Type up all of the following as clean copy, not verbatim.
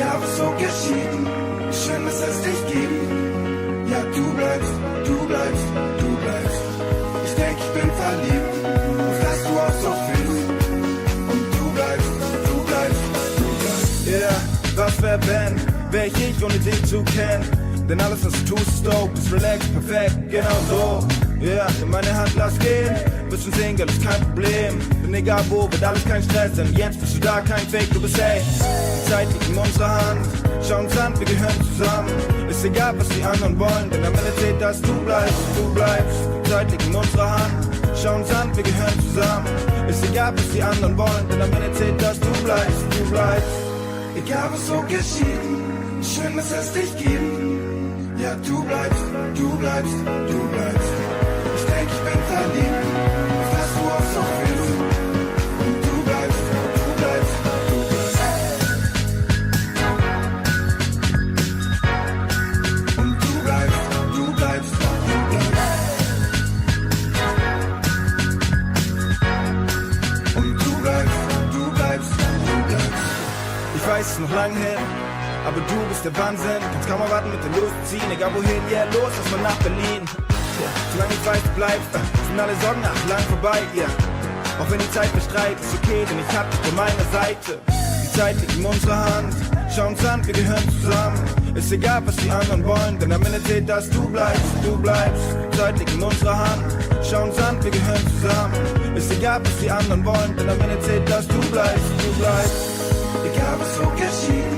egal was so geschieht, wie schön ist es dich gibt. Ja, du bleibst, du bleibst, du bleibst. Ich denk, ich bin verliebt, auf dass du auch so fühlst. Und du bleibst, du bleibst, du bleibst. Yeah, was wär ich ohne dich zu kennen? Denn alles, was du tust, ist dope, ist relaxed, perfekt, genau so. Yeah, in meine Hand lass gehen, bist du Single, ist kein Problem. Denn egal wo, wird alles kein Stress, denn jetzt bist du da, kein Fake, du bist echt. Die Zeit liegt in unserer Hand, schau uns an, wir gehören zusammen. Ist egal, was die anderen wollen, denn am Ende zählt, dass du bleibst, du bleibst. Die Zeit liegt in unserer Hand, schau uns an, wir gehören zusammen. Ist egal, was die anderen wollen, denn am Ende zählt, dass du bleibst, du bleibst. Egal was so geschieht, wie schön ist es dich gibt. Ja, du bleibst, du bleibst, du bleibst. Ich denk, ich bin verliebt, auf dass du auch so fühlst. Und du bleibst, du bleibst, du bleibst. Und du bleibst, du bleibst, du bleibst. Und du bleibst, du bleibst, du bleibst. Ich weiß, es ist noch lang hin, aber du bist der Wahnsinn. Kannst kaum erwarten mit dir loszuziehen, egal wohin, yeah, los, lass mal nach Berlin. Yeah. Solange ich weiß, du bleibst, sind alle Sorgen nach lang vorbei, yeah. Auch wenn die Zeit verstreicht, ist okay, denn ich hab dich bei meiner Seite. Die Zeit liegt in unserer Hand, schau uns an, wir gehören zusammen. Ist egal, was die anderen wollen, denn am Ende zählt, dass du bleibst, du bleibst. Die Zeit liegt in unserer Hand, schau uns an, wir gehören zusammen. Ist egal, was die anderen wollen, denn am Ende zählt, dass du bleibst, du bleibst. Egal was so geschieht,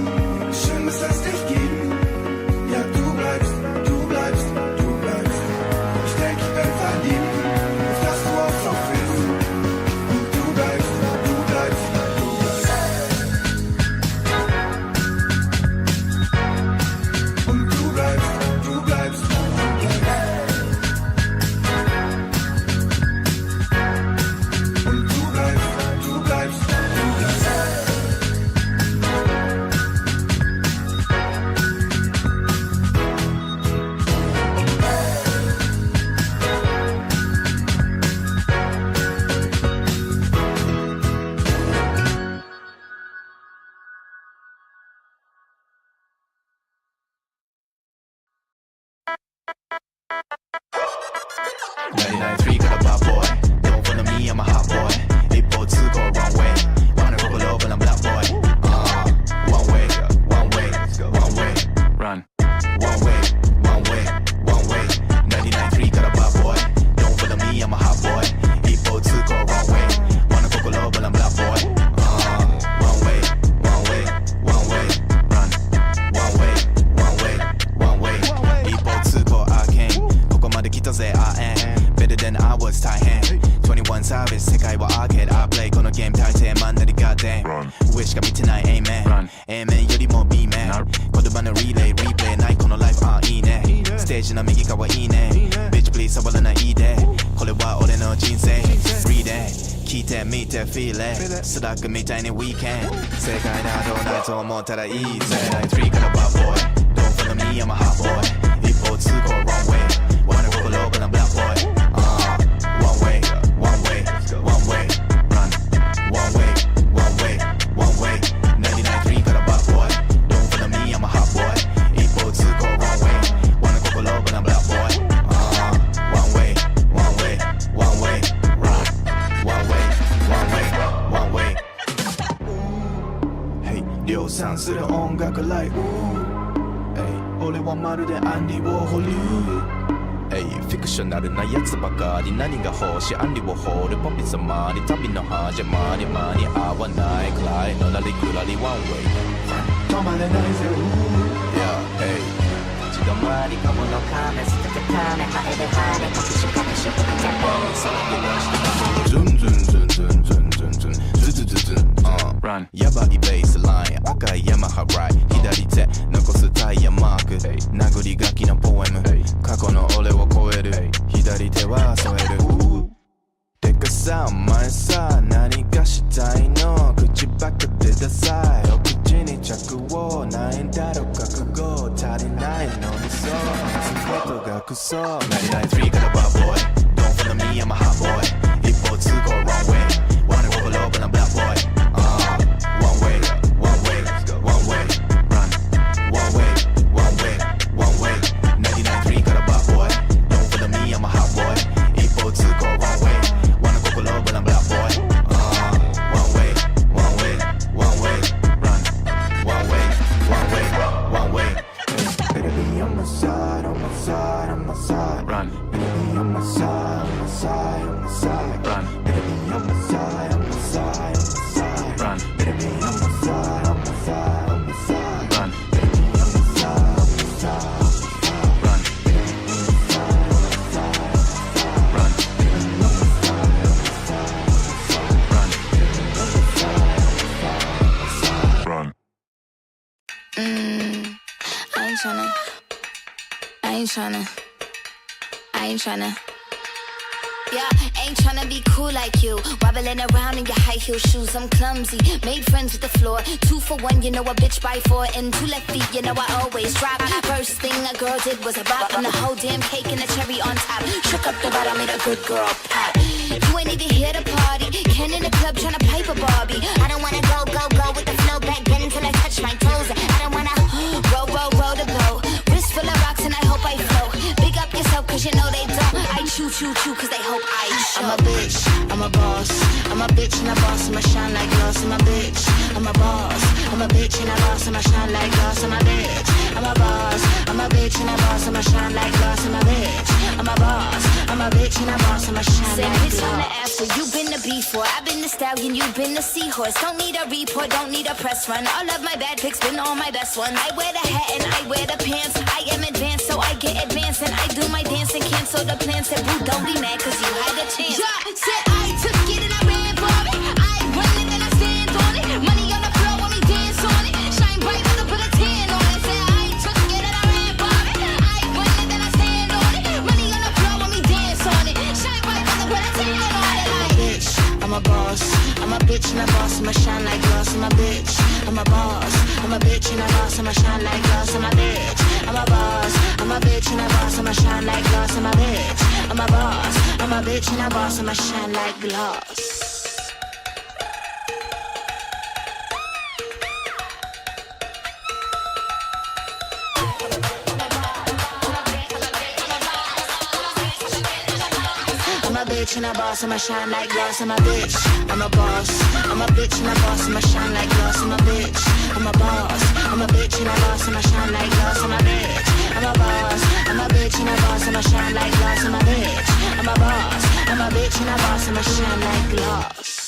wie schön ist es dich gibt. Ja, du bleibst, du bleibst, du bleibst. Ich denk, ich bin verliebt, auf dass du auch so fühlst. Und du bleibst, du bleibst, du bleibst. Und du bleibst, du bleibst, du bleibst. Und du bleibst, du bleibst, du bleibst. Suck me tiny weekend. 世界などないと思ったらいいぜ。93からバーボーイ。Don't follow me, I'm a hot boy. 一方通行 wrong way. Wanna go below, but I'm black boy. One way, one way, one way. Run. One way, one way, one way. 99.3からバーボーイ。Don't follow me, I'm a hot boy. 一方通行 wrong way. Wanna go below, but I'm black boy. One way, one way, one way. Run. One way, one way, one way.量産する音楽ライブ俺はまるでアンディ・ウォーホルフィクショナルなやつばかり何が欲しいアンディ・ウォーホルポピ様に旅の始まり間に合わないくらいのなりくらりワンウェイ止まれないぜ立ち止まりかもの亀捨てて亀ハエでハエ隠し隠しテンポさらけ出してズンズンズンズンズンズンズンズズズズンRun. やばいベースライン赤いヤマハライ左手残すタイヤマーク殴り書きのポエム過去の俺を超える左手は添えるてかさお前さ何がしたいの口ばっかでダサいお口に着をないんだろ覚悟足りないのにそうすことがクソ99.3からバーボーイ Don't follow me I'm a hot boy 一方通行 wrong way Wanna go below but I'm black boy One way, one way, one way, run. Yeah, ain't tryna be cool like you. Wobbling around in your high heel shoes, I'm clumsy. Made friends with the floor. 2 for 1, you know a bitch by 4. And 2 left feet, you know I always drop. First thing a girl did was a bop. And the whole damn cake and the cherry on top. Shook up the bottom, made a good girl pop. You ain't even here to party. Ken in the club tryna pipe a Barbie. I don't wanna go with the flow back then until I touch my toes. I don't wanna roll the boat. Wrist full of rocks and I hope I float. Big up yourself cause you know they don't. I chew cause they hope I show. I'm a bitch, I'm a boss. I'm a bitch and a boss, I'ma shine like glass. I'm a bitch, I'm a boss. I'm a bitch and a boss, I'ma shine like glass. I'm a bitch, I'm a boss. I'm a bitch and a boss, I'ma shine like glass. I'm a bitch, I'm a boss. I'm a bitch and a boss, I'ma shine like glass. Bitch on the after, you been the before. I've been the stallion, you been the seahorse. Don't need a report, don't need a press run. All of my bad pics been all my best ones. I wear the hat and I wear the pants. I am advanced, so I get advanced. And I do my dance and cancel the plans. Said boo, don't be mad cause you had a chance. Yeah, said I took it and I ran for it. I run it and I stand on it. Money on the floor when we dance on it. Shine bright when I put a tan on it. Said I took it and I ran for it. I run it and I stand on it. Money on the floor when we dance on it. Shine bright when I put a tan on it. I'm a bitch, I'm a boss. I'm a bitch and a boss, I'ma shine like glass. I'm a bitch, I'm a boss. I'm a bitch and a boss, I'ma shine like glass. I'm a bitch, I'm a boss. I'm a bitch and a boss, I'ma shine like glass. I'm a bitch, I'm a boss. I'm a bitch and a boss, I'ma shine like glass. I'm a bitch and a boss, I'ma shine like glass. I'm a bitch, I'm a boss. I'm a bitch and a boss, I'ma shine like glass. I'm a bitch, I'm a boss. I'm a bitch and a boss, I'ma shine like glass. I'm a bitch, I'm a boss. I'm a bitch and a boss, I'ma shine like glass. I'm a bitch, I'm a boss. I'm a bitch and a boss, I'ma shine like glass.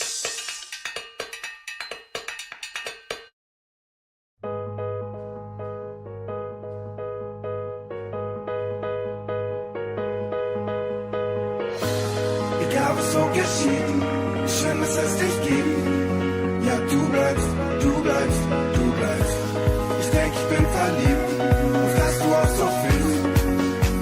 Egal was so geschieht, schön, dass es dich gibt. Ja, du bleibst, du bleibst, du bleibst. Ich denk, ich bin verliebt, auf dass du auch so fühlst.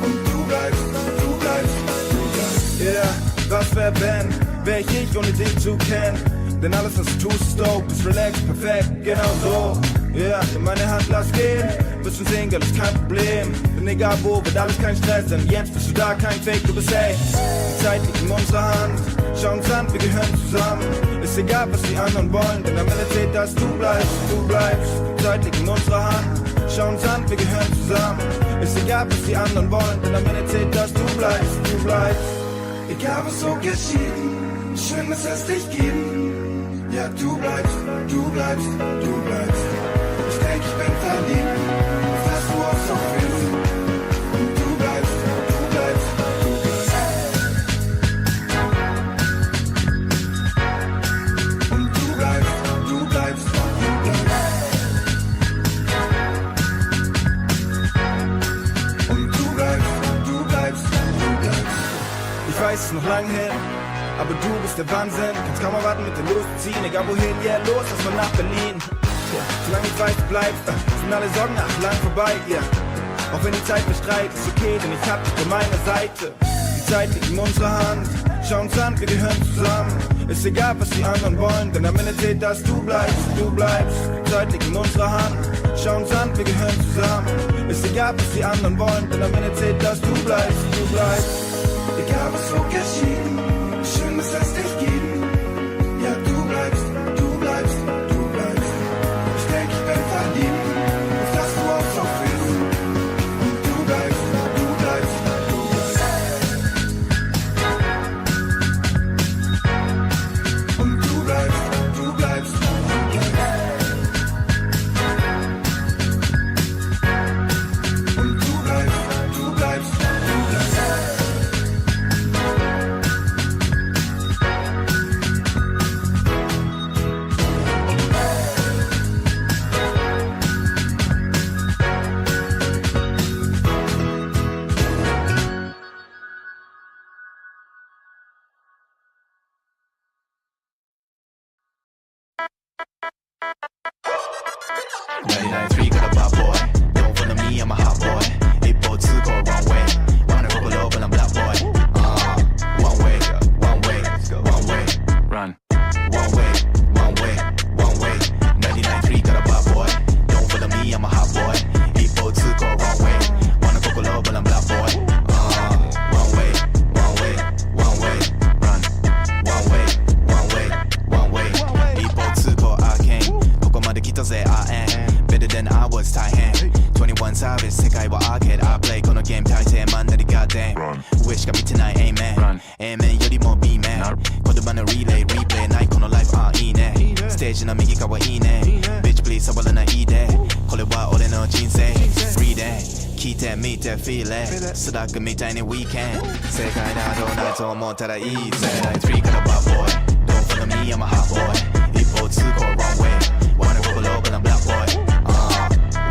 Und du bleibst, du bleibst, du bleibst. Ja, yeah, was wär ich ohne dich zu kennen? Denn alles, was du tust, ist dope, ist relaxed, perfekt, genau so. Ja, yeah, in meine Hand lass gehen, müssen sehen, Girl, ist kein Problem. Denn egal wo, wird alles kein Stress, denn jetzt bist du da, kein Fake, du bist echt. Die Zeit liegt in unserer Hand, schau uns an, wir gehören zusammen. Ist egal, was die anderen wollen, denn am Ende zählt, dass du bleibst, du bleibst. Die Zeit liegt in unserer Hand, schau uns an, wir gehören zusammen. Ist egal, was die anderen wollen, denn am Ende zählt, dass du bleibst, du bleibst. Egal, was so geschieht, schön, dass es dich gibt. Ja, du bleibst, du bleibst, du bleibst. Ich denk, ich bin verliebt, auf dass du auch so fühlst. Und du bleibst, du bleibst, du bleibst. Und du bleibst, du bleibst, du bleibst. Und du bleibst, du bleibst, du bleibst. Ich weiß, es ist noch lang her, aber du bist der Wahnsinn. Kannst kaum erwarten mit dir loszuziehen. Egal wohin, yeah, los, lass mal nach Berlin. Yeah, solange ich weiß, du bleibst, sind alle Sorgen nach lang vorbei, yeah. Auch wenn die Zeit bestreitet, ist okay, denn ich hab dich bei meiner Seite. Die Zeit liegt in unserer Hand, schau uns an, wir gehören zusammen. Ist egal, was die anderen wollen, denn am Ende zählt, dass du bleibst, du bleibst. Die Zeit liegt in unserer Hand, schau uns an, wir gehören zusammen. Ist egal, was die anderen wollen, denn am Ende zählt, dass du bleibst, du bleibst. Egal, was so geschieht, schön, dass es dich gibt. Ja, du bleibst, du bleibst, du bleibst. Ich denk, ich bin verliebt, auf dass du auch so fühlst. Und du bleibst, du bleibst, du bleibst. Und du bleibst, du bleibst, du bleibst. Und du bleibst, du bleibst, du bleibst. Got a bad boy. Don't follow me, I'm a hot so say I am better than I was Thailand 21 savage 世界はアーケード I play このゲーム大抵マンなり Goddamn 上しか見てない Amen Amen よりも B man 言葉のリレーリプレイないこのライフいいねステージの右側いいね Bitch please 触らないでこれは俺の人生 Free day 聞いてみて Feel it スラックみたいに Weekend 正解などないと思ったらいいぜ3から Bad boy Don't follow me I'm a hot boy 一方通行 Wrong way Wanna go below but I'm black boy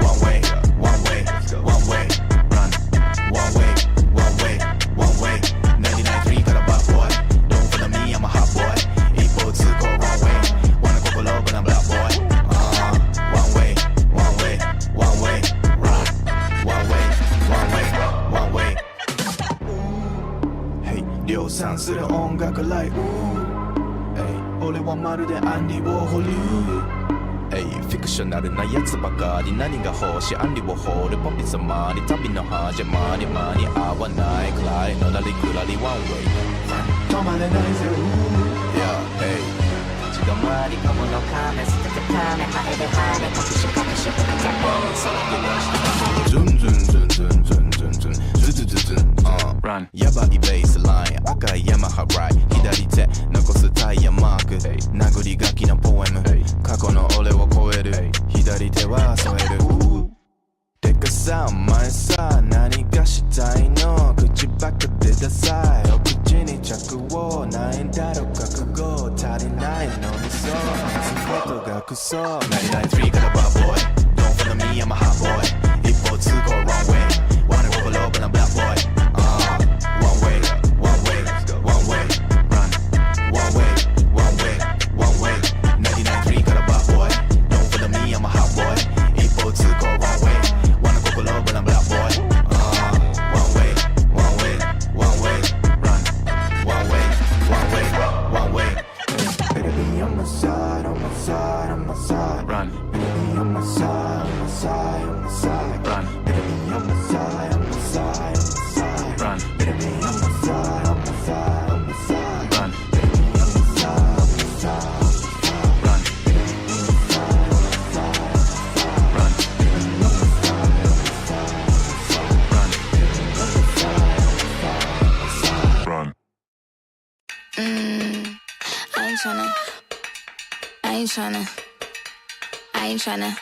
One way One way One way Run One way One way One way 99.3から Bad boy Don't follow me I'm a hot boy 一方通行 Wrong way Wanna go below but I'm black boy One way One way One way Run One way One way One way Hey 量産する音楽 like Hey 俺はまるでアンディ・ウォーホルフィクショナルなやつばかり何が欲しいアンディ・ウォーホルパピ様に旅の始まり間に合わないくらいのらりくらりワンウェイ止まれないぜ Yeah, hey 立ち止まりかもの亀捨てて亀ハエでハネ隠し隠しキャップさらけ出してズンズンズンズンズンズンズンズズズズンRun やばいベースライン赤いヤマハライ左手残すタイヤマーク殴り書きのポエム過去の俺を超える左手は添えるてかさお前さ何がしたいの口ばっかでダサいお口に着をないんだろ覚悟足りないのにそう話すことがクソ99.3から Bad boy Don't follow me I'm a hot boy 一方通行 Wrong way Wanna go below but I'm black boy One way One way One way Run One way One way One way 99.3から Bad boy Don't follow me I'm a hot boy 一方通行 Wrong way Wanna go below but I'm black boy One way One way One way Run One way One way One way Better be on my side On my side On my side Run Better be on my side On my side On my side Run Better be on my side On my side On my side Run Better be on my side On my side On my side Run Better be on my side On my side Run Better be on my side On my side Run Better be on my side On my side Run I ain't tryna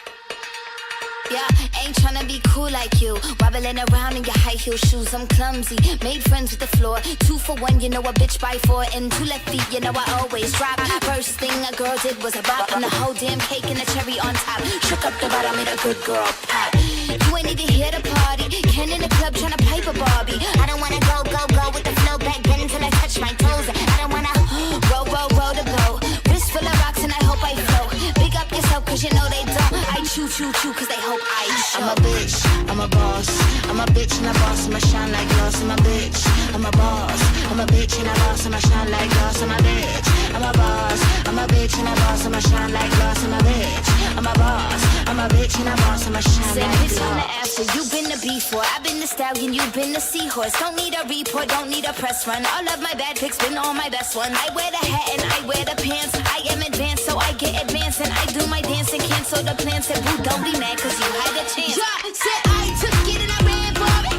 Yeah, ain't tryna be cool like you. Wobbling around in your high heel shoes, I'm clumsy. Made friends with the floor. 2 for 1, you know a bitch by 4. And 2 left feet, you know I always drop. First thing a girl did was a bop. And the whole damn cake and the cherry on top. Shook up the bottom, made a good girl pop. You ain't even here to party. Ken in the club tryna pipe a Barbie. I don't wanna go with the flow back then until I touch my toes. I don't wanna roll the boat. Wrist full of rocks and I hope I float. Big up yourself cause you know they don't. I chew cause they hope I show. I'm a bitch, I'm a boss. I'm a bitch and a boss, I'ma shine like glass. I'm a bitch, I'm a boss. I'm a bitch and a boss, I'ma shine like glass. I'm a bitch, I'm a boss. I'm a bitch and a boss, I'ma shine like glass. I'm a bitch, I'm a boss. I'm a bitch and a boss, I'ma shine like glass. Bitch on the after, you been the B4. I've been the stallion, you been the seahorse. Don't need a report, don't need a press run. All of my bad pics been all my best ones. I wear the hat and I wear the pants. I am advanced, so I get advanced. And I do my dance and cancel the plans. Said boo, don't be mad cause you had a chance. Yeah, said I took it and I ran for it.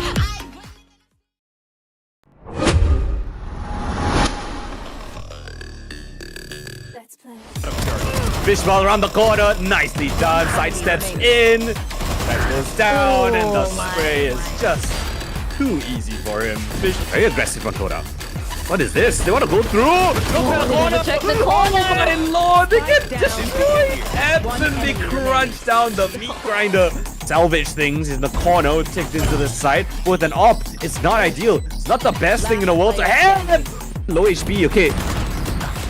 Let's play. Fishball around the corner, nicely done. Sidesteps in, that goes down, and the spray is just too easy for him. Fish very aggressive on Koda. What is this? They want to go through! Check the corner! Oh my lord, they get destroyed! Absolutely crunched down the meat grinder. Salvage things in the corner, ticked into the side with an op. It's not ideal. It's not the best thing in the world to have. Low HP, okay.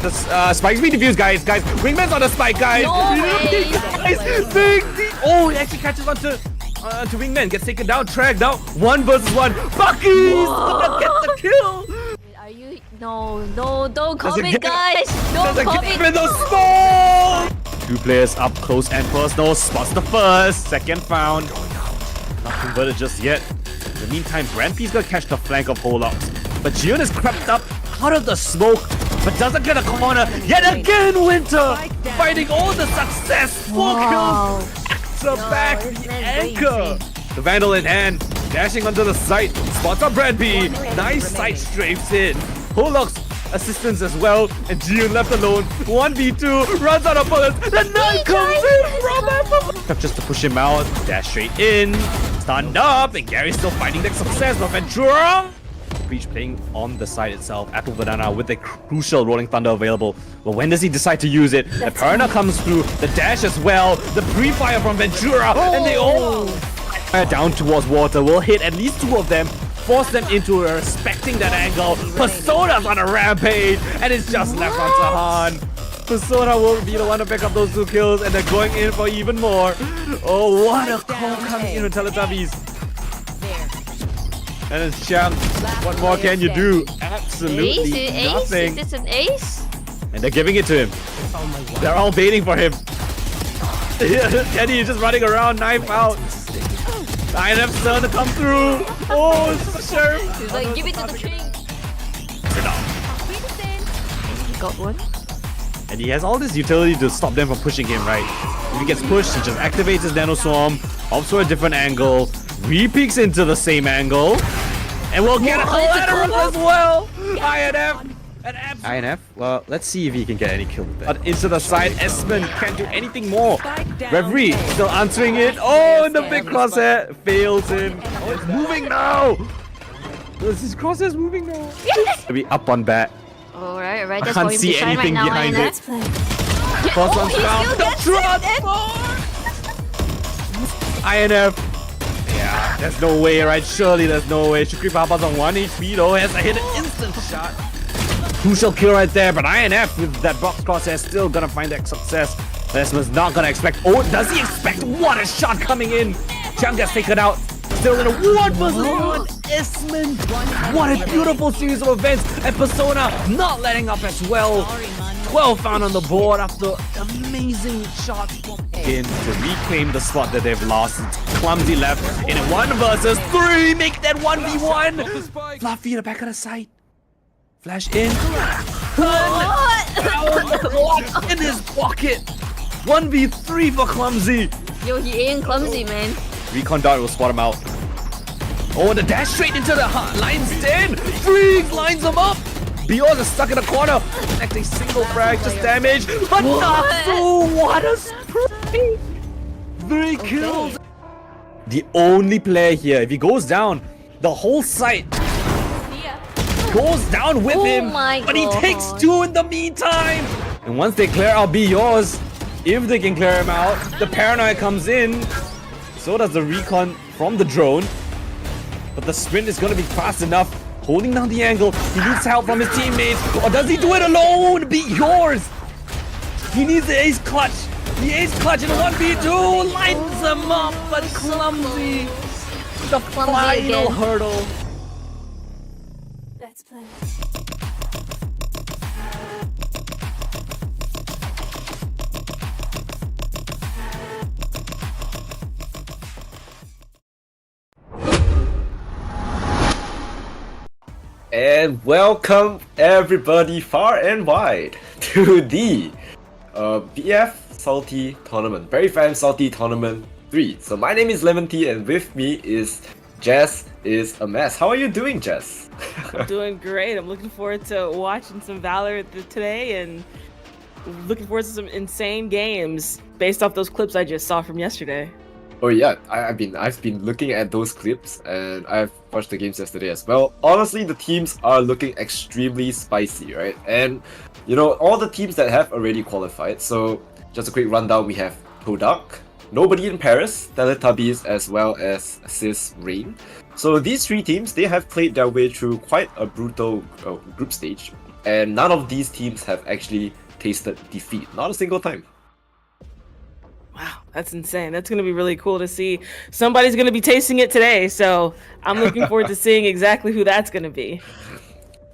The spike's being defused, guys. Wingman's on the spike, guys. Oh, he actually catches on to Wingman. Gets taken down, tracked out. 1 versus 1. Bucky's gonna get the kill. Are you? No, don't comment, guys. Don't comment. In the smoke. 2 players up close and personal. Spots the first. Second found. Not converted just yet. In the meantime, Rampy's gonna catch the flank of Holox. But Jion is crept up out of the smoke. but doesn't get a corner. Yet again, Winter finding all the success. 4 kills. Back to back, the anchor. The Vandal in hand, dashing onto the site. Spots up Brad B. Nice side strafes in. Holok's assistance as well, and Jiun left alone. 1v2, runs out of bullets. The knife comes in from just to push him out. Dash straight in, stunned up, and Gary's still finding that success. But Ventura, Breach playing on the side itself. Apple Banana with the crucial Rolling Thunder available. But when does he decide to use it? The Piranha comes through, the dash as well, the pre-fire from Ventura, and they all down towards water. Will hit at least 2 of them. Force them into respecting that angle. Persona's on a rampage, and it's just left on Tahan. Persona will be the one to pick up those 2 kills, and they're going in for even more. Oh, what a call coming in with Teletubbies. And it's Champ. What more can you do? Absolutely nothing. Is this an ace? And they're giving it to him. They're all waiting for him. Kenny is just running around, knife out. INF's turn to come through. Oh, sure. He's like, give it to the king. He got one. And he has all this utility to stop them from pushing him, right? If he gets pushed, he just activates his Nano Swarm, opts for a different angle, re-peeks into the same angle, and we'll get a collateral as well. INF. INF, well, let's see if he can get any kill with that. But into the side, Esmond can't do anything more. Referee still answering it. Oh, and the big crosshair fails him. Oh, it's moving now. His crosshair's moving now. Maybe up on bat. Alright, I that's can't for him see to shine anything right now, behind INF. it. First one's found. The transform! INF. Yeah, there's no way, right? Surely there's no way. Shukri Papa's on 1 HP though. Has to hit an instant shot. Crucial kill right there, but INF with that box crosshair still gonna find that success. Lesman's not gonna expect. Oh, does he expect? What a shot coming in! Chang gets taken out. Still in a 1 versus 1. Esmond. What a beautiful series of events. And Persona not letting up as well. 12 found on the board after amazing shots from in to reclaim the spot that they've lost. Clumsy left in a 1 versus 3. Make that 1v1. Fluffy in the back of the site. Flash in. In his pocket. 1v3 for Clumsy. Yo, he ain't clumsy, man. Recon Dart will spot him out. Oh, the dash straight into the lines den. Freeze lines him up. Bioz is stuck in the corner. Next a single frag, just damage. But not so. What a spray. 3 kills. The only player here, if he goes down, the whole site goes down with him, but he takes 2 in the meantime. And once they clear out Bioz, if they can clear him out, the Paranoia comes in. So does the recon from the drone. But the sprint is going to be fast enough. Holding down the angle. He needs help from his teammates. Or does he do it alone? Be yours. He needs the ace clutch. The ace clutch in 1v2 lines him up, but Clumsy. The final hurdle. Let's play. And welcome everybody far and wide to the BF Salty Tournament, Berryfam Salty Tournament 3. So my name is Leemontea and with me is JessIsAMess. How are you doing, Jess? I'm doing great. I'm looking forward to watching some Valor today and looking forward to some insane games based off those clips I just saw from yesterday. Oh yeah, I've been looking at those clips and I've watched the games yesterday as well. Honestly, the teams are looking extremely spicy, right? And you know, all the teams that have already qualified. So just a quick rundown: we have Todak, Nobody in Paris, Teletubbies, as well as Sis Rain. So these 3 teams, they have played their way through quite a brutal group stage, and none of these teams have actually tasted defeat, not a single time. Wow, that's insane. That's going to be really cool to see. Somebody's going to be tasting it today, so I'm looking forward to seeing exactly who that's going to be.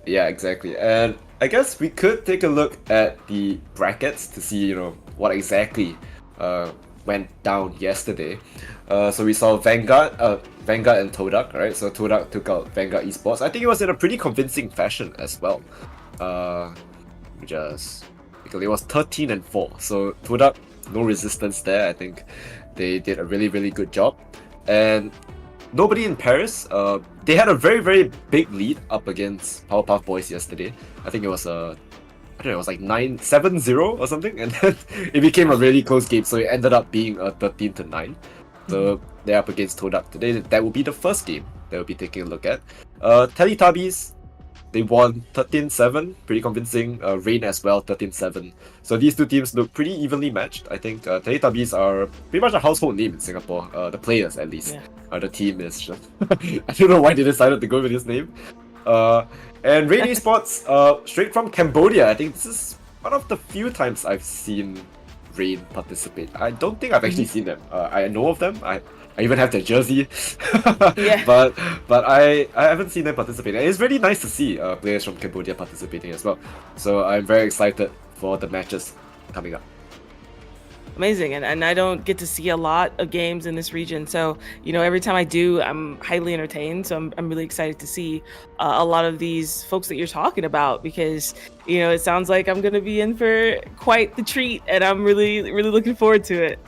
Yeah, exactly. And I guess we could take a look at the brackets to see, you know, what exactly went down yesterday. So we saw Vanguard and Todak, right? So Todak took out Vanguard Esports. I think it was in a pretty convincing fashion as well. because it was 13-4. So Todak, no resistance there. I think they did a really, really good job. And nobody in Paris, they had a very, very big lead up against Powerpuff Boys yesterday. I think it was I don't know, it was like 7-0 or something, and then it became a really close game, so it ended up being a 13-9. So they're up against Todak today. That will be the first game that we'll be taking a look at. Teletubbies, they won 13-7, pretty convincing. Rain as well, 13-7. So these two teams look pretty evenly matched. I think Teletubbies are pretty much a household name in Singapore. The players, at least. The team is just... I don't know why they decided to go with this name. And Rain Esports, straight from Cambodia. I think this is one of the few times I've seen Rain participate. I don't think I've actually seen them. I know of them. I even have their jersey. But I haven't seen them participate. And it's really nice to see players from Cambodia participating as well. So I'm very excited for the matches coming up. Amazing, and I don't get to see a lot of games in this region, so every time I do, I'm highly entertained. So I'm really excited to see a lot of these folks that you're talking about, because it sounds like I'm gonna be in for quite the treat, and I'm really looking forward to it.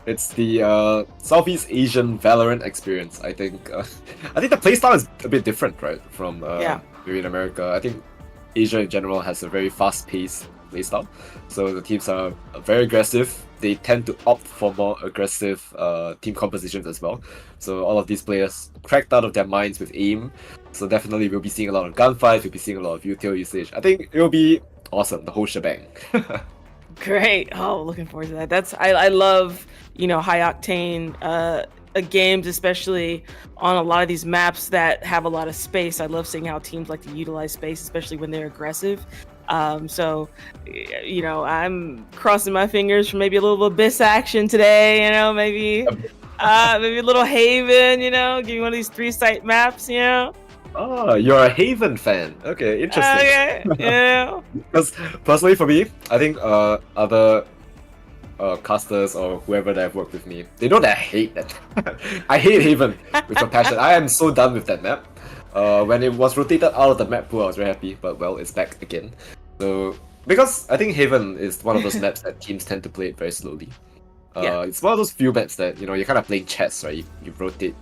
It's the Southeast Asian Valorant experience. I think the playstyle is a bit different, right, from maybe in America. I think Asia in general has a very fast-paced playstyle, so the teams are very aggressive. They tend to opt for more aggressive team compositions as well. So all of these players cracked out of their minds with aim. So definitely we'll be seeing a lot of gunfights, we'll be seeing a lot of util usage. I think it will be awesome, the whole shebang. Great. Oh, looking forward to that. I love, high octane games, especially on a lot of these maps that have a lot of space. I love seeing how teams like to utilize space, especially when they're aggressive. So, I'm crossing my fingers for maybe a little Abyss action today, maybe a little Haven, give me one of these 3-site maps, Oh, you're a Haven fan. Okay, interesting. Okay, Because personally for me, I think other casters or whoever that have worked with me, they know that I hate that. I hate Haven with a passion. I am so done with that map. When it was rotated out of the map pool, I was very happy, but well, it's back again. So, because I think Haven is one of those maps that teams tend to play it very slowly. It's one of those few maps that, you're kind of playing chess, right? You rotate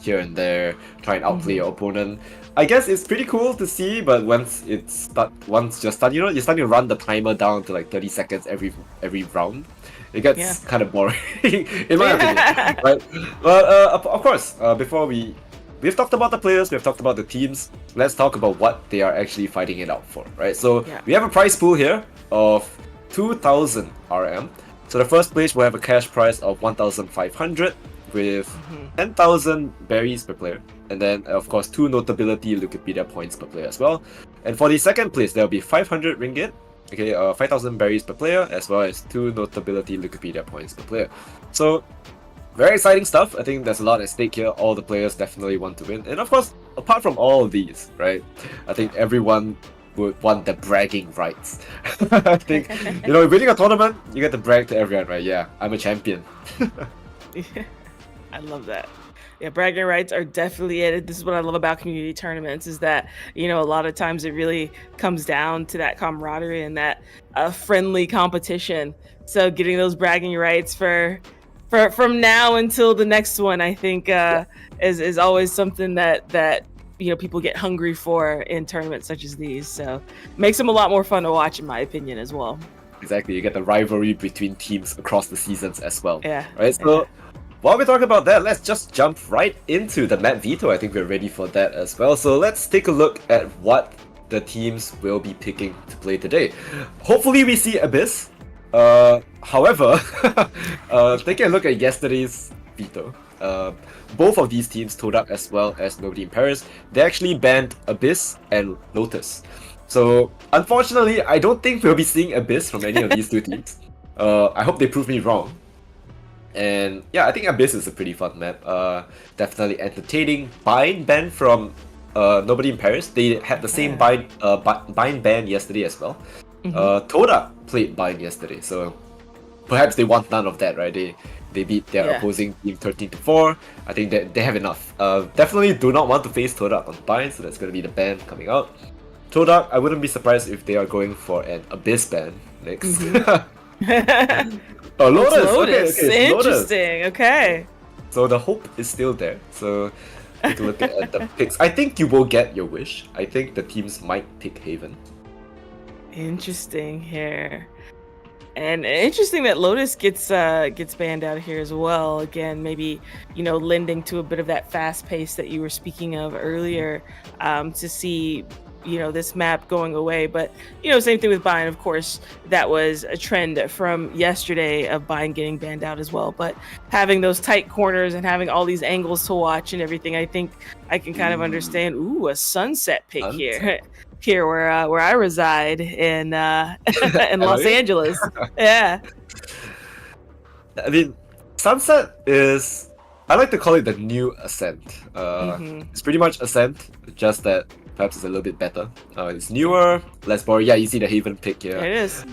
here and there, try and outplay your opponent. I guess it's pretty cool to see, but once you're starting to run the timer down to like 30 seconds every round, it gets kind of boring, in my opinion. Right? But of course, before we've talked about the players, we've talked about the teams. Let's talk about what they are actually fighting it out for, right? So we have a prize pool here of 2,000 RM. So the first place will have a cash prize of 1,500 with 10,000 berries per player. And then, of course, 2 notability Wikipedia points per player as well. And for the second place, there will be 500 ringgit. Okay, 5,000 berries per player, as well as 2 notability Wikipedia points per player. So, very exciting stuff. I think there's a lot at stake here. All the players definitely want to win. And of course, apart from all of these, right, I think everyone would want the bragging rights. I think, winning a tournament, you get to brag to everyone, right? Yeah, I'm a champion. I love that. Yeah, bragging rights are definitely it. This is what I love about community tournaments, is that, a lot of times it really comes down to that camaraderie and that friendly competition. So getting those bragging rights for from now until the next one, I think is always something that people get hungry for in tournaments such as these. So makes them a lot more fun to watch, in my opinion, as well. Exactly, you get the rivalry between teams across the seasons as well. Yeah. Right. So while we're talking about that, let's just jump right into the map veto. I think we're ready for that as well. So let's take a look at what the teams will be picking to play today. Hopefully we see Abyss. However, taking a look at yesterday's veto, both of these teams, Todak as well as Nobody in Paris, they actually banned Abyss and Lotus. So unfortunately, I don't think we'll be seeing Abyss from any of these two teams. I hope they prove me wrong. And yeah, I think Abyss is a pretty fun map. Definitely entertaining. Bind ban from Nobody in Paris. They had the same bind ban yesterday as well. Toda played bind yesterday, so perhaps they want none of that, right? They beat their opposing team 13-4. I think that they have enough. Definitely do not want to face Toda on bind, so that's gonna be the ban coming out. Todak, I wouldn't be surprised if they are going for an Abyss ban next. Oh, Lotus! Lotus. Okay, it's Lotus. Interesting. Okay. So the hope is still there. So take a look at the picks. I think you will get your wish. I think the teams might pick Haven. Interesting here. And interesting that Lotus gets banned out here as well. Again, maybe, lending to a bit of that fast pace that you were speaking of earlier, to see, this map going away. But, same thing with Bind, of course, that was a trend from yesterday of Bind getting banned out as well. But having those tight corners and having all these angles to watch and everything, I think I can kind of understand, a sunset pick here. Here where I reside in in Los Angeles. Yeah. I mean, Sunset is, I like to call it the new Ascent. It's pretty much Ascent, just that perhaps it's a little bit better. It's newer, less boring. Yeah, you see the Haven pick here. It is.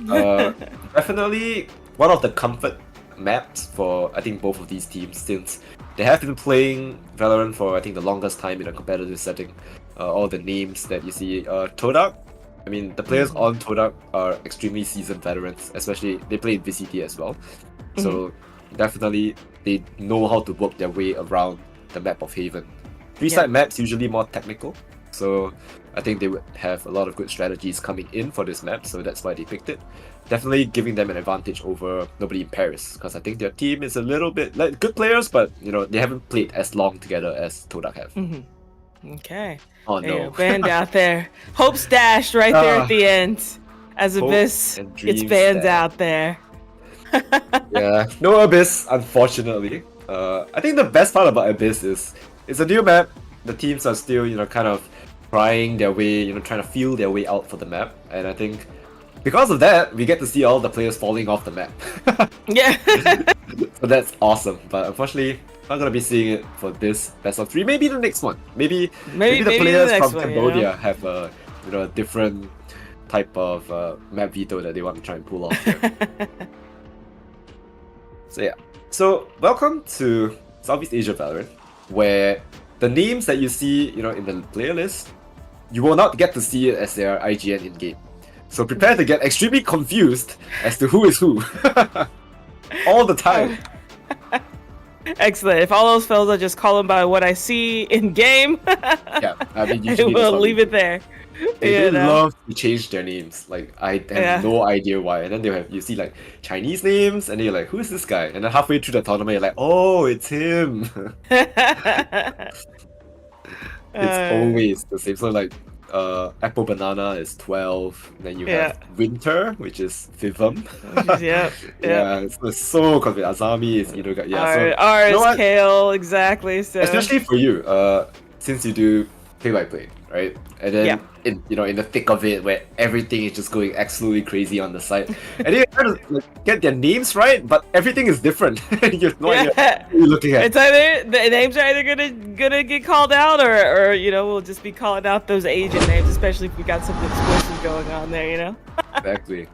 Definitely one of the comfort maps for, I think, both of these teams, since they have been playing Valorant for, I think, the longest time in a competitive setting. All the names that you see, Todak. I mean, the players on Todak are extremely seasoned veterans, especially they play in VCT as well. So definitely they know how to work their way around the map of Haven. Three-side maps usually more technical, so I think they would have a lot of good strategies coming in for this map, so that's why they picked it. Definitely giving them an advantage over nobody in Paris, because I think their team is a little bit like good players, but they haven't played as long together as Todak have. Okay. Oh no. Banned out there. Hope's dashed right there at the end. As Abyss gets banned out there. Yeah, no Abyss, unfortunately. I think the best part about Abyss is it's a new map. The teams are still, kind of trying their way, trying to feel their way out for the map. And I think because of that, we get to see all the players falling off the map. Yeah. So that's awesome. But unfortunately, not gonna be seeing it for this best of 3. Maybe the next one. Maybe the players from Cambodia have a a different type of map veto that they want to try and pull off here. So yeah. So welcome to Southeast Asia Valorant, where the names that you see in the player list, you will not get to see it as their IGN in game. So prepare to get extremely confused as to who is who. All the time. Excellent. If all else fails, I'll just call them by what I see in game. Yeah, I mean, usually we'll leave it there. They love to change their names. Like, I have no idea why. And then you see like Chinese names, and then you're like, who is this guy? And then halfway through the tournament, you're like, oh, it's him. It's always the same. So like, Apple Banana is 12. Then you have Winter, which is Vivum. Yeah, it's so confusing. Azami is R is Kale, exactly. So especially for you, since you do play-by-play, right? And then in the thick of it, where everything is just going absolutely crazy on the site, and you're trying to get their names right, but everything is different. You have no idea what you're looking at. It's either the names are either gonna get called out, or we'll just be calling out those agent names, especially if we got something explosive going on there. Exactly.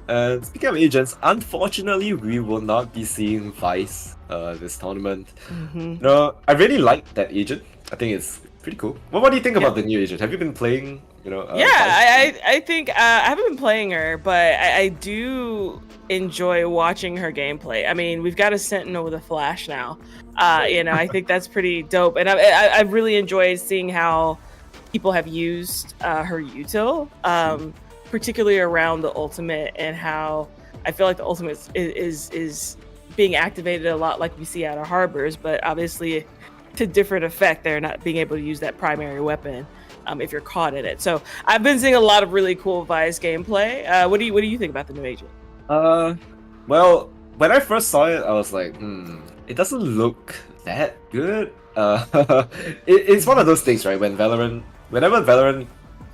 And speaking of agents, unfortunately, we will not be seeing Vice this tournament. I really like that agent. I think it's pretty cool. What do you think about the new agent? Have you been playing? I think I haven't been playing her, but I do enjoy watching her gameplay. I mean, we've got a Sentinel with a flash now. I think that's pretty dope, and I've really enjoyed seeing how people have used her util, particularly around the ultimate, and how I feel like the ultimate is being activated a lot like we see out of Harbors, but obviously to different effect. They're not being able to use that primary weapon if you're caught in it. So I've been seeing a lot of really cool Vice gameplay. What do you think about the new agent? Well, when I first saw it, I was like, it doesn't look that good. It's one of those things, right? Whenever Valorant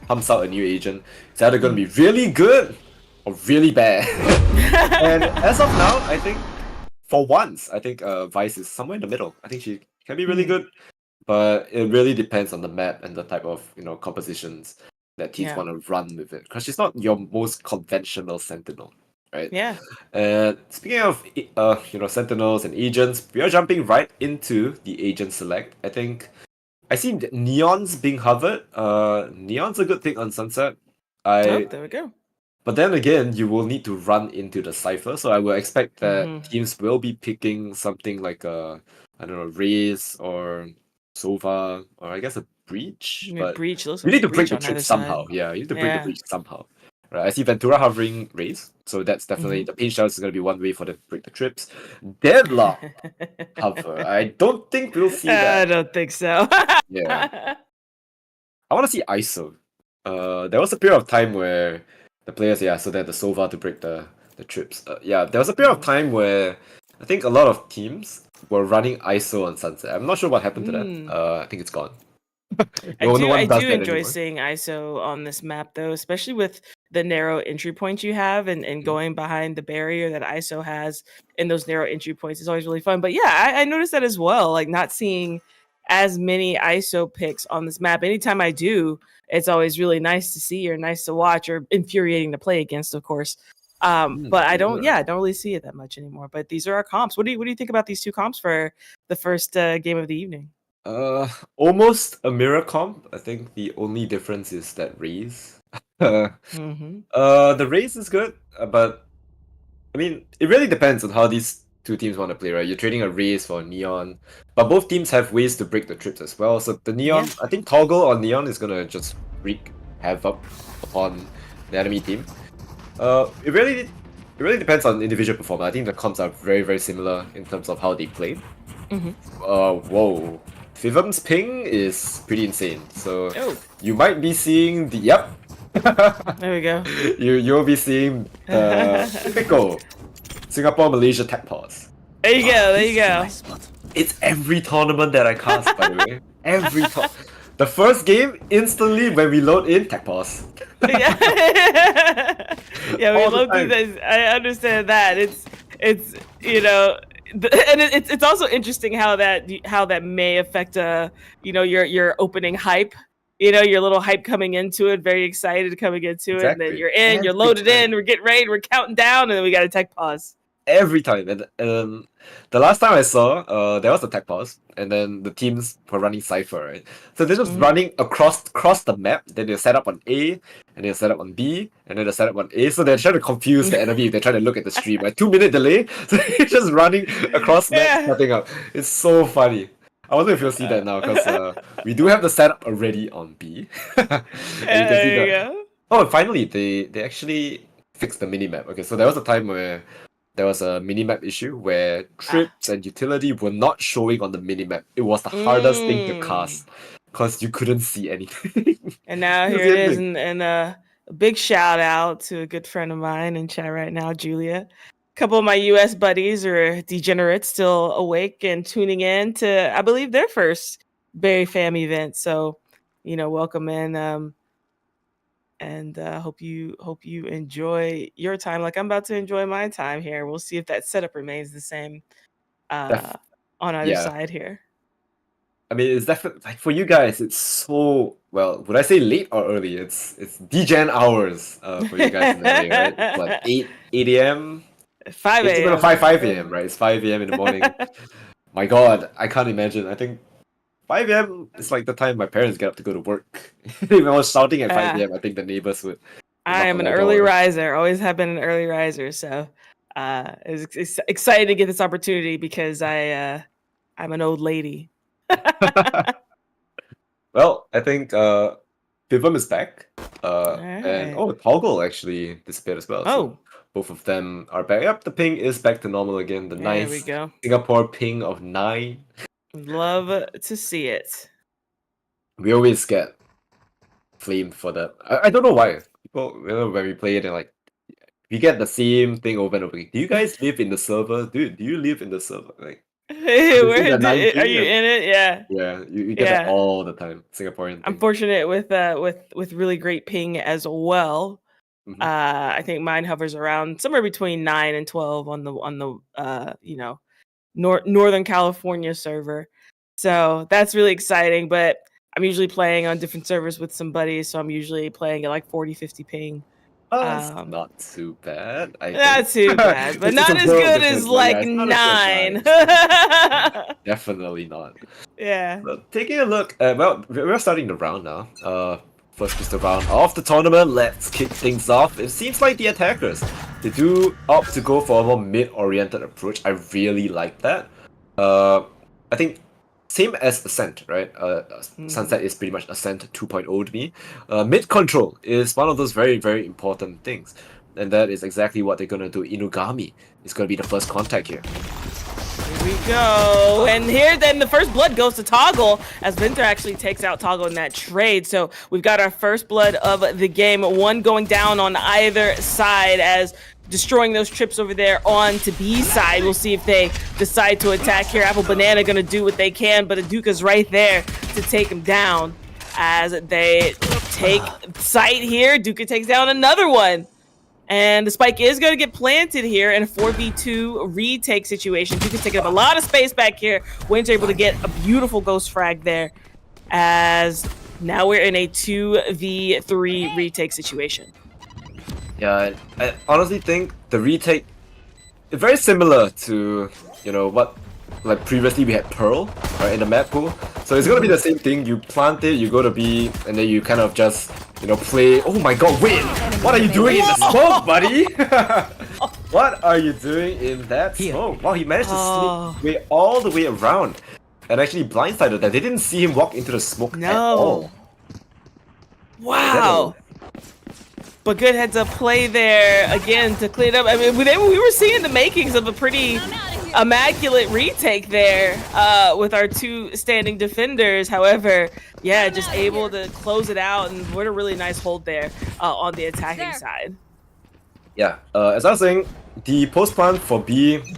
pumps out a new agent, it's either going to be really good or really bad. And as of now, I think for once, Vice is somewhere in the middle. I think she can be really good, but it really depends on the map and the type of compositions that teams want to run with it. Because she's not your most conventional Sentinel, right? Yeah. And speaking of Sentinels and agents, we are jumping right into the agent select. I think I see Neon's being hovered. Neon's a good pick on Sunset. Oh, there we go. But then again, you will need to run into the Cypher, so I will expect that Mhm. teams will be picking something like I don't know, Raze or Sova, or I guess a Breach. I mean, But Breach looks you like need to break Breach the on trip either side. somehow. Yeah, you need to break the Yeah. breach somehow. Right, I see Ventura hovering Raze, so that's definitely Mhm. the pinch down is going to be one way for them to break the trips. Deadlock hover. I don't think we'll see I that. don't think so. Yeah. I want to see ISO. There was a period of time where the players, so they had the Sova to break the trips. Yeah, there was a period of time where I think a lot of teams were running ISO on Sunset. I'm not sure what happened to that. I think it's gone. I No one does do that enjoy anymore. seeing ISO on this map though, especially with the narrow entry points you have and going behind the barrier that ISO has in those narrow entry points is always really fun. But yeah, I noticed that as well. Like not seeing as many ISO picks on this map. Anytime I do, it's always really nice to see or nice to watch or infuriating to play against, of course. But I don't really see it that much anymore. But these are our comps. What do you think about these two comps for the first game of the evening? Almost a mirror comp. I think the only difference is that Raze. The Raze is good, but I mean, it really depends on how these two teams want to play, right? You're trading a Raze for Neon, but both teams have ways to break the trips as well. So the Neon, I think Toggle on Neon is gonna just wreak havoc upon the enemy team. It really depends on individual performance. I think the comps are very, very similar in terms of how they play. Whoa. Fivum's ping is pretty insane. So you might be seeing the There we go. You'll be seeing the typical Singapore Malaysia tech pause. There you go. There you go. It's every tournament that I cast, by the way. Every the first game instantly when we load in tech pause. Yeah, we low key. I understand that. It's you know. And it's also interesting how that may affect your opening hype, your little hype coming into it, very excited coming into it, and then you're in, you're loaded in, we're getting ready, we're counting down, and then we got a tech pause. Every time, and the last time I saw, there was a tech pause, and then the teams were running Cypher, right? So they're just running across the map. Then they set up on A, and they set up on B, and then they set up on A. So they're trying to confuse the enemy if they're trying to look at the stream. Like 2-minute delay, so they're just running across map, setting up. It's so funny. I wonder if you'll see that now, because we do have the setup already on B. And you can see that. Oh, and finally, they actually fixed the minimap. Okay, so there was a time where there was a minimap issue where trips and utility were not showing on the minimap. It was the hardest thing to cast because you couldn't see anything. And now here it is, and a big shout out to a good friend of mine in chat right now, Julia. A couple of my US buddies or degenerates still awake and tuning in to, I believe, their first Berryfam event. So, welcome in. And hope you enjoy your time like I'm about to enjoy my time here. We'll see if that setup remains the same on either side here. I mean, it's definitely like for you guys. It's so would I say late or early? It's degen hours for you guys in the area, right? It's like 8 a.m. 5 a.m. It's even 5 a.m. right? It's 5 a.m. in the morning. My God, I can't imagine. I think 5 a.m. is like the time my parents get up to go to work. If I was shouting at 5 a.m., I think the neighbors would. I am an early riser. Always have been an early riser. So it's excited to get this opportunity because I'm an old lady. Well, I think Pivum is back. And Toggle actually disappeared as well. So both of them are back. Yep, the ping is back to normal again. The nice Singapore ping of 9. Love to see it. We always get flamed for that. I don't know why. People, when we play it, they're like, we get the same thing over and over again. Do you guys live in the server? Dude, do you live in the server? Like, hey, are you in it? Yeah. Yeah, you get that all the time. Singaporean thing. I'm fortunate with really great ping as well. I think mine hovers around somewhere between 9 and 12 on the Northern California server. So that's really exciting, but I'm usually playing on different servers with some buddies, so I'm usually playing at like 40-50 ping. That's not too bad. Not too bad, but not as good as like 9. Definitely not. Yeah. But taking a look at, well, we're starting the round now. First pistol round of the tournament. Let's kick things off. It seems like the attackers, they do opt to go for a more mid-oriented approach. I really like that. I think same as Ascent, right? Sunset is pretty much Ascent 2.0 to me. Mid control is one of those very, very important things. And that is exactly what they're gonna do. Inugami is gonna be the first contact here. Here we go. And here then the first blood goes to Toggle as Vinter actually takes out Toggle in that trade. So we've got our first blood of the game. One going down on either side as destroying those trips over there on to B side. We'll see if they decide to attack here. Apple Banana gonna do what they can, but Aduka's right there to take him down as they take sight here. Duka takes down another one. And the spike is going to get planted here in a 4v2 retake situation. Duka's taking up a lot of space back here. Wayne's able to get a beautiful ghost frag there as now we're in a 2v3 retake situation. Yeah, I honestly think the retake is very similar to, you know, what, like previously we had Pearl, right, in the map pool. So it's gonna be the same thing. You plant it, you go to B, and then you kind of just, you know, play. Oh my god, wait! What are you doing in the smoke, buddy? What are you doing in that smoke? Wow, he managed to sneak way all the way around and actually blindsided that. They didn't see him walk into the smoke at all. Wow. But good heads up play there again to clean up. I mean, we were seeing the makings of a pretty immaculate retake there with our two standing defenders. However, yeah, just able to close it out, and what a really nice hold there on the attacking side. Yeah, as I was saying, the post plant for B,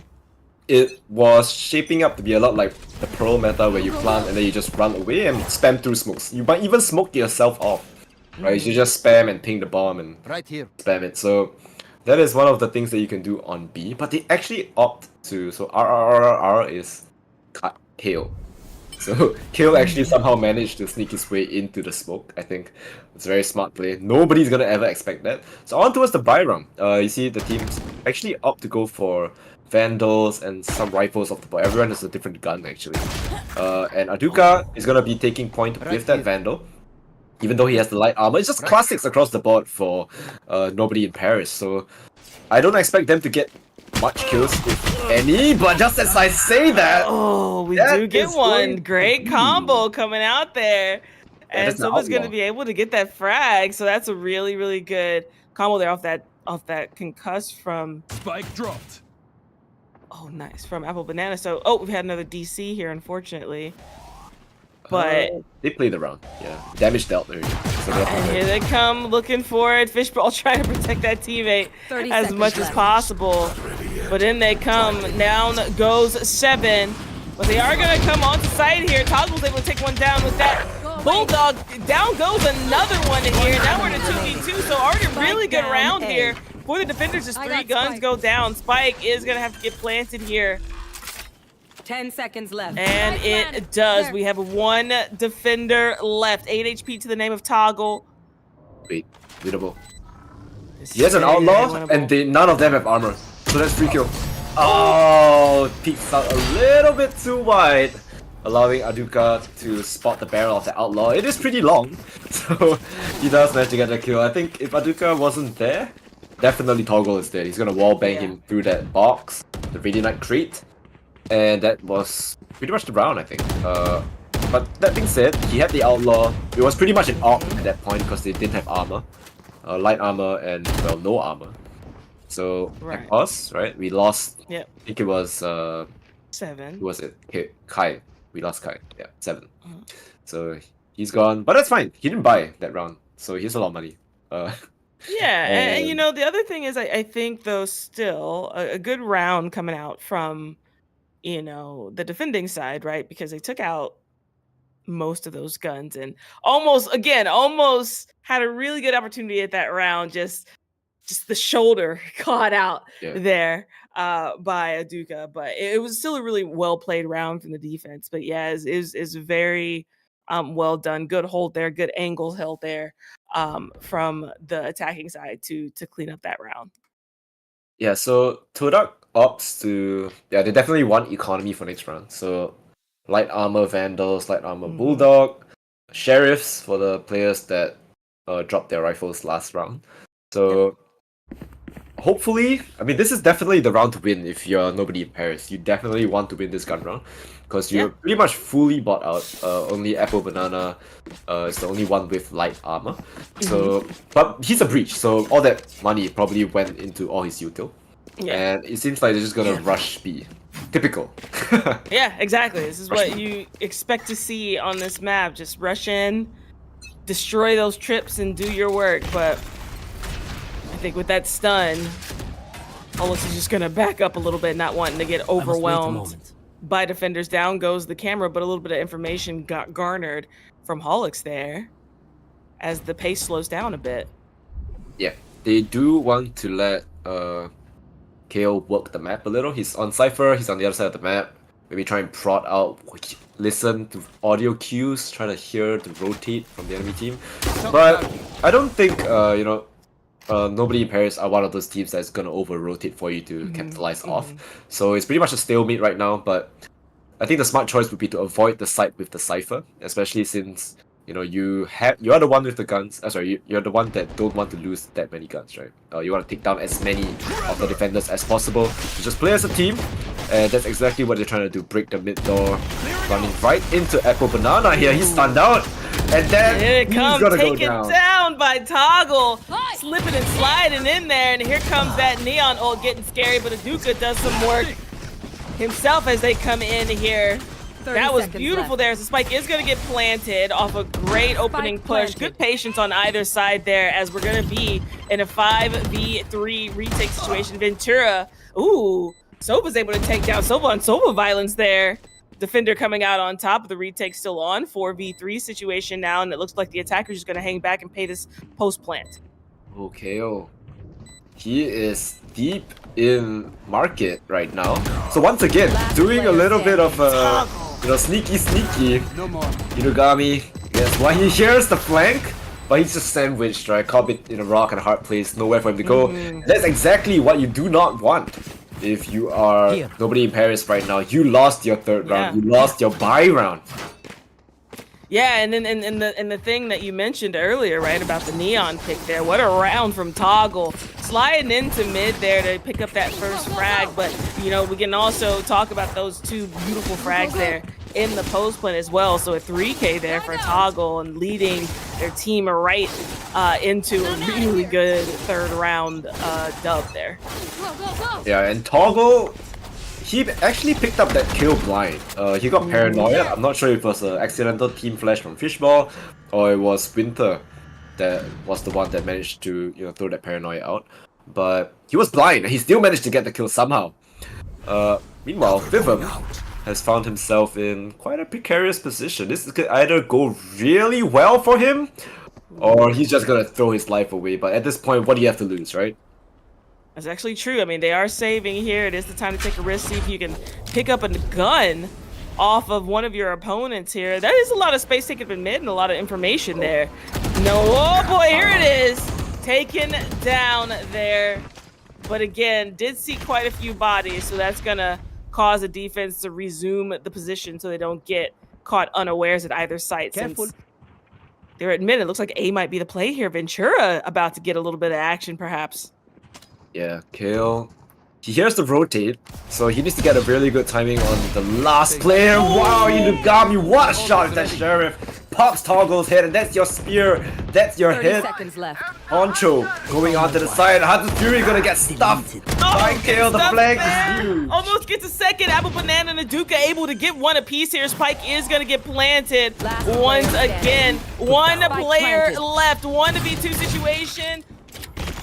it was shaping up to be a lot like the Pearl meta where you plant and then you just run away and spam through smokes. You might even smoke yourself off. Right, you just spam and ping the bomb and spam it. So that is one of the things that you can do on B. But they actually opt to, so R is Kale. So Kale actually somehow managed to sneak his way into the smoke. I think it's a very smart play. Nobody's gonna ever expect that. So on towards the buy round. You see the teams actually opt to go for Vandals and some rifles off the board. Everyone has a different gun actually. And Aduka is gonna be taking point with that Vandal. Even though he has the light armor, it's just classics across the board for nobody in Paris. So I don't expect them to get much kills, if any. But just as I say that, we do get one. Great combo coming out there, and someone's going to be able to get that frag. So that's a really, really good combo there off that concuss from Spike dropped. Oh, nice from Apple Banana. So we've had another DC here, unfortunately. But they played around, yeah. Damage dealt there. So and here they come looking for it. Fishball trying to protect that teammate as much as possible. But in they come. Down goes 7. But they are going to come onto site here. Toggle's able to take one down with that Bulldog. Down goes another one in here. Now we're in a 2v2. So already a really good round here. For the defenders, just 3 guns go down. Spike is going to have to get planted here. 10 seconds left. And it does. We have 1 defender left. 8 HP to the name of Toggle. Wait, winnable. He has an outlaw, and none of them have armor. So that's 3 kills. Oh, peeks out a little bit too wide, allowing Aduka to spot the barrel of the outlaw. It is pretty long, so he does manage to get the kill. I think if Aduka wasn't there, definitely Toggle is dead. He's gonna wallbang him through that box, the Radiant crate. And that was pretty much the round, I think. But that being said, he had the outlaw. It was pretty much an AWP at that point because they didn't have armor. Light armor and, well, no armor. So, like us, right? We lost, I think it was... 7. Who was it? Kai. We lost Kai. Yeah, 7. So, he's gone. But that's fine. He didn't buy that round. So, he has a lot of money. Yeah, and you know, the other thing is I think, though, still, a good round coming out from... you know, the defending side, right? Because they took out most of those guns and almost had a really good opportunity at that round. Just the shoulder caught out there by Aduka, but it was still a really well played round from the defense. But yeah, is very well done. Good hold there, good angles held there from the attacking side to clean up that round. Yeah, so Todak opts to... Yeah, they definitely want economy for next round. So light armor Vandals, light armor Bulldog, Sheriffs for the players that dropped their rifles last round. So hopefully, I mean, this is definitely the round to win if you're nobody in Paris. You definitely want to win this gun round because you're pretty much fully bought out. Only Apple Banana is the only one with light armor. So, but he's a breach, so all that money probably went into all his util. And it seems like they're just gonna rush B. Typical. Yeah, exactly. This is what you expect to see on this map. Just rush in, destroy those trips, and do your work. But I think with that stun, Hollis is just gonna back up a little bit, not wanting to get overwhelmed by defenders. Down goes the camera, but a little bit of information got garnered from Holix there as the pace slows down a bit. Yeah, they do want to let KO work the map a little. He's on Cypher, he's on the other side of the map. Maybe try and prod out, listen to audio cues, try to hear the rotate from the enemy team. But I don't think, nobody in Paris are one of those teams that's gonna over-rotate for you to capitalize off. So it's pretty much a stalemate right now, but I think the smart choice would be to avoid the site with the Cypher, especially since you are the one with the guns. You're the one that don't want to lose that many guns, right? You want to take down as many of the defenders as possible. You just play as a team, and that's exactly what they're trying to do. Break the mid door, running right into Apple Banana here. He's stunned out, and then here it comes, taken go down by Toggle, slipping and sliding in there, and here comes that Neon ult getting scary, but Aduka does some work himself as they come in here. That was beautiful there. So Spike is going to get planted off a great opening push. Good patience on either side there as we're going to be in a 5v3 retake situation. Ventura, ooh, Sova's able to take down Sova on Sova violence there. Defender coming out on top of the retake still on. 4v3 situation now, and it looks like the attacker's just going to hang back and pay this post plant. Okay, he is deep in market right now. So once again, doing a little bit of sneaky Inugami. Yes, well, he hears the flank, but he's just sandwiched, right? Caught it in a rock and a hard place, nowhere for him to go. That's exactly what you do not want if you are nobody in Paris right now. You lost your third round, you lost your bye round. Yeah, and then and the thing that you mentioned earlier, right, about the Neon pick there. What a round from Toggle. Sliding into mid there to pick up that first frag, but we can also talk about those two beautiful frags there in the post plant as well. So a 3K there for Toggle and leading their team right into a really good third round dub there. Yeah, and Toggle, he actually picked up that kill blind. He got paranoid. I'm not sure if it was an accidental team flash from Fishball or it was Winter that was the one that managed to throw that paranoia out. But he was blind and he still managed to get the kill somehow. Meanwhile, Vivum has found himself in quite a precarious position. This could either go really well for him or he's just gonna throw his life away. But at this point, what do you have to lose, right? That's actually true. I mean, they are saving here. It is the time to take a risk, see if you can pick up a gun off of one of your opponents here. That is a lot of space taken in mid and a lot of information there. Oh boy, here it is. Taken down there. But again, did see quite a few bodies, so that's gonna cause the defense to resume the position so they don't get caught unawares at either site. Careful. Since they're at mid, it looks like A might be the play here. Ventura about to get a little bit of action, perhaps. Yeah, kill. He hears the rotate, so he needs to get a really good timing on the last player. Wow, Inugami, what a shot is that Sheriff. Pops Toggle's head, and that's your spear. That's your 30 hit. seconds left. Honcho going onto the side. Hudson Fury gonna get stuffed. By KO, the flank is huge. Almost gets a second. Apple Banana and Aduka able to get one apiece here. Spike is going to get planted once again. One player left. 1v2 situation.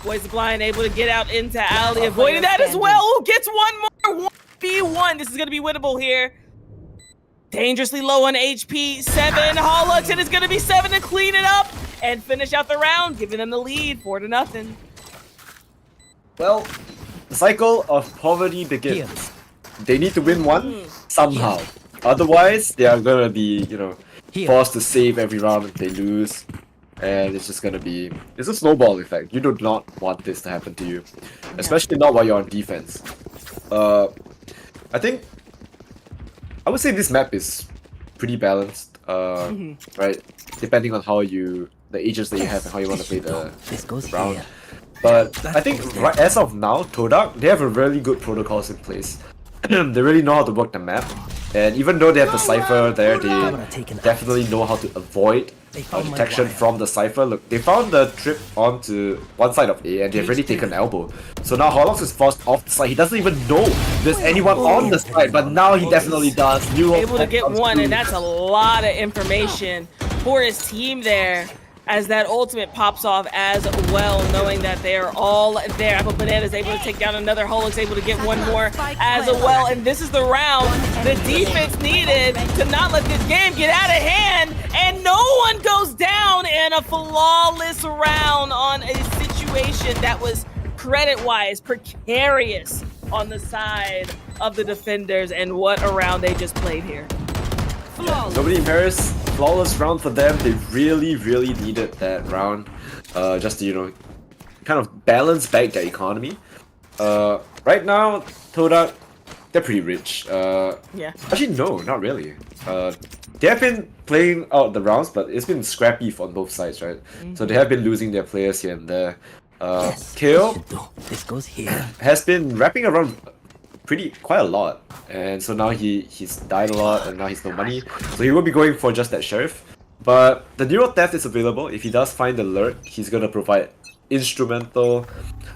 Boys Blind able to get out into alley, avoiding that as well. Ooh, gets one more. 1v1. This is going to be winnable here. Dangerously low on HP. 7. Holluxton is going to be 7 to clean it up and finish out the round, giving them the lead 4-0. Well, the cycle of poverty begins. They need to win one somehow. Otherwise, they are gonna be, forced to save every round if they lose. And it's just gonna be... It's a snowball effect. You do not want this to happen to you. Especially not while you're on defense. I would say this map is pretty balanced, right? Depending on how the agents that you have and how you want to play the round. But I think right as of now, Todak, they have a really good protocols in place. They really know how to work the map. And even though they have the Cypher there, they definitely know how to avoid detection from the Cypher. Look, they found the trip onto one side of A and they've already taken elbow. So now Horlox is forced off the side. He doesn't even know there's anyone on the side, but now he definitely does. Able to get one, and that's a lot of information for his team there. As that ultimate pops off as well, knowing that they are all there. Apple Banana is able to take down another. Holix able to get one more as well. And this is the round the defense needed to not let this game get out of hand. And no one goes down in a flawless round on a situation that was credit-wise precarious on the side of the defenders. And what a round they just played here. Nobody in Paris. Flawless round for them. They really needed that round, just to kind of balance back their economy. Right now, Todak, they're pretty rich. Yeah. Actually, no, not really. They have been playing out the rounds, but it's been scrappy on both sides, right? So they have been losing their players here and there. KO has been wrapping around quite a lot, and so now he's died a lot and now he's no money, so he will be going for just that sheriff. But the Neural Theft is available. If he does find the alert, he's gonna provide instrumental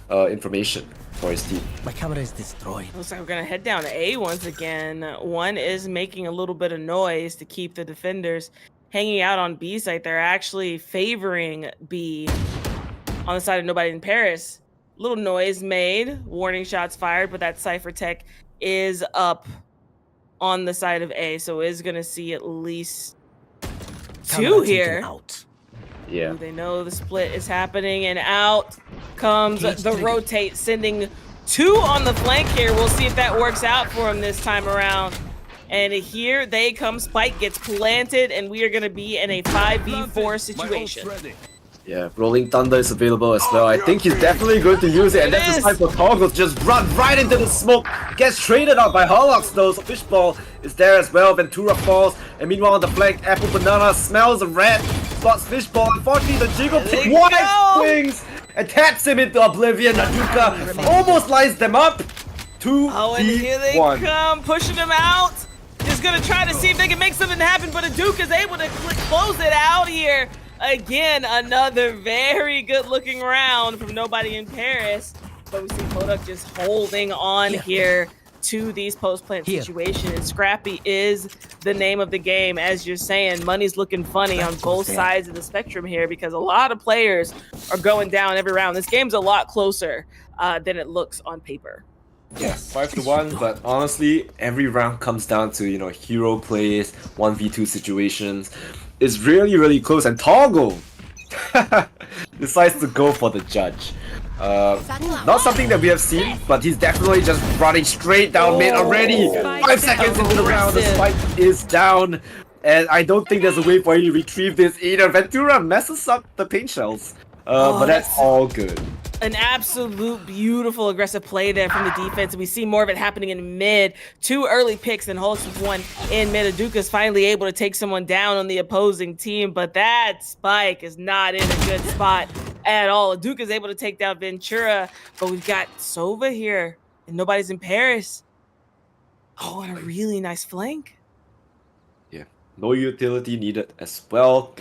information for his team. My camera is destroyed. Looks like we're gonna head down to A once again. One is making a little bit of noise to keep the defenders hanging out on B site. They're actually favoring B on the side of Nobody in Paris. Little noise made, warning shots fired, but that Cypher Tech is up on the side of A, so is gonna see at least two here. Yeah. They know the split is happening, and out comes the rotate, sending two on the flank here. We'll see if that works out for him this time around. And here they come. Spike gets planted, and we are gonna be in a 5v4 situation. Yeah, Rolling Thunder is available as well. I think he's definitely going to use it, and that's the time for Toggles. Just run right into the smoke. Gets traded out by Horlox though, so Fishball is there as well. Ventura falls, and meanwhile on the flank, Apple Banana smells the red, spots Fishball. Unfortunately, the Jiggle pick wide swings and taps him into oblivion. Naduka almost lines them up. 2v1. Oh, and here they come, pushing him out. Just gonna try to see if they can make something happen, but Aduka is able to close it out here. Again, another very good-looking round from Nobody in Paris. But we see Kodak just holding on here to these post-plant situations. And Scrappy is the name of the game. As you're saying, money's looking funny on both sides of the spectrum here because a lot of players are going down every round. This game's a lot closer than it looks on paper. Yes, 5-1, but honestly, every round comes down to, hero plays, 1v2 situations. It's really close, and Toggle decides to go for the judge. Not something that we have seen, but he's definitely just running straight down mid already. 5 seconds into the round, the spike is down, and I don't think there's a way for you to retrieve this either. Ventura messes up the paint shells, but that's all good. An absolute beautiful aggressive play there from the defense. We see more of it happening in mid. 2 early picks and Holtz with 1 in mid. Aduka's finally able to take someone down on the opposing team, but that spike is not in a good spot at all. Aduka's able to take down Ventura, but we've got Sova here, and Nobody's in Paris. Oh, and a really nice flank. No utility needed as well.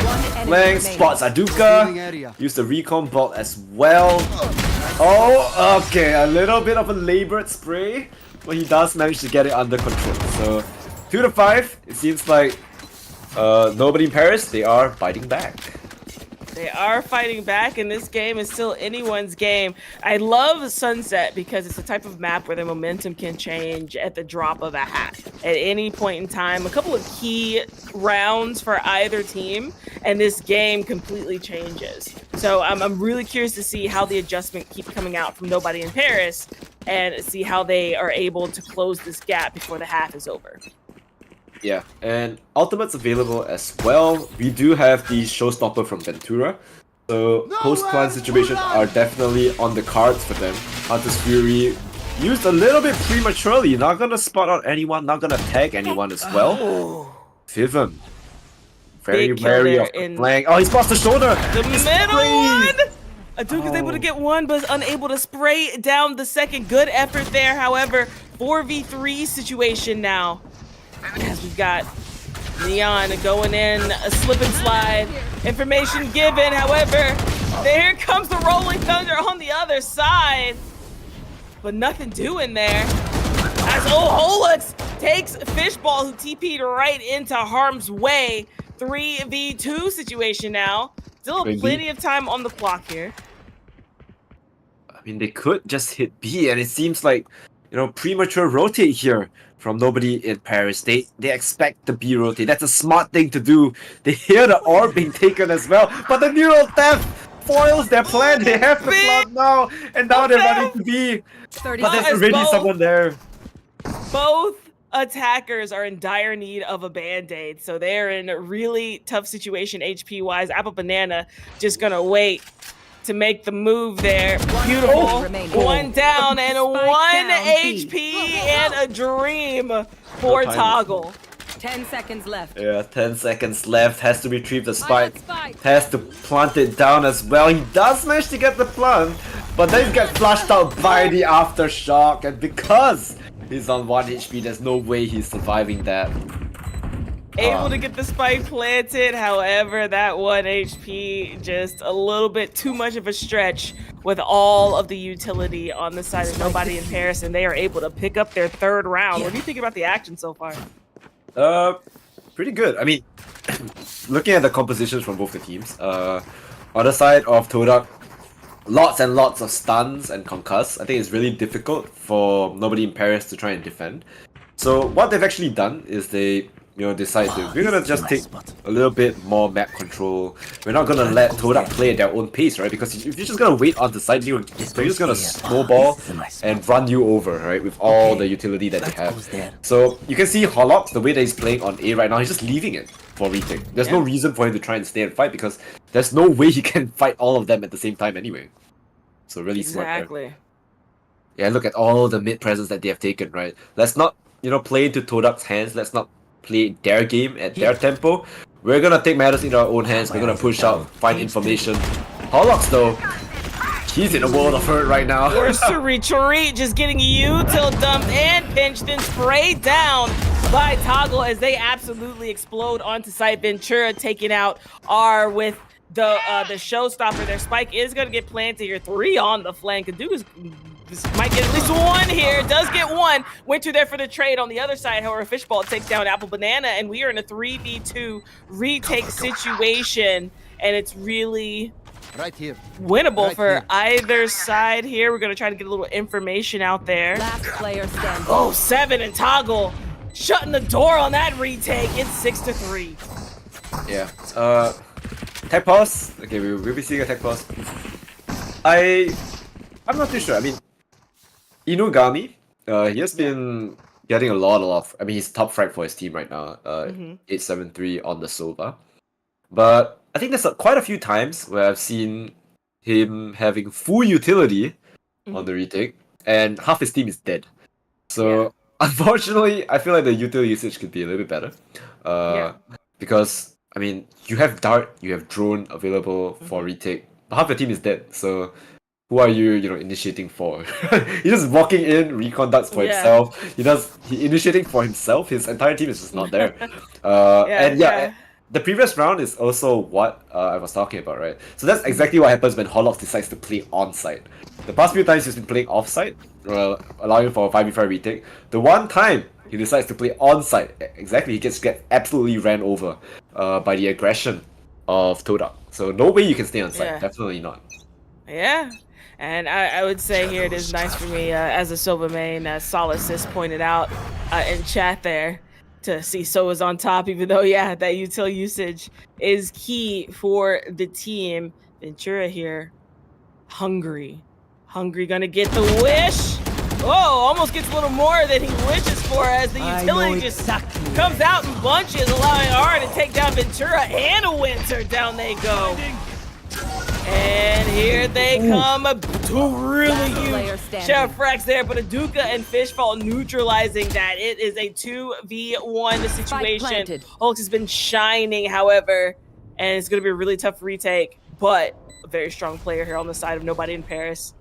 Flank spots Aduka. Use the recon bot as well. Oh, okay. A little bit of a labored spray, but he does manage to get it under control. So 2-5. It seems like Nobody in Paris. They are fighting back. They are fighting back, and this game is still anyone's game. I love Sunset because it's the type of map where the momentum can change at the drop of a hat. At any point in time, a couple of key rounds for either team, and this game completely changes. So I'm really curious to see how the adjustment keeps coming out from Nobody in Paris and see how they are able to close this gap before the half is over. Yeah, and Ultimate's available as well. We do have the Showstopper from Ventura. So post-plan situations are definitely on the cards for them. Hunter's Fury used a little bit prematurely. Not gonna spot out anyone, not gonna tag anyone as well. Vivian. Very Big kill wary there of the in flank. Oh, he's lost the shoulder. the He middle sprays. one. Duke is able to get one, but is unable to spray down the second. Good effort there. However, 4v3 situation now. As we've got Neon going in, a slip and slide. Information given. However, there comes the Rolling Thunder on the other side. But nothing doing there. As Holix takes Fishball, who TP'd right into harm's way. 3v2 situation now. Still plenty of time on the clock here. I mean, they could just hit B, and it seems like, you know, premature rotate here from nobody in Paris. They expect the B rotate. That's a smart thing to do. They hear the orb being taken as well, but the neural theft foils their plan. They have the plant now, and now they're running to B. But there's already someone there. Both attackers are in dire need of a band-aid, so they're in a really tough situation HP-wise. Apple Banana just gonna wait to make the move there. Beautiful. One down and a 1 HP and a dream for Toggle. 10 seconds left. Yeah, 10 seconds left. Has to retrieve the spike. Has to plant it down as well. He does manage to get the plant, but then he gets flushed out by the aftershock, and because he's on 1 HP, there's no way he's surviving that. Able to get the spike planted, however, that 1 HP just a little bit too much of a stretch with all of the utility on the side of nobody in Paris, and they are able to pick up their 3rd round. What do you think about the action so far? Pretty good. I mean, looking at the compositions from both the teams, on the side of Todak, lots and lots of stuns and concuss. I think it's really difficult for nobody in Paris to try and defend. So what they've actually done is they, you know, decide to, we're gonna just take a little bit more map control. We're not gonna let Todak play at their own pace, right? Because if you're just gonna wait on the side, they're just gonna snowball and run you over, right? With all the utility that they have. So you can see Holox, the way that he's playing on A right now, he's just leaving it for retake. There's no reason for him to try and stay and fight, because there's no way he can fight all of them at the same time anyway. So really smart there. Exactly. Yeah, look at all the mid presence that they have taken, right? Let's not, you know, play into Todak's hands. Let's not play their game at their tempo. We're gonna take matters in our own hands. We're gonna push out, find information. Holox though, he's in a world of hurt right now. Forced to retreat, just getting util dumped and pinched and sprayed down by Toggle as they absolutely explode onto site. Ventura taking out R with the showstopper. Their spike is gonna get planted here. 3 on the flank. Dude might get at least 1 here. Does get 1. Winter there for the trade on the other side. However, Fishball takes down Apple Banana, and we are in a 3v2 retake situation, and it's really winnable for either side here. We're gonna try to get a little information out there. Last player standing. Oh, 7 and Toggle shutting the door on that retake. It's 6-3. Yeah. Tech pause. Okay, we'll be seeing a tech pause. I'm not too sure. I mean, Inugami, he has been getting a lot of, I mean, he's top frag for his team right now, 873 on the Sova. But I think there's quite a few times where I've seen him having full utility on the retake, and half his team is dead. So, unfortunately, I feel like the utility usage could be a little bit better. Because, I mean, you have Dart, you have Drone available for retake, but half your team is dead, so who are you, initiating for? He's just walking in, reconducts for himself. He initiating for himself. His entire team is just not there. The previous round is also what I was talking about, right? So that's exactly what happens when Holox decides to play on-site. The past few times he's been playing off-site, allowing for a 5v5 retake. The one time he decides to play on-site, exactly, he gets absolutely ran over by the aggression of Todak. So no way you can stay on-site, definitely not. Yeah. And I would say here it is nice for me as a Sova main, as Solacys pointed out in chat there, to see Sova's on top, even though, that util usage is key for the team. Ventura here, hungry gonna get the wish. Oh, almost gets a little more than he wishes for as the utility just comes out in bunches, allowing R to take down Ventura and a Winter. Down they go. And here they come. Two really player huge standing. share of frags there, but Aduka and Fishfall neutralizing that. It is a 2v1 situation. planted. Hulks has been shining, however, and it's going to be a really tough retake, but a very strong player here on the side of nobody in Paris.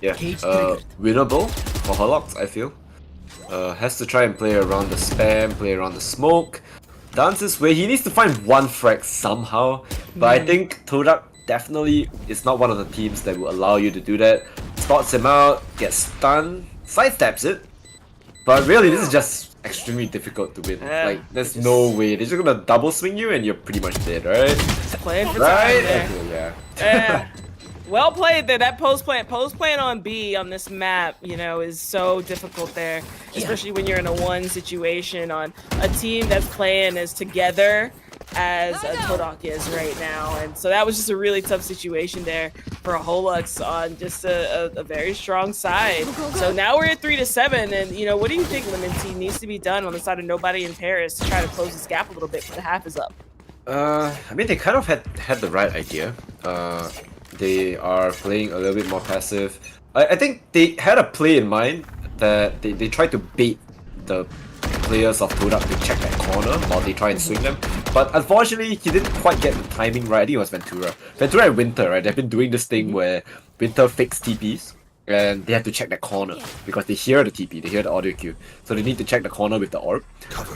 Yeah, winnable for Hollox, I feel. Has to try and play around the spam, play around the smoke. Dance his way. He needs to find one frag somehow, but I think Todak definitely is not one of the teams that will allow you to do that. Spots him out, gets stunned, sidesteps it, but really this is just extremely difficult to win. Like, there's no way. They're just gonna double swing you and you're pretty much dead, right? Playing for Right? time there. Okay, yeah. Well played there. That post plant on B on this map, you know, is so difficult there, especially when you're in a one situation on a team that's playing as together as Todak is right now. And so that was just a really tough situation there for Holux on just a very strong side. So now we're at 3-7, and you know, what do you think, Leemontea, needs to be done on the side of nobody in Paris to try to close this gap a little bit before the half is up? I mean, they kind of had the right idea. They are playing a little bit more passive. I think they had a play in mind that they tried to bait the players of Todak to check that corner while they try and swing them. But unfortunately, he didn't quite get the timing right. I think it was Ventura. Ventura and Winter, right? They've been doing this thing where Winter fakes TPs and they have to check that corner because they hear the TP, they hear the audio cue. So they need to check the corner with the orb.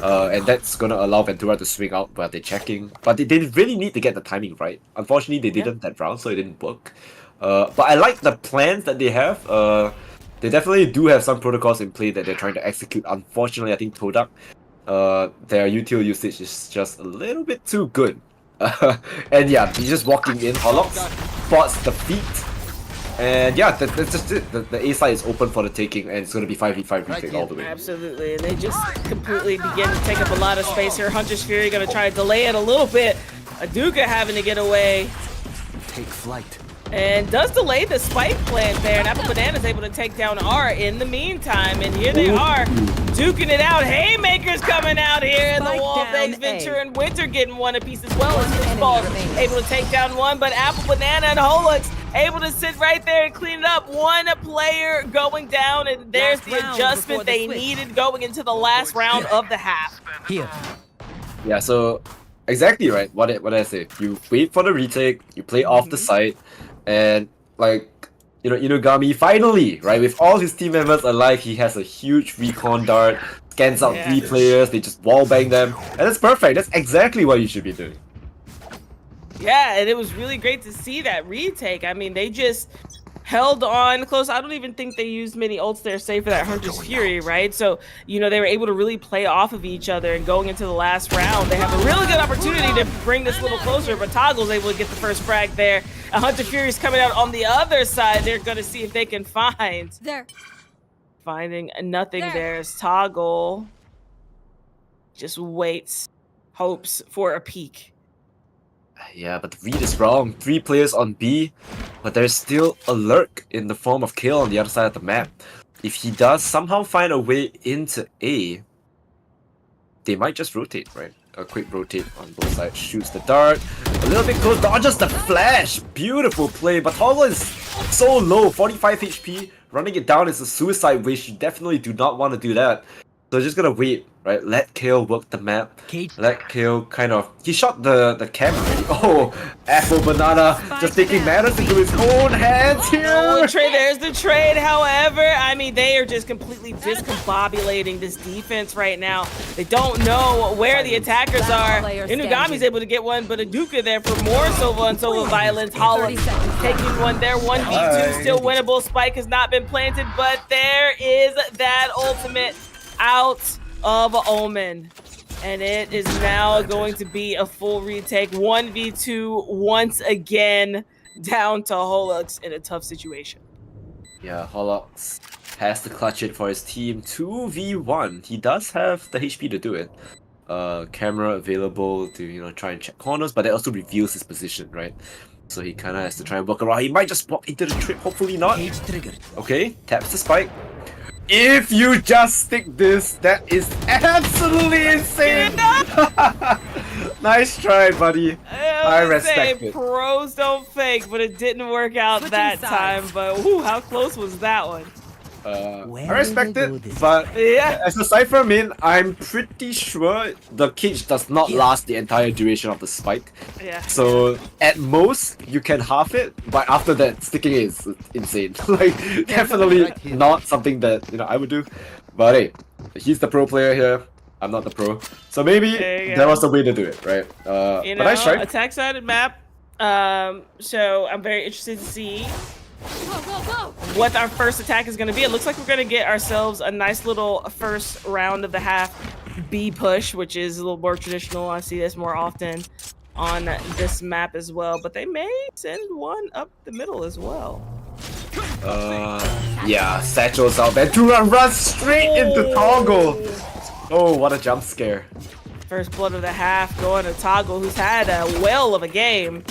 And that's gonna allow Ventura to swing out while they're checking. But they really need to get the timing right. Unfortunately, they didn't that round, so it didn't work. But I like the plans that they have. They definitely do have some protocols in play that they're trying to execute. Unfortunately, I think Todak, their util usage is just a little bit too good. And yeah, he's just walking in. Hollox spots the feet. And yeah, that's just it. The A side is open for the taking, and it's going to be 5v5 retake all the way. Absolutely, and they just completely begin to take up a lot of space here. Hunter's Fury going to try to delay it a little bit. Aduka having to get away. Take flight. And does delay the spike plant there, and Apple Banana's able to take down R in the meantime. And here they are, duking it out. Haymakers coming out here in the wall. Thanks, Ventura and Winter getting one apiece as well as Fishball able to take down one. But Apple Banana and Holux able to sit right there and clean it up. One player going down, and there's the adjustment they needed going into the last round of the half. Here. Yeah, so exactly right. What did I say? You wait for the retake, you play off the site, and like, you know, Inugami finally, right, with all his team members alive, he has a huge recon dart, scans out 3 players, they just wallbang them, and that's perfect. That's exactly what you should be doing. Yeah, and it was really great to see that retake. I mean, they just held on close. I don't even think they used many ults there, save for that Hunter's Fury, right? So, you know, they were able to really play off of each other, and going into the last round, they have a really good opportunity to bring this a little closer, but Toggle's able to get the first frag there. And Hunter Fury's coming out on the other side. They're going to see if they can find. Finding nothing there as Toggle just waits, hopes for a peek. Yeah, but the read is wrong. 3 players on B, but there's still a lurk in the form of Kill on the other side of the map. If he does somehow find a way into A, they might just rotate, right? A quick rotate on both sides. Shoots the dart. A little bit close. Dodges the flash. Beautiful play. But Toggle is so low. 45 HP. Running it down is a suicide wish. You definitely do not want to do that. So just gonna wait, right? Let Kale work the map. Let Kale kind of... He shot the cam already. Oh, Apple Banana just taking matters into his own hands here. Oh, there's the trade. However, I mean, they are just completely discombobulating this defense right now. They don't know where the attackers are. Inugami's able to get one, but Aduka there for more Sova and Sova violence. Hollox taking one there. 1v2 still winnable. Spike has not been planted, but there is that ultimate out of Omen, and it is now going to be a full retake. 1v2 once again, down to Holux in a tough situation. Yeah, Hollox has to clutch it for his team. 2v1. He does have the HP to do it. Camera available to, you know, try and check corners, but that also reveals his position, right? So he kind of has to try and work around. He might just walk into the trip, hopefully not. Okay, taps the spike. If you just stick this, that is absolutely insane! Nice try, buddy. I respect it. Pros don't fake, but it didn't work out that time. But whoo, how close was that one? I respect it, but as a Cypher main, I'm pretty sure the cage does not last the entire duration of the spike. Yeah. So at most you can half it, but after that sticking it is insane. Like definitely not something that I would do. But hey, he's the pro player here. I'm not the pro, so maybe there was a way to do it, right? But nice try. Attack-sided map. So I'm very interested to see what our first attack is going to be. It looks like we're going to get ourselves a nice little first round of the half B push, which is a little more traditional. I see this more often on this map as well, but they may send one up the middle as well. Yeah, Satchel's out there. 2-run run straight into Toggle. Oh, what a jump scare. First blood of the half going to Toggle, who's had a whale of a game.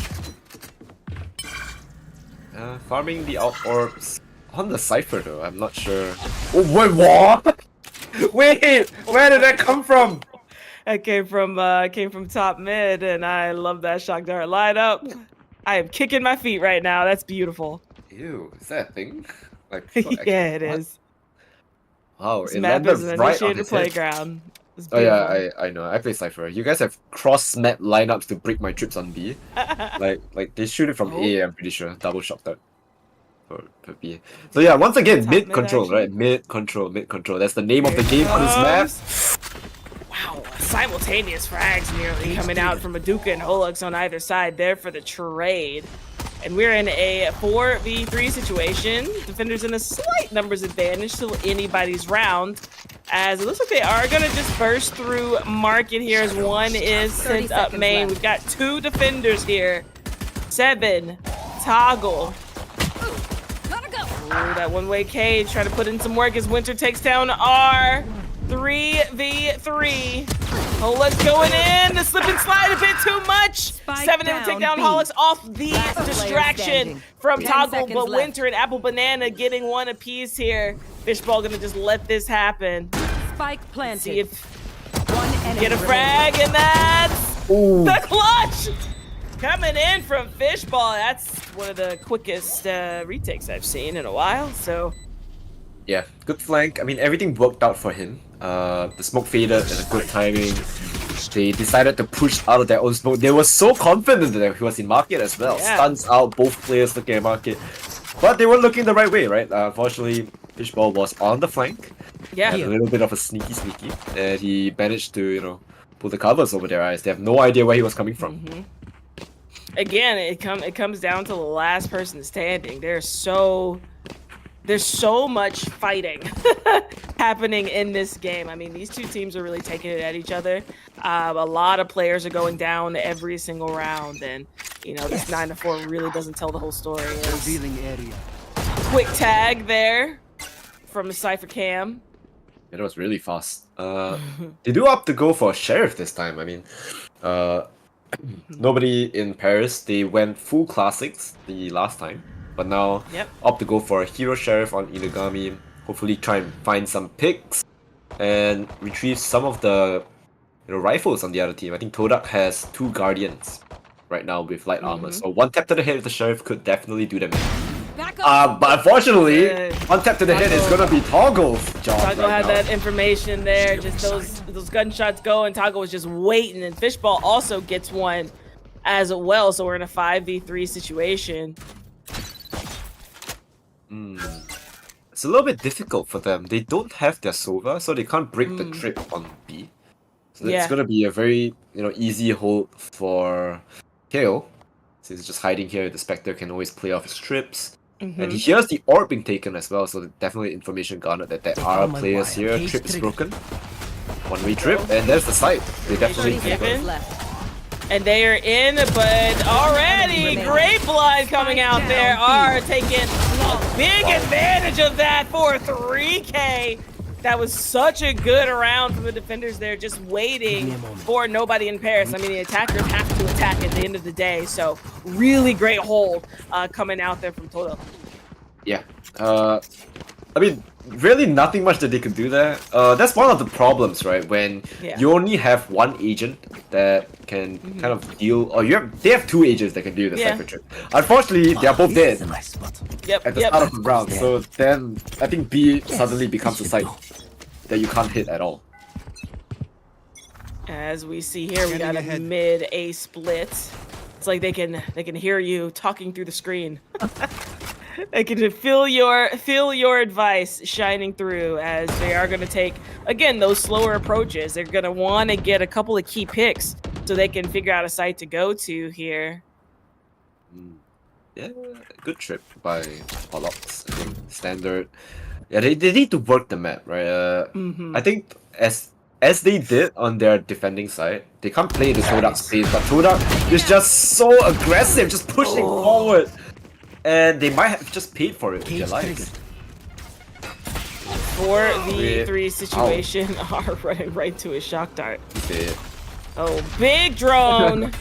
Farming the out orbs on the Cypher though, I'm not sure. Oh, wait, what? Wait, where did that come from? That came from top mid, and I love that shock dart lineup. I am kicking my feet right now. That's beautiful. Ew, is that a thing? Like, yeah, it is. Wow, This it map landed is an right on initiated his head. playground. It's Oh yeah, beautiful. I know. I play Cypher. You guys have cross-map lineups to break my trips on B. like they shoot it from A, I'm pretty sure. Double shot dart. For B. So yeah, once again, Top mid mid control, action. right? Mid control. That's the name of the game on this map. Wow, simultaneous frags nearly coming out from Maduka and Holux on either side there for the trade. And we're in a 4v3 situation. Defenders in a slight numbers advantage to anybody's round. As it looks like they are going to just burst through market here as one is sent up main. We've got two defenders here. 7, Toggle. Ooh, that one-way cage trying to put in some work as Winter takes down R. 3v3. Holix going in. The slip and slide a bit too much. 7 to take down Holix off the distraction from Toggle, but Winter and Apple Banana getting one apiece here. Fishball gonna just let this happen. Spike planted. See if get a frag, and that's the clutch coming in from Fishball. That's one of the quickest retakes I've seen in a while. So Yeah, good flank. I mean, everything worked out for him. The smoke faded at a good timing. They decided to push out of their own smoke. They were so confident that he was in market as well. Yeah. Stuns out, both players looking at market. But they were looking the right way, right? Unfortunately, Fishball was on the flank. yeah, A little bit of a sneaky. And he managed to, pull the covers over their eyes. They have no idea where he was coming from. again, it comes down to the last person standing. There's so much fighting happening in this game. I mean, these two teams are really taking it at each other. A lot of players are going down every single round, and this 9-4 really doesn't tell the whole story. Quick tag there from Cypher Cam. It was really fast. They do opt to go for Sheriff this time. I mean, nobody in Paris. They went full classics the last time. But now, opt to go for a Hero Sheriff on Inugami. Hopefully try and find some picks and retrieve some of the rifles on the other team. I think Todak has 2 Guardians right now with light armor. So one tap to the head of the Sheriff could definitely do them. But unfortunately, one tap to the head is gonna be Toggle's job. Toggle had that information there. Just those gunshots go, and Toggle was just waiting. And Fishball also gets one as well. So we're in a 5v3 situation. It's a little bit difficult for them. They don't have their Sova, so they can't break the trip on B. So it's gonna be a very easy hold for KO. So he's just hiding here. The Spectre can always play off his trips. And he hears the orb being taken as well, so definitely information garnered that there are players here. Trip is broken. One-way trip, and there's the site. They definitely given. And they are in, but already Great Blood coming out there are taking a big advantage of that for 3K. That was such a good round from the defenders there, just waiting for nobody in Paris. I mean, the attackers have to attack at the end of the day, so really great hold coming out there from Toto. Yeah. I mean, really nothing much that they can do there. That's one of the problems, right? When you only have one agent that can kind of deal, or they have two agents that can deal with the Cypher trip. Unfortunately, they are both dead at the start of the round. So then I think B suddenly becomes a site that you can't hit at all. As we see here, we got a mid A split. It's like they can hear you talking through the screen. I can feel your advice shining through as they are going to take, again, those slower approaches. They're going to want to get a couple of key picks so they can figure out a site to go to here. Yeah, good trip by Holox. I think standard. Yeah, they need to work the map, right? I think as they did on their defending side, they can't play the Todak space, but Todak is just so aggressive, just pushing forward. And they might have just paid for it with their lives. 4v3 situation are running right to a shock dart. Oh, big drone!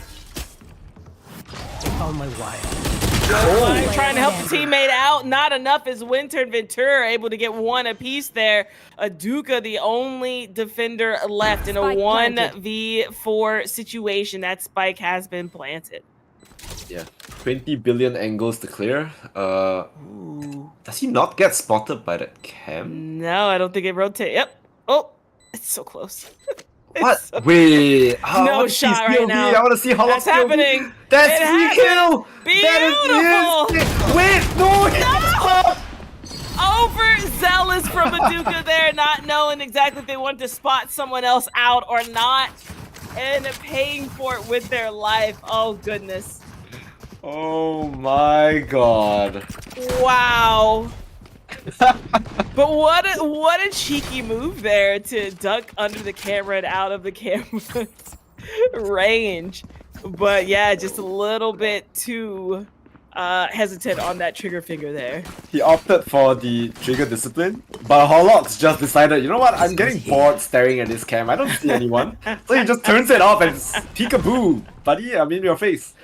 Found my wire. Trying to help the teammate out. Not enough as Winter and Ventura able to get one apiece there. Aduka, the only defender left in a 1v4 situation. That spike has been planted. Yeah, 20 billion angles to clear. Does he not get spotted by that cam? No, I don't think it rotates. Yep. Oh, it's so close. What? So Wait. no shot right now. I want to see how that's happening. That's the kill. Beautiful. Wait, no. Overzealous from Aduka there, not knowing exactly if they want to spot someone else out or not, and paying for it with their life. Oh goodness. Oh my god. Wow. But what a cheeky move there to duck under the camera and out of the camera's range. But yeah, just a little bit too hesitant on that trigger finger there. He opted for the trigger discipline, but Holox just decided, you know what, I'm getting bored staring at this cam, I don't see anyone. So he just turns it off and peekaboo, buddy, I'm in your face.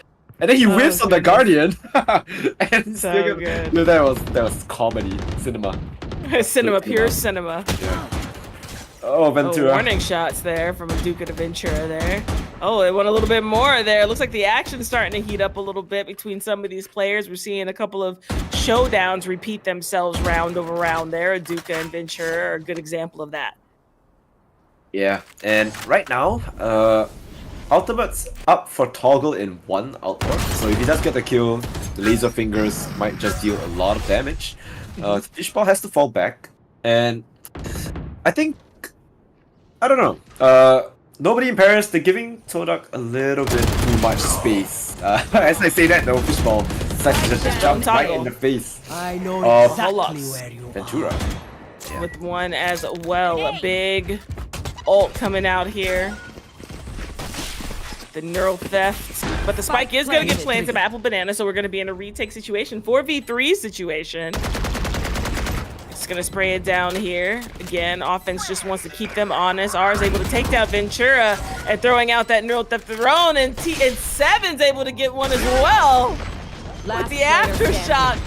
And then he whiffs on the Guardian. And so good. No, that was comedy, cinema. Cinema, pure cinema. Yeah. Oh, Ventura. Warning shots there from Aduka to Ventura there. Oh, they want a little bit more there. Looks like the action's starting to heat up a little bit between some of these players. We're seeing a couple of showdowns repeat themselves round over round there. Aduka and Ventura are a good example of that. Yeah, and right now, Ultimate's up for toggle in one outward, so if he does get the kill, the laser fingers might just deal a lot of damage. Fishball has to fall back, and I think, I don't know, nobody in Paris, they're giving Todak a little bit too much space. As I say that though, Fishball decides to just jump right in the face of Ventura. Yeah. With one as well, a big ult coming out here. The neural theft, but the spike is going to get planted by Apple Banana, so we're going to be in a retake situation, 4v3 situation. It's going to spray it down here. Again, offense just wants to keep them honest. R is able to take down Ventura and throwing out that neural theft drone, and Seven's able to get one as well with the aftershock.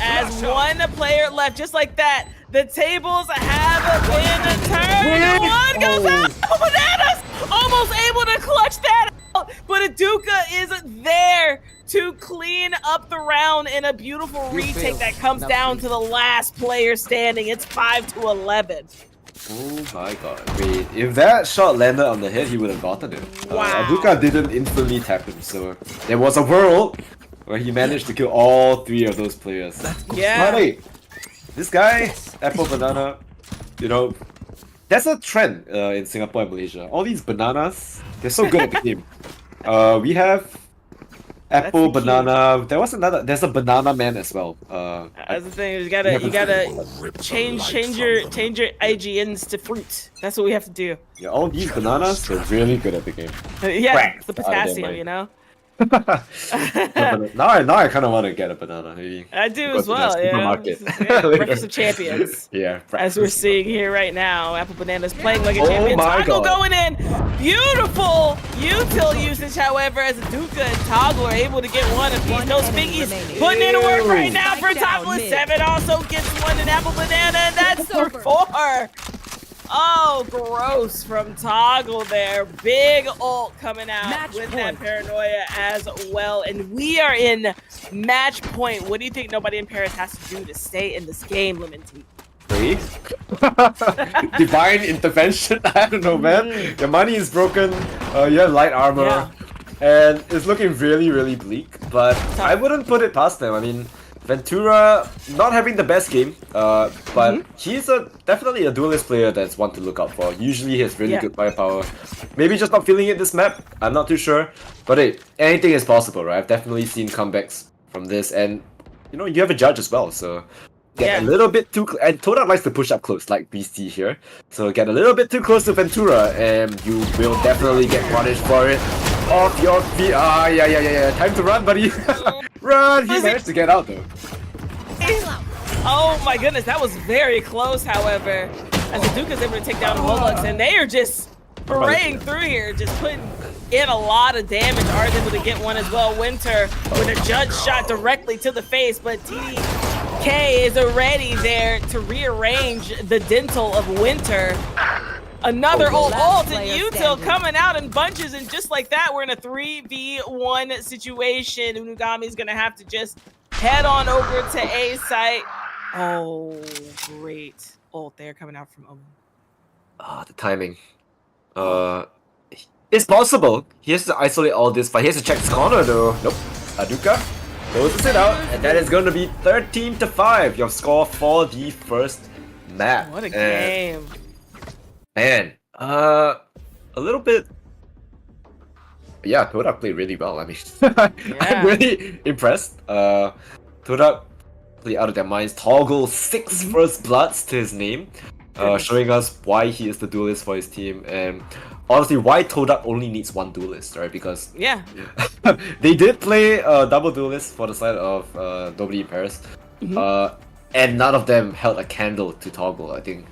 As one player left, just like that, the tables have been turned. One goes out. Bananas almost able to clutch that out, but Aduka is there to clean up the round in a beautiful retake that comes down to the last player standing. It's 5-11. Oh my god. Wait, if that shot landed on the head, he would have gotten it. Wow. Aduka didn't instantly tap him, so there was a world where he managed to kill all three of those players. Yeah. But hey, this guy, Apple Banana, you know, that's a trend in Singapore and Malaysia. All these bananas, they're so good at the game. We have Apple, Banana. There's a Banana Man as well. That's the thing. You gotta change your IGNs to fruit. That's what we have to do. Yeah, all these bananas, they're really good at the game. Yeah, it's the potassium, you know. now I kind of want to get a banana. Maybe I do as well. Yeah, Breakfast of Champions. Yeah, as we're seeing here right now, Apple Banana's playing like a champion. My Taco God. going in, beautiful util usage, however, as Aduka and Toggle are able to get one apiece. Those Biggies putting in work right now for Toggle. 7 also gets one, an apple banana, and that's for 4. Oh, gross from Toggle there. Big ult coming out with that paranoia as well. And we are in match point. What do you think nobody in Paris has to do to stay in this game, Leemontea? Divine intervention. I don't know, man. Your money is broken. You have light armor, and it's looking really, really bleak. But I wouldn't put it past them. I mean, Ventura not having the best game, but he's definitely a duelist player that's one to look out for. Usually he has really good firepower. Maybe just not feeling it this map. I'm not too sure. But hey, anything is possible, right? I've definitely seen comebacks from this, and you know, you have a judge as well, so. Get a little bit too and Todak likes to push up close like we see here. So get a little bit too close to Ventura and you will definitely get punished for it. Off your feet. Yeah. Time to run, buddy. Run! He managed to get out though. Oh my goodness, that was very close, however. As Aduka's able to take down Holux, and they are just spraying through here, just putting in a lot of damage. Ars able to get one as well. Winter with a judge shot directly to the face, but TDK is already there to rearrange the dental of Winter. Another ult and util coming out in bunches, and just like that, we're in a 3v1 situation. Unugami's gonna have to just head on over to A site. Oh, great ult there coming out from Omen. The timing. It's possible. He has to isolate all this, but he has to check his corner though. Nope. Aduka closes it out, and that is going to be 13-5. Your score for the first map. What a game. Man, a little bit. Yeah, Todak played really well. I mean, I'm really impressed. Todak played out of their minds. Toggle 6 first bloods to his name, showing us why he is the duelist for his team, and honestly, why Todak only needs one duelist, right? Because they did play double duelist for the side of Nobody in Paris, and none of them held a candle to Toggle. I think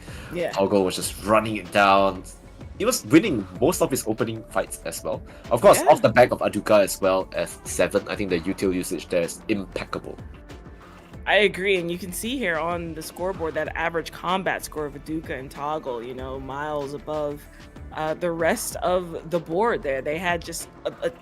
Toggle was just running it down. He was winning most of his opening fights as well. Of course, off the back of Aduka as well as 7. I think the util usage there is impeccable. I agree, and you can see here on the scoreboard that average combat score of Aduka and Toggle, you know, miles above the rest of the board there. They had just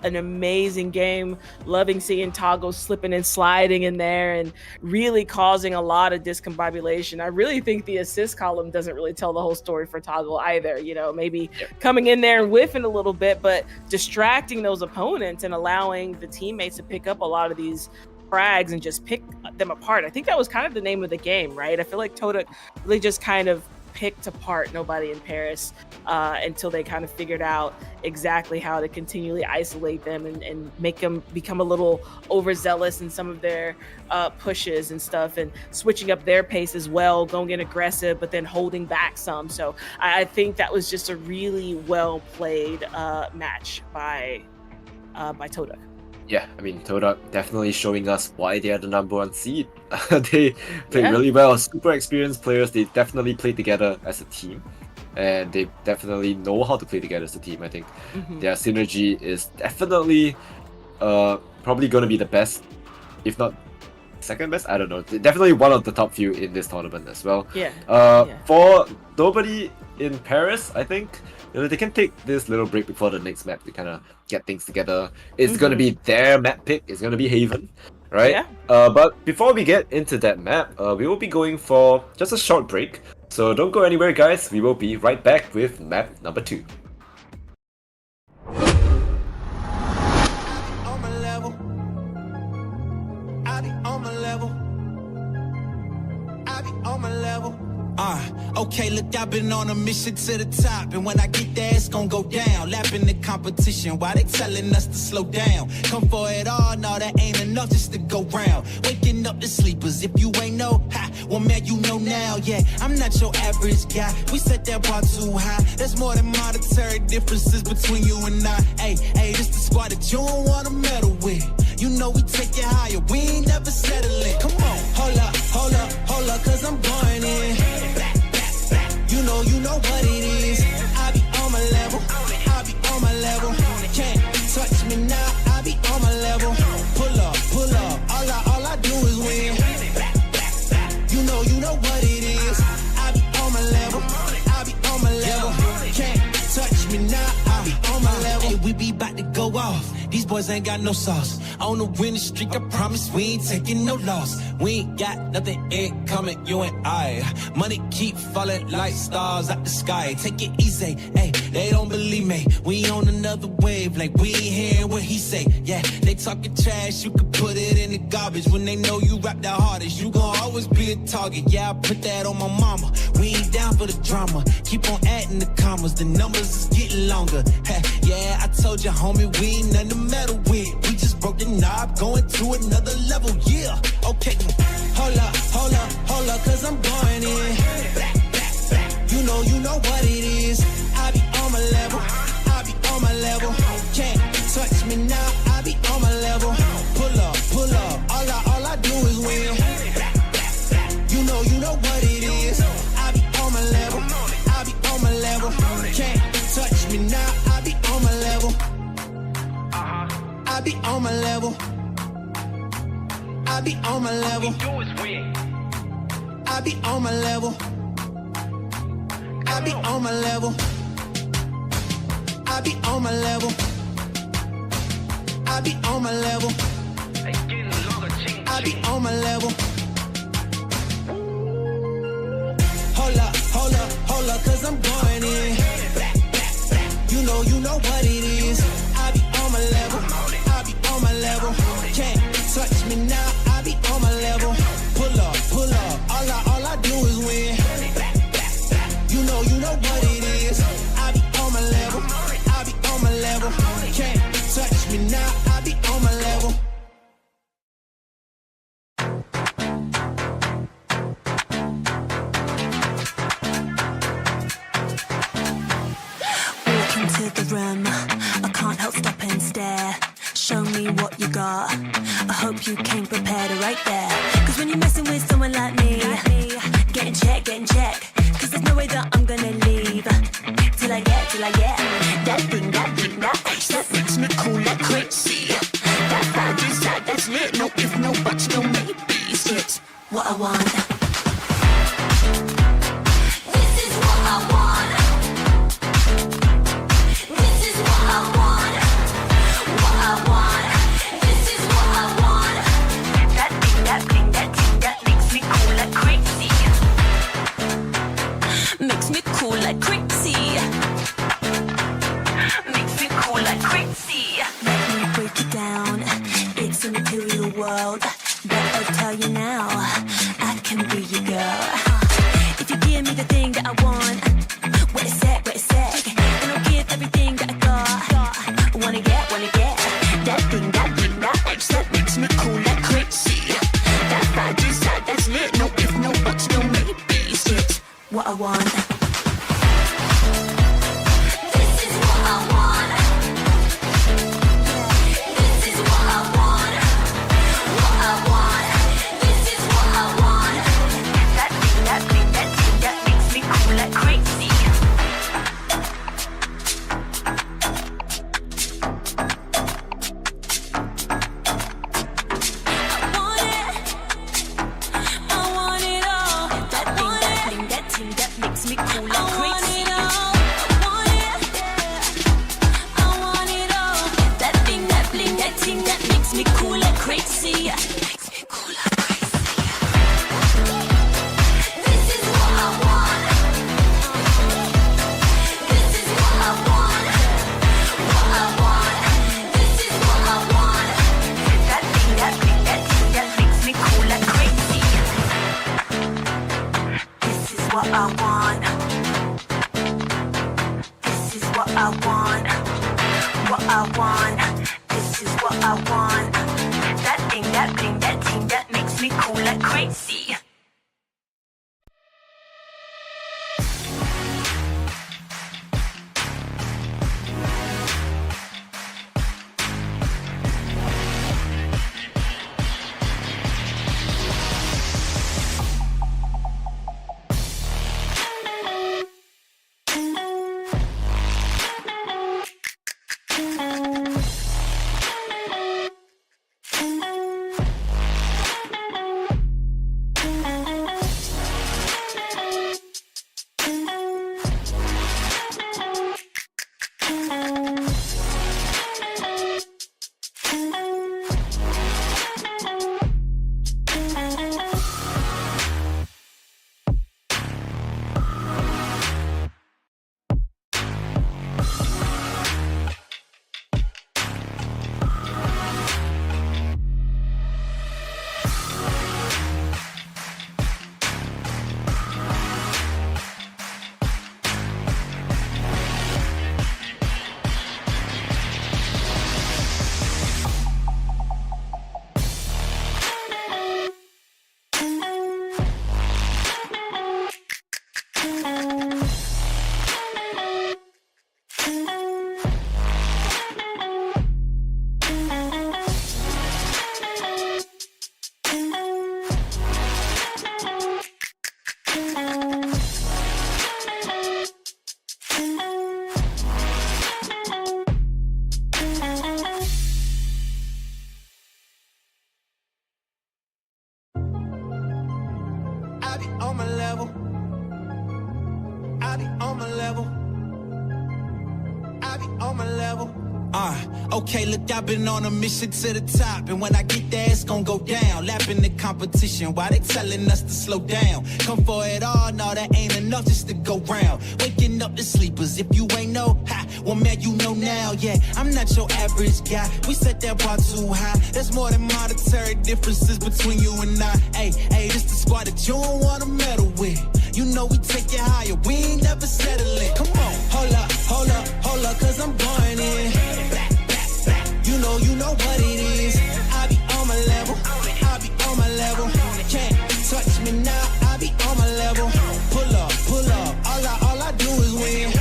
an amazing game. Loving seeing Toggle slipping and sliding in there and really causing a lot of discombobulation. I really think the assist column doesn't really tell the whole story for Toggle either. You know, maybe coming in there and whiffing a little bit, but distracting those opponents and allowing the teammates to pick up a lot of these frags and just pick them apart. I think that was kind of the name of the game, right? I feel like Todak really just kind of picked apart Nobody in Paris until they kind of figured out exactly how to continually isolate them and make them become a little overzealous in some of their pushes and stuff, and switching up their pace as well, going in aggressive but then holding back some. So I think that was just a really well played match by Todak. Yeah, I mean, Todak definitely showing us why they are the #1 seed. They play really well. Super experienced players. They definitely play together as a team. And they definitely know how to play together as a team, I think. Their synergy is definitely probably going to be the best, if not second best. I don't know. Definitely one of the top few in this tournament as well. For Nobody in Paris, I think, you know, they can take this little break before the next map to kind of get things together. It's going to be their map pick. It's going to be Haven, right? But before we get into that map, we will be going for just a short break. So don't go anywhere, guys. We will be right back with map number 2. Okay, look, I've been on a mission to the top, and when I get there, it's gonna go down. Lapping the competition, while they telling us to slow down. Come for it all, no, that ain't enough just to go round. Waking up the sleepers, if you ain't know, well, man, you know now, yeah. I'm not your average guy, we set that bar too high. There's more than monetary differences between you and I. Hey, this the squad that you don't wanna meddle with. You know we take it higher, we ain't never settling. Come on, hold up, cause I'm going in. You know what it is. I be on my level, be on my level. Hey, we be about to go off. These boys ain't got no sauce. On the winning streak, I promise we ain't taking no loss. We ain't got nothing coming, you and I. Money keep falling like stars out the sky. Take it easy, hey, they don't believe me. We on another wave, like we ain't hearing what he say. Yeah, they talking trash, you can put it in the garbage. When they know you rap the hardest, you gon' always be a target. Yeah, I put that on my mama. We ain't down for the drama. Keep on adding the commas, the numbers is getting longer. Hey, yeah, I told you, homie, we ain't nothing to meddle with. We just broke the knob, going to another level, yeah. Okay, hold up, cause I'm going in. You know what it is. I be on my level, I be on my level. Can't touch me now, I be on my level. Pull up, all I do is win. You know what it is. I be on my level, I be on my level. Can't touch me now, I be on my level. I be on my level. I be on my level. I be on my level. I be on my level. I be on my level. I be on my level. I be on my level. Hold up, cause I'm going in. You know what it is. I be on my level. I be on my level. Can't touch me now. I be on my level. Pull up. All I do is win. You know what it is. I be on my level. I be on my level. Can't touch me now. I be on my level. Walk into the room, I can't help stop and stare. Show me what you got. I hope you came prepared right there. Cause when you're messing with someone like me, getting check. Cause there's no way that I'm gonna leave till I get that thing, that H that makes me cool like crazy. That vibe inside, that's lit. No if, no buts, no maybes. It's what I want. This is what I want. This is what I want. What I want. This is what I want. That thing, that makes me cool like crazy. Makes me cool like crazy. Makes me cool like crazy. Let me break it down. It's a material world, but I'll tell you now, I can be your girl. If you give me the thing that I want, what a sec, then I'll give everything that I got. Wanna get that thing, that H that makes me cool like crazy. That vibe inside, that's lit. No if, no buts, no maybes. It's what I want. This is what I want. This is what I want. What I want. This is what I want. That thing, that makes me cool like crazy. I want it all. That thing, that makes me cool like crazy. I want it all. That thing, that thing, that makes me cool like crazy. Makes me cool like crazy. This is what I want. This is what I want. What I want. This is what I want. That thing, that makes me cool like crazy. This is what I want. This is what I want. What I want. This is what I want. That thing, that makes me cool like crazy. on my level. Okay, look, I've been on a mission to the top, and when I get there, it's gonna go down. Lapping the competition, why they telling us to slow down? Come for it all, no, that ain't enough just to go round. Waking up the sleepers, if you ain't know, well, man, you know now, yeah. I'm not your average guy, we set that bar too high. There's more than monetary differences between you and I. Hey, this the squad that you don't wanna meddle with. You know we take it higher, we ain't never settling. Come on, hold up, cause I'm going in. You know what it is. I be on my level, I be on my level. Can't touch me now, I be on my level. Pull up, all I do is win.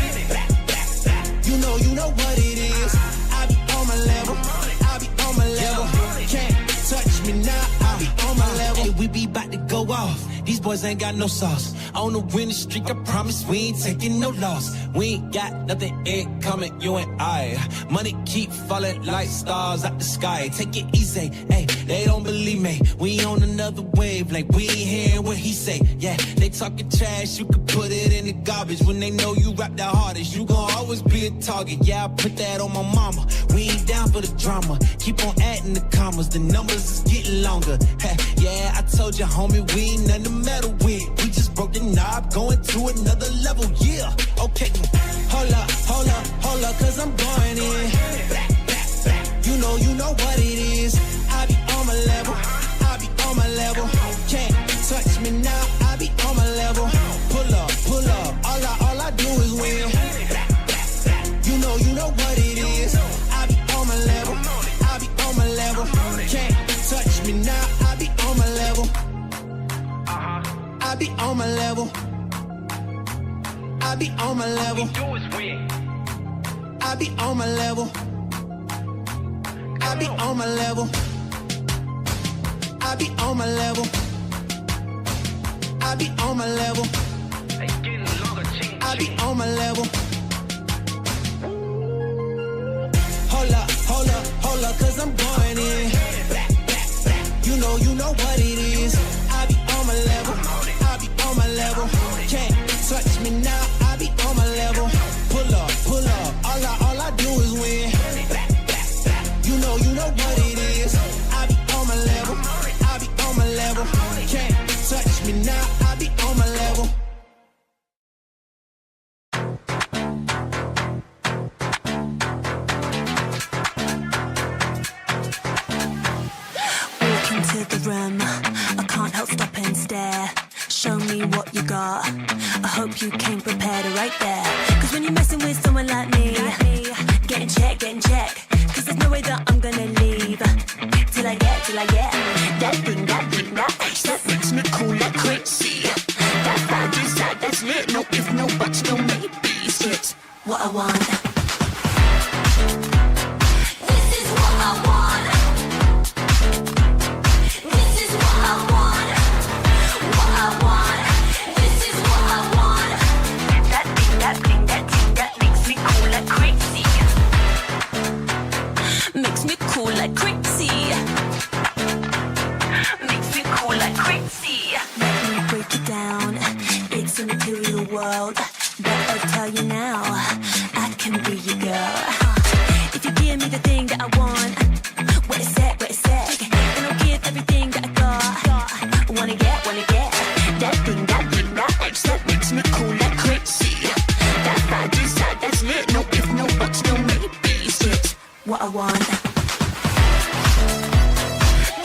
You know what it is. I be on my level, I be on my level. Can't touch me now, I be on my level. Hey, we be about to go off. These boys ain't got no sauce. On the winning streak, I promise we ain't taking no loss. We ain't got nothing incoming, you and I. Money keep falling like stars out the sky. Take it easy, hey, they don't believe me. We on another wave, like we ain't hearing what he say. Yeah, they talking trash, you can put it in the garbage. When they know you rap the hardest, you gon' always be a target. Yeah, I put that on my mama. We ain't down for the drama. Keep on adding the commas, the numbers is getting longer. Hey, yeah, I told you, homie, we ain't nothing to meddle with. We just broke the knob, going to another level, yeah. Okay, hold up, cause I'm going in. You know what it is. I be on my level, I be on my level. Can't touch me now, I be on my level. Pull up, all I do is win. You know what it is. I be on my level, I be on my level. Can't touch me now, I be on my level. I be on my level. I be on my level. I be on my level. I be on my level. I be on my level. I be on my level. I be on my level. Hold up, cause I'm going in. You know what it is. I be on my level. I be on my level. Can't touch me now, I be on my level. Pull up, all I do is win. You know what it is. I be on my level, I be on my level. Can't touch me now, I be on my level. Walk into the room, I can't help stop and stare. Show me what you got. I hope you came prepared right there. Cause when you're messing with someone like me, getting check. Cause there's no way that I'm gonna leave till I get that thing, that H that makes me cool like crazy. That fine side, that's lit. No if, no buts, no maybes. It's what I want. This is what I want. This is what I want. What I want. This is what I want. That thing, that makes me cool like crazy. Makes me cool like crazy. Makes me cool like crazy. Let me break it down. It's a material world, but I'll tell you now, I can be your girl. If you give me the thing that I want, what is that? Then I'll give everything that I got. Wanna get that thing, that H that makes me cool like crazy. That fine side, that's lit. No if, no buts, no maybes. It's what I want.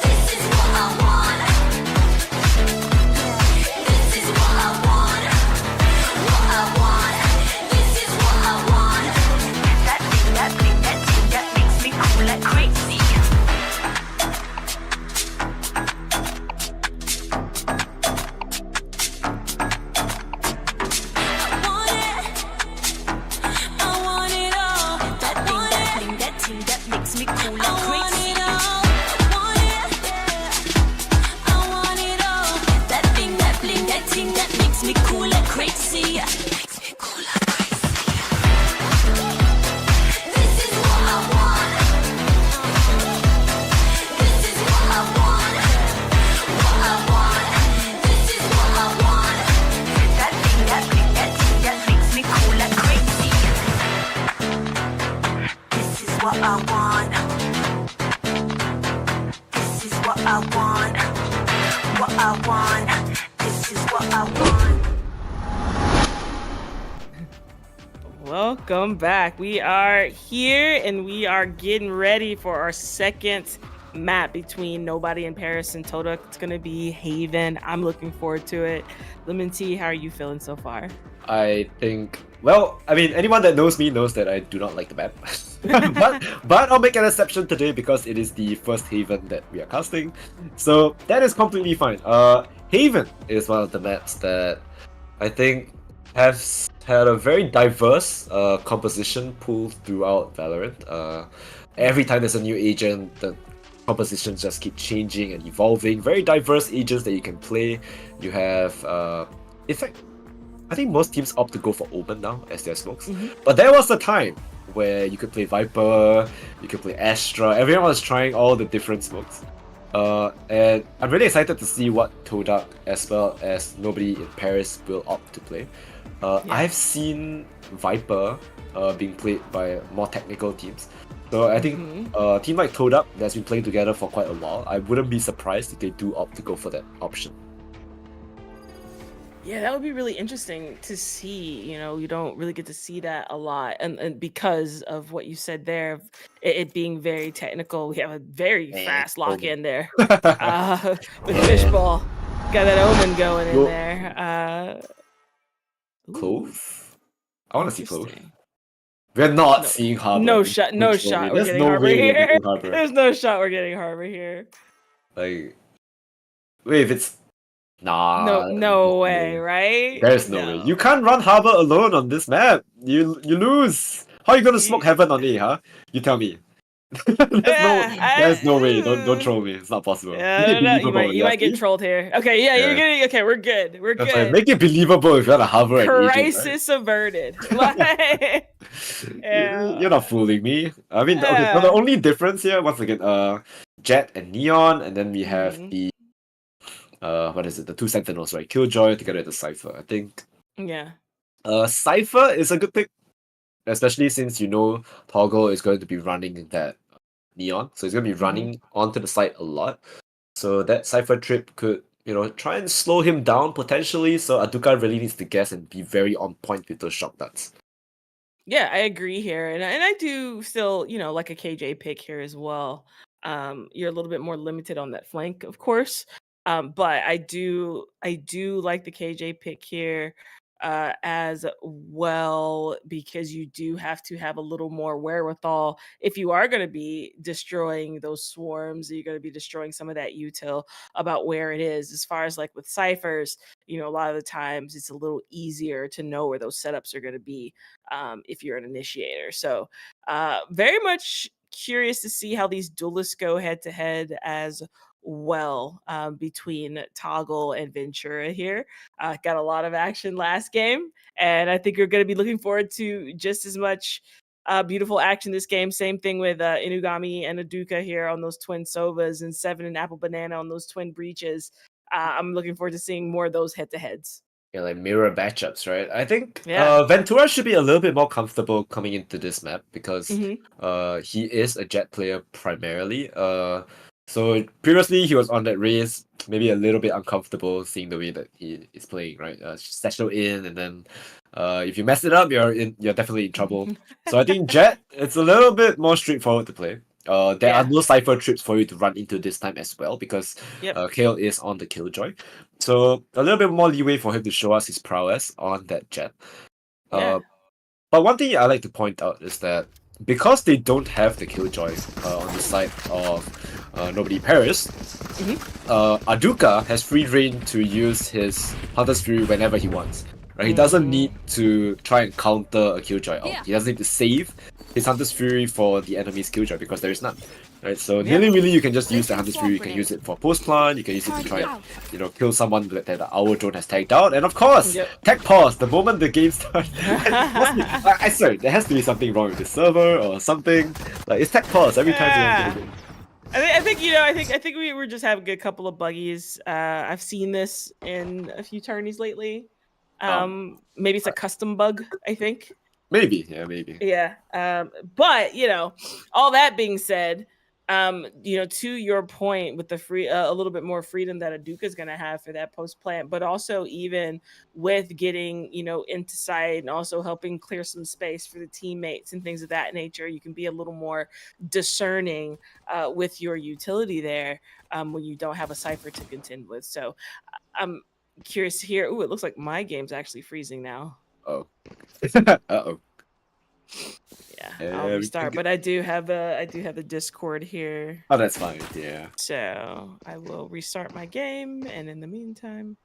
This is what I want. This is what I want. What I want. This is what I want. That thing, that makes me cool like crazy. I want it all. That thing, that makes me cool like crazy. I want it all. That thing, that makes me cool like crazy. Makes me cool like crazy. This is what I want. This is what I want. What I want. This is what I want. That thing, that makes me cool like crazy. what I want. This is what I want. What I want. This is what I want. Welcome back. We are here and we are getting ready for our second map between Nobody in Paris and Toda. It's gonna be Haven. I'm looking forward to it. Leemontea, how are you feeling so far? I think, well, I mean, anyone that knows me knows that I do not like the map. but I'll make an exception today because it is the first Haven that we are casting. So that is completely fine. Haven is one of the maps that I think has had a very diverse composition pool throughout Valorant. Every time there's a new agent, the compositions just keep changing and evolving. Very diverse agents that you can play. You have, in fact, I think most teams opt to go for Omen now as their smokes. But there was a time where you could play Viper, you could play Astra. Everyone was trying all the different smokes. And I'm really excited to see what Toda as well as Nobody in Paris will opt to play. I've seen Viper being played by more technical teams. So I think a team like Toda that's been playing together for quite a while, I wouldn't be surprised if they do opt to go for that option. Yeah, that would be really interesting to see. You know, you don't really get to see that a lot. And because of what you said there, of it being very technical, we have a very fast lock in there. With Fishball. Got that Omen going in there. Clove? I want to see Clove. We're not seeing Harbor. No shot we're getting Harbor here. There's no shot we're getting Harbor here. Like, wait, if it's... Nah. No way, right? There's no way. You can't run Harbor alone on this map. You lose. How are you gonna smoke Heaven on A, huh? You tell me. there's no way. Don't troll me. It's not possible. You might get trolled here. Okay, you're getting okay. We're good. We're good. Like, make it believable if you're gonna Harbor at Crisis averted. You're not fooling me. I mean, okay. So the only difference here, once again, Jet and Neon, and then we have the what is it? The two Sentinels, right? Killjoy together with the Cypher. I think. Yeah. Cypher is a good pick, especially since you know Toggle is going to be running that Neon, so he's going to be running onto the site a lot. So that Cypher trip could, try and slow him down potentially. So Aduka really needs to guess and be very on point with those shot darts. Yeah, I agree here, and I do still, like a KJ pick here as well. You're a little bit more limited on that flank, of course. But I do like the KJ pick here as well, because you do have to have a little more wherewithal if you are going to be destroying those swarms. You're going to be destroying some of that util about where it is. As far as like with ciphers, a lot of the times it's a little easier to know where those setups are going to be if you're an initiator. So very much curious to see how these duelists go head to head as well, between Toggle and Ventura here. Got a lot of action last game, and I think you're going to be looking forward to just as much beautiful action this game. Same thing with Inugami and Aduka here on those twin Sovas, and Seven and Apple Banana on those twin Breaches. I'm looking forward to seeing more of those head-to-heads. Yeah, like mirror matchups, right? I think Ventura should be a little bit more comfortable coming into this map because he is a Jet player primarily. So previously he was on that race, maybe a little bit uncomfortable seeing the way that he is playing, right? Satchel in, and then if you mess it up, you're definitely in trouble. So I think Jet, it's a little bit more straightforward to play. There are no Cypher trips for you to run into this time as well because Kale is on the Killjoy. So a little bit more leeway for him to show us his prowess on that Jet. But one thing I like to point out is that because they don't have the Killjoy on the side of Nobody in Paris, Aduka has free reign to use his Hunter's Fury whenever he wants. Right? He doesn't need to try and counter a Killjoy out. He doesn't need to save his Hunter's Fury for the enemy's Killjoy because there is none. Right? So really you can just use the Hunter's Fury. You can use it for post plant. You can use it to try and kill someone that the Owl Drone has tagged out. And of course, tech pause the moment the game starts. I swear there has to be something wrong with the server or something. Like it's tech pause every time you game. I think we were just having a couple of buggies. I've seen this in a few tourneys lately. Maybe it's a custom bug, I think. Maybe, yeah, maybe. Yeah. But you know, all that being said, you know, to your point with the free a little bit more freedom that Aduka is gonna have for that post plant, but also even with getting, you know, into site and also helping clear some space for the teammates and things of that nature, you can be a little more discerning with your utility there when you don't have a cipher to contend with. So I'm curious to hear. Ooh, it looks like my game's actually freezing now. Oh. Uh-oh. Yeah, I'll restart, but I do have the Discord here. Oh, that's fine. Yeah. So I will restart my game, and in the meantime,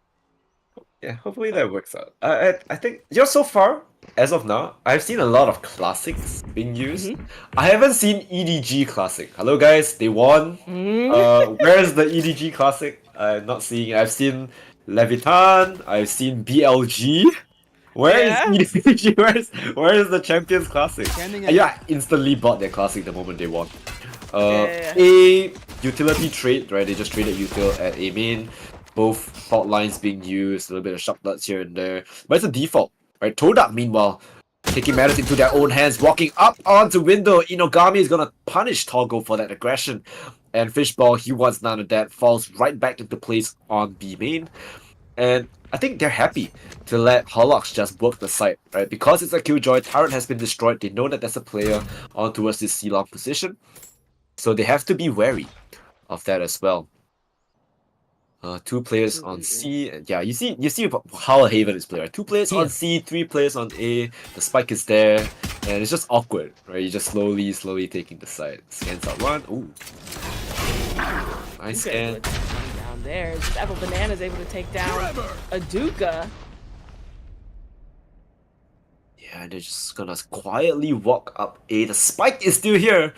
yeah, hopefully that works out. I think so far, as of now, I've seen a lot of classics being used. I haven't seen EDG classic. Hello guys, they won. Where's the EDG classic? I'm not seeing it. I've seen Levitan. I've seen BLG. Where is EDG? Where is the Champions Classic? I instantly bought their classic the moment they won. A utility trade, right? They just traded util at A main. Both fault lines being used, a little bit of shock darts here and there. But it's a default, right? Todak, meanwhile, taking matters into their own hands, walking up onto window. Inogami is gonna punish Toggle for that aggression. And Fishball, he wants none of that, falls right back into place on B main. And I think they're happy to let Horlox just work the site, right? Because it's a Killjoy, turret has been destroyed, they know that there's a player on towards this C-long position. So they have to be wary of that as well. Two players on C, and yeah, you see how Haven is played, right? 2 players on C, 3 players on A, the spike is there, and it's just awkward, right? You're just slowly taking the side. Scans out one, ooh. Nice scan. Down there, just Apple Banana is able to take down Aduka. Yeah, they're just gonna quietly walk up A. The spike is still here.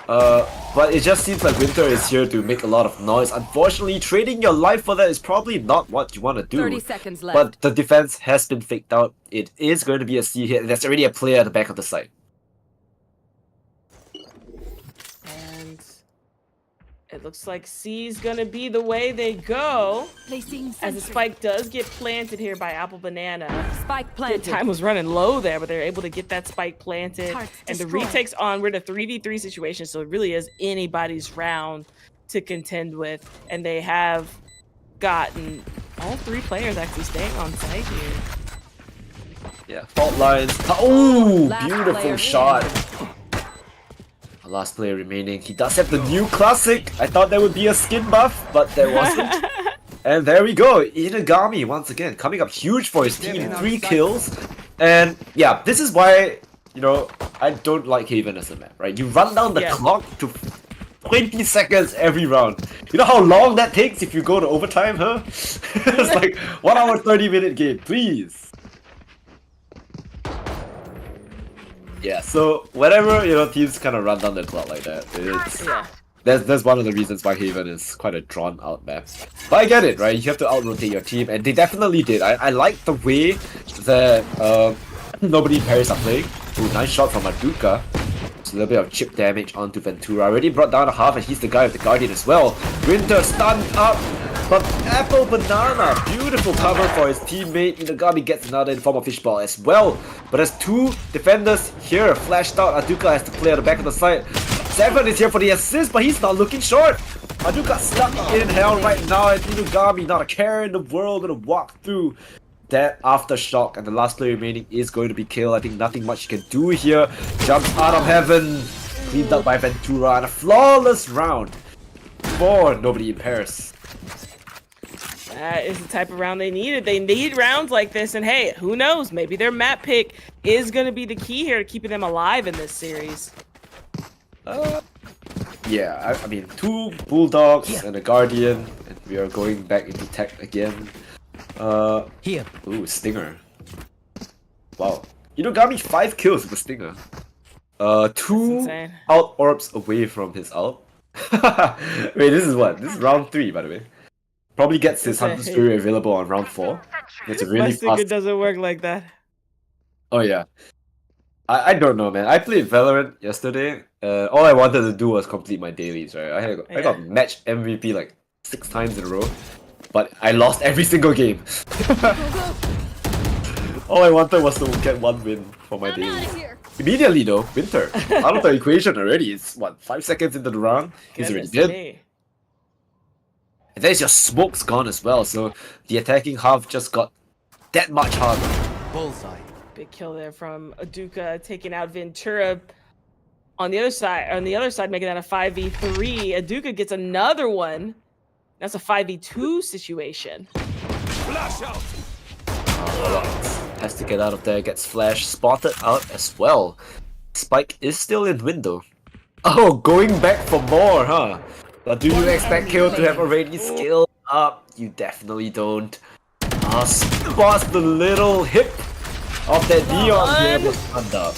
But it just seems like Winter is here to make a lot of noise. Unfortunately, trading your life for that is probably not what you want to do. 30 seconds left. But the defense has been faked out. It is going to be a C hit, and there's already a player at the back of the site. And it looks like C's gonna be the way they go. As the spike does get planted here by Apple Banana. Spike planted. The time was running low there, but they're able to get that spike planted. And the retake's on. We're in a 3v3 situation, so it really is anybody's round to contend with. And they have gotten all 3 players actually staying on site here. Yeah, fault lines. Oh, beautiful shot. Last player remaining. He does have the new classic. I thought there would be a skin buff, but there wasn't. And there we go. Inagami once again coming up huge for his team. 3 kills. And yeah, this is why, you know, I don't like Haven as a map, right? You run down the clock to 20 seconds every round. You know how long that takes if you go to overtime, huh? It's like 1 hour 30-minute game, please. Yeah, so whenever, you know, teams kind of run down the clock like that, that's one of the reasons why Haven is quite a drawn-out map. But I get it, right? You have to out-rotate your team, and they definitely did. I like the way that nobody pairs are playing. Ooh, nice shot from Aduka. Just a little bit of chip damage onto Ventura. Already brought down a half, and he's the guy with the Guardian as well. Winter stunned up, but Apple Banana, beautiful cover for his teammate. Inagami gets another in form of Fishball as well. But there's 2 defenders here, flashed out. Aduka has to play at the back of the side. 7 is here for the assist, but he's not looking short. Aduka stuck in hell right now, and Inagami, not a care in the world, gonna walk through that aftershock, and the last player remaining is going to be killed. I think nothing much you can do here. Jumps out of heaven, cleaned up by Ventura, and a flawless round for nobody in Paris. That is the type of round they needed. They need rounds like this, and hey, who knows? Maybe their map pick is going to be the key here to keeping them alive in this series. Yeah, I mean, 2 Bulldogs and a Guardian, and we are going back into tech again. Ooh, Stinger. Wow. Inogami 5 kills with a Stinger. 2 out orbs away from his ult. Wait, this is what? This is round 3, by the way. Probably gets his Hunter Spirit available on round 4. It's a really fast. It doesn't work like that. Oh yeah. I don't know, man. I played Valorant yesterday. All I wanted to do was complete my dailies, right? I got match MVP like 6 times in a row, but I lost every single game. All I wanted was to get 1 win. for my daily. Immediately though, Winter out of the equation already. It's what, 5 seconds into the round. He's already dead. And there's your smoke's gone as well. So the attacking half just got that much harder. Bullseye. Big kill there from Aduka, taking out Ventura. On the other side, making that a 5v3. Aduka gets another one. That's a 5v2 situation. Flash out. Has to get out of there, gets flash spotted out as well. Spike is still in window. Oh, going back for more, huh? But do you expect Kill to have already scaled up? You definitely don't. Spots the little hip of that Neon here was under.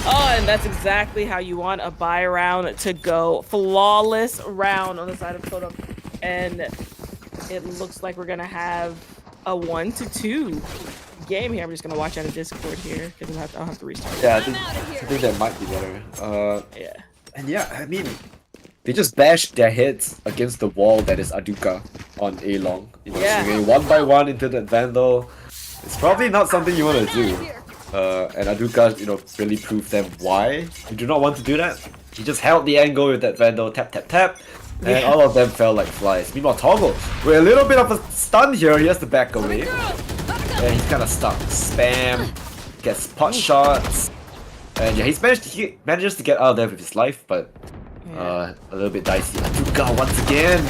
Oh, and that's exactly how you want a buy round to go. Flawless round on the side of Kodo. And it looks like we're going to have a 1-2 game here. I'm just going to watch out of Discord here because I'll have to restart. Yeah, I think that might be better. Yeah. And yeah, I mean, they just bashed their heads against the wall that is Aduka on A long. You know, swinging one by one into that Vandal. It's probably not something you want to do. And Aduka, you know, really proved them why you do not want to do that. He just held the angle with that Vandal, tap, tap, tap, and all of them fell like flies. Meanwhile, Toggle, with a little bit of a stun here, he has to back away. And he's kind of stuck. Spam, gets pot shots, and yeah, he manages to get out of there with his life, but a little bit dicey. Aduka once again.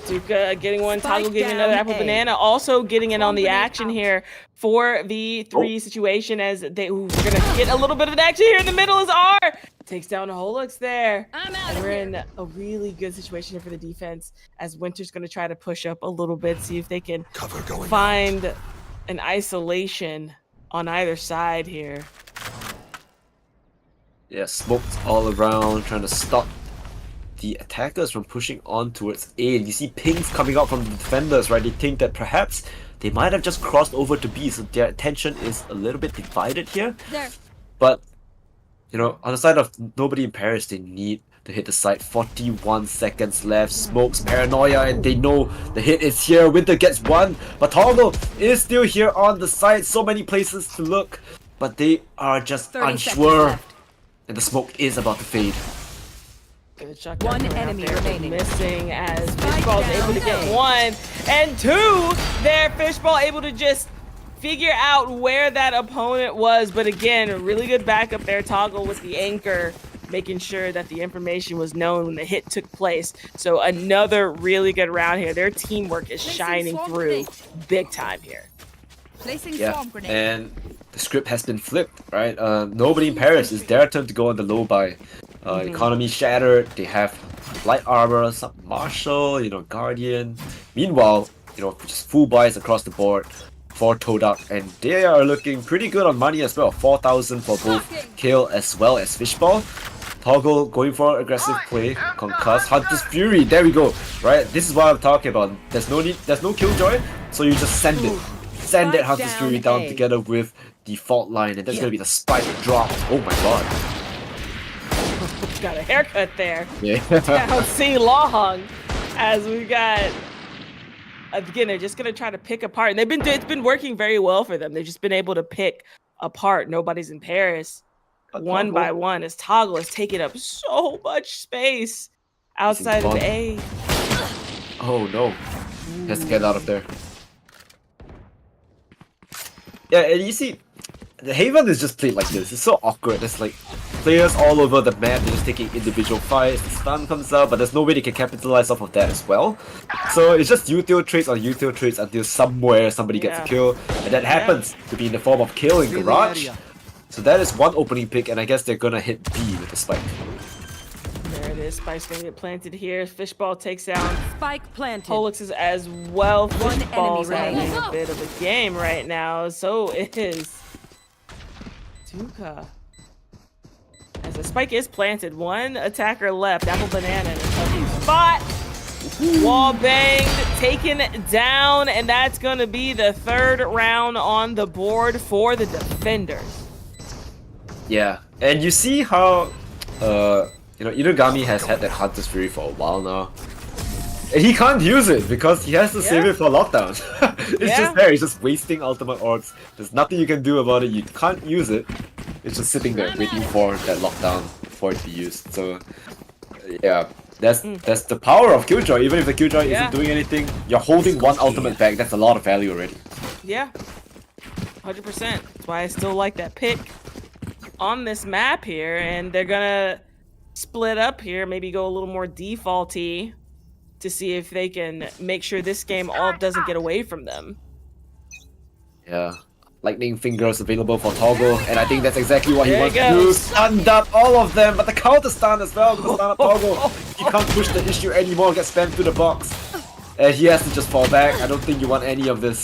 Duka getting one, Toggle getting another apple banana, also getting in on the action here for the 3 situation as we're gonna get a little bit of an action here in the middle is R. Takes down Holix there. And we're in a really good situation here for the defense as Winter's gonna try to push up a little bit, see if they can find an isolation on either side here. Yeah, smokes all around, trying to stop the attackers from pushing on towards A. You see pings coming out from the defenders, right? They think that perhaps they might have just crossed over to B, so their attention is a little bit divided here. But, you know, on the side of nobody in Paris, they need to hit the site. 41 seconds left. Smokes paranoia, and they know the hit is here. Winter gets one, but Toggle is still here on the site. So many places to look, but they are just unsure. And the smoke is about to fade. One enemy remaining. Missing as Fishball's able to get 1 and 2. There, Fishball able to just figure out where that opponent was. But again, a really good backup there. Toggle with the anchor, making sure that the information was known when the hit took place. So another really good round here. Their teamwork is shining through big time here. Yeah, and the script has been flipped, right? Nobody in Paris. It's their turn to go on the low buy. Economy shattered. They have light armor, some martial, you know, guardian. Meanwhile, you know, just full buys across the board for Todak, and they are looking pretty good on money as well. 4,000 for both Kale as well as Fishball. Toggle going for aggressive play, concuss, Hunter's Fury. There we go. Right, this is what I'm talking about. There's no need, there's no killjoy, so you just send it. Send that Hunter's Fury down together with the fault line, and that's gonna be the spike drop. Oh my god. Got a haircut there. Yeah. Down C long as we got again. They're just gonna try to pick apart, and it's been working very well for them. They've just been able to pick apart. Nobody's in Paris. One by one, as Toggle is taking up so much space outside of A. Oh no, he has to get out of there. Yeah, and you see, the Haven is just played like this. It's so awkward. There's like players all over the map. They're just taking individual fights. The stun comes out, but there's no way they can capitalize off of that as well. So it's just util trades on util trades until somewhere somebody gets a kill, and that happens to be in the form of kill in Garage. So that is one opening pick, and I guess they're gonna hit B with the spike. There it is. Spike's gonna get planted here. Fishball takes down Spike planted. Holix is as well. One Fishball's enemy having remaining. a bit of a game right now. So is Duka. As the spike is planted, one attacker left. Apple banana in a tough spot. Wall banged, taken down, and that's gonna be the 3rd round on the board for the defenders. Yeah, and you see how, you know, Inugami has had that Hunter's Fury for a while now. And he can't use it because he has to save it for lockdown. It's just there. He's just wasting ultimate orcs. There's nothing you can do about it. You can't use it. It's just sitting there waiting for that lockdown for it to be used. So yeah, that's the power of Killjoy. Even if the Killjoy isn't doing anything, you're holding one ultimate back. That's a lot of value already. Yeah, 100%. That's why I still like that pick on this map here. And they're gonna split up here, maybe go a little more defaulty to see if they can make sure this game all doesn't get away from them. Yeah. Lightning Fingers available for Toggle, and I think that's exactly what he wants to do. Stunned up all of them, but the counter stun as well with the stun up Toggle. He can't push the issue anymore, gets spammed through the box. And he has to just fall back. I don't think you want any of this.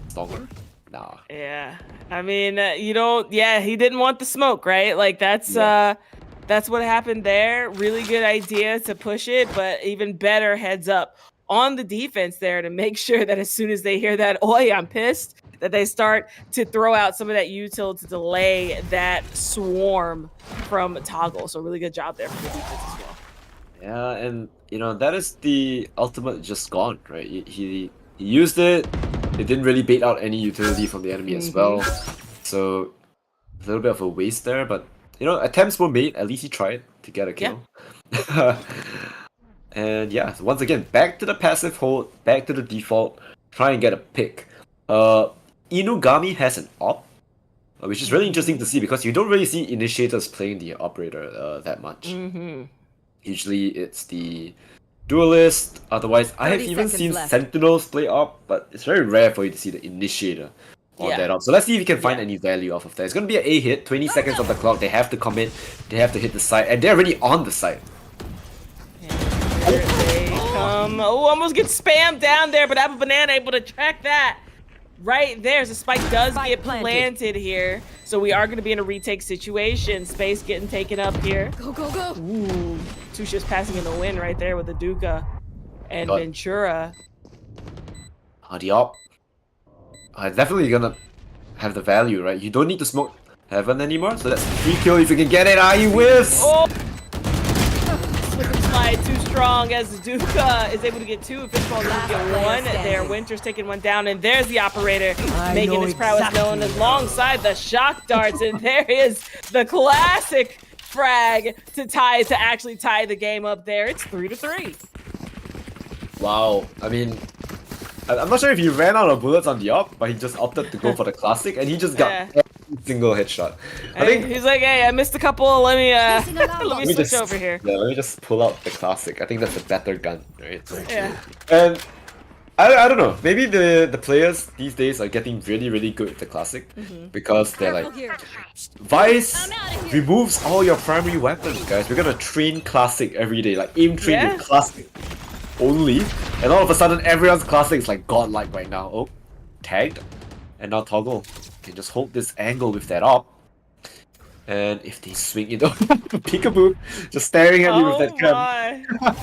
Stronger? Nah. Yeah. I mean, you don't, he didn't want the smoke, right? Like, that's what happened there. Really good idea to push it, but even better heads up on the defense there to make sure that as soon as they hear that, oi, I'm pissed, that they start to throw out some of that util to delay that swarm from Toggle. So really good job there from the defense as well. Yeah, and you know, that is the ultimate just gone, right? He used it. It didn't really bait out any utility from the enemy as well. So a little bit of a waste there, but you know, attempts were made. At least he tried to get a kill. Yeah. And yeah, so once again, back to the passive hold, back to the default, try and get a pick. Inugami has an op, which is really interesting to see because you don't really see initiators playing the operator that much. Usually it's the duelist. Otherwise, I have even seen sentinels play op, but it's very rare for you to see the initiator on that op. So let's see if you can find any value off of that. It's going to be an A hit, 20 seconds on the clock. They have to commit, they have to hit the site, and they're already on the site. Here they come. Oh, almost get spammed down there, but Apple Banana able to track that. Right there, the spike does get planted here. So we are going to be in a retake situation. Space getting taken up here. Go, go, go. Ooh, Tusha's passing in the wind right there with the Duca and Ventura. The op. Definitely gonna have the value, right? You don't need to smoke Heaven anymore, so that's 3 kill if you can get it. He whiffs! Oh! Slip and slide too strong as Duca is able to get 2. Fishball doesn't get 1 there. Winter's taking 1 down, and there's the operator making his prowess known alongside the shock darts, and there is the classic frag to actually tie the game up there. It's 3-3. Wow, I mean, I'm not sure if he ran out of bullets on the op, but he just opted to go for the classic, and he just got every single headshot. I think he's like, hey, I missed a couple. Let me switch over here. Yeah, let me just pull out the classic. I think that's a better gun, right? Yeah. And I don't know. Maybe the players these days are getting really, really good at the classic because they're like, Vice removes all your primary weapons, guys. We're gonna train classic every day, like aim train with classic only, and all of a sudden everyone's classic is like godlike right now. Oh, tagged, and now Toggle can just hold this angle with that op, and if they swing it, peekaboo, just staring at me with that cam,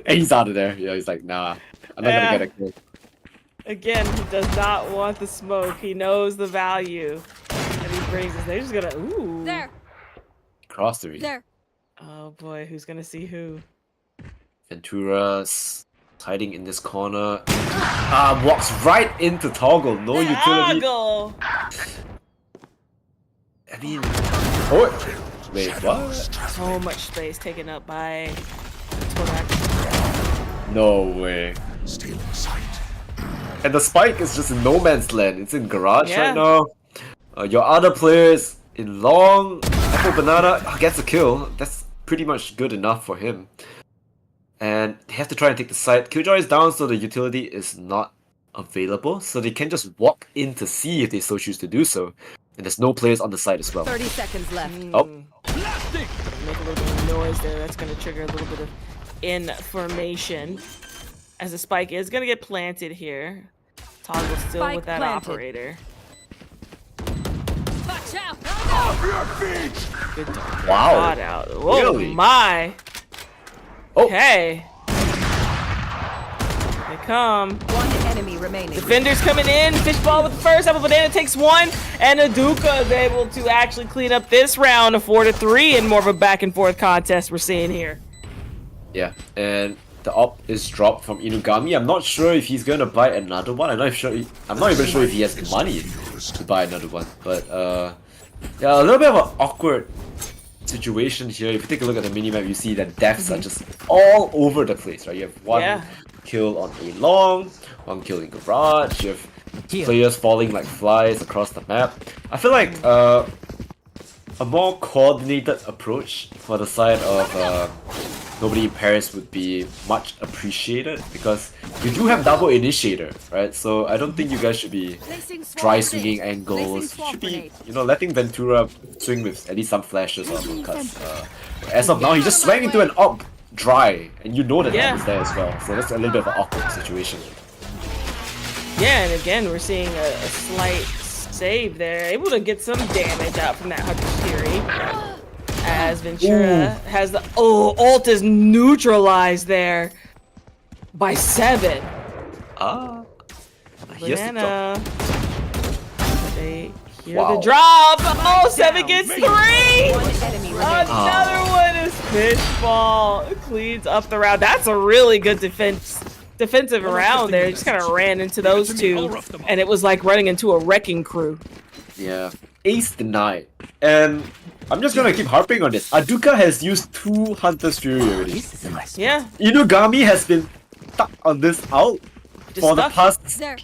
and he's out of there. Yeah, he's like, nah, I'm not gonna get a kill. Again, he does not want the smoke. He knows the value, and he brings us. They're just gonna there. Cross the read. There. Oh boy, who's gonna see who? Ventura's hiding in this corner. Walks right into Toggle. No utility. Toggle. I mean, wait, what? So much space taken up by Torak. No way. And the spike is just in no man's land. It's in garage right now. Your other players in long. Apple Banana gets a kill. That's pretty much good enough for him. And they have to try and take the site. Killjoy is down, so the utility is not available. So they can just walk in to see if they so choose to do so. And there's no players on the site as well. 30 seconds left. Oh. Make a little bit of noise there. That's going to trigger a little bit of information. As the spike is going to get planted here. Toggle still Spike with that operator. Watch out. Good dog. Wow. Shot out. Oh Really? my. Oh. Okay. They come. One enemy remaining. Defenders coming in. Fishball with the first. Apple Banana takes 1. And Aduka is able to actually clean up this round of 4-3 and more of a back and forth contest we're seeing here. Yeah, and the op is dropped from Inugami. I'm not sure if he's gonna buy another one. I'm not even sure if he has the money to buy another one. But yeah, a little bit of an awkward situation here. If you take a look at the minimap, you see that deaths are just all over the place, right? You have one kill on A long, one kill in garage. You have players falling like flies across the map. I feel like a more coordinated approach for the side of Nobody in Paris would be much appreciated, because you do have double initiator, right? So I don't think you guys should be dry swinging angles. You should be, you know, letting Ventura swing with at least some flashes or cuts. As of now, he just swung into an op dry, and you know that that is there as well. So that's a little bit of an awkward situation. Yeah, and again, we're seeing a slight save there. Able to get some damage out from that Hunter's Fury. As Ventura has the ult is neutralized there by 7. Banana. They hear the drop. Oh, 7 gets 3. Another one is Fishball. Cleans up the round. That's a really good defensive round there. Just kind of ran into those two, and it was like running into a wrecking crew. Yeah, ace denied. And I'm just gonna keep harping on this. Aduka has used 2 Hunter's Fury already. Yeah. Inugami has been stuck on this ult for the past 8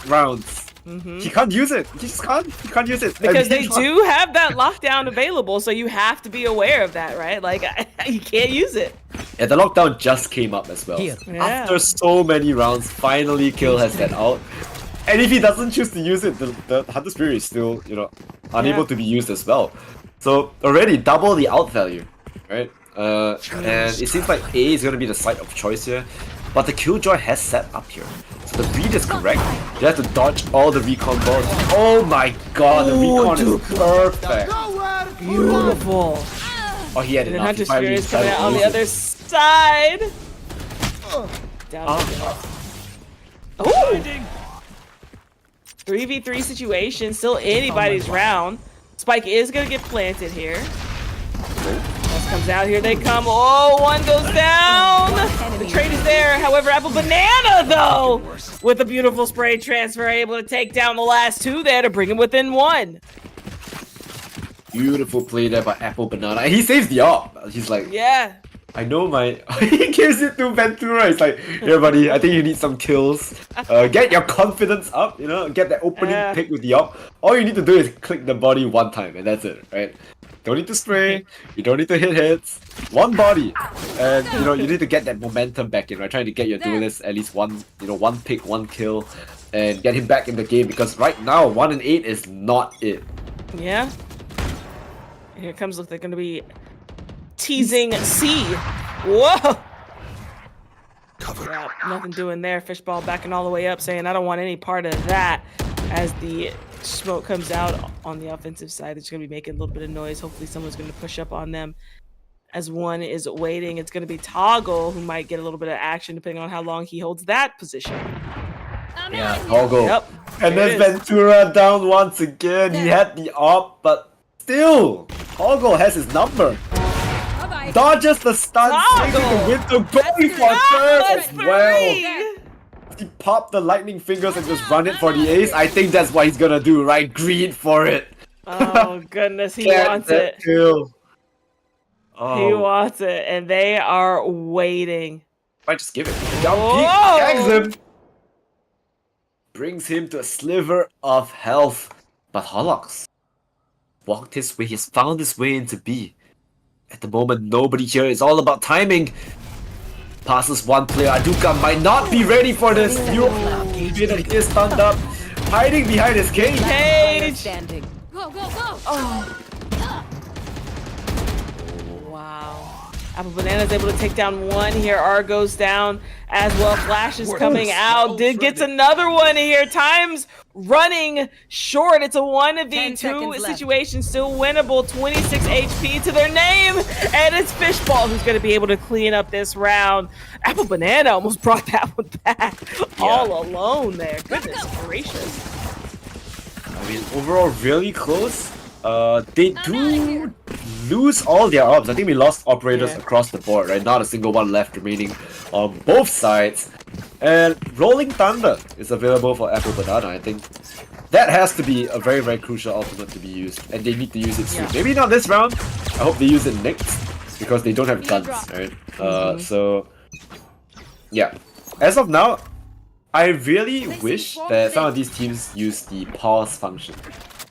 rounds. He can't use it. He just can't. He can't use it. Because they do have that lockdown available, so you have to be aware of that, right? Like, you can't use it. Yeah, the lockdown just came up as well. Yeah. After so many rounds, finally Kill has that out. And if he doesn't choose to use it, the Hunter's Fury is still, you know, unable to be used as well. So already double the out value, right? And it seems like A is going to be the site of choice here. But the Killjoy has set up here. So the read is correct. You have to dodge all the recon balls. Oh my god, the recon is perfect. Beautiful. Oh, he had And then enough. Hunter's Fury is coming out on the other side. Down. Oh! 3v3 situation, still anybody's round. Spike is gonna get planted here. This comes out, here they come. Oh, one goes down. The trade is there. However, Apple Banana, though, with a beautiful spray transfer, able to take down the last 2 there to bring him within 1. Beautiful play there by Apple Banana. And he saves the op. He's like, yeah. I know my... He gives it to Ventura. He's like, here buddy, I think you need some kills. Get your confidence up, you know, get that opening pick with the op. All you need to do is click the body 1 time, and that's it, right? Don't need to spray, you don't need to hit hits. 1 body. And, you know, you need to get that momentum back in, right? Trying to get your duelist at least 1, you know, 1 pick, 1 kill, and get him back in the game, because right now, 1 and 8 is not it. Yeah. Here comes, look, they're gonna be teasing C. Whoa! Yeah, nothing doing there. Fishball backing all the way up, saying, I don't want any part of that. As the smoke comes out on the offensive side, it's going to be making a little bit of noise. Hopefully someone's going to push up on them. As one is waiting, it's going to be Toggle, who might get a little bit of action depending on how long he holds that position. Yeah, Toggle. Yep. And then Ventura down once again. He had the op, but still, Toggle has his number. Dodges the stun, taking the window, going for third as well. He popped the lightning fingers and just run it for the ace. I think that's what he's gonna do, right? Greed for it. Oh goodness, he wants it. Kill. Oh. He wants it, and they are waiting. Might just give it. Down peek, tags him. Brings him to a sliver of health. But Holox walked his way, he's found his way into B. At the moment, nobody here. It's all about timing. Passes 1 player. Aduka might not be ready for this. He is stunned up. Hiding behind his cage. Go, go, go! Oh. Wow. Apple Banana's able to take down 1 here. R goes down as well. Flash is coming out. Gets another one here. Time's running short. It's a 1v2 situation. Still winnable. 26 HP to their name. And it's Fishball who's going to be able to clean up this round. Apple Banana almost brought that one back all alone there. Goodness gracious. I mean, overall, really close. They do lose all their ops. I think we lost operators across the board, right? Not a single one left remaining on both sides. And Rolling Thunder is available for Apple Banana. I think that has to be a very, very crucial ultimate to be used, and they need to use it soon. Maybe not this round. I hope they use it next, because they don't have guns, right? So, yeah. As of now, I really wish that some of these teams use the pause function.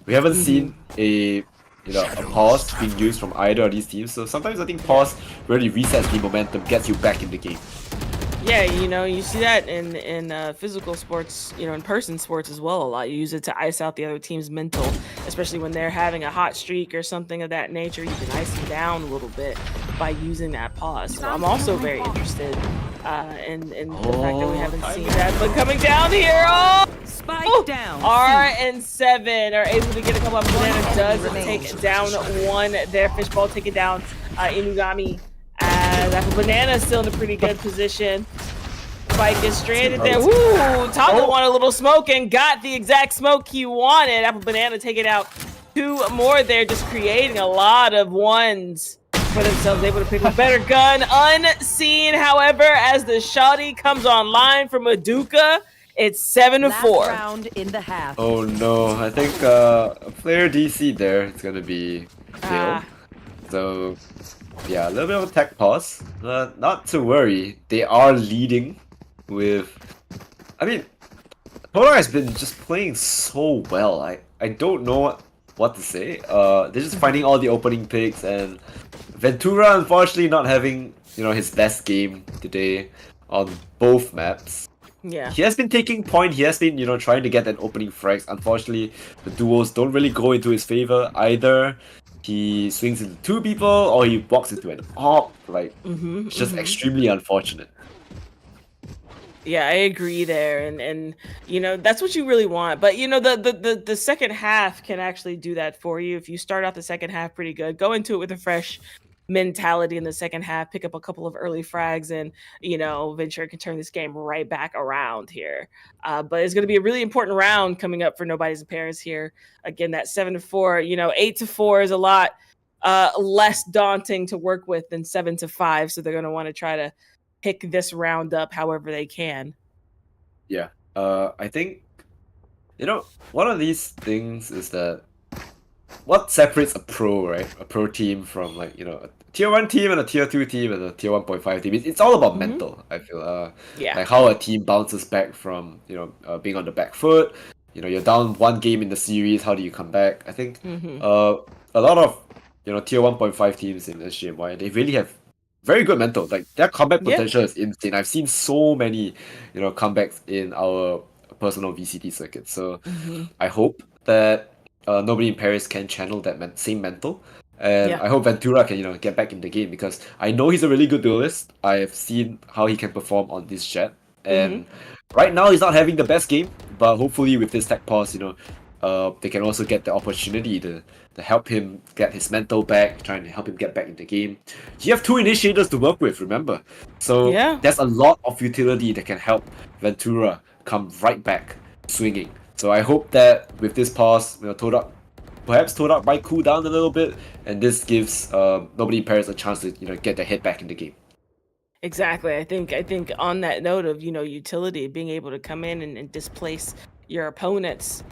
We haven't seen a pause being used from either of these teams, so sometimes I think pause really resets the momentum, gets you back in the game. Yeah, you see that in physical sports, in person sports as well a lot. You use it to ice out the other team's mental, especially when they're having a hot streak or something of that nature. You can ice them down a little bit by using that pause. So I'm also very interested in the fact that we haven't seen that. But coming down here, Spike down. R and 7 are able to get a couple of Banana does take down one. Their fishbowl taking down Inugami. Apple Banana is still in a pretty good position. Spike is stranded there. Woo! Toggle wanted a little smoke and got the exact smoke he wanted. Apple Banana taking out 2 more there, just creating a lot of ones for themselves. Able to pick a better gun. Unseen, however, as the shotty comes online from Maduka. It's 7-4. Round in the half. Oh no, I think player DC there is gonna be killed. So yeah, a little bit of a tech pause. Not to worry, they are leading with... I mean, Toda has been just playing so well. I don't know what to say. They're just finding all the opening picks, and Ventura unfortunately not having, his best game today on both maps. Yeah. He has been taking point, he has been, trying to get that opening frags. Unfortunately, the duos don't really go into his favor either. He swings into 2 people, or he walks into an op. It's just extremely unfortunate. Yeah, I agree there, and that's what you really want. But the second half can actually do that for you. If you start out the second half pretty good, go into it with a fresh mentality in the second half, pick up a couple of early frags, and Ventura can turn this game right back around here. But it's going to be a really important round coming up for Nobody's Parents here. Again, that 7-4, 8-4 is a lot less daunting to work with than 7-5, so they're going to want to try to pick this round up however they can. Yeah, I think one of these things is that what separates a pro, right? A pro team from a tier 1 team and a tier 2 team and a tier 1.5 team. It's all about mental, I feel. Like how a team bounces back from, being on the back foot. You're down 1 game in the series, how do you come back? I think a lot of, tier 1.5 teams in SGMY, they really have very good mental. Like, their comeback potential is insane. I've seen so many, comebacks in our personal VCT circuit. So I hope that Nobody in Paris can channel that same mental, and I hope Ventura can get back in the game, because I know he's a really good duelist. I have seen how he can perform on this jet, and right now he's not having the best game, but hopefully with this tech pause, they can also get the opportunity to help him get his mental back, trying to help him get back in the game. You have 2 initiators to work with, remember? So there's a lot of utility that can help Ventura come right back swinging. So I hope that with this pause, perhaps Todak might cool down a little bit, and this gives Nobody in Paris a chance to get their head back in the game. Exactly. I think on that note of utility, being able to come in and displace your opponents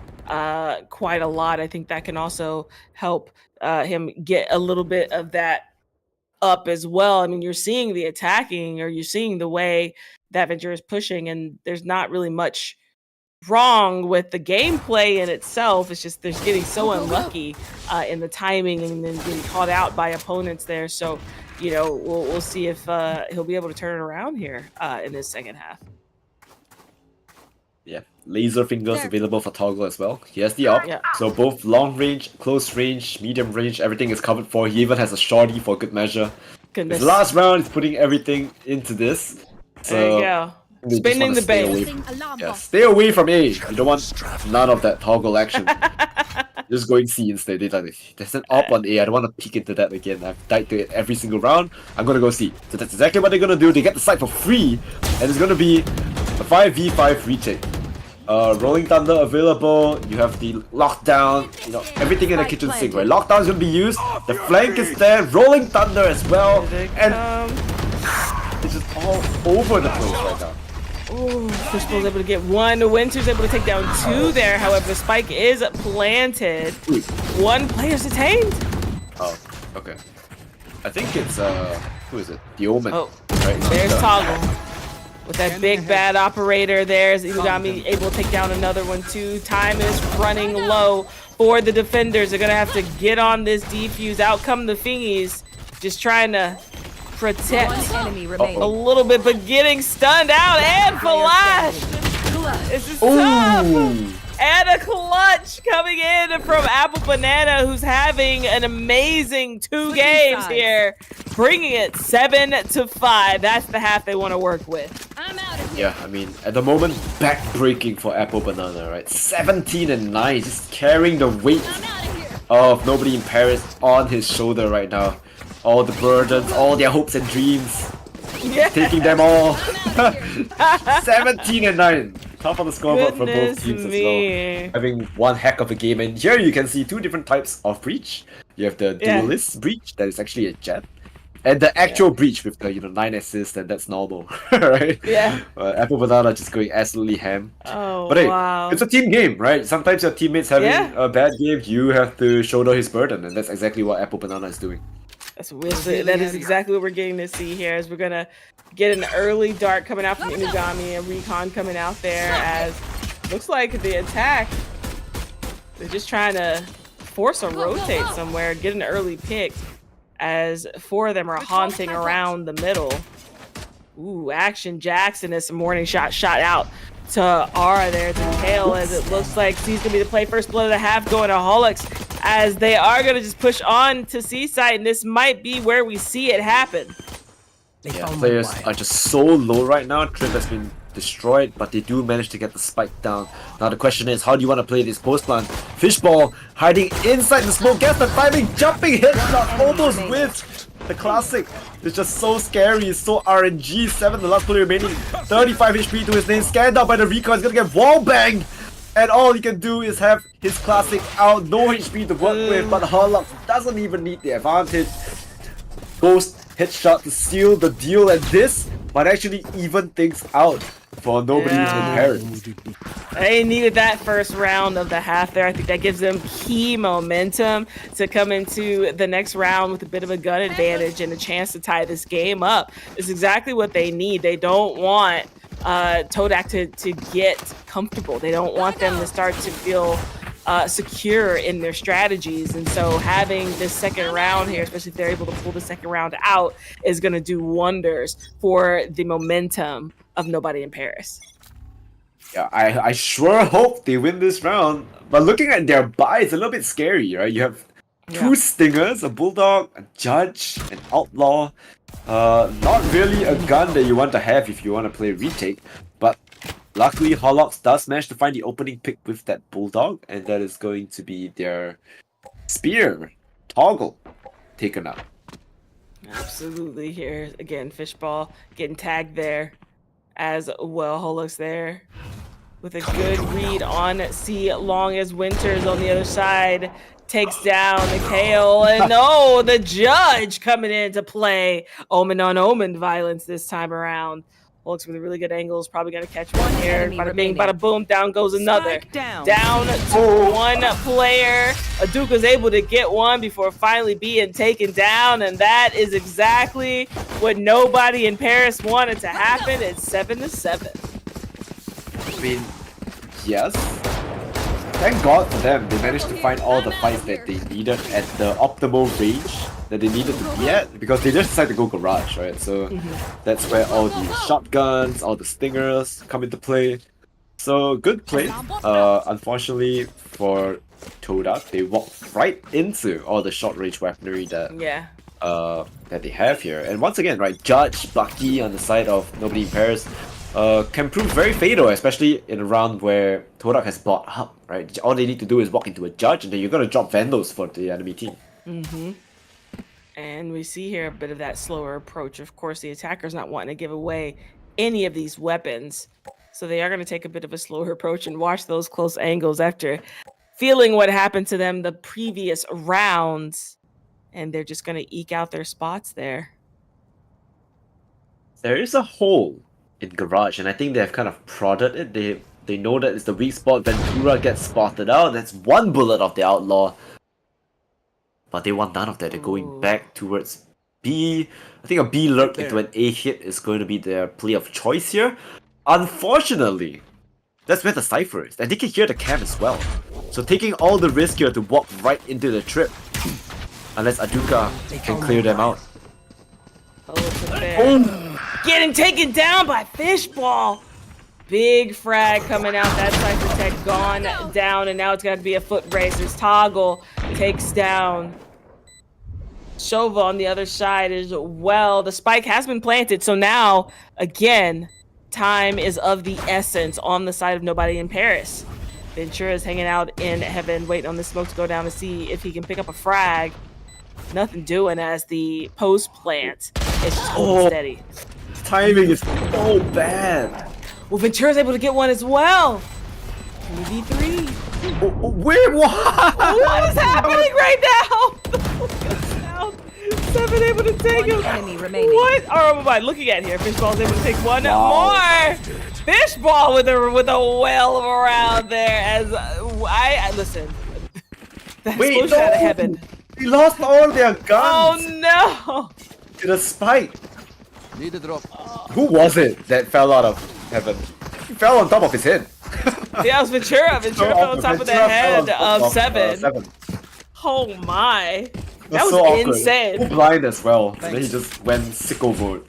quite a lot, I think that can also help him get a little bit of that up as well. I mean, you're seeing the attacking, or you're seeing the way that Ventura is pushing, and there's not really much wrong with the gameplay in itself. It's just they're getting so unlucky in the timing, and then getting caught out by opponents there. So we'll see if he'll be able to turn it around here in this second half. Yeah, laser fingers available for Toggle as well. He has the op, so both long range, close range, medium range, everything is covered for. He even has a shorty for good measure. His last round is putting everything into this. So there you go. Spinning the base. Stay away from A. You don't want none of that Toggle action. Just going C instead. There's an op on A. I don't want to peek into that again. I've died to it every single round. I'm going to go C. So that's exactly what they're going to do. They get the site for free, and it's going to be a 5v5 retake. Rolling Thunder available. You have the lockdown. You know, everything in the kitchen sink, right? Lockdown is gonna be used. The flank is there. Rolling Thunder as well, and it's just all over the place right now. Ooh, Fishbowl's able to get one. Winter's able to take down two there. However, the spike is planted. One player's detained. Oh, okay. I think it's who is it? The Omen. Oh, right? there's Toggle. With that big bad operator there, Izugami able to take down another one too. Time is running low for the defenders. They're gonna have to get on this defuse. Out come the Fingies, just trying to protect a little bit, but getting stunned out. And Flash! This is tough. And a clutch coming in from Apple Banana, who's having an amazing 2 games here, bringing it 7-5. That's the half they want to work with. Yeah, I mean, at the moment, back-breaking for Apple Banana, right? 17-9, just carrying the weight of Nobody in Paris on his shoulder right now. All the burdens, all their hopes and dreams, taking them all. 17-9. Top of the scoreboard for both teams as well. Having one heck of a game, and here you can see two different types of breach. You have the duelist breach that is actually a jet, and the actual breach with the 9 assists, and that's normal, right? Yeah. Apple Banana just going absolutely ham. Oh, but hey, wow. it's a team game, right? Sometimes your teammates having a bad game, you have to shoulder his burden, and that's exactly what Apple Banana is doing. That is exactly what we're getting to see here, as we're gonna get an early dart coming out from Inugami and Recon coming out there, as looks like the attack, they're just trying to force a rotate somewhere, get an early pick, as 4 of them are haunting around the middle. Ooh, Action Jackson is some morning shot out to Ara there to Kale, as it looks like he's gonna be the play. First blood of the half going to Holics, as they are gonna just push on to Seaside, and this might be where we see it happen. Yeah, players are just so low right now. Trip has been destroyed, but they do manage to get the spike down. Now the question is, how do you want to play this post plan? Fishball hiding inside the smoke, gets the timing, jumping headshot, almost with the classic. It's just so scary, it's so RNG. 7, the last player remaining, 35 HP to his name, scanned out by the recon, he's gonna get wall banged. And all he can do is have his classic out, no HP to work with, but Harlock doesn't even need the advantage. Ghost headshot to seal the deal, and this might actually even things out for Nobody in Paris. They needed that first round of the half there. I think that gives them key momentum to come into the next round with a bit of a gun advantage and a chance to tie this game up. It's exactly what they need. They don't want Todak to get comfortable. They don't want them to start to feel secure in their strategies, and so having this second round here, especially if they're able to pull the second round out, is going to do wonders for the momentum of Nobody in Paris. Yeah, I sure hope they win this round, but looking at their buy, it's a little bit scary, right? You have 2 Stingers, a Bulldog, a Judge, an Outlaw. Not really a gun that you want to have if you want to play retake, but luckily Holox does manage to find the opening pick with that Bulldog, and that is going to be their Spear Toggle taken out. Absolutely. Here again, Fishball getting tagged there as well. Holox there with a good read on C, long as Winters on the other side takes down the Kale, and no, the Judge coming in to play Omen on Omen violence this time around. Looks with a really good angle, is probably going to catch one here. Bada bing, bada boom, down goes another. Down to 1 player. Aduka is able to get one before finally being taken down, and that is exactly what Nobody in Paris wanted to happen. It's 7-7. I mean, yes. Thank God for them, they managed to find all the fights that they needed at the optimal range that they needed to be at, because they just decided to go garage, right? So that's where all the shotguns, all the stingers come into play. So good play. Unfortunately for Todak, they walked right into all the short range weaponry that that they have here. And once again, right, Judge, Bucky on the side of Nobody in Paris can prove very fatal, especially in a round where Todak has bought up, right? All they need to do is walk into a Judge, and then you're gonna drop Vandals for the enemy team. And we see here a bit of that slower approach. Of course, the attacker's not wanting to give away any of these weapons So they are going to take a bit of a slower approach and watch those close angles after feeling what happened to them the previous rounds. And they're just going to eke out their spots there. There is a hole in Garage, and I think they have kind of prodded it. They know that it's the weak spot. Ventura gets spotted out. That's one bullet of the Outlaw. But they want none of that. They're going back towards B. I think a B lurk into an A hit is going to be their play of choice here. Unfortunately, that's where the Cypher is. And they can hear the cam as well. So taking all the risk here to walk right into the trip. Unless Aduka can clear them out. Getting taken down by Fishball. Big frag coming out. That Cypher Tech gone down. And now it's got to be a foot race as Toggle takes down Shova on the other side as well. The spike has been planted. So now, again, time is of the essence on the side of Nobody in Paris. Ventura's hanging out in heaven, waiting on the smoke to go down to see if he can pick up a frag. Nothing doing as the post plant. It's just holding steady. Timing is so bad. Well, Ventura's able to get one as well. 3v3. Wait, what? What is happening right now? Seven able to take him. Enemy remaining. What am I looking at here? Fishball's able to take one more. Fishball with a whale around there. As I listen. That explosion out of heaven. They lost all their guns. Oh no! In a spike. Need a drop. Who was it that fell out of heaven? He fell on top of his head. Yeah, it was Ventura. Ventura fell on top of the head of Seven. Oh my. That was so insane. Full blind as well. So then he just went sicko mode.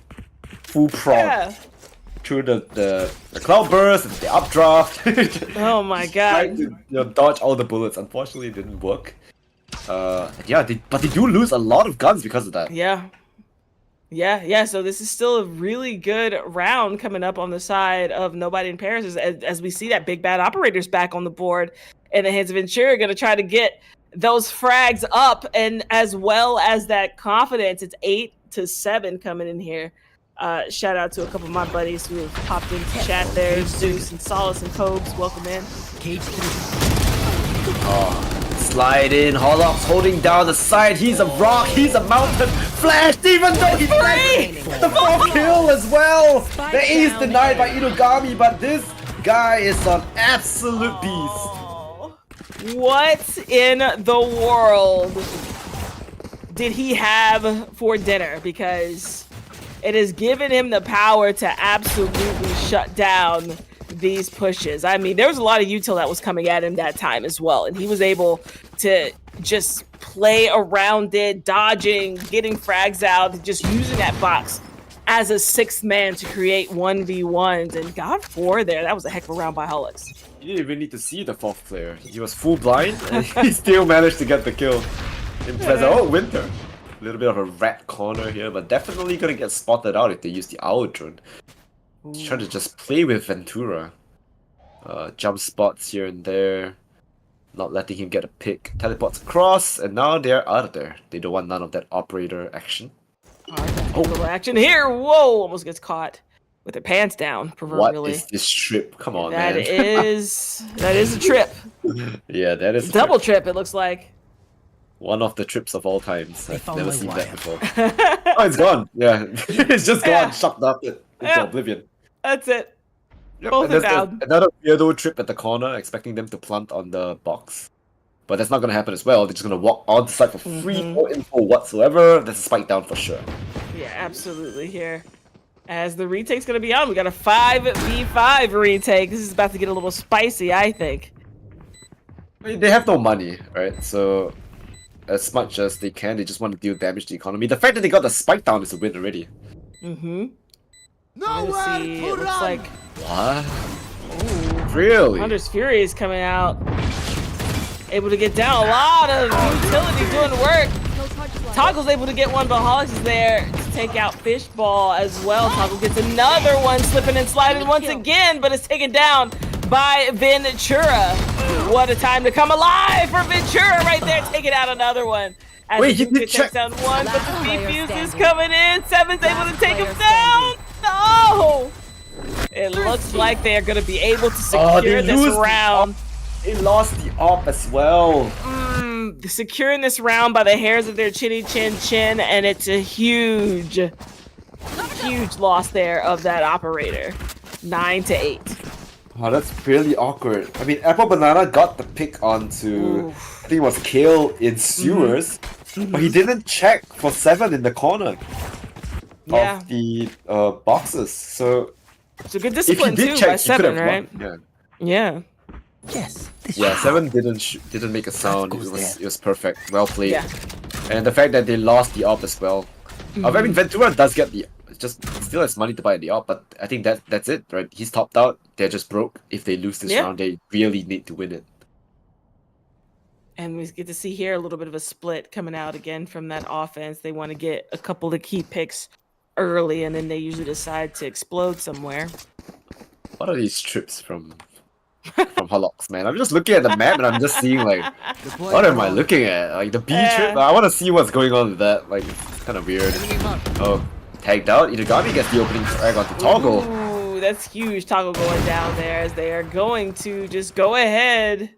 Full prod. Yeah. Through the cloud burst and the updraft. Oh my god. Trying to dodge all the bullets. Unfortunately, it didn't work. Yeah, but they do lose a lot of guns because of that. Yeah. So this is still a really good round coming up on the side of Nobody in Paris as we see that big bad operators back on the board in the hands of Ventura, going to try to get those frags up, and as well as that confidence. It's 8-7 coming in here. Shout out to a couple of my buddies who have popped into chat there. Zeus and Solace and Cobes, welcome in. Slide in, Holox holding down the side. He's a rock, he's a mountain. Flashed even though he's the 4th kill as well. The A is denied by Inugami, but this guy is an absolute beast. What in the world did he have for dinner? Because it has given him the power to absolutely shut down these pushes. I mean, there was a lot of util that was coming at him that time as well, and he was able to just play around it, dodging, getting frags out, just using that box as a 6th man to create 1v1s, and got 4 there. That was a heck of a round by Holix. You didn't even need to see the 4th player. He was full blind and he still managed to get the kill. Impressive. Oh, Winter. A little bit of a rat corner here, but definitely gonna get spotted out if they use the owl drone. He's trying to just play with Ventura. Jump spots here and there. Not letting him get a pick. Teleports across, and now they're out of there. They don't want none of that operator action. Little action here. Whoa, almost gets caught with their pants down, proverbially. What is this trip? Come on, that man. That is a trip. Yeah, that is a double trip, it looks like. One of the trips of all times. I've never seen that before. Oh, it's gone. Yeah, it's just gone. Shucked up into oblivion. That's it. Yep. Both are down. Another weirdo trip at the corner, expecting them to plant on the box. But that's not going to happen as well. They're just going to walk on the side for free, no info whatsoever. There's a spike down for sure. Yeah, absolutely here. As the retake's going to be on, we got a 5v5 retake. This is about to get a little spicy, I think. I mean, they have no money, right? So, as much as they can, they just want to deal damage to the economy. The fact that they got the spike down is a win already. See, it looks like... What? Ooh. Really? Hunter's Fury is coming out. Able to get down. A lot of utility doing work. Toggle's able to get one, but Hollis is there to take out Fishball as well. Toggle gets another one, slipping and sliding once again, but it's taken down by Ventura. What a time to come alive for Ventura right there, taking out another one. As wait, he did check down one, but the defuse is coming in. Seven's able to take him down. No! It looks like they are going to be able to secure this round. They lost the op as well. Securing this round by the hairs of their chinny chin, and it's a huge loss there of that operator. 9-8. Oh, that's really awkward. I mean, Apple Banana got the pick onto, I think it was Kale in sewers, but he didn't check for 7 in the corner of the boxes. So it's a good discipline too by 7, right? Yeah. Yes. Yeah, 7 didn't make a sound. It was perfect. Well played. Yeah. And the fact that they lost the op as well. I mean, Ventura does get the still has money to buy the op, but I think that's it, right? He's topped out. They're just broke. If they lose this round, they really need to win it. And we get to see here a little bit of a split coming out again from that offense. They want to get a couple of key picks early, and then they usually decide to explode somewhere. What are these trips from Holox, man? I'm just looking at the map and I'm just seeing like, what am I looking at? Like the B trip? I want to see what's going on with that. Like, it's kind of weird. Oh, tagged out. Itagami gets the opening frag onto Toggle. Ooh, that's huge. Toggle going down there as they are going to just go ahead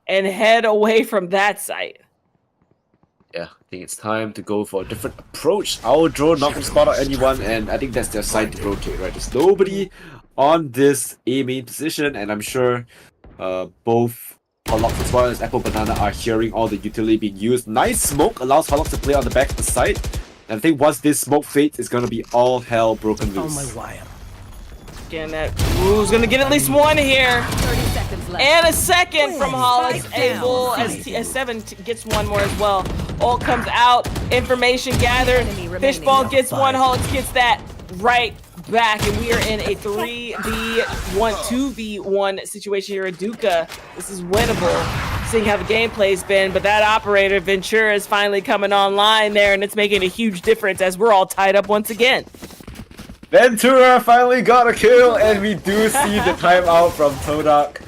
and head away from that site. Yeah, I think it's time to go for a different approach. Our drone not going to spot out anyone, and I think that's their side to rotate, right? There's nobody on this A main position, and I'm sure both Holox as well as Apple Banana are hearing all the utility being used. Nice smoke allows Holox to play on the back of the site. And I think once this smoke fades, it's going to be all hell broken loose. On my wire. Again, that who's going to get at least one here. 30 seconds left. And a second from Holox, able as 7 gets one more as well. All comes out, information gathered. Fishball gets one, Holox gets that right back, and we are in a 2v1 situation here at Duca. This is winnable, seeing how the gameplay's been, but that operator Ventura is finally coming online there, and it's making a huge difference as we're all tied up once again. Ventura finally got a kill, and we do see the timeout from Todak.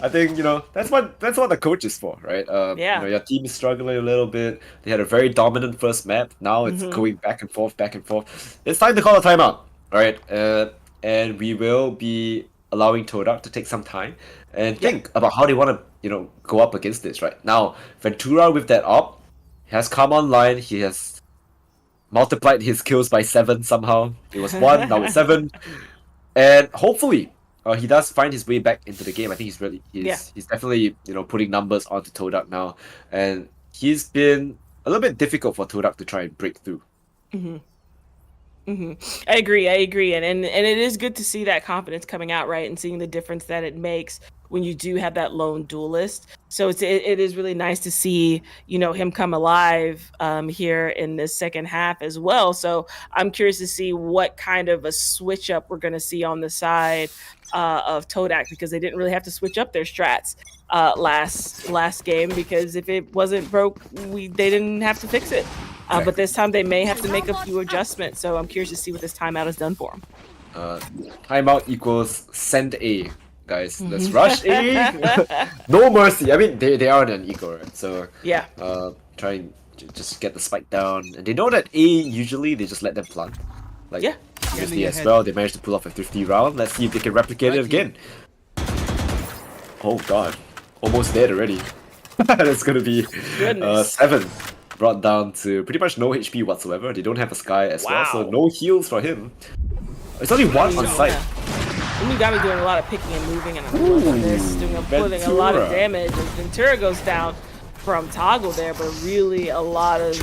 I think, that's what the coach is for, right? Your team is struggling a little bit. They had a very dominant first map. Now it's going back and forth. It's time to call a timeout, right? And we will be allowing Todak to take some time and think about how they want to, go up against this, right? Now, Ventura with that op has come online. He has multiplied his kills by 7 somehow. It was 1, now it's 7. And hopefully, he does find his way back into the game. I think he's definitely, putting numbers onto Todak now. And he's been a little bit difficult for Todak to try and break through. I agree, and it is good to see that confidence coming out, right, and seeing the difference that it makes when you do have that lone duelist. So it is really nice to see him come alive here in this second half as well. So I'm curious to see what kind of a switch up we're going to see on the side of Todak, because they didn't really have to switch up their strats last game, because if it wasn't broke, they didn't have to fix it. But this time they may have to make a few adjustments. So I'm curious to see what this timeout has done for them. Timeout equals send A, guys. Let's rush A. No mercy. I mean, they are in an eco, right? So try and just get the spike down. And they know that A usually they just let them plant. Previously as well, they managed to pull off a 50 round. Let's see if they can replicate it again. Oh god, almost dead already. That's gonna be 7. Brought down to pretty much no HP whatsoever. They don't have a Sky as well, so no heals for him. It's only 1 on site. You got me doing a lot of picking and moving, and I'm putting a lot of damage. And Ventura goes down from Toggle there, but really a lot of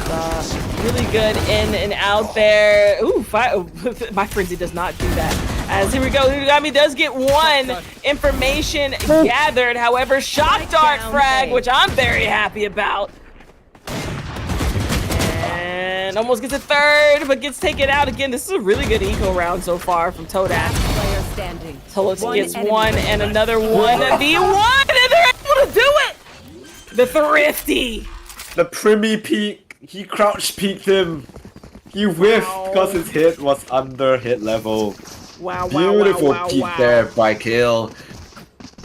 really good in and out there. Ooh, my frenzy does not do that. As here we go, Utagami does get 1 information gathered. However, shock dart frag, which I'm very happy about. And almost gets a 3rd, but gets taken out again. This is a really good eco round so far from Todak. Holox gets 1 and another 1v1, and they're able to do it! The Thrifty! The Primy peek. He crouch peeked him. He whiffed because his hit was under hit level. Beautiful peek there by Kill.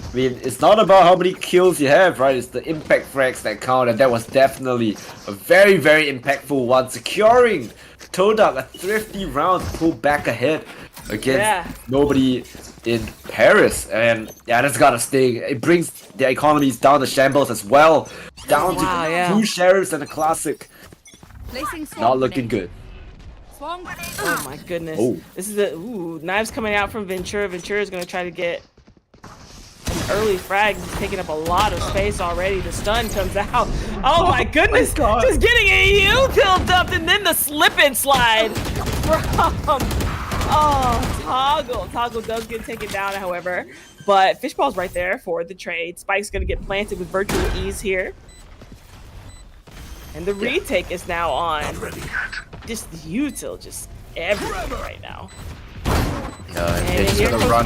I mean, it's not about how many kills you have, right? It's the impact frags that count, and that was definitely a very, very impactful one. Securing Todak a thrifty round to pull back ahead against nobody in Paris, and yeah, that's gotta sting. It brings the economies down to shambles as well. Down to 2 sheriffs and a classic. Not looking good. Oh my goodness. Oh. This is the knives coming out from Ventura. Ventura is gonna try to get an early frag. He's taking up a lot of space already. The stun comes out. Oh my goodness! Just getting a U-tilt dumped and then the slip and slide from Toggle. Toggle does get taken down, however, but Fishball's right there for the trade. Spike's gonna get planted with virtual ease here. And the retake is now on. Just the util just everywhere right now. And he's gonna run.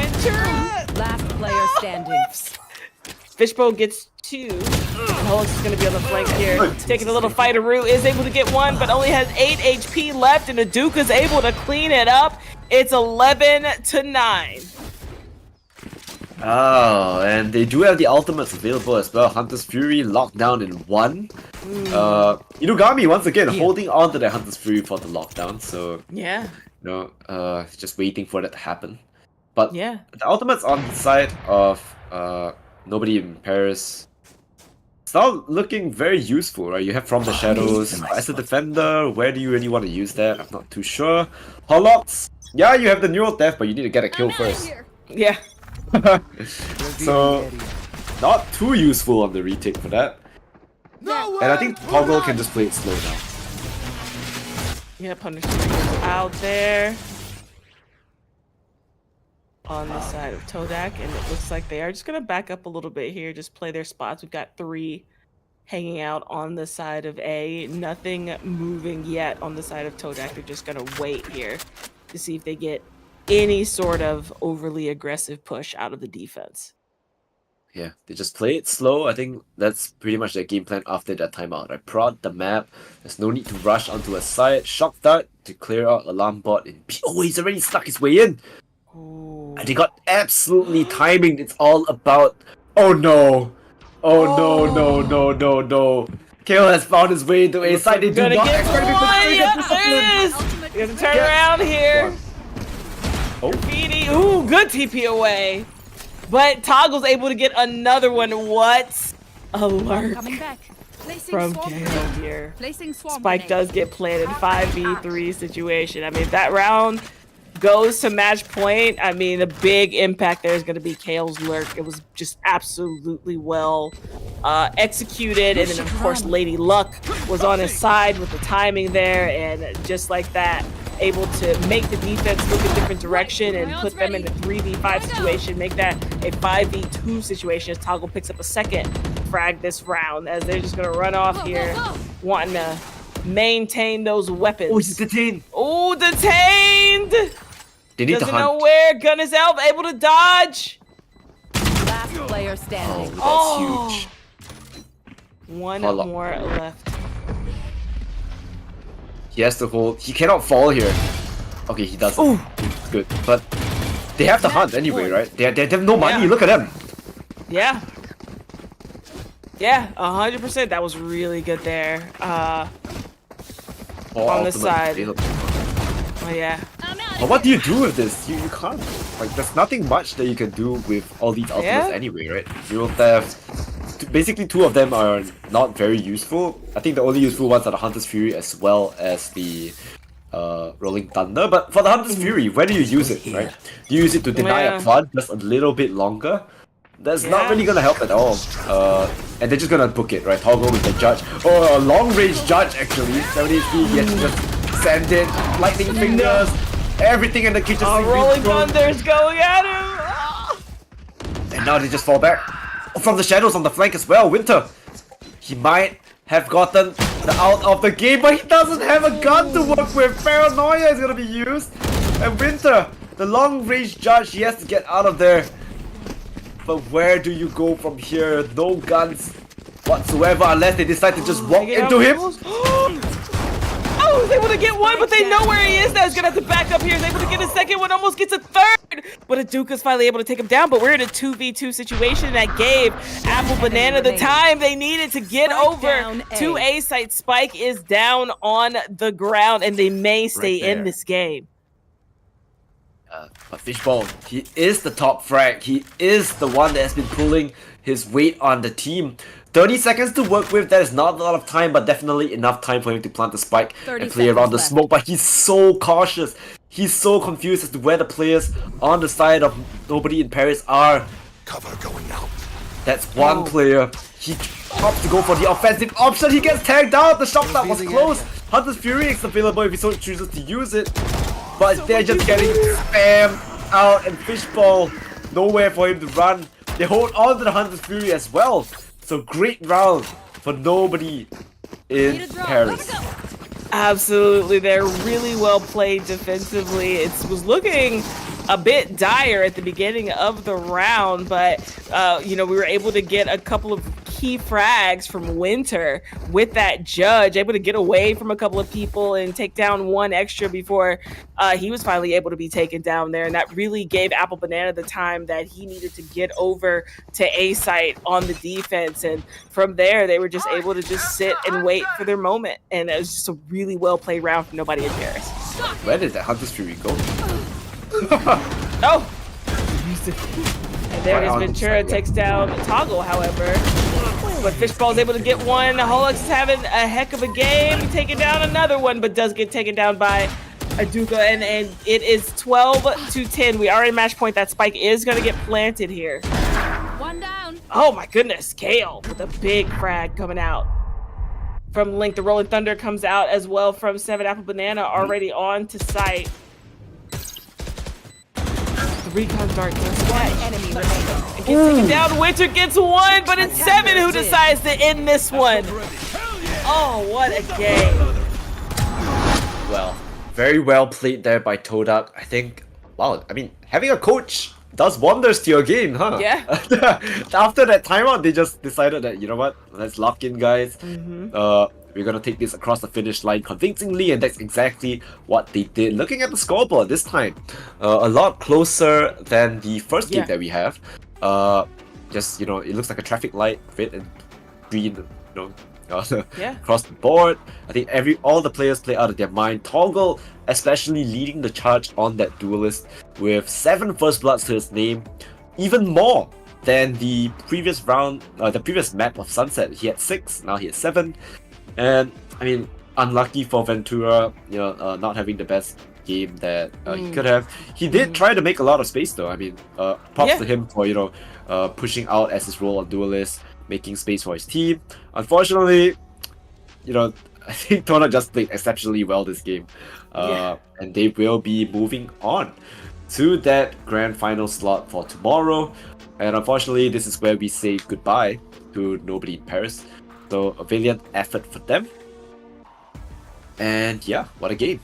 Last player standing. Fishbowl gets 2. Hollis is gonna be on the flank here. Taking a little fighteroo, is able to get 1, but only has 8 HP left, and Aduka's able to clean it up. It's 11-9. Oh, and they do have the ultimates available as well. Hunter's Fury locked down in 1. Inugami once again holding on to the Hunter's Fury for the lockdown, so Yeah. just waiting for that to happen. But Yeah. the ultimates on the side of nobody in Paris. It's not looking very useful, right? You have From the Shadows. As a defender, where do you really want to use that? I'm not too sure. Hollops. Yeah, you have the neural death, but you need to get a kill first. Yeah. So, not too useful on the retake for that. And I think Toggle can just play it slow now. Yeah, Punishment is out there on the side of Todak, and it looks like they are just gonna back up a little bit here, just play their spots. We've got 3 hanging out on the side of A. Nothing moving yet on the side of Todak. They're just gonna wait here to see if they get any sort of overly aggressive push out of the defense. Yeah, they just play it slow. I think that's pretty much their game plan after that timeout. I prod the map. There's no need to rush onto a side. Shock dart to clear out alarm bot in B. Oh, he's already stuck his way in. Ooh. And they got absolutely timing. It's all about. Oh no! No! KO has found his way into a side. They do Gonna not get expect me one. to Yep, there it is. You have to turn around here. Oh. Graffiti. Ooh, good TP away. But Toggle's able to get another one. What a lurk from KO here. Spike does get planted. 5v3 situation. I mean, if that round goes to match point, I mean, the big impact there is going to be KO's lurk. It was just absolutely well executed. And then, of course, Lady Luck was on his side with the timing there. And just like that, able to make the defense look a different direction and put them in a 3v5 situation, make that a 5v2 situation as Toggle picks up a second frag this round, as they're just going to run off here, wanting to maintain those weapons. Oh, he's detained. Oh, detained! They need to Doesn't hunt. know where. Gun is out, able to dodge. Last player standing. Oh, that's huge. One Follow. more left. He has to hold. He cannot fall here. Okay, he doesn't. Ooh. It's good. But they have to hunt anyway, right? They have no money. Yeah. Look at them. Yeah. Yeah, 100%. That was really good there. On the side. Oh, yeah. But what do you do with this? You can't. Like, there's nothing much that you can do with all these ultimates anyway, right? Neural theft. Basically, 2 of them are not very useful. I think the only useful ones are the Hunter's Fury as well as the Rolling Thunder. But for the Hunter's Fury, where do you use it, right? Do you use it to deny a flood just a little bit longer? That's not really gonna help at all. And they're just gonna book it, right? Toggle with the judge. Oh, a long range judge actually. 70 HP, he has to just send it. Lightning fingers. Everything in the kitchen sink. Rolling Thunder's going at him. And now they just fall back. Oh, from the shadows on the flank as well. Winter. He might have gotten out of the game, but he doesn't have a gun to work with. Paranoia is gonna be used. And Winter, the long range judge, he has to get out of there. But where do you go from here? No guns whatsoever unless they decide to just walk into him. Oh, he's able to get one, but they know where he is now. He's gonna have to back up here. He's able to get a second one, almost gets a third. But Aduka's finally able to take him down. But we're in a 2v2 situation that gave Apple Banana the time they needed to get over to A site. Spike is down on the ground, and they may stay in this game. But Fishball, he is the top frag. He is the one that has been pulling his weight on the team. 30 seconds to work with, that is not a lot of time, but definitely enough time for him to plant the spike and play around the smoke. But he's so cautious. He's so confused as to where the players on the side of nobody in Paris are. Cover going out. That's one player. He opts to go for the offensive option. He gets tagged out. The shot that was close. Hunter's Fury is available if he so chooses to use it. But they're just getting spammed out, and Fishball, nowhere for him to run. They hold on to the Hunter's Fury as well. So great round for nobody in Paris. Absolutely, they're really well played defensively. It was looking a bit dire at the beginning of the round, but we were able to get a couple of key frags from Winter with that judge, able to get away from a couple of people and take down one extra before he was finally able to be taken down there. And that really gave Apple Banana the time that he needed to get over to A site on the defense. And from there, they were just able to just sit and wait for their moment. And it was just a really well played round from nobody in Paris. Where did that Hunter's Fury go? Oh! And there it is. Ventura takes down Toggle, however. But Fishball's able to get one. Holix is having a heck of a game, taking down another one, but does get taken down by Aduka. And it is 12-10. We are in match point. That spike is going to get planted here. One down. Oh my goodness. Kale with a big frag coming out. From Link, the Rolling Thunder comes out as well from 7 Apple Banana, already on to site. Recon Dart gets one enemy remaining. It gets taken down. Winter gets one, but it's 7 who decides to end this one. Oh, what a game. Well, very well played there by Todak. I think, wow, I mean, having a coach does wonders to your game, huh? Yeah. After that timeout, they just decided that, you know what, let's lock in, guys. We're gonna take this across the finish line convincingly, and that's exactly what they did. Looking at the scoreboard this time, a lot closer than the first game that we have. Just, it looks like a traffic light, red and green, across the board. I think all the players play out of their mind. Toggle especially leading the charge on that duelist with 7 first bloods to his name, even more than the previous round, the previous map of Sunset. He had 6, now he has 7. And I mean, unlucky for Ventura, not having the best game that he could have. He did try to make a lot of space though. I mean, props to him for pushing out as his role on Duelist, making space for his team. Unfortunately, I think Tona just played exceptionally well this game, and they will be moving on to that grand final slot for tomorrow. And unfortunately, this is where we say goodbye to nobody in Paris. So a valiant effort for them. And yeah, what a game.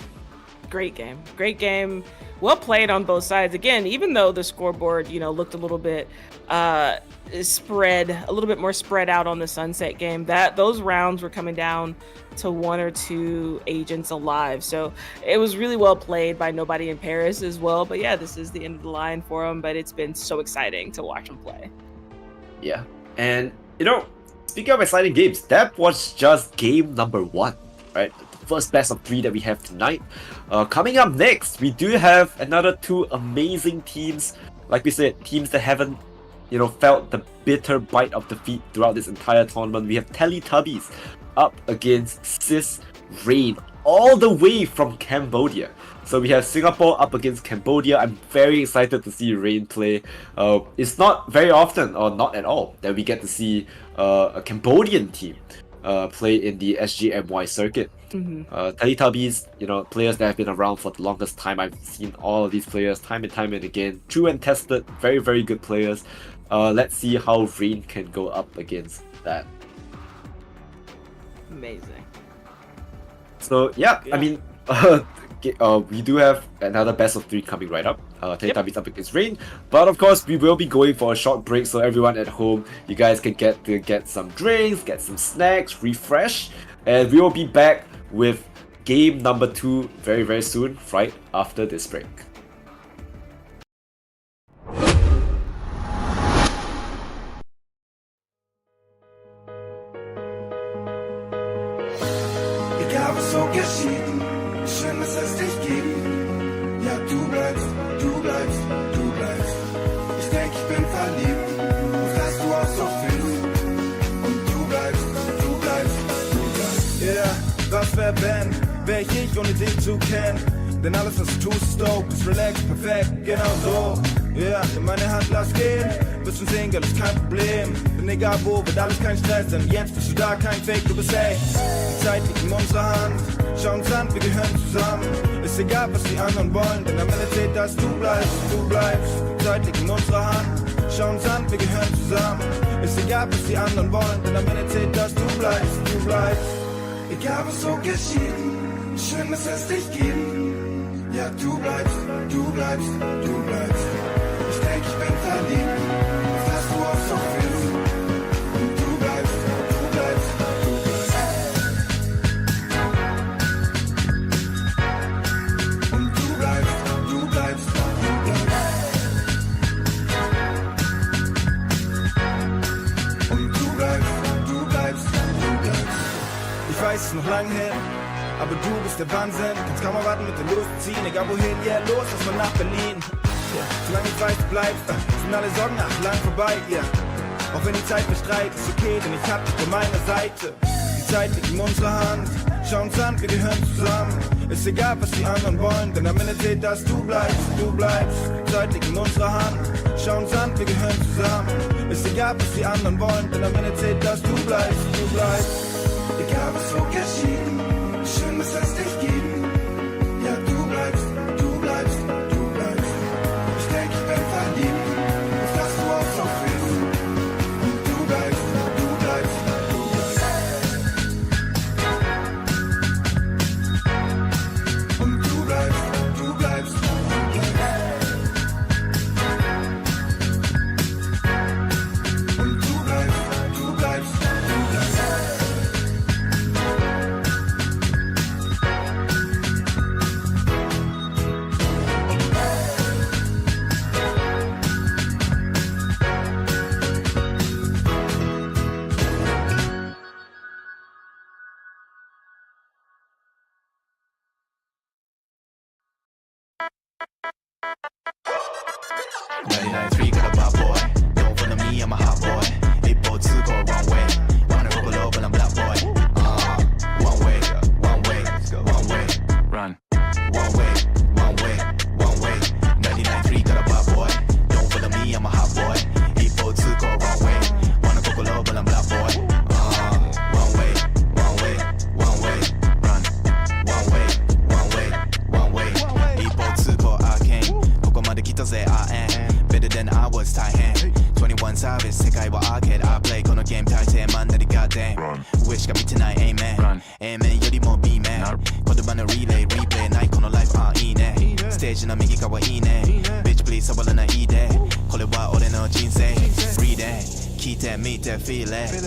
Great game. Great game. Well played on both sides. Again, even though the scoreboard, looked a little bit more spread out on the Sunset game, those rounds were coming down to 1 or 2 agents alive. So it was really well played by nobody in Paris as well. But yeah, this is the end of the line for them. But it's been so exciting to watch them play. Yeah. And, speaking of exciting games, that was just game number 1, right? The first best of 3 that we have tonight. Coming up next, we do have another 2 amazing teams. Like we said, teams that haven't, felt the bitter bite of defeat throughout this entire tournament. We have Teletubbies up against Sis Rain, all the way from Cambodia. So we have Singapore up against Cambodia. I'm very excited to see Rain play. It's not very often, or not at all, that we get to see a Cambodian team play in the SGMY circuit. Teletubbies, players that have been around for the longest time. I've seen all of these players time and again. True and tested, very, very good players. Let's see how Rain can go up against that. Amazing. So yeah. I mean, we do have another best of 3 coming right up. Teletubbies up against Rain. But of course, we will be going for a short break, so everyone at home, you guys can get some drinks, get some snacks, refresh, and we will be back with game number 2 very, very soon, right after this break. Egal was so geschieht, schön, dass es dich gibt. Ja, du bleibst zu kennen. Denn alles, was du tust, ist dope, ist relaxed, perfekt, genau so. Ja, in meine Hand lass gehen, bist du Single, ist kein Problem. Denn egal wo, wird alles kein Stress, denn jetzt bist du da, kein Fake, du bist echt. Die Zeit liegt in unserer Hand, schau uns an, wir gehören zusammen. Ist egal, was die anderen wollen, denn am Ende zählt, dass du bleibst, du bleibst. Die Zeit liegt in unserer Hand, schau uns an, wir gehören zusammen. Ist egal, was die anderen wollen, denn am Ende zählt, dass du bleibst, du bleibst. Egal was so geschieht, schön, dass es dich gibt. Ja, du bleibst, du bleibst, du bleibst. Ich denk, ich bin verliebt, dass du auch so willst. Und du bleibst, du bleibst, du bleibst. Und du bleibst, du bleibst, du bleibst. Und du bleibst, du bleibst, du bleibst. Ich weiß, es ist noch lang her, aber du bist der Wahnsinn. Kannst kaum erwarten mit dir loszuziehen, egal wohin, yeah, los, lass mal nach Berlin. Yeah. Solange ich weiß, du bleibst, sind alle Sorgen nach lang vorbei, yeah. Auch wenn die Zeit bestreitet, ist okay, denn ich hab dich bei meiner Seite. Die Zeit liegt in unserer Hand, schau uns an, wir gehören zusammen. Ist egal, was die anderen wollen, denn am Ende zählt, dass du bleibst, du bleibst. Die Zeit liegt in unserer Hand, schau uns an, wir gehören zusammen. Ist egal, was die anderen wollen, denn am Ende zählt, dass du bleibst, du bleibst. Egal was so geschieht, schön, dass es dich gibt. Ja, du bleibst, du bleibst, du bleibst. Ich denk, ich bin verliebt, dass du auch so willst. Und du bleibst, du bleibst, du bleibst. Und du bleibst, du bleibst, du bleibst. Und du bleibst, du bleibst, du bleibst.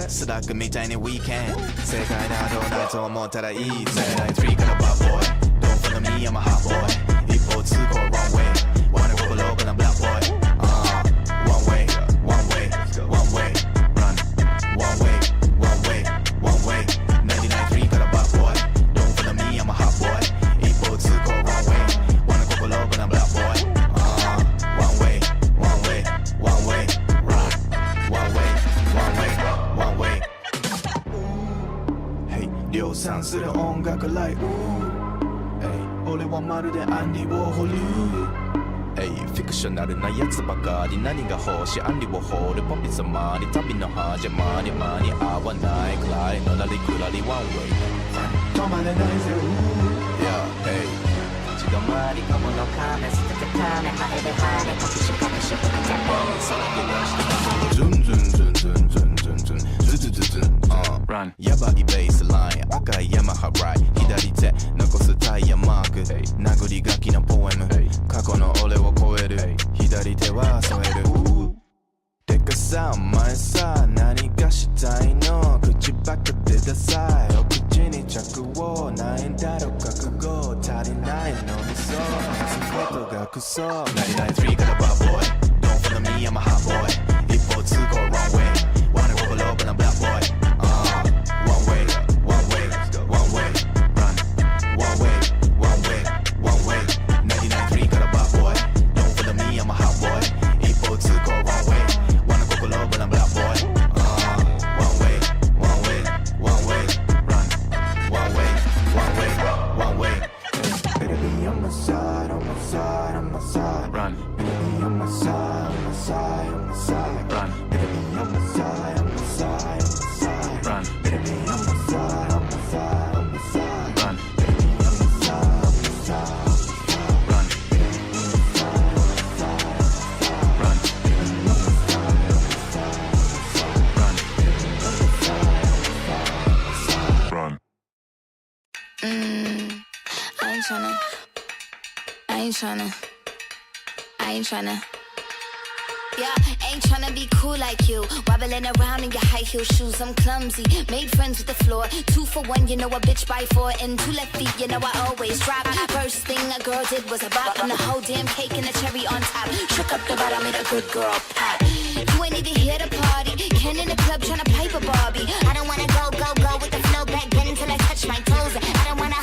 スラックみたいに weekend 世界などないと思ったらいいぜ3からバーボーイ Don't follow me, I'm a hot boy 一方通行 wrong way Wanna go below but I'm black boy One way, one way, one way Run One way, one way, one way 99.3からバーボーイ Don't follow me, I'm a hot boy 一方通行 wrong way Wanna go below but I'm black boy One way, one way, one way Run One way, one way, one way量産する音楽ライブ俺はまるでアンディ・ウォーホルフィクショナルなやつばかり何が欲しいアンディ・ウォーホルポピ様に旅の始まり間に合わないくらいのらりくらりワンウェイ止まれないぜ立ち止まり込むのかめ捨ててかめハエでハエでコキシコキシコキテンポそれでよしズンズンズンズンズンズンズンズズズズンRun やばいベースライン赤いヤマハライ左手残すタイヤマーク殴り書きのポエム過去の俺を超える左手は添えるてかさお前さ何がしたいの口ばっかでダサいお口に着をないんだろ覚悟足りないのにそう話すことがクソ99.3からバーボーイ Don't follow me I'm a hot boy 一方通行 wrong way Wanna go below but I'm black boy One way, one way, one way Run One way, one way, one way 99.3からバーボーイ Don't follow me I'm a hot boy 一方通行 wrong way Wanna go below but I'm black boy One way, one way, one way Run One way, one way, one way side. Run. Better be on my side, on my side, on my side. Run. Better be on my side, on my side, on my side. Run. Better be on my side, on my side, on my side. Run. Better be on my side, on my side, on my side. Run. Run. I ain't tryna. Yeah, ain't tryna be cool like you. Wobbling around in your high heel shoes, I'm clumsy. Made friends with the floor. 2 for 1, you know a bitch by 4. And 2 left feet, you know I always drop. First thing a girl did was a bop. And the whole damn cake and the cherry on top. Shook up the bottom, made a good girl pop. You ain't even here to party. Ken in the club tryna pipe a Barbie. I don't wanna go with the flow back then until I touch my toes. I don't wanna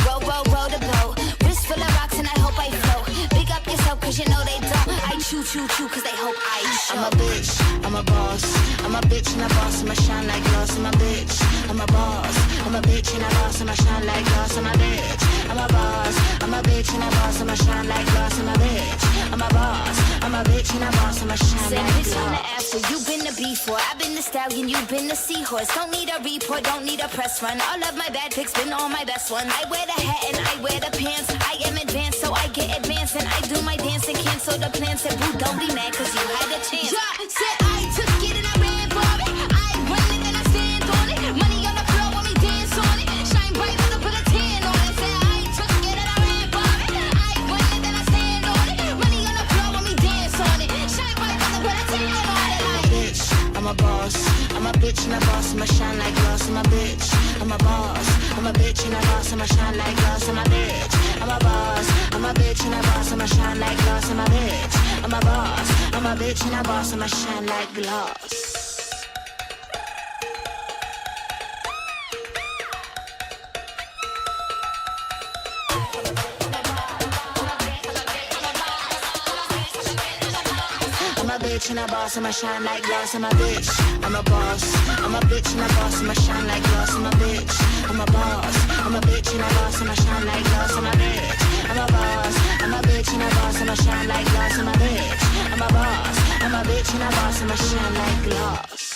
roll the boat. Wrist full of rocks and I hope I float. Big up yourself cause you know they don't. I chew cause they hope I show. I'm a bitch, I'm a boss. I'm a bitch and a boss, I'ma shine like glass. I'm a bitch, I'm a boss. I'm a bitch and a boss, I'ma shine like glass. I'm a bitch, I'm a boss. I'm a bitch and a boss, I'ma shine like glass. I'm a bitch, I'm a boss. I'm a bitch and a boss, I'ma shine like glass. On the after, you been the before. I've been the stallion, you been the seahorse. Don't need a report, don't need a press run. All of my bad pics been all my best ones. I wear the hat and I wear the pants. I am advanced, so I get advanced. And I do my dance and cancel the plans. Said, boo, don't be mad cause you had a chance. Yeah, said I took it and I ran for it. I run it and I stand on it. Money on the floor when we dance on it. Shine bright when I put a tan on it. Said I took it and I ran for it. I run it and I stand on it. Money on the floor when we dance on it. Shine bright when I put a tan on it. I'm a bitch, I'm a boss. I'm a bitch and a boss, I'ma shine like glass. I'm a bitch, I'm a boss. I'm a bitch and a boss, I'ma shine like glass. I'm a bitch, I'm a boss. I'm a bitch and a boss, I'ma shine like glass. I'm a bitch, I'm a boss. I'm a bitch and a boss, I'ma shine like glass. I'm a bitch and a boss, I'ma shine like glass. I'm a bitch, I'm a boss. I'm a bitch and a boss, I'ma shine like glass. I'm a bitch, I'm a boss. I'm a bitch and a boss, I'ma shine like glass. I'm a bitch, I'm a boss. I'm a bitch and a boss, I'ma shine like glass. I'm a bitch, I'm a boss. I'm a bitch and a boss, I'ma shine like glass.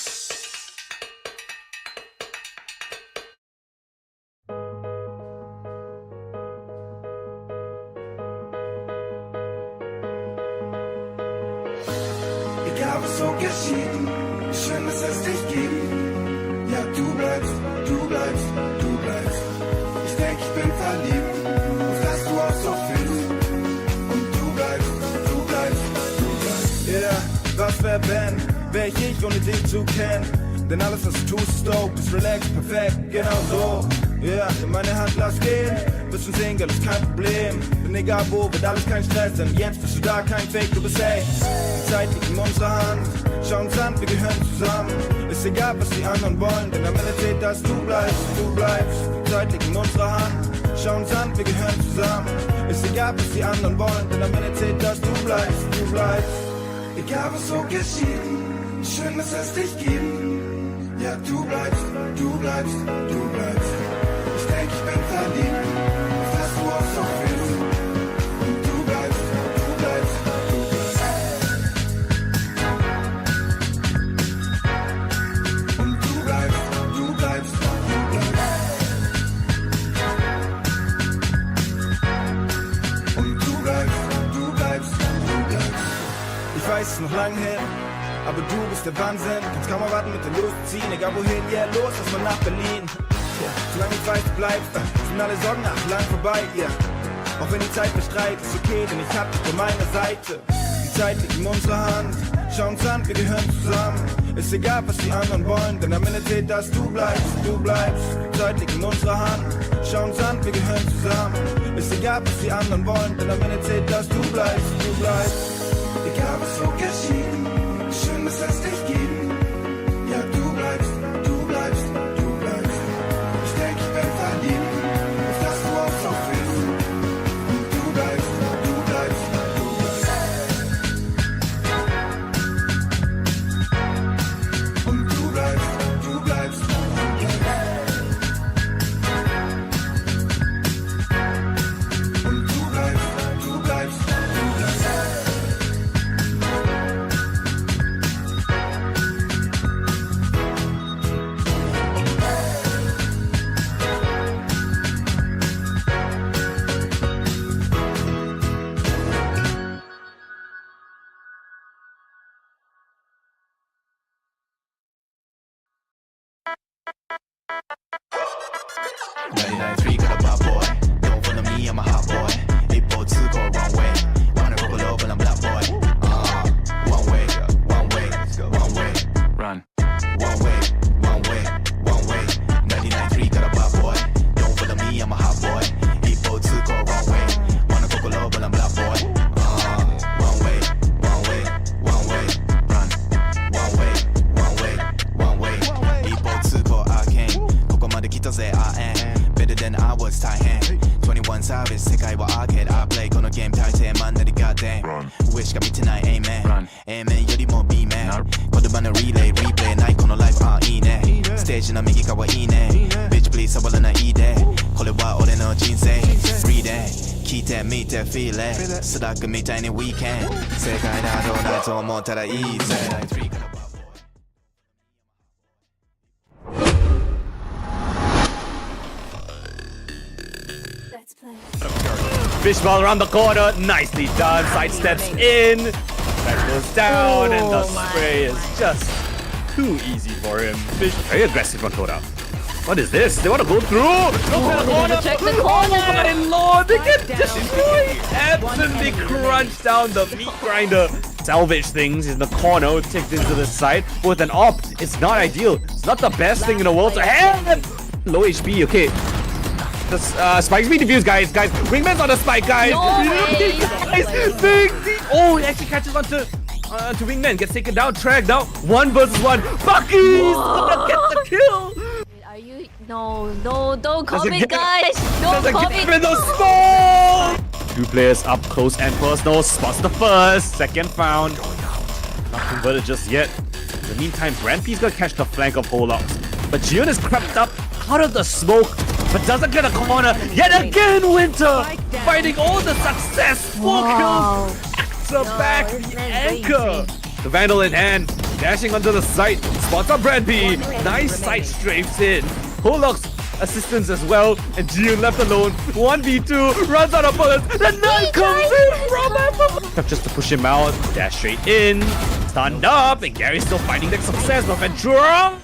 Egal was so geschieht, wie schön dass es dich gibt. Ja, du bleibst, du bleibst, du bleibst. Ich denk, ich bin verliebt, auf dass du auch so fühlst. Und du bleibst, du bleibst, du bleibst. Yeah, was wär ich ohne dich zu kennen? Denn alles was du tust ist dope, ist relaxed, perfekt, genau so. Yeah, in meine Hand lass gehen, bist ein Single, ist kein Problem. Denn egal wo, wird alles kein Stress, denn jetzt bist du da, kein Fake, du bist safe. Die Zeit liegt in unserer Hand, schau uns an, wir gehören zusammen. Ist egal, was die anderen wollen, denn am Ende zählt, dass du bleibst, du bleibst. Die Zeit liegt in unserer Hand, schau uns an, wir gehören zusammen. Ist egal, was die anderen wollen, denn am Ende zählt, dass du bleibst, du bleibst. Egal was so geschieht, wie schön dass es dich gibt. Ja, du bleibst, du bleibst, du bleibst. Ich denk, ich bin verliebt, auf dass du auch so fühlst. Und du bleibst, du bleibst, du bleibst. Und du bleibst, du bleibst, du bleibst. Und du bleibst, du bleibst, du bleibst. Ich weiß, es ist noch lang hin, aber du bist der Wahnsinn. Kannst kaum erwarten mit dir loszuziehen, egal wohin, yeah, los, lass mal nach Berlin. Yeah, solange ich weiß, du bleibst, sind alle Sorgen nach lang vorbei, yeah. Auch wenn die Zeit verstreicht, ist okay, denn ich hab dich bei meiner Seite. Die Zeit liegt in unserer Hand, schau uns an, wir gehören zusammen. Ist egal, was die anderen wollen, denn am Ende zählt, dass du bleibst, du bleibst. Die Zeit liegt in unserer Hand, schau uns an, wir gehören zusammen. Ist egal, was die anderen wollen, denn am Ende zählt, dass du bleibst, du bleibst. Egal was so geschieht, wie schön dass es dich gibt. Ja, du bleibst, du bleibst, du bleibst. Ich denk, ich bin verliebt, auf dass du auch so fühlst. Und du bleibst, du bleibst, du bleibst. Und du bleibst, du bleibst, du bleibst. Und du bleibst, du bleibst, 99.3 got a bad boy. Don't follow me, I'm a hot boy. 8 boats go a wrong way. Wanna go low, but I'm black boy. One way, one way, one way. Run. One way, one way, one way. 99.3 got a bad boy. Don't follow me, I'm a hot boy. 8 boats go a wrong way. Wanna go low, but I'm black boy. One way, one way, one way. Run. One way, one way, one way. 8 boats go arcane. ここまで来たぜ、I am better than I was tight. 21 savage 世界はアーケード I play このゲーム大抵マンなりガーデン上しか見てない Amen Amen よりも B man 言葉のリレーリプレイないこのライブいいねステージの右側いいね Bitch please 触らないでこれは俺の人生 Read it 聞いてみて Feel it スラックみたいに Weekend 正解などないと思ったらいいぜFishball around the corner, nicely done. Sidesteps in, that goes down, and the spray is just too easy for him. Fish very aggressive from Toda. What is this? They want to go through. Check the corner. Oh my lord, they get destroyed. Absolutely crunched down the meat grinder. Salvage things in the corner, ticked into the side with an op. It's not ideal. It's not the best thing in the world to have. Low HP, okay. Spike's being defused, guys. Wingman's on the spike, guys. No Oh, he actually catches onto Wingman. Gets taken down, tracked out. 1 versus 1. Bucky's gonna get the kill. Are you? No, don't comment, guys. Don't comment. In the smoke. 2 players up close and personal. Spots the first. Second found. Not converted just yet. In the meantime, Brandp's gonna catch the flank of Holox. But Jion is crept up out of the smoke, but doesn't get a corner. Yet again, Winter finding all the success. 4 kills. Actor back the anchor. The Vandal in hand, dashing onto the site. Spots on Brandp. Nice side strafes in. Holox assistance as well, and Jion left alone. 1v2, runs out of bullets. The knife comes in from him. Just to push him out. Dash straight in. Stunned up, and Gary's still finding that success. But Ventura.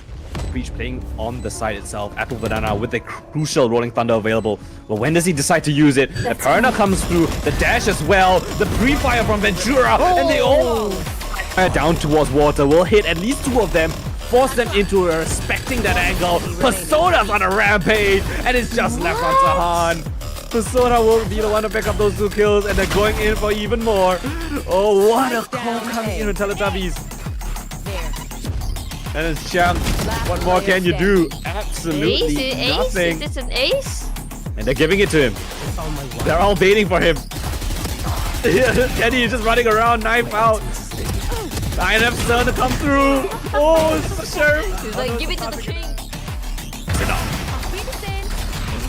Breach playing on the side itself, Apple Banana with the crucial Rolling Thunder available. But when does he decide to use it? The Piranha comes through, the dash as well, the pre-fire from Ventura, and they all down towards water. Will hit at least 2 of them, force them into respecting that angle. Persona's on a rampage, and it's just left on Tahan. Persona will be the one to pick up those 2 kills, and they're going in for even more. Oh, what a call coming in with Teletubbies. And it's Champ. What more can you do? Absolutely nothing. Is this an ace? And they're giving it to him. They're all waiting for him. Kenny is just running around, knife out. INF's turn to come through. Oh, it's the sheriff. He's like, give it to the king.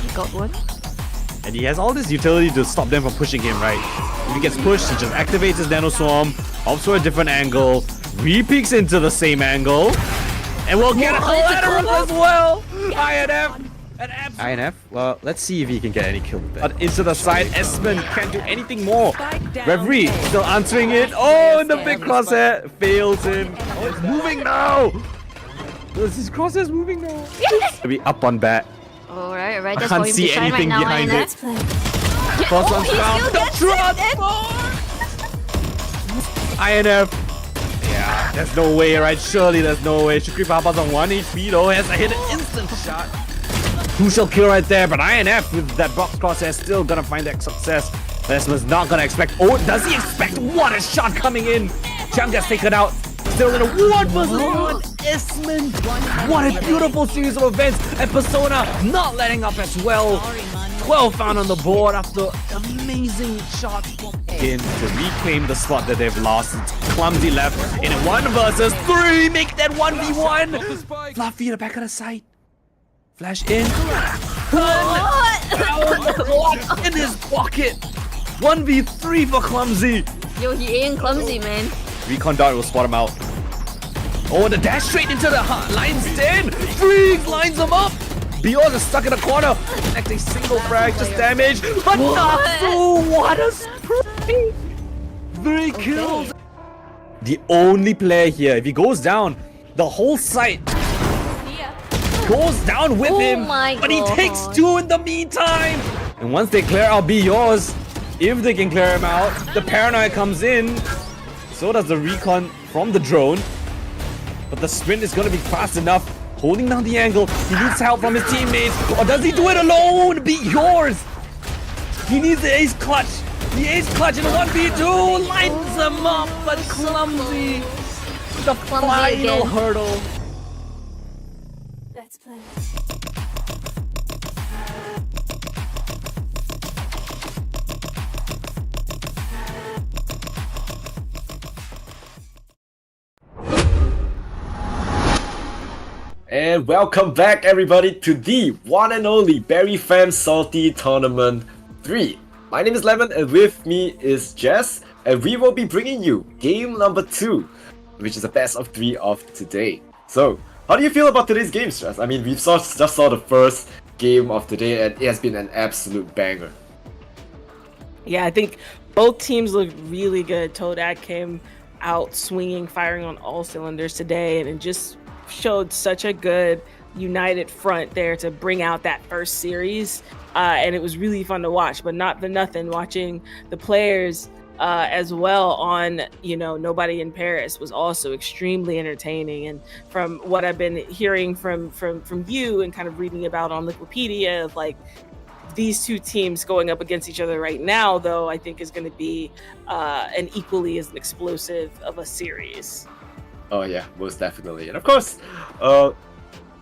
He got one. And he has all this utility to stop them from pushing him, right? If he gets pushed, he just activates his Nano Swarm, opts for a different angle, re-peeks into the same angle, and we'll get a collateral as well! INF, well, let's see if he can get any kill with that. But into the side, Esmond can't do anything more. Referee still answering it. Oh, and the big crosshair fails him. Oh, it's moving now! This crosshair's moving now. To be up on bat. Alright, I can't see anything behind it. Cross one's found. The transport! INF. Yeah, there's no way, right? Surely there's no way. Shukri Papa's on 1 HP though. Has to hit an instant shot. Crucial kill right there, but INF with that box crosshair still gonna find that success. Esma's not gonna expect. Oh, does he expect? What a shot coming in! Chang gets taken out. Still in a 1 versus 1. Esmond. What a beautiful series of events. And Persona not letting up as well. 12 found on the board after amazing shots in to reclaim the spot that they've lost. It's Clumsy left in a 1 versus 3. Make that 1v1. Fluffy at the back of the site. Flash in. What? In his pocket. 1v3 for Clumsy. Yo, he ain't clumsy, man. Recon Dart will spot him out. Oh, the dash straight into the lines 10. Freeze lines him up. Bioz is stuck in a corner. Connect a single frag, just damage. But not so. What a spray. 3 kills. The only player here, if he goes down, the whole site goes down with him, my but he takes God. 2 in the meantime. And once they clear out B yours, if they can clear him out, the paranoia comes in. So does the recon from the drone. But the sprint is gonna be fast enough. Holding down the angle. He needs help from his teammates. Or does he do it alone? Be yours. He needs the ace clutch. The ace clutch in 1v2 lines him up, but clumsy. The final hurdle. Let's play. And welcome back, everybody, to the one and only Berryfam Salty Tournament 3. My name is Lemon, and with me is Jess, and we will be bringing you game number 2, which is the best of 3 of today. So, how do you feel about today's game, Jess? I mean, we just saw the first game of today, and it has been an absolute banger. Yeah, I think both teams look really good. Todak came out swinging, firing on all cylinders today, and it just showed such a good united front there to bring out that first series, and it was really fun to watch. But not for nothing, watching the players as well on Nobody in Paris was also extremely entertaining. And from what I've been hearing from you and kind of reading about on Liquipedia, of like these two teams going up against each other right now, though, I think is going to be an equally as explosive of a series. Oh yeah, most definitely. And of course, all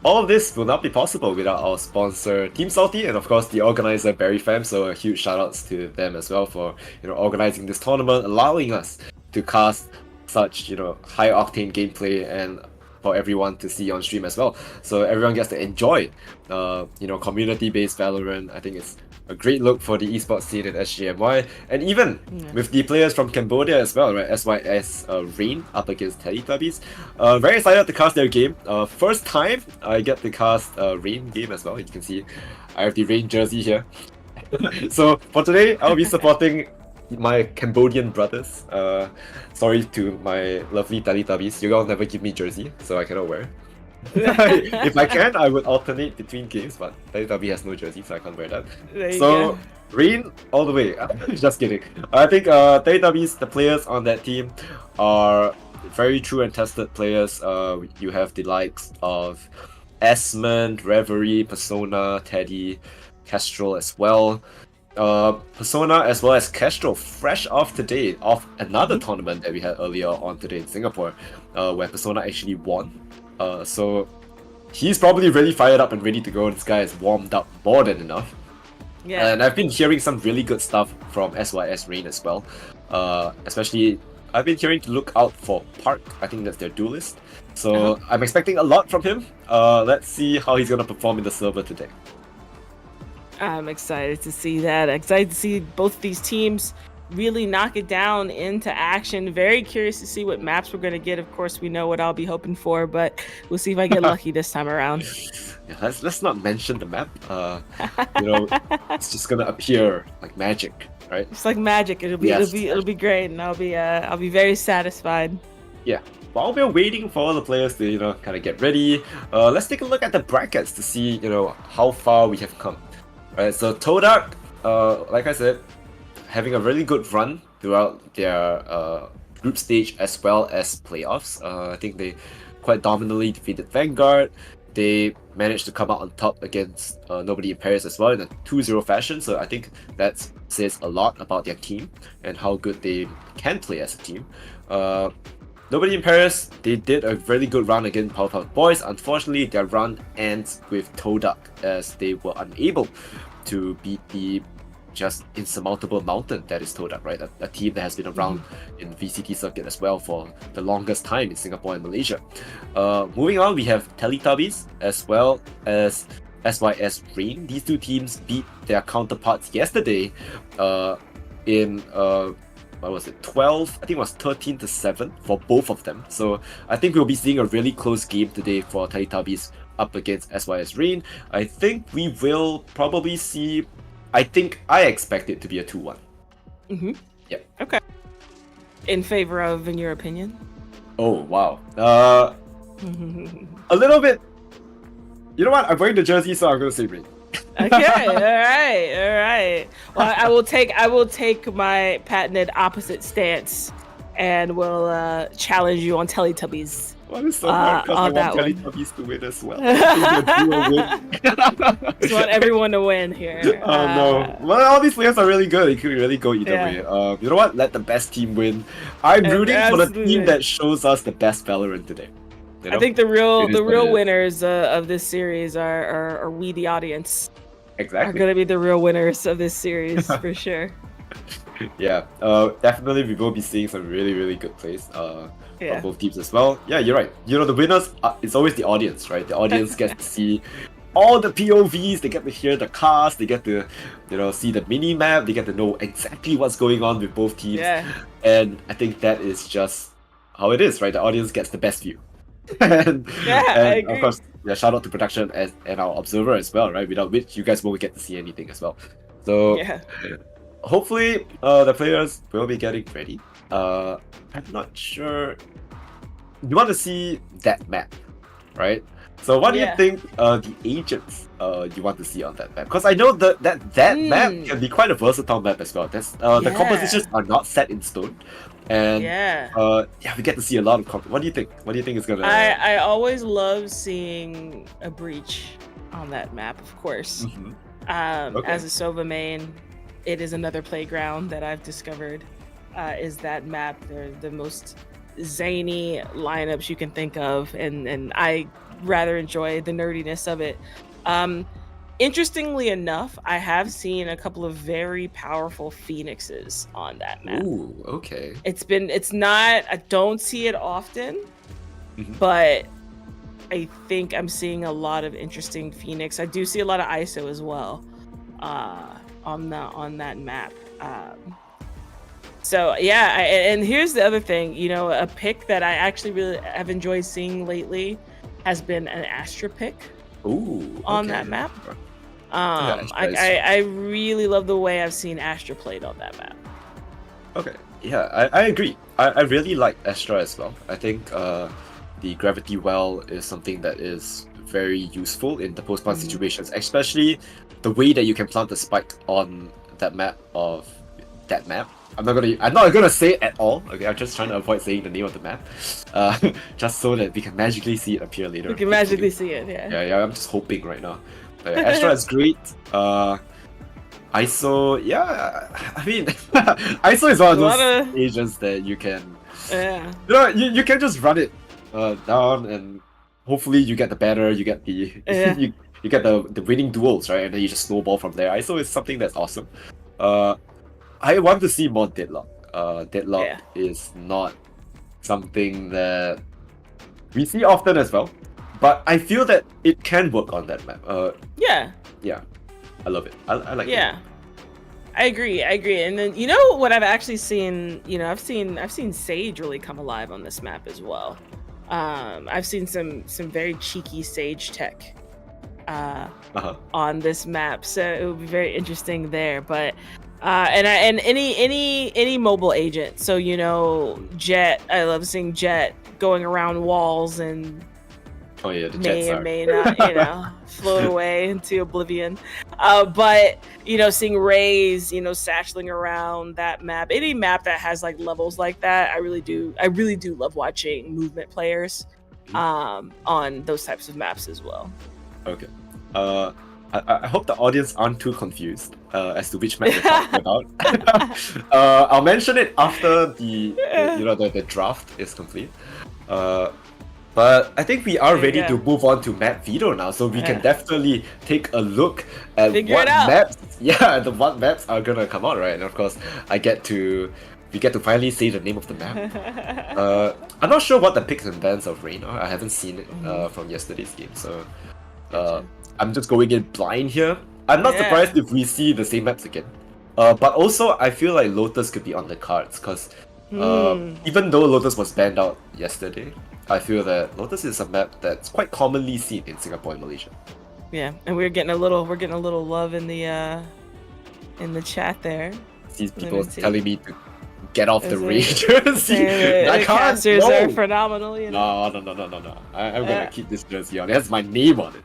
of this will not be possible without our sponsor Team Salty and of course the organizer Berryfam. So a huge shout outs to them as well for organizing this tournament, allowing us to cast such high octane gameplay and for everyone to see on stream as well. So everyone gets to enjoy community based Valorant. I think it's a great look for the esports scene at SGMY, and even with the players from Cambodia as well, right? SYS Rain up against Teletubbies. Very excited to cast their game. First time I get to cast Rain game as well. You can see I have the Rain jersey here. So for today, I'll be supporting my Cambodian brothers. Sorry to my lovely Teletubbies, you all never give me jersey, so I cannot wear. If I can, I would alternate between games, but Teletubby has no jersey, so I can't wear that. So, Rain all the way. Just kidding. I think Teletubbies, the players on that team, are very true and tested players. You have the likes of Esmond, Reverie, Persona, Teddy, Kestrel as well. Persona as well as Kestrel, fresh off today, of another tournament that we had earlier on today in Singapore, where Persona actually won. So he's probably really fired up and ready to go. This guy is warmed up more than enough. Yeah. And I've been hearing some really good stuff from SYS Rain as well. Especially, I've been hearing to look out for Park. I think that's their duelist. So I'm expecting a lot from him. Let's see how he's gonna perform in the server today. I'm excited to see that. Excited to see both these teams really knock it down into action. Very curious to see what maps we're going to get. Of course, we know what I'll be hoping for, but we'll see if I get lucky this time around. Yeah, let's not mention the map. It's just gonna appear like magic, right? It's like magic. It'll be great, and I'll be very satisfied. Yeah. While we're waiting for all the players to kind of get ready, let's take a look at the brackets to see how far we have come. Right. So Todak, like I said, having a really good run throughout their group stage as well as playoffs. I think they quite dominantly defeated Vanguard. They managed to come out on top against Nobody in Paris as well in a 2-0 fashion. So I think that says a lot about their team and how good they can play as a team. Nobody in Paris, they did a really good run against Powerpuff Boys. Unfortunately, their run ends with Todak as they were unable to beat the just insurmountable mountain that is Todak, right? A team that has been around in VCT circuit as well for the longest time in Singapore and Malaysia. Moving on, we have Teletubbies as well as SYS Rain. These two teams beat their counterparts yesterday in 12? I think it was 13-7 for both of them. So I think we'll be seeing a really close game today for Teletubbies up against SYS Rain. I think we will probably see. I expect it to be a 2-1. Yeah. Okay. In favor of, in your opinion? Oh wow. A little bit You know what? I'm wearing the jersey, so I'm gonna say rain. Okay, all right. Well, I will take my patented opposite stance, and will challenge you on Teletubbies. Well, it's so hard because I on that want one. Teletubbies to win as well. I think the duo win. Just want everyone to win here. Oh no! Well, all these players are really good. It could really go either Yeah. way. You know what? Let the best team win. I'm rooting for the Absolutely. team that shows us the best Valorant today. You know? I think the It is what it real is. winners of this series are we, the audience, are Exactly. gonna be the real winners of this series for sure. Yeah. Definitely we will be seeing some really good plays. Yeah. From both teams as well. Yeah, you're right. You know, the winners, it's always the audience, right? The audience gets to see all the POVs, they get to hear the cast, they get to, you know, see the mini map, they get to know exactly what's going on with both teams. Yeah. And I think that is just how it is, right? The audience gets the best view. and, Yeah, I and agree. of course, yeah, shout out to production and our observer as well, right? Without which you guys won't get to see anything as well. So Yeah. hopefully the players will be getting ready. I'm not sure. You want to see that map, right? So what do you Yeah. think the agents you want to see on that map? Because I know that map can be quite a versatile map as well. That's the Yeah. compositions are not set in stone, and Yeah. we get to see a lot of what do you think? What do you think is gonna? I always love seeing a breach on that map, of course. Mhm. Okay. As a Sova main, it is another playground that I've discovered. Is that map? They're the most zany lineups you can think of, and I rather enjoy the nerdiness of it. Interestingly enough, I have seen a couple of very powerful phoenixes on that map. Ooh, okay. It's not, I don't see it often, Mhm. but I think I'm seeing a lot of interesting Phoenix. I do see a lot of ISO as well on that map. So yeah, and here's the other thing. You know, a pick that I actually really have enjoyed seeing lately has been an Astra pick Ooh, on okay. that map. Yeah, Astra is- I really love the way I've seen Astra played on that map. Okay, yeah, I agree. I really like Astra as well. I think the gravity well is something that is very useful in the post-plant situations, especially the way that you can plant the spike on that map I'm not gonna say it at all. Okay, I'm just trying to avoid saying the name of the map, just so that we can magically see it appear later. You can magically see it, yeah. Yeah, I'm just hoping right now. Astra is great. ISO, yeah, I mean, ISO is one of A lot those of- agents that you can, Yeah. you know, you can just run it down, and hopefully you get the banner, you get the Yeah. you get the winning duels, right, and then you just snowball from there. ISO is something that's awesome. I want to see more deadlock. Deadlock Yeah. is not something that we see often as well, but I feel that it can work on that map. Yeah. Yeah, I love it. I like it. Yeah. I agree. And then you know what I've actually seen, you know, I've seen Sage really come alive on this map as well. I've seen some very cheeky Sage tech on this map, so it would be very interesting there. But and any mobile agent. So you know, Jet. I love seeing Jet going around walls and Oh yeah, the may Jets or are. may not, you know, float away into oblivion. But you know, seeing Rays, you know, satcheling around that map, any map that has like levels like that, I really do love watching movement players on those types of maps as well. Okay. I hope the audience aren't too confused as to which map we're talking about. I'll mention it after the draft is complete. But I think we are ready to move on to map veto now, so we can definitely take a look at Figure it out. what maps are gonna come out, right? And of course, we get to finally say the name of the map. I'm not sure what the picks and bans of Rain are. I haven't seen it from yesterday's game, so I'm just going in blind here. I'm not surprised if we see the same maps again. But also, I feel like Lotus could be on the cards, because even though Lotus was banned out yesterday, I feel that Lotus is a map that's quite commonly seen in Singapore and Malaysia. Yeah, and we're getting a little love in the chat there. See Let people me see. telling me to get off the Is it- Rangers. Saying I the can't. casters are No. phenomenal, you know. No. I'm gonna keep this jersey on. It has my name on it.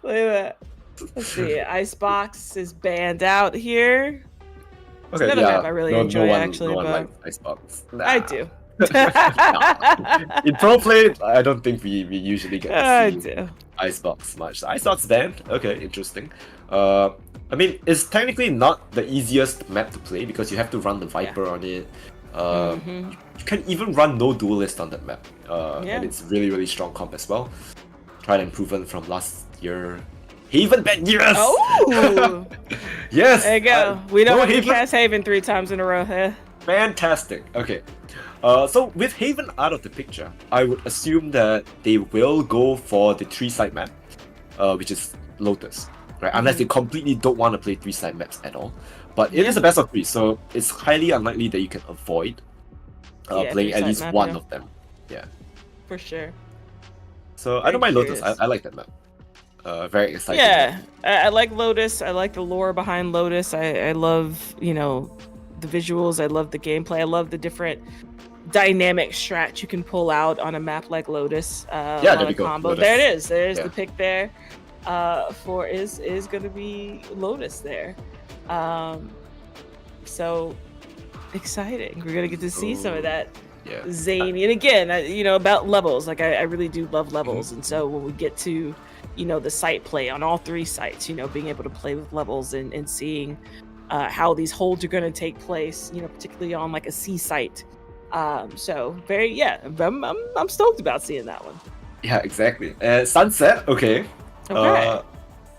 Look at that. Let's see. Icebox is banned out here. It's another map I really enjoy, actually. No one but likes Icebox. I do. In pro play, I don't think we usually get I to see do. Icebox much. Icebox banned? Okay, interesting. I mean, it's technically not the easiest map to play because you have to run the Viper on it. You can even run no duelist on that map. And it's really, really strong comp as well. Tried and proven from last year. Haven ban, yes! Oh! Yes! There you go. We don't have to Haven. cast Haven 3 times in a row. Fantastic. Okay. So with Haven out of the picture, I would assume that they will go for the 3-side map, which is Lotus, right? Unless they completely don't want to play 3-side maps at all. But it is a best of 3, so it's highly unlikely that you can avoid playing at least one of them. Yeah. For sure. So I don't mind Lotus. I like that map. Very exciting. Yeah, I like Lotus. I like the lore behind Lotus. I love, the visuals. I love the gameplay. I love the different dynamic strats you can pull out on a map like Lotus. There we go. Combo. Lotus. There it is. There's the pick there. For is going to be Lotus there. So exciting. We're gonna get to see some of that. Yeah. Zany. And again, about levels. Like I really do love levels, and so when we get to the site play on all 3 sites, being able to play with levels and seeing how these holds are going to take place, particularly on like a C site. So I'm stoked about seeing that one. Yeah, exactly. Sunset, okay. Okay.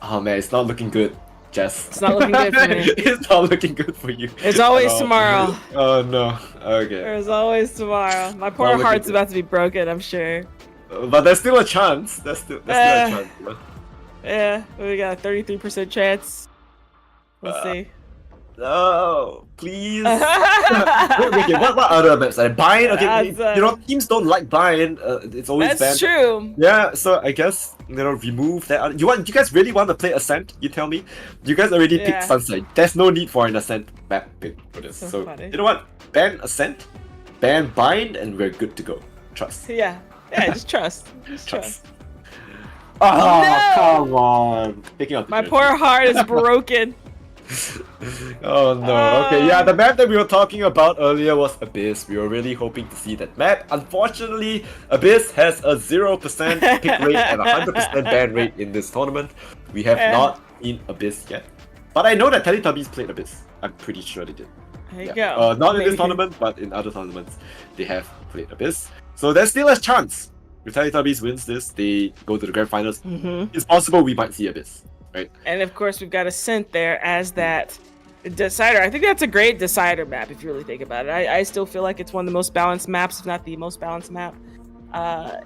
Oh man, it's not looking good, Jess. It's not looking good for me. It's not looking good for you. There's always tomorrow. Oh no. Okay. There's always tomorrow. My poor heart's about to be broken, I'm sure. But there's still a chance. There's still a chance. Yeah, we got a 33% chance. Let's see. No, please. Okay, what other maps? Bind? Okay, teams don't like Bind. It's always banned. That's true. Yeah, so I guess remove that. You guys really want to play Ascent? You tell me. You guys already picked Sunset. There's no need for an Ascent map pick for this. So funny. You know what? Ban Ascent, ban Bind, and we're good to go. Trust. Yeah, just trust. Trust. Oh, No! come on. Picking up My poor heart is broken. Oh no. Okay, yeah, the map that we were talking about earlier was Abyss. We were really hoping to see that map. Unfortunately, Abyss has a 0% pick rate and 100% ban rate in this tournament. We have not seen Abyss yet. But I know that Teletubbies played Abyss. I'm pretty sure they did. There you go. Not in this tournament, but in other tournaments, they have played Abyss. So there's still a chance. If Teletubbies wins this, they go to the grand finals. It's possible we might see Abyss, right? And of course, we've got Ascent there as that decider. I think that's a great decider map if you really think about it. I still feel like it's one of the most balanced maps, if not the most balanced map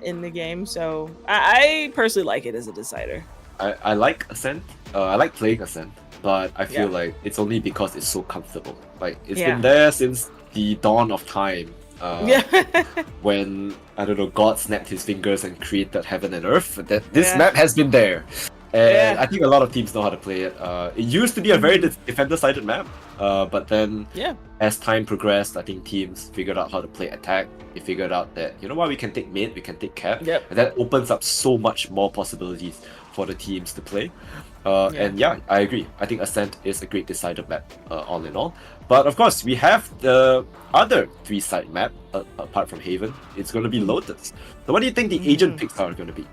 in the game. So I personally like it as a decider. I like Ascent. I like playing Ascent, but I feel like it's only because it's so comfortable. Like it's been there since the dawn of time. When God snapped his fingers and created heaven and earth. That this map has been there, and I think a lot of teams know how to play it. It used to be a very defender-sided map, but then as time progressed, I think teams figured out how to play attack. They figured out that we can take mid, we can take cap, and that opens up so much more possibilities for the teams to play. And I agree. I think Ascent is a great decider map, all in all. But of course, we have the other 3-side map apart from Haven. It's going to be Lotus. So what do you think the agent picks are going to be?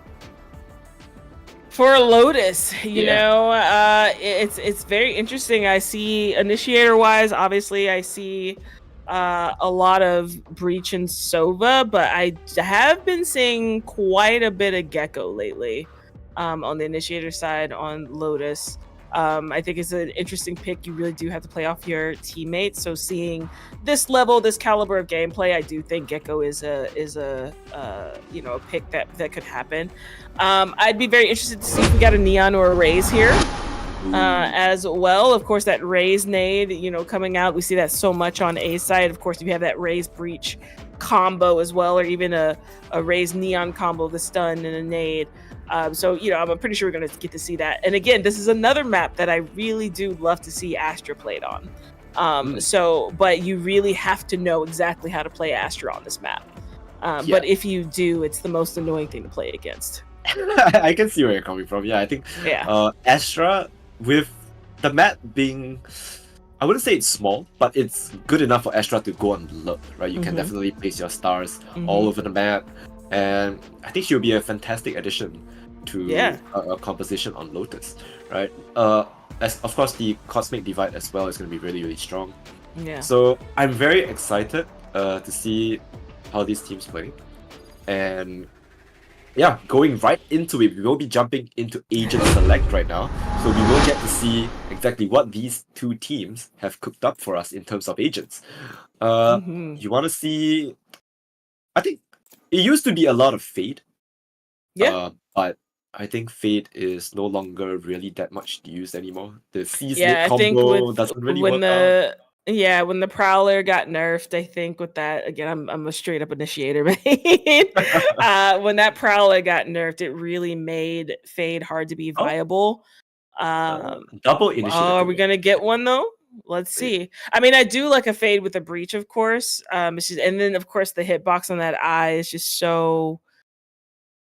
For Lotus, it's very interesting. I see initiator-wise, obviously, I see a lot of Breach and Sova, but I have been seeing quite a bit of Gecko lately on the initiator side on Lotus. I think it's an interesting pick. You really do have to play off your teammates. So seeing this level, this caliber of gameplay, I do think Gecko is a pick that could happen. I'd be very interested to see if we got a Neon or a Raze here as well. Of course, that Raze nade, coming out, we see that so much on A side. Of course, if you have that Raze Breach combo as well, or even a Raze Neon combo, the stun and a nade. So I'm pretty sure we're going to get to see that. And again, this is another map that I really do love to see Astra played on. But you really have to know exactly how to play Astra on this map. But if you do, it's the most annoying thing to play against. I can see where you're coming from. Yeah, I think Astra, with the map being, I wouldn't say it's small, but it's good enough for Astra to go on alert, right? You can definitely place your stars all over the map, and I think she'll be a fantastic addition to a composition on Lotus, right? As of course the Cosmic Divide as well is going to be really, really strong. Yeah. So I'm very excited to see how these teams play, and yeah, going right into it, we will be jumping into Agent Select right now. So we will get to see exactly what these two teams have cooked up for us in terms of agents. You want to see... I think it used to be a lot of Fade. But I think Fade is no longer really that much used anymore. The C-Snake combo doesn't really work out. Yeah, when the Prowler got nerfed, I think with that, again, I'm a straight up initiator, main. When that Prowler got nerfed, it really made Fade hard to be viable. Double initiator. Are we gonna get one though? Let's see. I mean, I do like a Fade with a Breach, of course. And then of course the hitbox on that eye is just so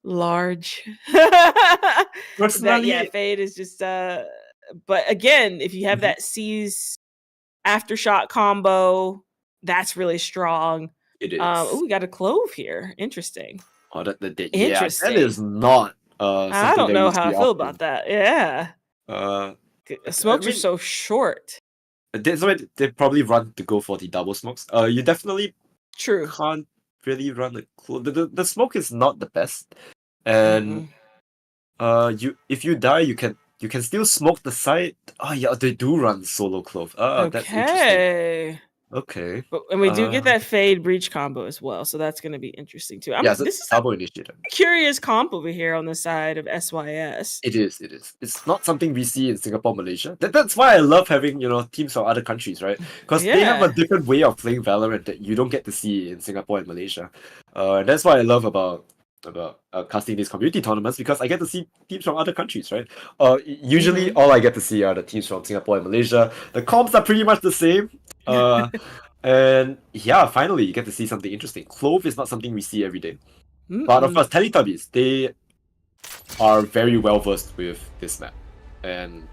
large. Personally, Fade is just but again, if you have that C's aftershock combo, that's really strong. It is. We got a Clove here. Interesting. Oh, Interesting. Yeah, that is not I don't know how I feel about that. Yeah. Smokes are so short. That's why they probably run to go for the double smokes. You definitely can't really run a Clove. The smoke is not the best. And if you die, you can still smoke the side. Oh yeah, they do run solo Clove. That's interesting. Okay. And we do get that Fade Breach combo as well, so that's going to be interesting too. This is double initiator. Curious comp over here on the side of SYS. It is. It's not something we see in Singapore, Malaysia. That's why I love having teams from other countries, right? Because they have a different way of playing Valorant that you don't get to see in Singapore and Malaysia. And that's what I love about casting these community tournaments, because I get to see teams from other countries, right? Usually all I get to see are the teams from Singapore and Malaysia. The comps are pretty much the same. And yeah, finally you get to see something interesting. Clove is not something we see every day. But of course, Teletubbies, they are very well versed with this map. And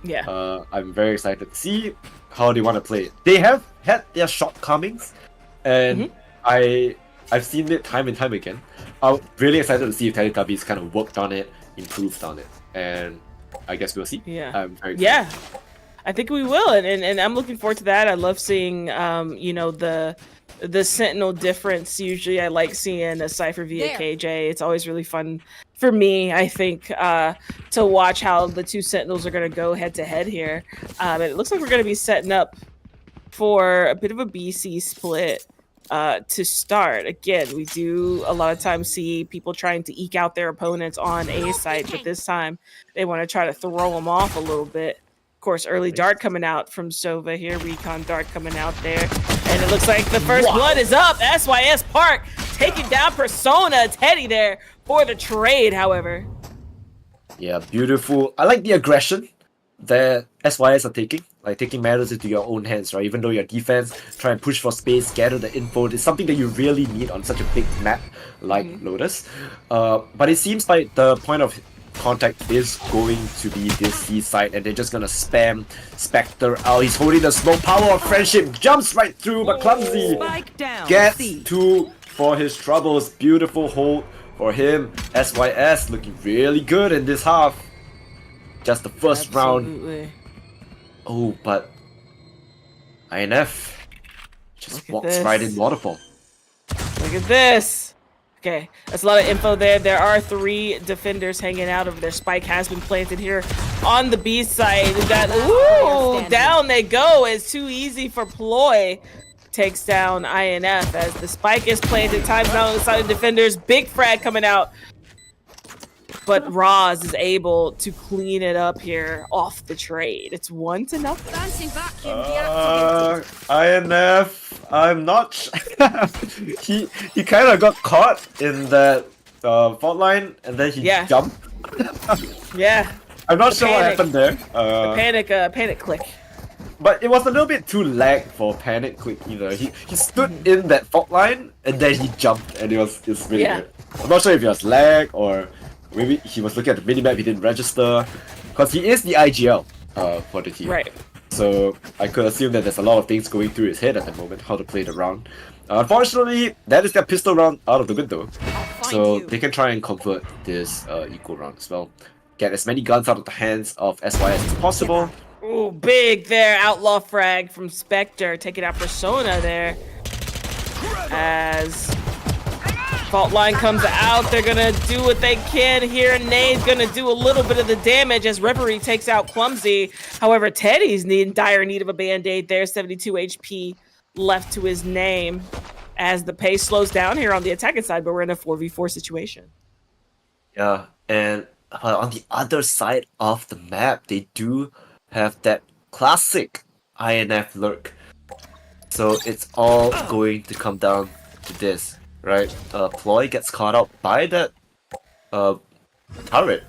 I'm very excited to see how they want to play it. They have had their shortcomings, and I've seen it time and time again. I'm really excited to see if Teletubbies kind of worked on it, improved on it, and I guess we'll see. I'm very excited. I think we will, and I'm looking forward to that. I love seeing the Sentinel difference. Usually I like seeing a Cypher via KJ. It's always really fun for me, I think, to watch how the two Sentinels are going to go head to head here. And it looks like we're going to be setting up for a bit of a BC split. To start. Again, we do a lot of times see people trying to eke out their opponents on A site, but this time they want to try to throw them off a little bit. Of course, early dart coming out from Sova here, recon dart coming out there, and it looks like the first blood is up. SYS Park taking down Persona. Teddy there for the trade, however. Yeah, beautiful. I like the aggression that SYS are taking. Like taking matters into your own hands, right? Even though your defense, try and push for space, gather the info. It's something that you really need on such a big map like Lotus. But it seems like the point of contact is going to be this C side, and they're just gonna spam Spectre out. He's holding the smoke. Power of friendship jumps right through, but clumsy gets two for his troubles. Beautiful hold for him. SYS looking really good in this half. Just the first round. Oh, but INF just walks right in waterfall. Look at this. Okay, that's a lot of info there. There are 3 defenders hanging out over there. Spike has been planted here on the B side. We've got, down they go. It's too easy for Ploy. Takes down INF as the spike is planted. Times out on the side of defenders. Big frag coming out. But Roz is able to clean it up here off the trade. It's 1-0. INF, I'm not. he kind of got caught in that fault line, and then he jumped. I'm not sure what happened there. Panic click. But it was a little bit too lag for panic click either. He stood in that fault line, and then he jumped, and it's really good. I'm not sure if it was lag or maybe he was looking at the minimap, he didn't register. Because he is the IGL for the team. Right. So I could assume that there's a lot of things going through his head at the moment, how to play the round. Unfortunately, that is their pistol round out of the window. So they can try and convert this equal round as well. Get as many guns out of the hands of SYS as possible. Ooh, big there. Outlaw frag from Spectre. Taking out Persona there. As Fault Line comes out, they're gonna do what they can here. Nade's gonna do a little bit of the damage as Reverie takes out Clumsy. However, Teddy's in dire need of a band-aid there. 72 HP left to his name as the pace slows down here on the attacking side, but we're in a 4v4 situation. Yeah, and on the other side of the map, they do have that classic INF lurk. So it's all going to come down to this. Right, Ploy gets caught out by that turret.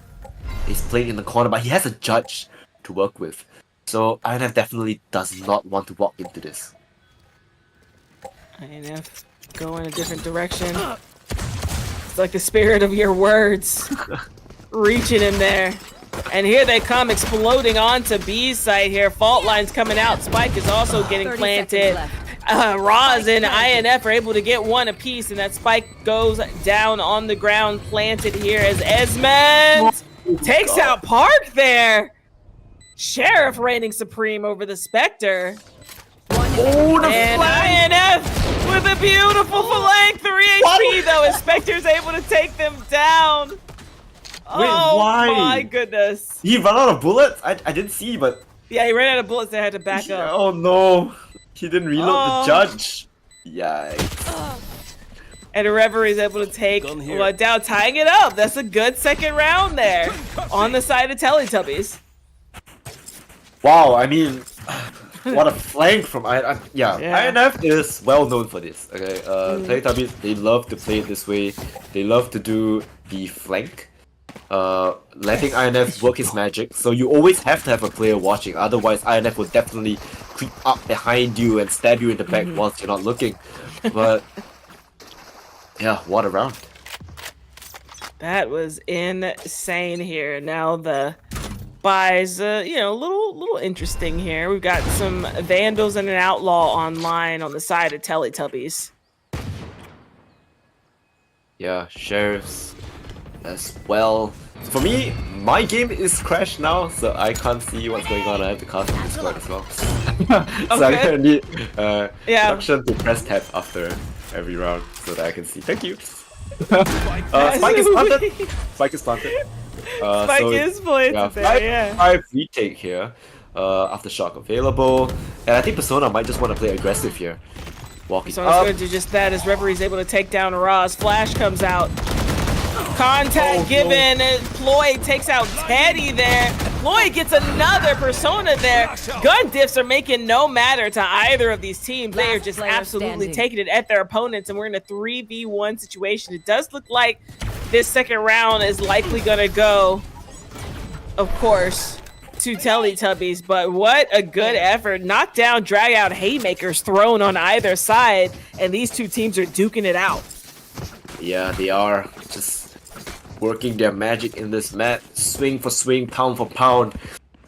He's playing in the corner, but he has a judge to work with. So INF definitely does not want to walk into this. INF go in a different direction. It's like the spirit of your words reaching him there. And here they come, exploding onto B's side here. Fault Line's coming out. Spike is also getting planted. Roz and INF are able to get one apiece, and that Spike goes down on the ground, planted here as Esmond takes out Park there. Sheriff reigning supreme over the Spectre. And INF with a beautiful flank, 3 HP though, as Spectre's able to take them down. Oh why? My goodness. He ran out of bullets? I didn't see, but... Yeah, he ran out of bullets, they had to back up. Oh no. He didn't reload the judge. Yikes. And Reverie is able to take one down, tying it up. That's a good second round there on the side of Teletubbies. Wow, I mean, what a flank from INF. Yeah, INF is well known for this. Okay, Teletubbies, they love to play it this way. They love to do the flank. Letting INF work his magic, so you always have to have a player watching, otherwise INF will definitely creep up behind you and stab you in the back whilst you're not looking. But yeah, what a round. That was insane here. Now the buys, you know, a little interesting here. We've got some Vandals and an Outlaw online on the side of Teletubbies. Yeah, Sheriffs as well. For me, my game is crashed now, so I can't see what's going on. I have to cast on Discord as well. So I'm gonna need instruction to press tab after every round so that I can see. Thank you. Spike is planted. Spike is planted. Spike is planted there, 5 retake here. Aftershock available. And I think Persona might just want to play aggressive here. Walking Persona's gonna do just that as Reverie's able to take down Roz. Flash comes out. Contact given. Ploy takes out Teddy there. Ploy gets another Persona there. Gun diffs are making no matter to either of these teams. They are just absolutely taking it at their opponents, and we're in a 3v1 situation. It does look like this second round is likely gonna go, of course, to Teletubbies, but what a good effort. Knock down, drag out haymakers thrown on either side, and these two teams are duking it out. Yeah, they are just working their magic in this map, swing for swing, pound for pound.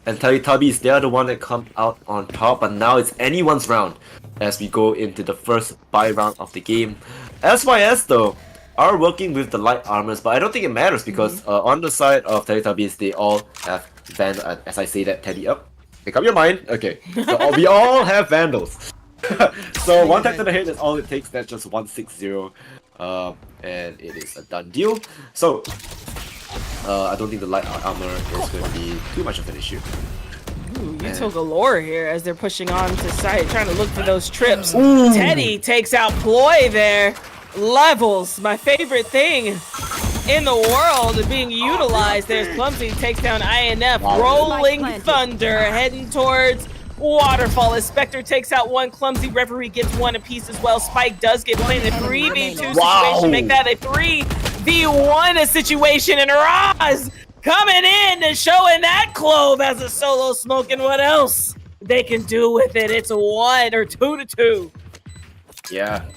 And Teletubbies, they are the one that come out on top, but now it's anyone's round as we go into the first buy round of the game. SYS though are working with the light armors, but I don't think it matters because on the side of Teletubbies, they all have as I say that, Teddy up. Make up your mind. Okay, so we all have Vandals. So one tap to the head is all it takes. That's just 160. And it is a done deal. So I don't think the light armor is going to be too much of an issue. Ooh, util galore here as they're pushing on to site, trying to look for those trips. Ooh. Teddy takes out Ploy there. Levels, my favorite thing in the world being utilized. There's Clumsy, takes down INF. Rolling Thunder heading towards Waterfall as Spectre takes out one. Clumsy Reverie gets one apiece as well. Spike does get played in a 3v2 situation. Make that a 3v1 situation. And Roz coming in and showing that clove as a solo smoke. And what else they can do with it. It's a 1 or 2-2. Yeah.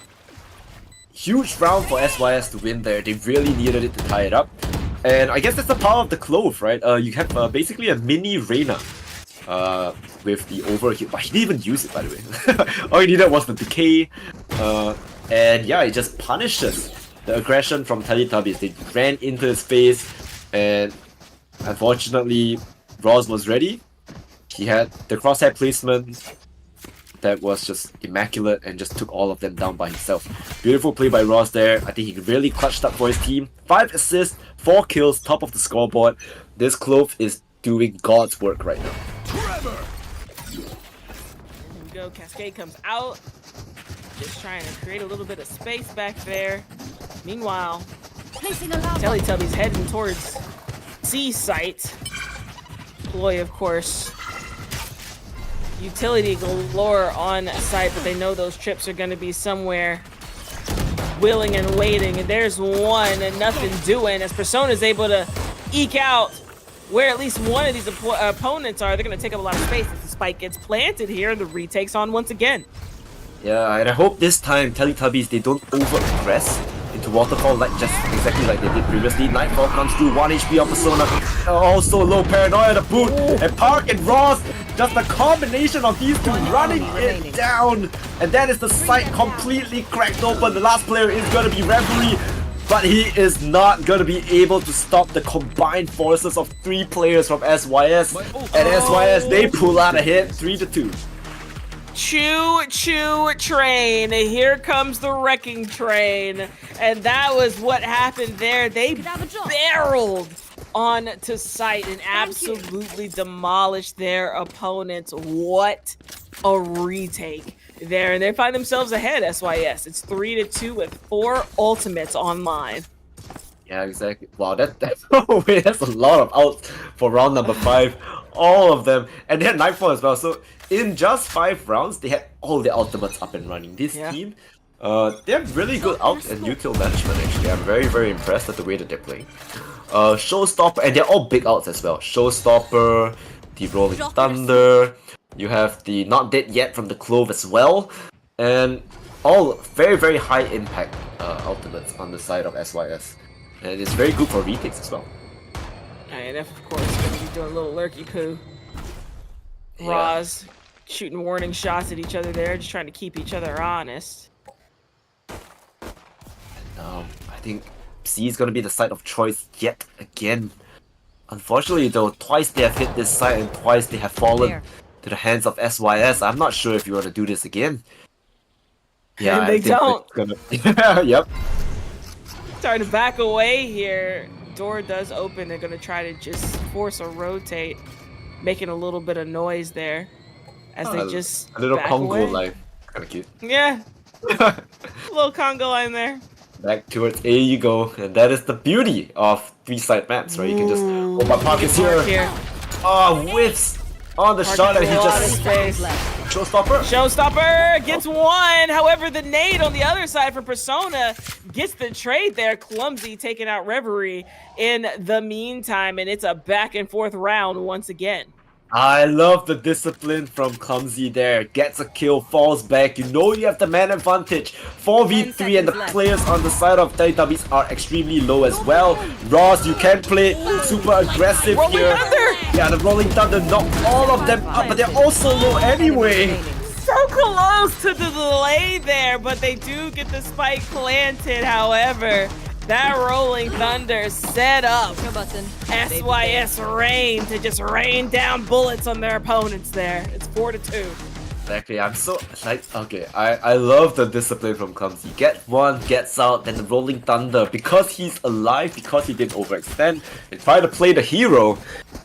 Huge round for SYS to win there. They really needed it to tie it up. And I guess that's the power of the Clove, right? You have basically a mini Reyna with the overheal, but he didn't even use it, by the way. All he needed was the decay, and yeah, it just punishes the aggression from Teletubbies. They ran into his face, and unfortunately, Roz was ready. He had the crosshair placement that was just immaculate and just took all of them down by himself. Beautiful play by Roz there. I think he really clutched up for his team. 5 assists, 4 kills, top of the scoreboard. This Clove is doing God's work right now. There we go. Cascade comes out. Just trying to create a little bit of space back there. Meanwhile, Teletubbies heading towards C site. Ploy, of course. Utility galore on site, but they know those trips are going to be somewhere willing and waiting. And there's one and nothing doing as Persona's able to eke out where at least one of these opponents are. They're going to take up a lot of space as the spike gets planted here and the retake's on once again. Yeah, and I hope this time Teletubbies, they don't over-aggress into Waterfall like just exactly like they did previously. Nightfall comes through, 1 HP on Persona, also low paranoia to boot, and Park and Ross, just a combination of these two running it down, and that is the site completely cracked open. The last player is going to be Reverie, but he is not going to be able to stop the combined forces of 3 players from SYS, and SYS, they pull out ahead 3-2. Choo-choo train. Here comes the wrecking train. And that was what happened there. They barreled on to site and absolutely demolished their opponents. What a retake there. And they find themselves ahead, SYS. It's 3-2 with 4 ultimates online. Yeah, exactly. Wow, that's a lot of outs for round number 5. All of them. And they had Nightfall as well. So in just 5 rounds, they had all the ultimates up and running. This team, they have really good out and util management actually. I'm very, very impressed at the way that they're playing. Showstopper, and they're all big outs as well. Showstopper, the Rolling Thunder, you have the Not Dead Yet from the Clove as well. And all very, very high impact ultimates on the side of SYS. And it's very good for retakes as well. And of course, gonna be doing a little lurky poo. Roz shooting warning shots at each other there, just trying to keep each other honest. I think C is gonna be the site of choice yet again. Unfortunately though, twice they have hit this site and twice they have fallen to the hands of SYS. I'm not sure if you want to do this again. Yeah, and they don't. Yep. Starting to back away here. Door does open. They're gonna try to just force a rotate, making a little bit of noise there as they just a little back Congo away. line, kind of cute. Yeah, a little Congo line there. Back towards A you go, and that is the beauty of 3-side maps, right? You can just my pockets here. Oh, whiffs on the shot, and he just Showstopper. Showstopper gets one. However, the nade on the other side for Persona gets the trade there. Clumsy taking out Reverie in the meantime, and it's a back and forth round once again. I love the discipline from Clumsy there. Gets a kill, falls back. You know you have the man advantage. 4v3 and the players on the side of Teletubbies are extremely low as well. Ross, you can play super aggressive here. Yeah, the Rolling Thunder knocked all of them up, but they're also low anyway. So close to the delay there, but they do get the spike planted. However, that Rolling Thunder set up SYS Rain to just rain down bullets on their opponents there. It's 4-2. Exactly, I'm so like okay. I love the discipline from Clumsy. Gets one, gets out, then the Rolling Thunder. Because he's alive, because he didn't overextend and try to play the hero,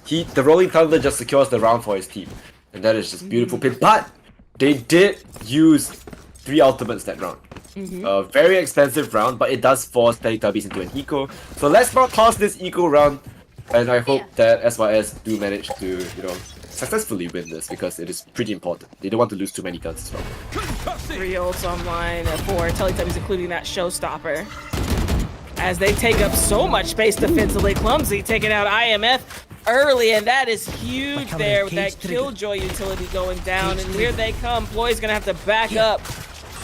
the Rolling Thunder just secures the round for his team. And that is just beautiful play. But they did use 3 ultimates that round. A very expensive round, but it does force Teletubbies into an eco. So let's not toss this eco round, and I hope that SYS do manage to, you know, successfully win this because it is pretty important. They don't want to lose too many guns as well. 3 ults online for Teletubbies, including that Showstopper. As they take up so much space defensively, Clumsy taking out IMF early, and that is huge there with that Killjoy utility going down. And here they come. Ploy's gonna have to back up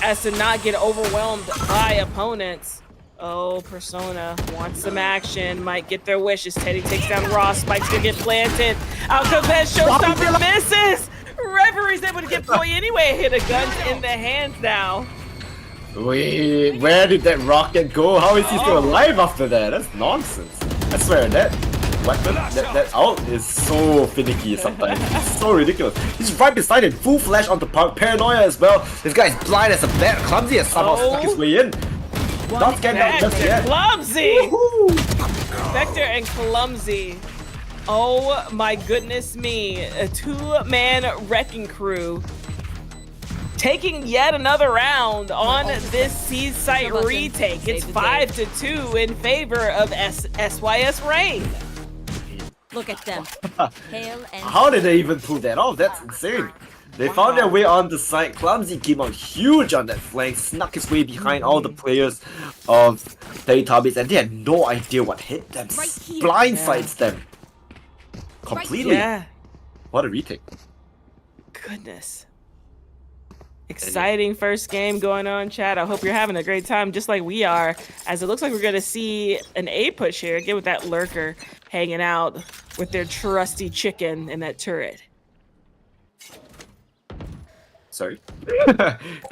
as to not get overwhelmed by opponents. Oh, Persona wants some action. Might get their wishes. Teddy takes down Ross. Spike's gonna get planted. Out comes that showstopper, misses. Referee's able to get Boy anyway. Hit a gun's in the hands now. Wait, where did that rocket go? How is he still alive after that? That's nonsense. I swear, that weapon, that ult is so finicky sometimes. It's so ridiculous. He's right beside him. Full flash onto Paranoia as well. This guy is blind as a bat. Clumsy has somehow snuck his way in. Not getting out just yet. Clumsy! Spectre and Clumsy. Oh my goodness me. A two-man wrecking crew. Taking yet another round on this Seaside retake. It's 5-2 in favor of SYS Reign. Look at them. Hail and How did they even pull that off? That's insane. They found their way on the side. Clumsy came out huge on that flank, snuck his way behind all the players of Teletubbies, and they had no idea what hit them. Blindsides them completely. Yeah. What a retake. Goodness. Exciting first game going on, chat. I hope you're having a great time just like we are, as it looks like we're going to see an A push here, again with that lurker hanging out with their trusty chicken in that turret. Sorry?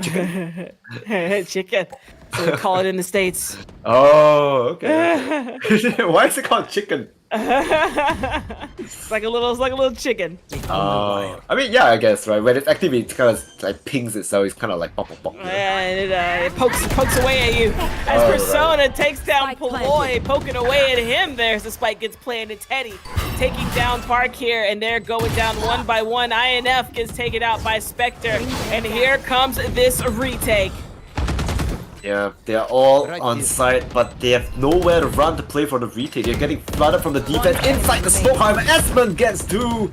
Chicken. So we call it in the States. Oh, okay. Why is it called chicken? It's like a little chicken. I mean, yeah, I guess, right? When it's active, it kind of like pings itself. It's kind of like pop, pop, pop. And it pokes away at you. As Persona takes down Paloy, poking away at him there. The spike gets planted. Teddy taking down Park here, and they're going down one by one. INF gets taken out by Spectre, and here comes this retake. Yeah, they are all on site, but they have nowhere to run to play for the retake. They're getting flooded from the defense inside the smoke. However, Esmond gets two,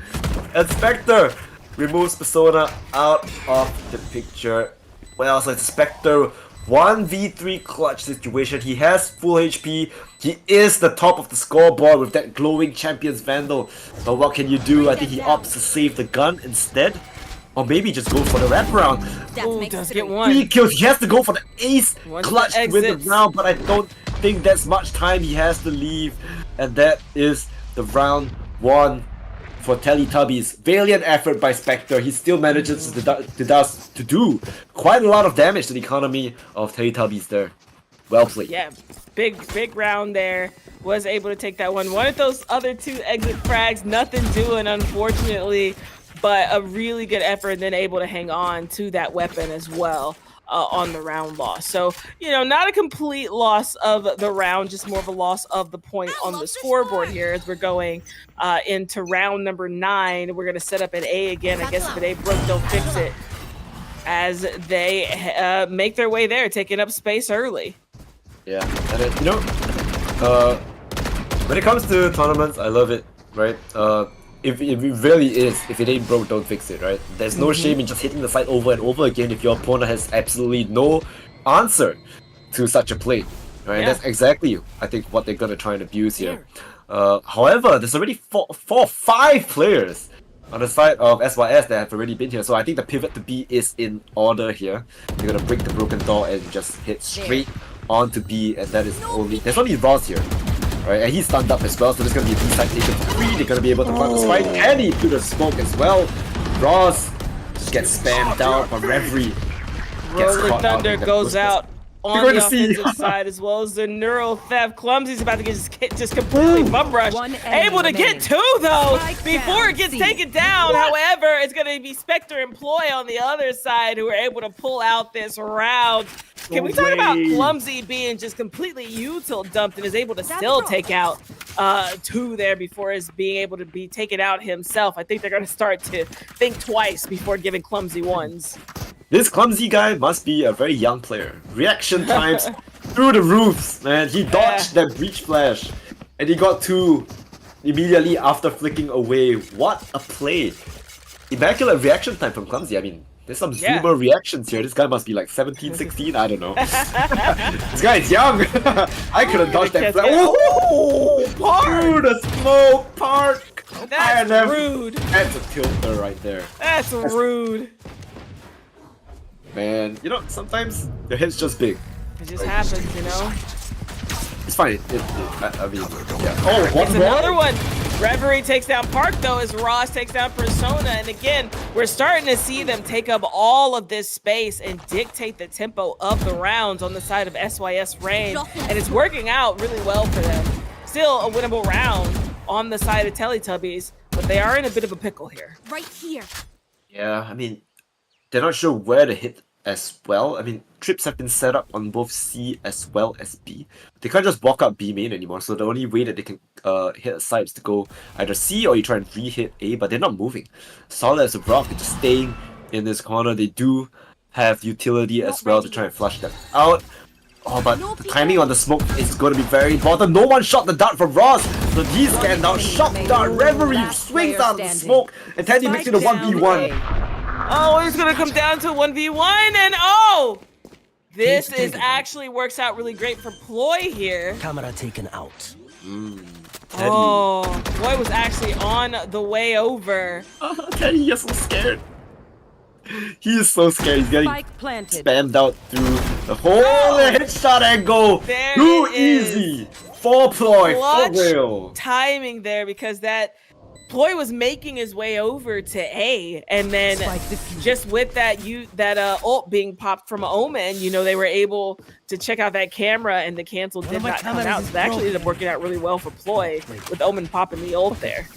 and Spectre removes Persona out of the picture. Well, so it's Spectre 1v3 clutch situation. He has full HP. He is the top of the scoreboard with that glowing Champions Vandal. But what can you do? I think he opts to save the gun instead. Or maybe just go for the wraparound. Ooh, does get one. 3 kills. He has to go for the ace Once clutch the to win the exits. round, but I don't think that's much time. He has to leave. And that is the round 1 for Teletubbies. Valiant effort by Spectre. He still manages to do quite a lot of damage to the economy of Teletubbies there. Well played. Yeah, big round there. Was able to take that one. One of those other two exit frags, nothing doing, unfortunately. But a really good effort, and then able to hang on to that weapon as well on the round loss. So, you know, not a complete loss of the round, just more of a loss of the point on the scoreboard here as we're going into round number 9. We're going to set up an A again. I guess if it ain't broke, don't fix it. As they make their way there, taking up space early. Yeah, and you know, when it comes to tournaments, I love it, right? If it really is, if it ain't broke, don't fix it, right? There's no shame in just hitting the side over and over again if your opponent has absolutely no answer to such a play, right? Yeah. That's exactly, I think, what they're gonna try and abuse here. However, there's already 5 players on the side of SYS that have already been here, so I think the pivot to B is in order here. They're gonna break the broken door and just hit straight onto B, and that is there's only Ross here. Right, and he's stunned up as well, so there's gonna be a B-side taken for free. They're gonna be able to plant the spike. Teddy to the smoke as well. Ross just gets spammed down, but Reverie gets Rolling caught Thunder that goes out on You're the going to see. offensive side, as well as the neural theft. Clumsy's about to get just completely bum rush. One enemy Able to get remaining. 2 though Spike before down, it gets C. taken down. However, it's going to be Spectre and Ploy on the other side who are able to pull out this round. Can we talk about Clumsy being just completely util dumped and is able to still take out 2 there before is being able to be taken out himself? I think they're going to start to think twice before giving Clumsy ones. This Clumsy guy must be a very young player. Reaction times through the roofs, man. He dodged that breach flash, and he got 2 immediately after flicking away. What a play! Immaculate reaction time from Clumsy. I mean, there's some zoomer reactions here. This guy must be like 17, 16, I don't know. This guy is young! I couldn't dodge that flash. Oh! Through the smoke, Park! That's rude. That's a tilter right there. That's rude. Man, you know, sometimes your head's just big. It just happens, you know? It's fine. I mean, yeah. Oh, It's another one. Reverie takes down Park, though, as Ross takes down Persona. And again, we're starting to see them take up all of this space and dictate the tempo of the rounds on the side of SYS Reign. And it's working out really well for them. Still a winnable round on the side of Teletubbies, but they are in a bit of a pickle here. Right here. Yeah, I mean, they're not sure where to hit as well. I mean, trips have been set up on both C as well as B. They can't just walk out B main anymore, so the only way that they can hit a side is to go either C or you try and re-hit A, but they're not moving. Solid as a rock, they're just staying in this corner. They do have utility as well to try and flush them out. Oh, but the timing on the smoke is going to be very important. No one shot the dart from Ross, so he's getting out. Shot dart, Reverie swings out of the smoke, and Teddy makes it a 1v1. Oh, it's gonna come down to 1v1, and oh! This is actually works out really great for Ploy here. Camera taken out. Teddy. Oh, Ploy was actually on the way over. Teddy is so scared. He is so scared. He's getting spammed out through the whole headshot angle. There Too it is. easy. For Ploy, Clutch for real. timing there, because that Ploy was making his way over to A, and then just with that ult being popped from Omen, you know, they were able to check out that camera, and the cancel did not come out. So that actually ended up working out really well for Ploy with Omen popping the ult there.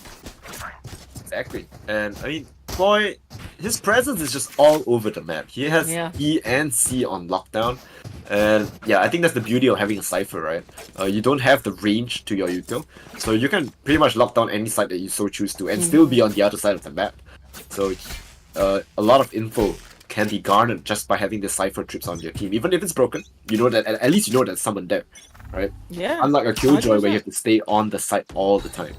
Exactly. And I mean, Ploy, his presence is just all over the map. He has E and C on lockdown. And yeah, I think that's the beauty of having a Cypher, right? You don't have the range to your util, so you can pretty much lock down any side that you so choose to and still be on the other side of the map. So a lot of info can be garnered just by having the Cypher trips on your team. Even if it's broken, you know that at least you know there's someone there, right? Yeah. Unlike a Killjoy where you have to stay on the site all the time.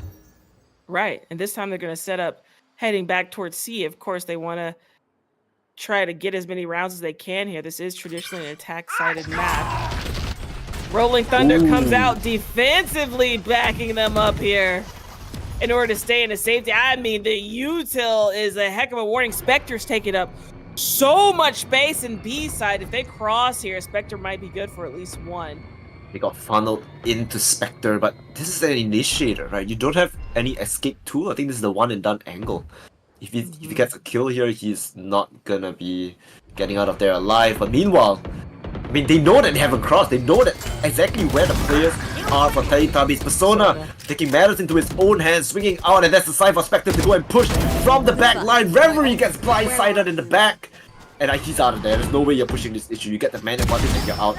Right, and this time they're going to set up heading back towards C. Of course, they want to try to get as many rounds as they can here. This is traditionally an attack-sided map. Rolling Thunder comes out defensively, backing them up here in order to stay in the safety. I mean, the util is a heck of a warning. Spectre's taking up so much space in B side. If they cross here, Spectre might be good for at least one. They got funneled into Spectre, but this is an initiator, right? You don't have any escape tool. I think this is the one and done angle. If he gets a kill here, he's not gonna be getting out of there alive. But meanwhile, I mean, they know that they haven't crossed. They know that exactly where the players are for Teletubbies. Persona taking matters into his own hands, swinging out, and that's the side for Spectre to go and push from the back line. Reverie gets blindsided in the back, and he's out of there. There's no way you're pushing this issue. You get the man advantage and you're out.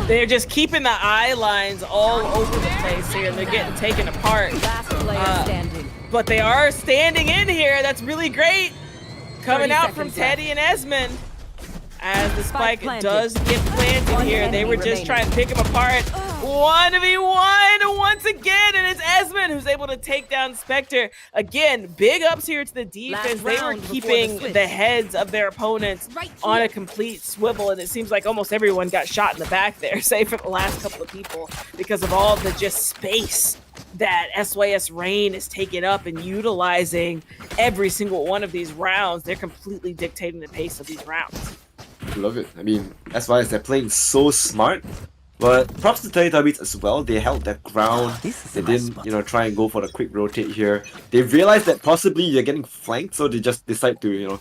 They're just keeping the eye lines all over the place here, and they're getting taken apart. But they are standing in here. That's really great. Coming out from Teddy and Esmond. As the spike does get planted here, they were just trying to pick him apart. 1v1 once again, and it's Esmond who's able to take down Spectre. Again, big ups here to the defense. They were keeping the heads of their opponents on a complete swivel, and it seems like almost everyone got shot in the back there, save for the last couple of people, because of all the just space that SYS Reign is taking up and utilizing every single one of these rounds. They're completely dictating the pace of these rounds. Love it. I mean, SYS, they're playing so smart. But props to Teletubbies as well. They held their ground. They didn't, try and go for the quick rotate here. They realized that possibly they're getting flanked, so they just decide to,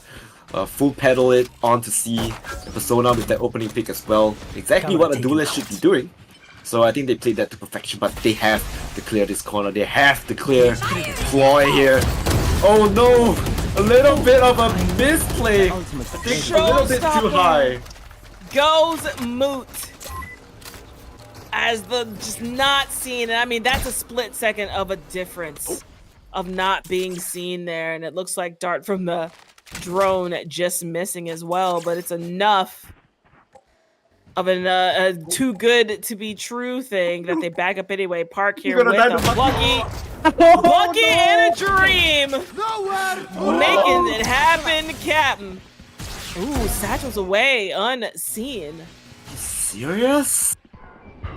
full pedal it onto C. Persona with that opening pick as well. Exactly what a duelist should be doing. So I think they played that to perfection, but they have to clear this corner. They have to clear Ploy here. Oh no! A little bit of a misplay. I think a little bit too high. Goes moot. As the just not seen, and I mean, that's a split second of a difference of not being seen there. And it looks like dart from the drone just missing as well, but it's enough of a too good to be true thing that they back up anyway. Park here with a Lucky and a dream. Making it happen, Captain. Ooh, Satchel's away, unseen. You serious?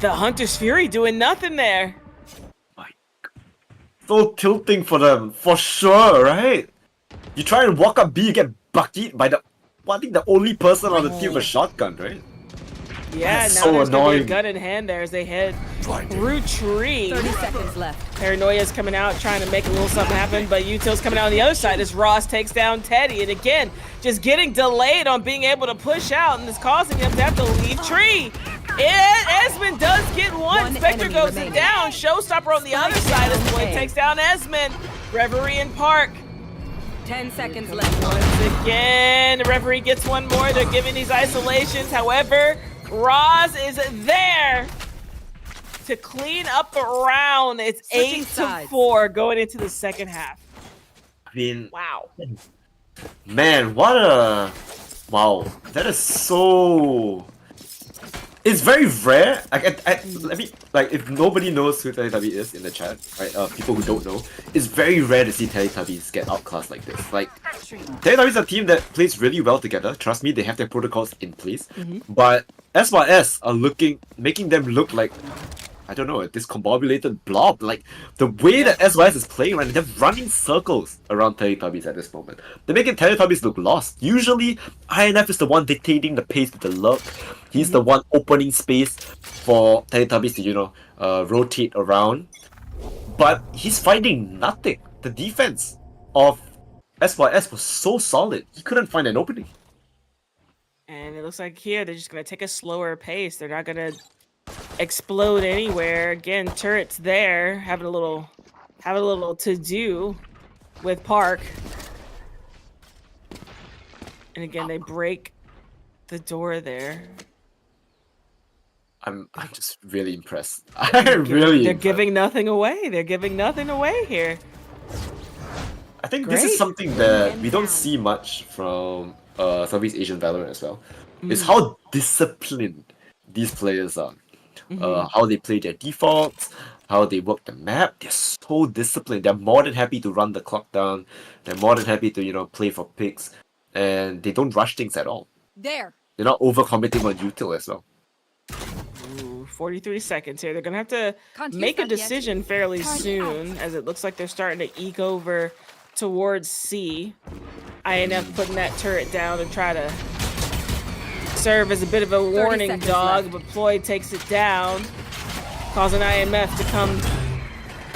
The Hunter's Fury doing nothing there. My God. So tilting for them, for sure, right? You try and walk up B, you get buckied by the spotting the only person on the team with a shotgun, right? Yeah, That's now so there's gonna be a annoying. gun in hand there as they head through tree. 30 seconds left. Paranoia's coming out trying to make a little something happen, but Util's coming out on the other side as Ross takes down Teddy. And again, just getting delayed on being able to push out and it's causing him to have to leave tree. Esmond does get one. Spectre enemy goes remaining. down. Showstopper on the other side as Floyd takes down Esmond. Reverie and Park. 10 seconds left. Once again, the referee gets one more. They're giving these isolations. However, Roz is there to clean up the round. It's Switching 8-4 going into the second half. I mean, Wow. man, what a... Wow, that is so... It's very rare. Let me, like, if nobody knows who Teletubby is in the chat, right? People who don't know, it's very rare to see Teletubbies get outclassed like this. Like, Teletubbies are a team that plays really well together. Trust me, they have their protocols in place. But SYS are making them look like, I don't know, a discombobulated blob. Like, the way that SYS is playing right now, they're running circles around Teletubbies at this moment. They're making Teletubbies look lost. Usually, INF is the one dictating the pace with the lurk. He's the one opening space for Teletubbies to, you know, rotate around. But he's finding nothing. The defense of SYS was so solid. He couldn't find an opening. And it looks like here they're just going to take a slower pace. They're not going to explode anywhere. Again, turret's there, having a little to do with Park. And again, they break the door there. I'm just really impressed. I'm really They're impressed. giving nothing away. They're giving nothing away here. I think this is something that we don't see much from Southeast Asian Valorant as well. Is how disciplined these players are. How they play their defaults, how they work the map. They're so disciplined. They're more than happy to run the clock down. They're more than happy to, you know, play for picks. And they don't rush things at all. There. They're not overcommitting on util as well. Ooh, 43 seconds here. They're going to have to Can't use make a that yet. decision fairly Turn it soon, as it looks like they're starting to eke over towards C. INF putting that turret down and try to serve as a bit of a warning seconds dog, left. but Floyd takes it down, causing IMF to come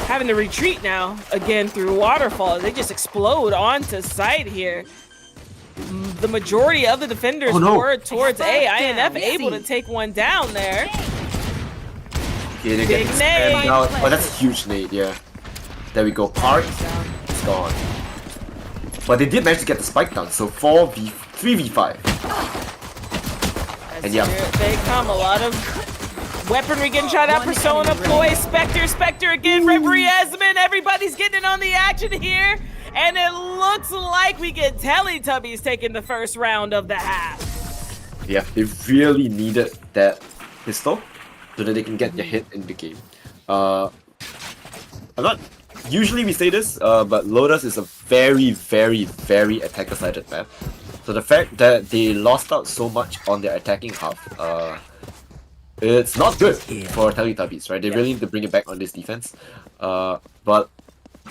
having to retreat now again through waterfall. They just explode onto site here. The majority of the defenders were towards A. INF able to take one down there. Okay, they Big get nade. spammed out. Oh, that's a huge nade, yeah. There we go. Park, it's gone. But they did manage to get the spike down, so 3v5. And yeah. Here they come. A lot of weaponry getting shot out. Persona, Ploy, Spectre again. Referee Esmond. Everybody's getting in on the action here. And it looks like we get Teletubbies taking the first round of the half. Yeah, they really needed that pistol so that they can get their hit in the game. I'm not... Usually we say this, but Lotus is a very, very, very attacker-sided map. So the fact that they lost out so much on their attacking half, it's not good for Teletubbies, right? They really need to bring it back on this defense. But,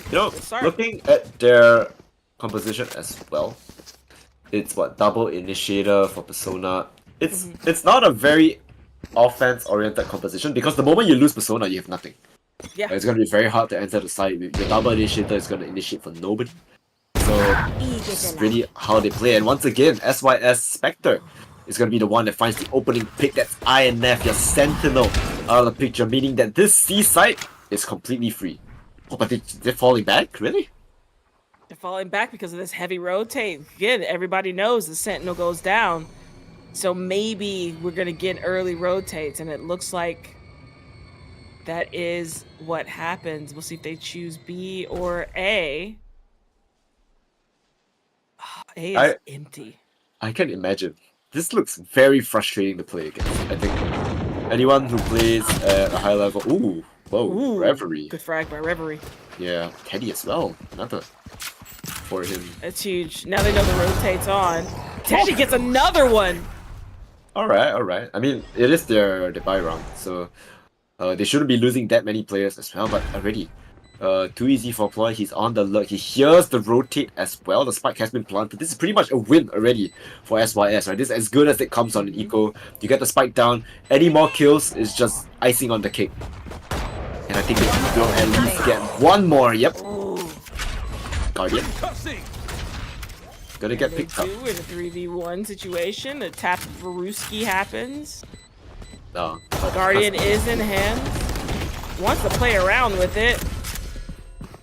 you know, looking at their composition as well, it's what, double initiator for Persona. It's not a very offense-oriented composition because the moment you lose Persona, you have nothing. Yeah. It's going to be very hard to enter the site. Your double initiator is going to initiate for nobody. So, it's really how they play. And once again, SYS Spectre is going to be the one that finds the opening pick. That's INF, your sentinel, out of the picture, meaning that this C site is completely free. Oh, but they're falling back? Really? They're falling back because of this heavy rotate. Again, everybody knows the sentinel goes down. So maybe we're going to get early rotates, and it looks like that is what happens. We'll see if they choose B or A. Oh, A is empty. I can imagine. This looks very frustrating to play against. I think anyone who plays at a high level... Ooh, whoa, Reverie. Good frag by Reverie. Yeah, Teddy as well. Another for him. That's huge. Now they know the rotate's on. Teddy gets another one! Alright. I mean, it is their bye round, so they shouldn't be losing that many players as well, but already Too easy for Ploy. He's on the lurk. He hears the rotate as well. The spike has been planted. This is pretty much a win already for SYS, right? This is as good as it comes on an eco. You get the spike down. Any more kills is just icing on the cake. And I think they will at least get one more. Yep. Guardian. Gonna get picked up. In a 3v1 situation, a tap Varuski happens. No. Guardian is in hand. Wants to play around with it.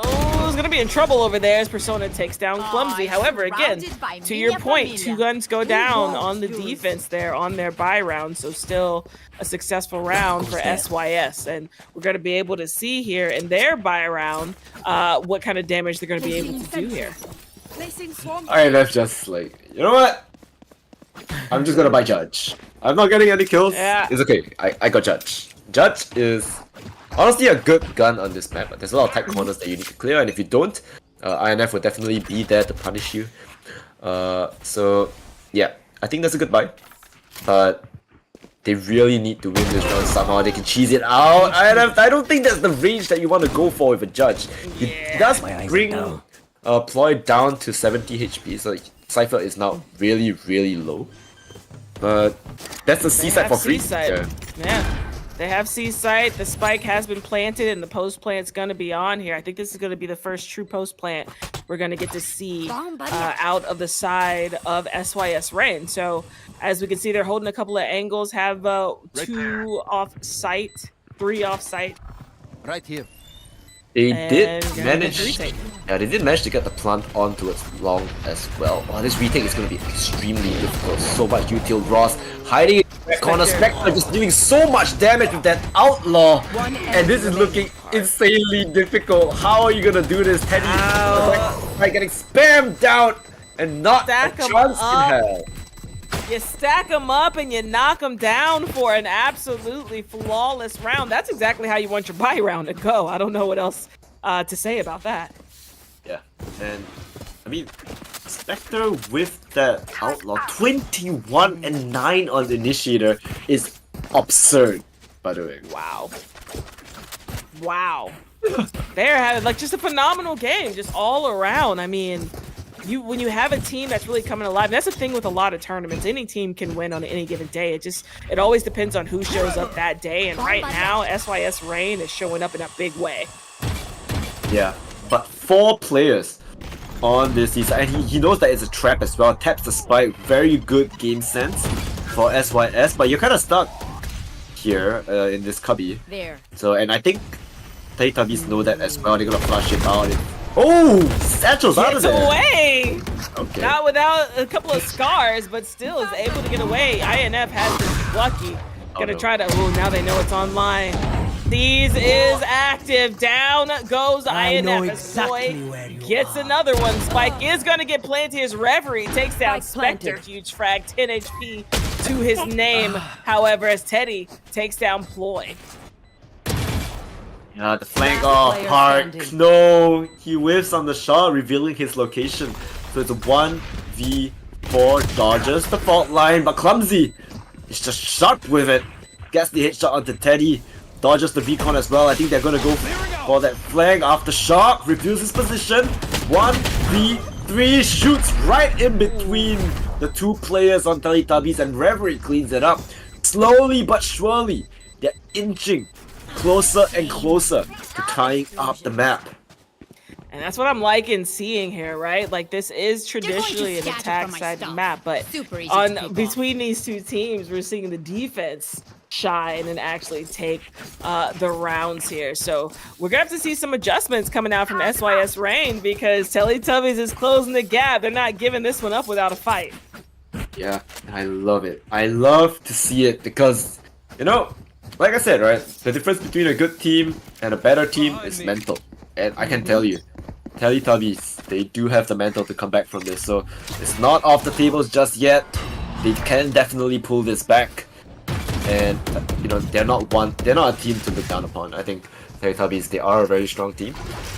Oh, he's gonna be in trouble over there as Persona takes down Clumsy. However, again, to your point, 2 guns go down on the defense there on their buy round, so still a successful round for SYS. And we're gonna be able to see here in their buy round what kind of damage they're gonna be able to do here. Alright, that's just like, you know what? I'm just gonna buy Judge. I'm not getting any kills. Yeah. It's okay. I got Judge. Judge is honestly a good gun on this map, but there's a lot of tight corners that you need to clear, and if you don't, INF will definitely be there to punish you. So yeah, I think that's a good buy. But they really need to win this round somehow. They can cheese it out. I don't think that's the range that you want to go for with a Judge. He does bring Ploy down to 70 HP, so Cypher is now really, really low. But that's the C-side for free. Yeah. They have C-site, the spike has been planted, and the post plant's gonna be on here. I think this is gonna be the first true post plant we're gonna get to see out of the side of SYS Rain. So as we can see, they're holding a couple of angles, have 2 off-site, 3 off-site. Right here. They did And manage. Yeah, they did manage to get the plant onto its long as well. Oh, this retake is going to be extremely difficult. So much util Ross hiding in the corner. Spectre just doing so much damage with that outlaw, and this is looking insanely difficult. How are you gonna do this, Teddy? Like getting spammed down and not Stack a 'em chance in up. hell. You stack them up and you knock them down for an absolutely flawless round. That's exactly how you want your buy round to go. I don't know what else to say about that. Yeah, and I mean, Spectre with that outlaw 21 and 9 on the initiator is absurd, by the way. Wow. They're having like just a phenomenal game, just all around. I mean, when you have a team that's really coming alive, and that's the thing with a lot of tournaments. Any team can win on any given day. It always depends on who shows up that day. And right now, SYS Rain is showing up in a big way. Yeah, but 4 players on this season, and he knows that it's a trap as well. Taps the spike, very good game sense for SYS, but you're kind of stuck here in this cubby. So, and I think Teletubbies know that as well. They're gonna flush it out. Oh, Satchel's out of there. Away! Okay. Not without a couple of scars, but still is able to get away. INF has been lucky. Gonna try to. Oh, now they know it's online. These is active. Down goes INF. As Ploy gets another one. Spike is gonna get planted. His Reverie takes down Spectre. Huge frag, 10 HP to his name. However, as Teddy takes down Ploy. The flank off, Park. No, he whiffs on the shot, revealing his location. So it's a 1v4, dodges the fault line, but Clumsy is just sharp with it. Gets the headshot onto Teddy, dodges the beacon as well. I think they're gonna go for that flank after shock, reviews his position. 1v3, shoots right in between the 2 players on Teletubbies, and Reverie cleans it up. Slowly but surely, they're inching closer and closer to tying up the map. And that's what I'm liking seeing here, right? Like, this is traditionally an attack side map, but between these 2 teams, we're seeing the defense shine and actually take the rounds here. So we're gonna have to see some adjustments coming out from SYS Rain, because Teletubbies is closing the gap. They're not giving this one up without a fight. Yeah, I love it. I love to see it because, you know, like I said, right, the difference between a good team and a better team is mental. And I can tell you, Teletubbies, they do have the mental to come back from this. So it's not off the tables just yet. They can definitely pull this back. And you know, they're not a team to look down upon. I think Teletubbies, they are a very strong team.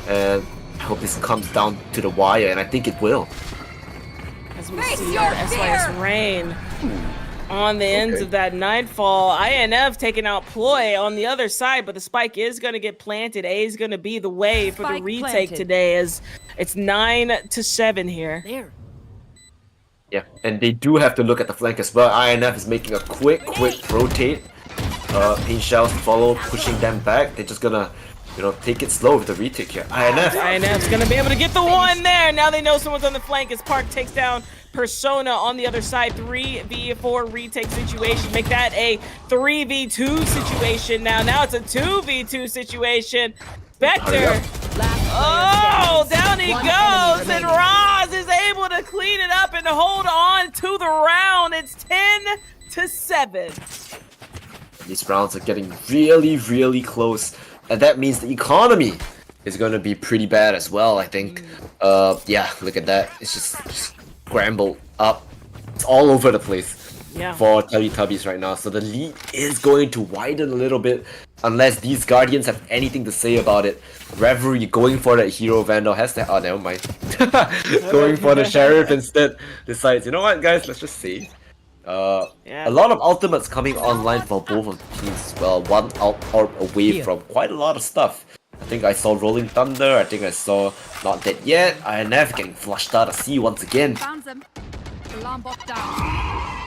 And I hope this comes down to the wire, and I think it will. As we see on SYS Rain, on the ends of that Nightfall. INF taking out Ploy on the other side, but the spike is going to get planted. A is going to be the way for the retake today, as it's 9-7 here. There. Yeah, and they do have to look at the flank as well. INF is making a quick rotate. Pain Shells follow, pushing them back. They're just gonna, take it slow with the retake here. INF's gonna be able to get the one there. Now they know someone's on the flank as Park takes down Persona on the other side. 3v4 retake situation. Make that a 3v2 situation now. Now it's a 2v2 situation. Spectre. Oh, down he goes, and Roz is able to clean it up and hold on to the round. It's 10-7. These rounds are getting really, really close, and that means the economy is going to be pretty bad as well, I think. Yeah, look at that. It's just scrambled up. It's all over the place for Teletubbies right now. So the lead is going to widen a little bit unless these Guardians have anything to say about it. Reverie going for that Hero Vandal has that. Oh, never mind. Going for the Sheriff instead. Decides, you know what, guys, let's just see. A lot of ultimates coming online for both of the teams as well. One out away from quite a lot of stuff. I think I saw Rolling Thunder. I think I saw Not Dead Yet. INF getting flushed out of sea once again. Found them. Alarm bot down.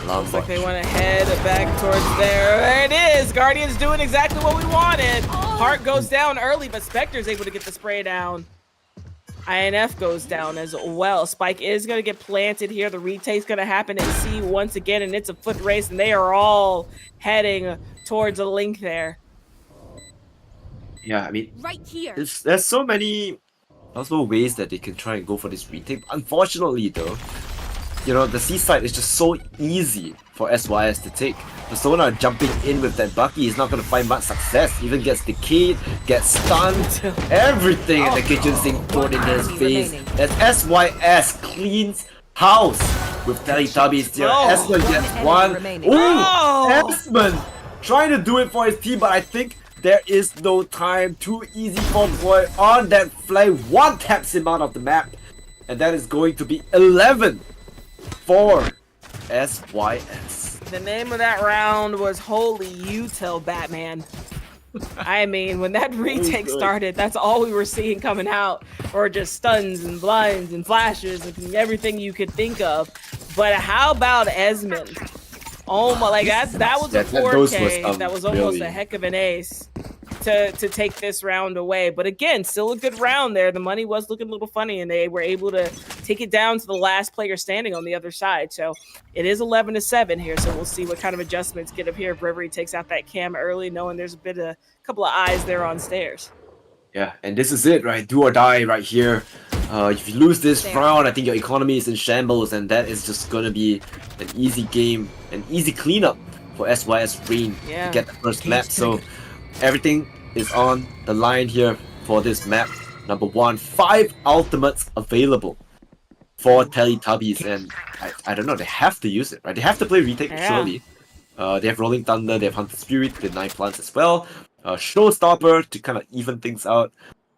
Looks like they want to head back towards there. There it is. Guardians doing exactly what we wanted. Heart goes down early, but Spectre's able to get the spray down. INF goes down as well. Spike is going to get planted here. The retake's going to happen at C once again, and it's a foot race, and they are all heading towards a link there. Yeah, I mean, Right here. there's so many possible ways that they can try and go for this retake. Unfortunately, though, the seaside is just so easy for SYS to take. Persona jumping in with that Bucky is not going to find much success. Even gets decayed, gets stunned, everything in the kitchen sink thrown in his face. As SYS cleans house with Teletubbies here. Esma gets one. Ooh, Esmond trying to do it for his team, but I think there is no time. Too easy for Boy on that flank. One taps him out of the map, and that is going to be 11 for SYS. The name of that round was Holy You Tell Batman. I mean, when that retake started, that's all we were seeing coming out, or just stuns and blinds and flashes and everything you could think of. But how about Esmond? Oh my, like that was a 4K. That was almost a heck of an ace to take this round away. But again, still a good round there. The money was looking a little funny, and they were able to take it down to the last player standing on the other side. So it is 11-7 here. So we'll see what kind of adjustments get up here if Reverie takes out that cam early, knowing there's a couple of eyes there on stairs. Yeah, and this is it, right? Do or die right here. If you lose this round, I think your economy is in shambles, and that is just gonna be an easy game, an easy cleanup for SYS Green to get the first map. So everything is on the line here for this map. Number 1, 5 ultimates available for Teletubbies, and I don't know, they have to use it, right? They have to play retake, surely. They have Rolling Thunder, they have Hunter Spirit, the 9 plants as well. Showstopper to kind of even things out.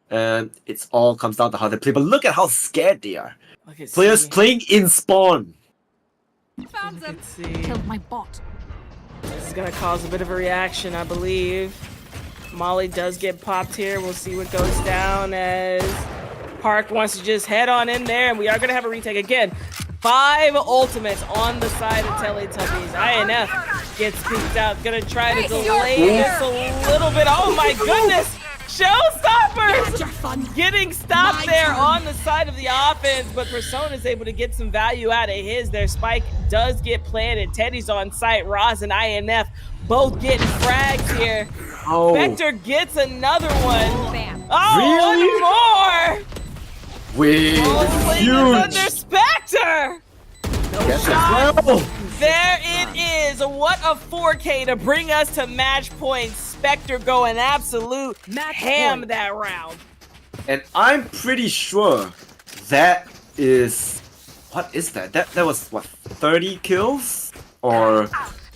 And it all comes down to how they play. But look at how scared they are. Players playing in spawn. Found them. Killed my bot. This is going to cause a bit of a reaction, I believe. Molly does get popped here. We'll see what goes down as Park wants to just head on in there. And we are going to have a retake again. 5 ultimates on the side of Teletubbies. INF gets peeked out. Gonna try to delay this a little bit. Oh my goodness! Showstoppers! Getting stopped there on the side of the offense, but Persona's able to get some value out of his. Their spike does get planted. Teddy's on site. Roz and INF both getting frags here. Vector gets another one. Bam. Oh, really? One more! Wait, huge. Under Spectre! No shot. There it is. What a 4K to bring us to match point. Spectre going absolute ham that round. And I'm pretty sure that is... What is that? That was, what, 30 kills? Or...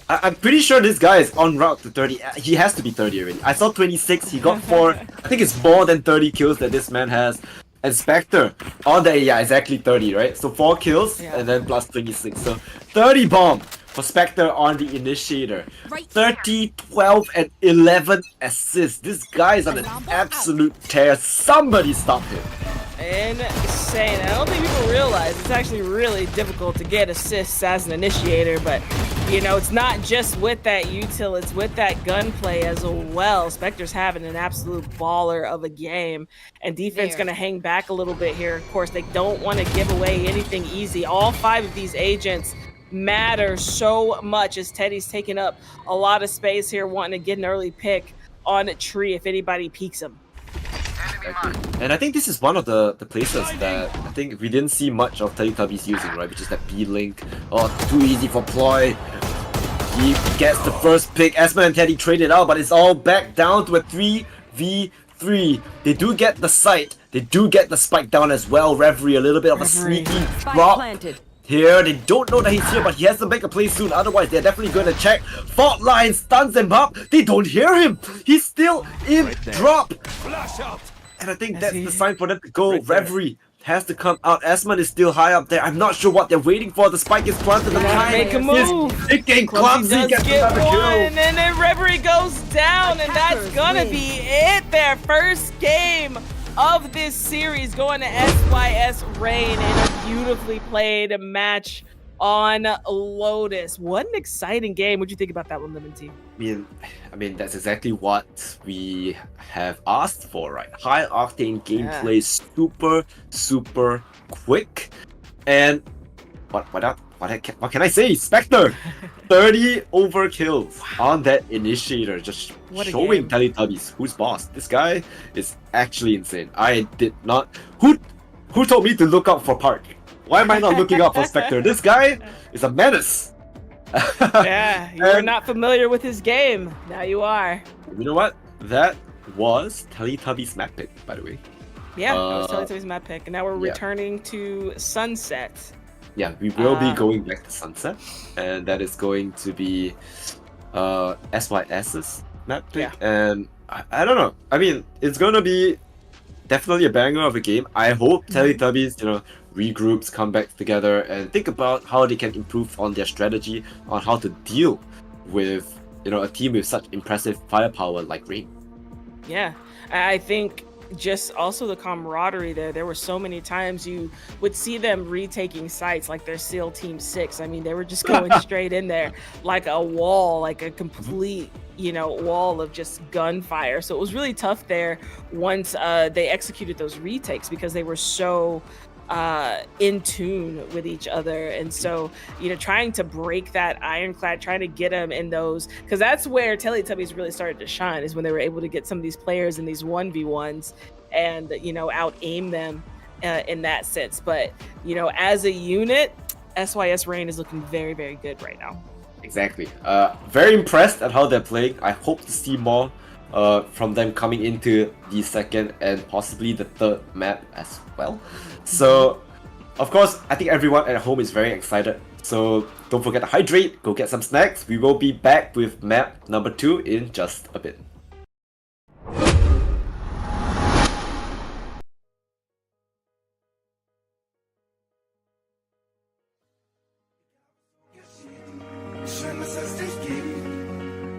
I'm pretty sure this guy is en route to 30. He has to be 30 already. I saw 26. He got 4. I think it's more than 30 kills that this man has. And Spectre on the exactly 30, right? So 4 kills and then plus 26. So 30 bomb for Spectre on the initiator. 30, 12, and 11 assists. This guy is on an absolute tear. Somebody stop him. Insane. I don't think people realize it's actually really difficult to get assists as an initiator, but you know, it's not just with that util, it's with that gunplay as well. Spectre's having an absolute baller of a game, and defense gonna hang back a little bit here. Of course, they don't want to give away anything easy. All 5 of these agents matter so much as Teddy's taking up a lot of space here, wanting to get an early pick on a tree if anybody peeks him. And I think this is one of the places that I think we didn't see much of Teletubbies using, right? Which is that B-Link. Oh, too easy for Ploy. He gets the first pick. Esma and Teddy trade it out, but it's all back down to a 3v3. They do get the sight. They do get the spike down as well. Reverie, a little bit of a sneaky drop. Here, they don't know that he's here, but he has to make a play soon. Otherwise, they're definitely going to check. Fault line stuns him up. They don't hear him. He's still in drop. And I think that's the sign for them to go. Reverie has to come out. Asman is still high up there. I'm not sure what they're waiting for. The spike is planted. The time make a move. It's getting clumsy. Gets another kill. And then Reverie goes down, and that's gonna be it. Their first game of this series going to SYS Rain in a beautifully played match on Lotus. What an exciting game. What'd you think about that one, Leemontea? I mean, that's exactly what we have asked for, right? High octane gameplay, super quick, and what can I say? Spectre, 30 overkills on that initiator, just showing Teletubbies who's boss. This guy is actually insane. I did not. Who told me to look out for Park? Why am I not looking out for Spectre? This guy is a menace. Yeah, you were not familiar with his game. Now you are. You know what? That was Teletubbies map pick, by the way. Yeah, that was Teletubbies map pick. And now we're returning to Sunset. Yeah, we will be going back to Sunset. And that is going to be SYS's map pick. Yeah. And I don't know. I mean, it's going to be definitely a banger of a game. I hope Teletubbies, regroups, come back together, and think about how they can improve on their strategy on how to deal with a team with such impressive firepower like Rain. Yeah, I think just also the camaraderie there were so many times you would see them retaking sites like their SEAL Team 6. I mean, they were just going straight in there like a wall, like a complete wall of just gunfire. So it was really tough there once they executed those retakes, because they were so in tune with each other. And so trying to break that ironclad, trying to get them in those, because that's where Teletubbies really started to shine, is when they were able to get some of these players in these 1v1s and out aim them in that sense. But as a unit, SYS Rain is looking very, very good right now. Exactly. Very impressed at how they're playing. I hope to see more from them coming into the second and possibly the third map as well. So, of course, I think everyone at home is very excited. So don't forget to hydrate, go get some snacks. We will be back with map number 2 in just a bit. Schön, dass es dich gibt.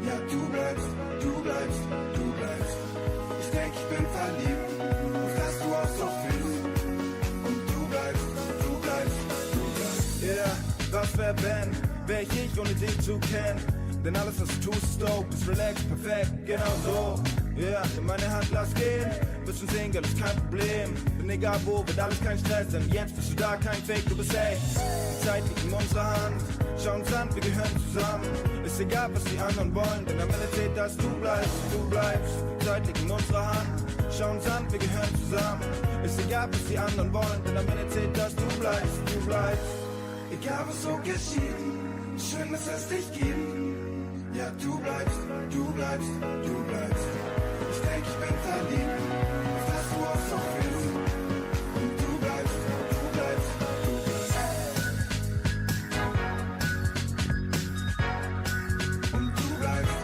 Ja, du bleibst. Ich denk, ich bin verliebt. Und dass du auch so fühlst. Und du bleibst. Yeah, was wär wär ich ohne dich zu kennen? Denn alles, was du tust, ist dope, ist relaxed, perfekt, genau so. Yeah, in meine Hand lass gehen, bist ein Single, ist kein Problem. Denn egal wo, wird alles kein Stress, denn jetzt bist du da, kein Fake, du bist echt. Die Zeit liegt in unserer Hand, schau uns an, wir gehören zusammen. Ist egal, was die anderen wollen, denn am Ende zählt, dass du bleibst. Die Zeit liegt in unserer Hand, schau uns an, wir gehören zusammen. Ist egal, was die anderen wollen, denn am Ende zählt, dass du bleibst. Egal was so geschieht, schön, dass es dich gibt. Ja, du bleibst. Ich denk, ich bin verliebt. Und dass du auch so fühlst. Und du bleibst. Und du bleibst. Und du bleibst.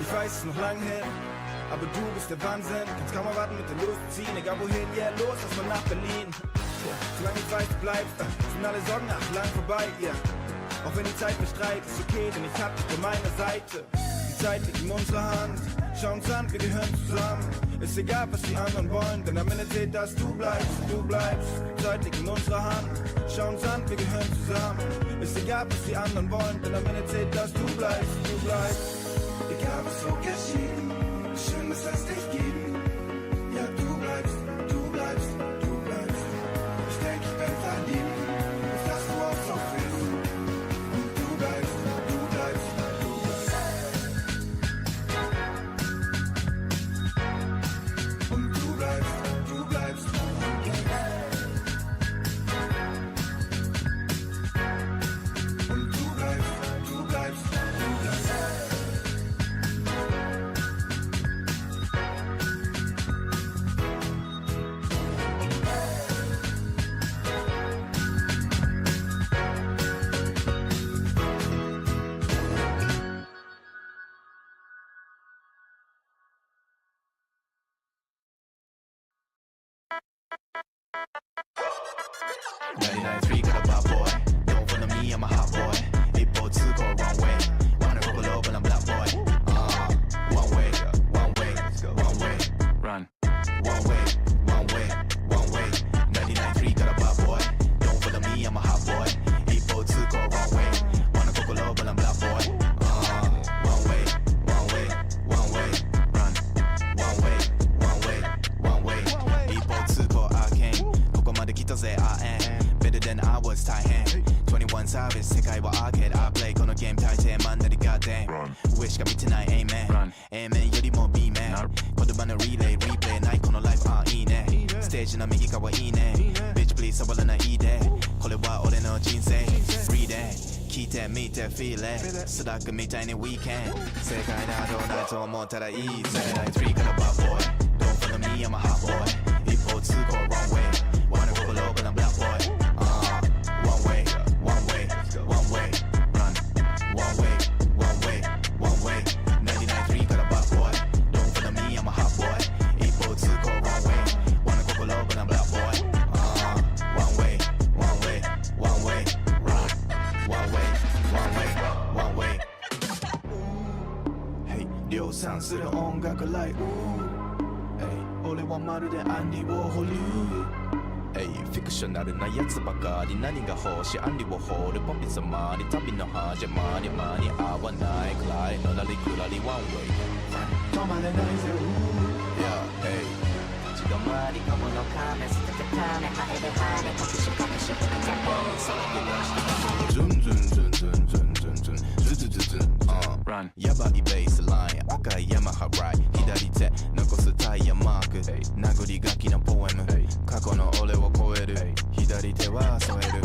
Ich weiß, es ist noch lang her, aber du bist der Wahnsinn. Kannst kaum erwarten mit dir losziehen, egal wohin, yeah, los, lass mal nach Berlin. Solange ich weiß, du bleibst, sind alle Sorgen nach lang vorbei, yeah. Auch wenn die Zeit bestreitet, ist okay, denn ich hab dich bei meiner Seite. Die Zeit liegt in unserer Hand, schau uns an, wir gehören zusammen. Ist egal, was die anderen wollen, denn am Ende zählt, dass du bleibst, du bleibst. Die Zeit liegt in unserer Hand, schau uns an, wir gehören zusammen. Ist egal, was die anderen wollen, denn am Ende zählt, dass du bleibst, du bleibst. Egal was so geschieht, schön ist, lass dich geben. Ja, du bleibst, du bleibst, du bleibst. Ich denk, ich bin verliebt, das darfst du auch so wissen. Und du bleibst, du bleibst, du bleibst. Und du bleibst, du bleibst, du bleibst. Und du bleibst, du bleibst, du bleibst. got a bad boy. Don't follow me, I'm a hot boy. It both to go wrong way. Wanna go below, but I'm black boy. One way, one way, one way. Run. One way, one way, one way. 99.3 got a bad boy. Don't follow me, I'm a hot boy. It both to go wrong way. Wanna go below, but I'm black boy. One way, one way, one way. Run. One way, one way, one way. It both to go arcane. ここまで来たぜ、Better than I was tight 21 savage 世界はアーケード I play このゲーム大抵マンなりガーデン上しか見てない Amen Amen よりも B man 言葉のリレーリプレイないこのライフいいねステージの右側いいね Bitch please 触らないでこれは俺の人生 Read it 聞いてみて Feel it スラックみたいに Weekend 正解などないと思ったらいいぜ93から Bad boy Don't follow me I'm a hot boy 一方通行 Wrong way Wanna go below but I'm black boy One way, one way, one way, run. One way, one way, one way. 99.3 got a bad boy. Don't follow me, I'm a hot boy. Able to go wrong way. Wanna go below, but I'm black boy. One way, one way, one way, run. One way, one way, one way. Hey, 量産する音楽 like Hey, 俺はまるでアンディ・ウォーホルフィクショナルなやつばかり何が欲しいアンディをホールポピ様に旅の始まり間に合わないくらいのらりくらりワンウェイ止まれないぜ Yeah, hey 立ち止まりかもの亀捨てて亀ハエでハネ隠し隠しテンポさらけ出してズンズンズンズンズンズンズンズズズズンRun やばいベースライン赤いヤマハライ左手残すタイヤマーク殴り書きのポエム過去の俺を超える左手は添える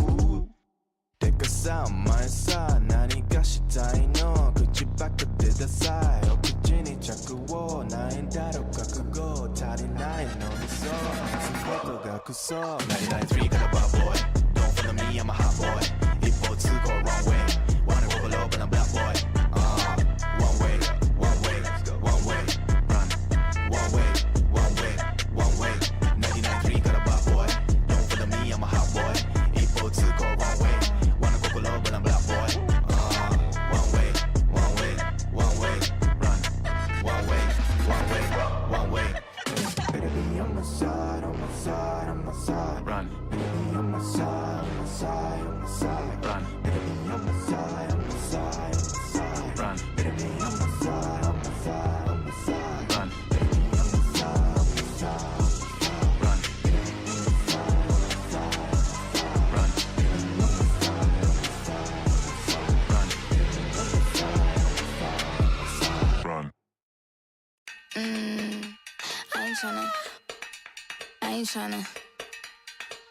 てかさお前さ何がしたいの口ばっかでダサいお口に着をないんだろ覚悟足りないのにそうすことがクソ99.3 got a bad boy Don't follow me I'm a hot boy 一方通行 wrong way Wanna go below but I'm black boy One way, one way, one way, run One way, one way, one way 99.3 got a bad boy Don't follow me I'm a hot boy 一方通行 wrong way Wanna go below but I'm black boy One way, one way, one way, run One way, one way, one way Baby on my side, on my side, on my side Run Baby on my side, on my side, on my side Run Baby on my side, on my side, on my side Run Baby on my side, on my side, on my side Run Baby on my side, on my side, on my side Run Baby on my side, on my side, on my side Run Baby on my side, on my side, on my side Run Baby on my side, on my side, on my side Run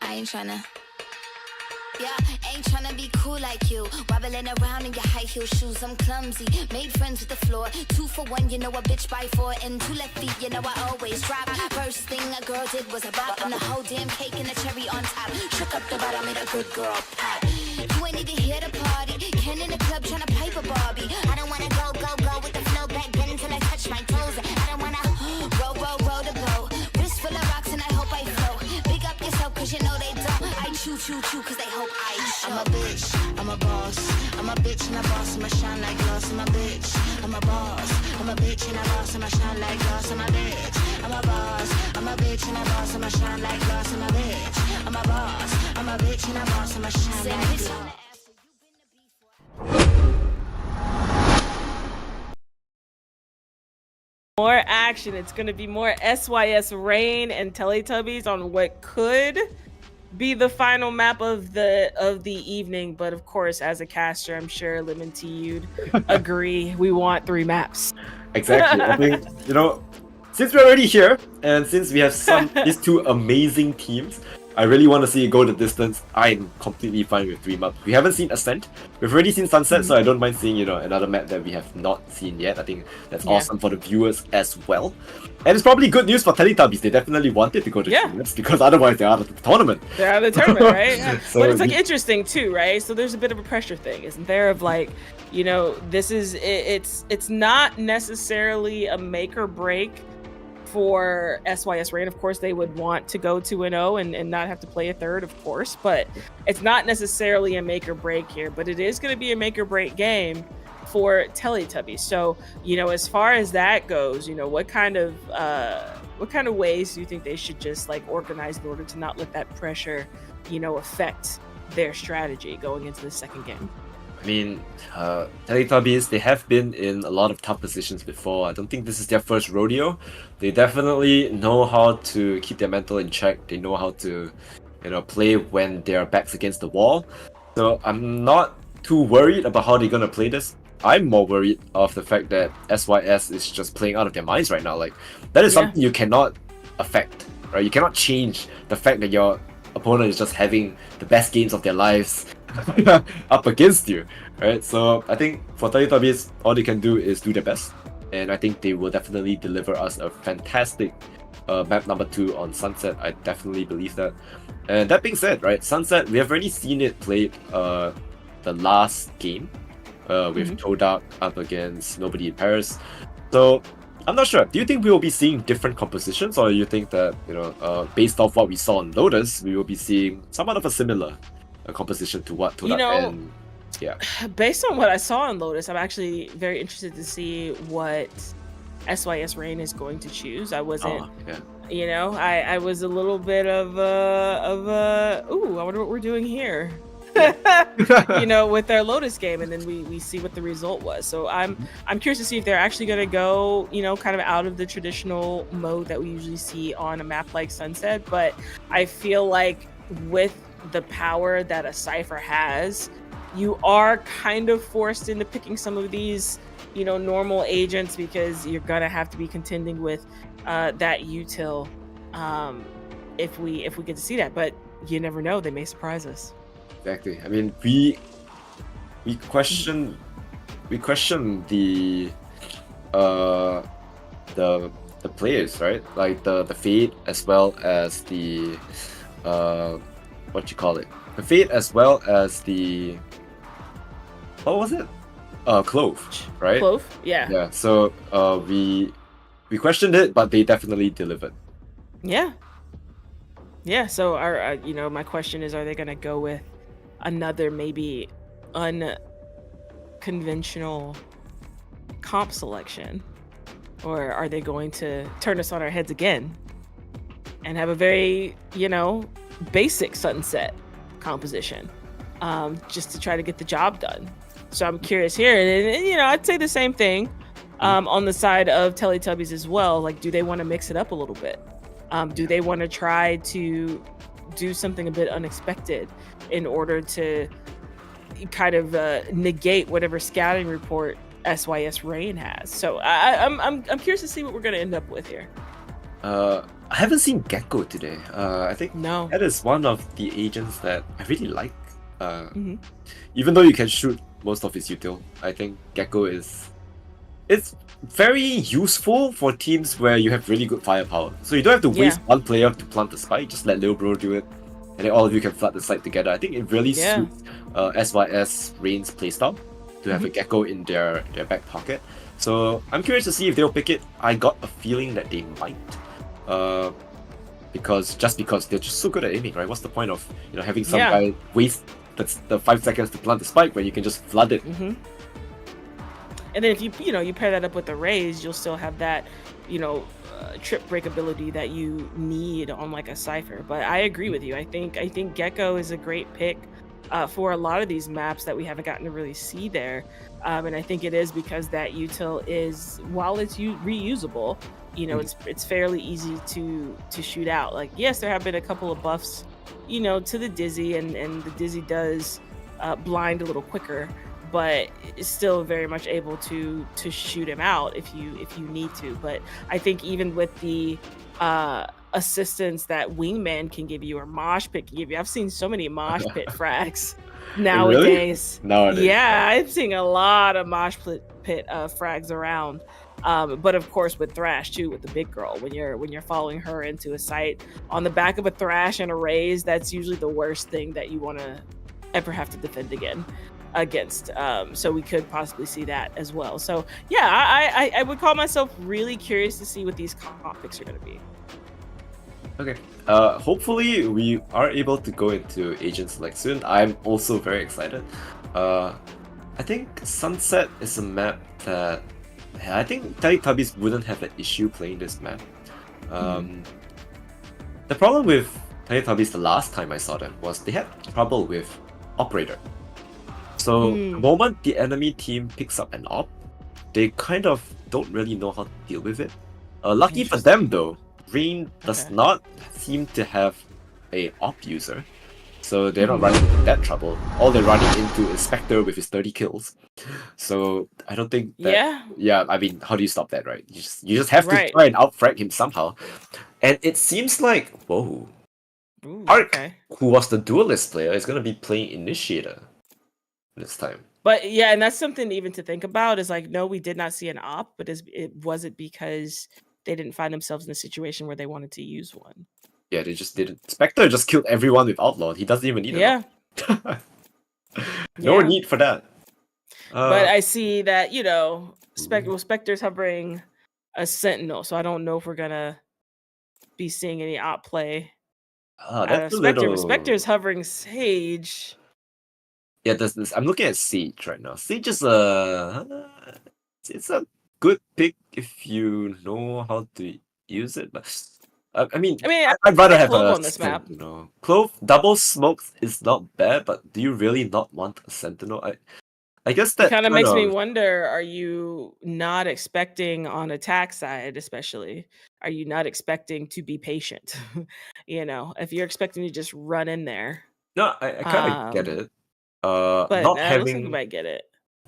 I ain't tryna Yeah, ain't tryna be cool like you. Wobbling around in your high heel shoes, I'm clumsy. Made friends with the floor. 2 for 1, you know a bitch by 4. And 2 left feet, you know I always drop. First thing a girl did was a bop. And the whole damn cake and the cherry on top. Shook up the bottom, made a good girl pop. You ain't even here to party. Ken in the club tryna pipe a Barbie. I don't wanna go with the flow back then until I touch my toes. I don't wanna choo choo choo, cause they hope I show. I'm a bitch, I'm a boss. I'm a bitch and a boss, I'ma shine like glass. I'm a bitch, I'm a boss. I'm a bitch and a boss, I'ma shine like glass. I'm a bitch, I'm a boss. I'm a bitch and a boss, I'ma shine like glass. I'm a bitch, I'm a boss. I'm a bitch and a boss, I'ma shine like glass. More action. It's going to be more SYS Rain and Teletubbies on what could be the final map of the evening. But of course, as a caster, I'm sure Leemontea you'd agree. We want 3 maps. Exactly. I think, you know, since we're already here and since we have these 2 amazing teams, I really want to see it go the distance. I'm completely fine with 3 maps. We haven't seen Ascent. We've already seen Sunset, so I don't mind seeing, you know, another map that we have not seen yet. I think that's awesome for the viewers as well. And it's probably good news for Teletubbies. They definitely wanted to go to 3 maps because otherwise they're out of the tournament. They're out of the tournament, right? Yeah. So but it's like interesting too, right? So there's a bit of a pressure thing, isn't there? Of like, you know, this is it's not necessarily a make or break for SYS Rain. Of course, they would want to go 2-0 and not have to play a third, of course, but it's not necessarily a make or break here, but it is going to be a make or break game for Teletubbies. So, you know, as far as that goes, you know, what kind of ways do you think they should just like organize in order to not let that pressure, you know, affect their strategy going into the second game? I mean, Teletubbies, they have been in a lot of tough positions before. I don't think this is their first rodeo. They definitely know how to keep their mental in check. They know how to, you know, play when their back's against the wall. So I'm not too worried about how they're gonna play this. I'm more worried of the fact that SYS is just playing out of their minds right now. Like, that is something you cannot affect, right? You cannot change the fact that your opponent is just having the best games of their lives up against you, right? So I think for Teletubbies, all they can do is do their best, and I think they will definitely deliver us a fantastic map number 2 on Sunset. I definitely believe that. And that being said, right, Sunset, we have already seen it played the last game with Todak up against Nobody in Paris. So I'm not sure. Do you think we will be seeing different compositions, or you think that, you know, based off what we saw on Lotus, we will be seeing somewhat of a similar composition to what Todak, you know, and yeah. Based on what I saw on Lotus, I'm actually very interested to see what SYS Rain is going to choose. I wasn't, you know, I was a little bit of ooh, I wonder what we're doing here. You know, with their Lotus game, and then we see what the result was. So I'm curious to see if they're actually going to go, you know, kind of out of the traditional mode that we usually see on a map like Sunset. But I feel like with the power that a Cypher has, you are kind of forced into picking some of these, you know, normal agents, because you're gonna have to be contending with that util if we get to see that. But you never know, they may surprise us. Exactly. I mean, we question the players, right? Like the Fate, as well as the what you call it? The Fate, as well as the, what was it? Clove, right? Clove, yeah. Yeah. So we questioned it, but they definitely delivered. Yeah. Yeah. So our you know, my question is, are they gonna go with another maybe unconventional comp selection, or are they going to turn us on our heads again and have a very, you know, basic Sunset composition, just to try to get the job done? So I'm curious here, and you know, I'd say the same thing on the side of Teletubbies as well. Like, do they want to mix it up a little bit? Do they want to try to do something a bit unexpected in order to kind of negate whatever scouting report SYS Rain has? So I'm curious to see what we're going to end up with here. I haven't seen Gecko today. I think no, that is one of the agents that I really like. Even though you can shoot most of his util, I think Gecko it's very useful for teams where you have really good firepower. So you don't have to waste one player to plant the spike, just let Lil Bro do it, and then all of you can flood the site together. I think it really suits SYS Rain's playstyle to have a Gecko in their back pocket. So I'm curious to see if they'll pick it. I got a feeling that they might. because they're just so good at aiming, right? What's the point of having some guy waste the 5 seconds to plant the spike when you can just flood it? Mm-hmm. And then if you pair that up with the Raze, you'll still have that trip break ability that you need on like a Cypher. But I agree with you. I think Gecko is a great pick for a lot of these maps that we haven't gotten to really see there. And I think it is because that util is, while it's reusable, it's fairly easy to shoot out. Like, yes, there have been a couple of buffs, to the Dizzy, and the Dizzy does blind a little quicker, but is still very much able to shoot him out if you need to. But I think even with the assistance that Wingman can give you or Mosh Pit can give you, I've seen so many Mosh Pit frags nowadays. Really? Nowadays. Yeah, I'm seeing a lot of Mosh Pit frags around. But of course with Thrash too, with the big girl, when you're following her into a site on the back of a Thrash and a Raze, that's usually the worst thing that you want to ever have to defend against. So we could possibly see that as well. So yeah, I would call myself really curious to see what these comp picks are going to be. Okay. Hopefully we are able to go into Agent Select soon. I'm also very excited. I think Sunset is a map that I think Teletubbies wouldn't have an issue playing this map. The problem with Teletubbies the last time I saw them was they had trouble with Operator. So the moment the enemy team picks up an op, they kind of don't really know how to deal with it. Lucky for them though, Rain does not seem to have a op user, so they're not running into that trouble. All they're running into is Spectre with his 30 kills. So I don't think that, I mean, how do you stop that, right? You just have to try and outfrag him somehow. And it seems like, whoa, Ark, who was the duelist player, is going to be playing Initiator this time. But yeah, and that's something even to think about, is like, no, we did not see an op, but was it because they didn't find themselves in a situation where they wanted to use one? Yeah, they just didn't. Spectre just killed everyone with Outlaw. He doesn't even need it. No need for that. But I see that, Spectre's hovering a Sentinel, so I don't know if we're gonna be seeing any op play. That's Spectre. Spectre's hovering Sage. Yeah, I'm looking at Sage right now. Sage is it's a good pick if you know how to use it, but I mean, I'd rather have Clove on this map. Clove double smokes is not bad, but do you really not want a Sentinel? I guess that kind of makes me wonder, are you not expecting on attack side, especially, are you not expecting to be patient? If you're expecting to just run in there. No, I kind of get it. But not I having, think you might get it.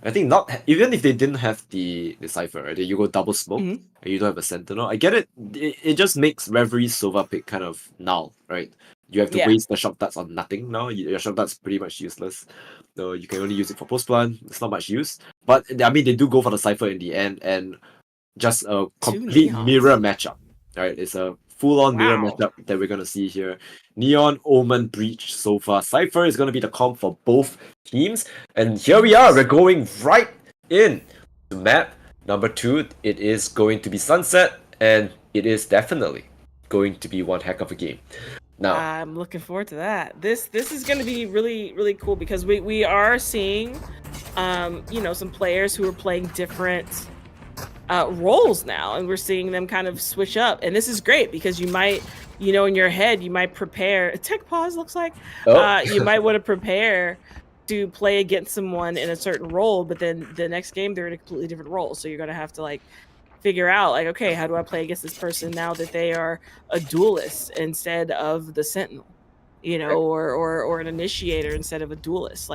I think not even if they didn't have the Cypher, right? You go double smoke and you don't have a Sentinel. I get it. It just makes Reverie's Sova pick kind of null, right? You have to waste the shock darts on nothing now. Your shock dart's pretty much useless. So you can only use it for post plant. It's not much use. But I mean, they do go for the Cypher in the end, and just a complete mirror matchup. Right? It's a full-on mirror matchup that we're gonna see here. Neon, Omen, Breach so far. Cypher is gonna be the comp for both teams. And here we are. We're going right in to map number 2. It is going to be Sunset, and it is definitely going to be one heck of a game. Now, I'm looking forward to that. This is going to be really, really cool, because we are seeing, some players who are playing different roles now, and we're seeing them kind of switch up. And this is great because you might, in your head, you might prepare. A tech pause looks like. You might want to prepare to play against someone in a certain role, but then the next game they're in a completely different role. So you're going to have to figure out okay, how do I play against this person now that they are a duelist instead of the Sentinel, or an initiator instead of a duelist.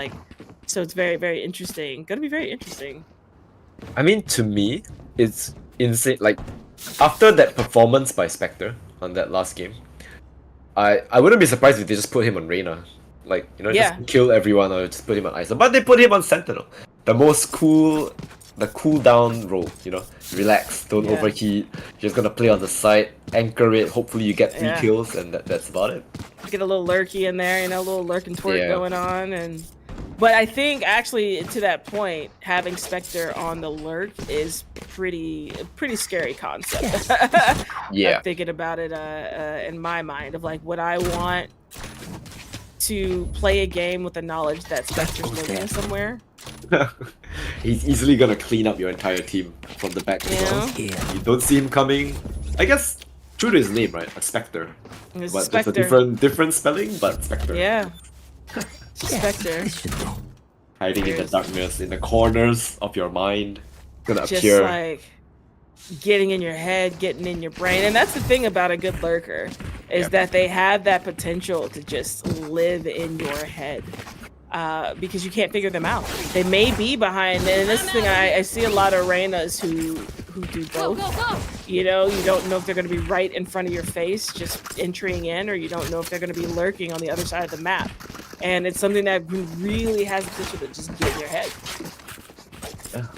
So it's very, very interesting. Gonna be very interesting. I mean, to me, it's insane. After that performance by Spectre on that last game, I wouldn't be surprised if they just put him on Reyna. Just kill everyone or just put him on Iso. But they put him on Sentinel. The cool down role, relax, don't overheat, just gonna play on the side, anchor it, hopefully you get 3 kills, and that's about it. Get a little lurky in there, a little lurk and twerk going on, and But I think actually to that point, having Spectre on the lurk is pretty scary concept. Yeah. I'm thinking about it in my mind of like, would I want to play a game with the knowledge that Spectre's lurking somewhere? He's easily gonna clean up your entire team from the back as well. Yeah. You don't see him coming. I guess true to his name, right? A Spectre. It's But Spectre. it's a different spelling, but Spectre. Yeah. Spectre. Hiding in the darkness, in the corners of your mind. Gonna Just appear. like getting in your head, getting in your brain. And that's the thing about a good lurker is that they have that potential to just live in your head. Because you can't figure them out. They may be behind, and this thing I see a lot of Reynas who do both. You know, you don't know if they're going to be right in front of your face, just entering in, or you don't know if they're going to be lurking on the other side of the map. And it's something that really has the potential to just get in your head.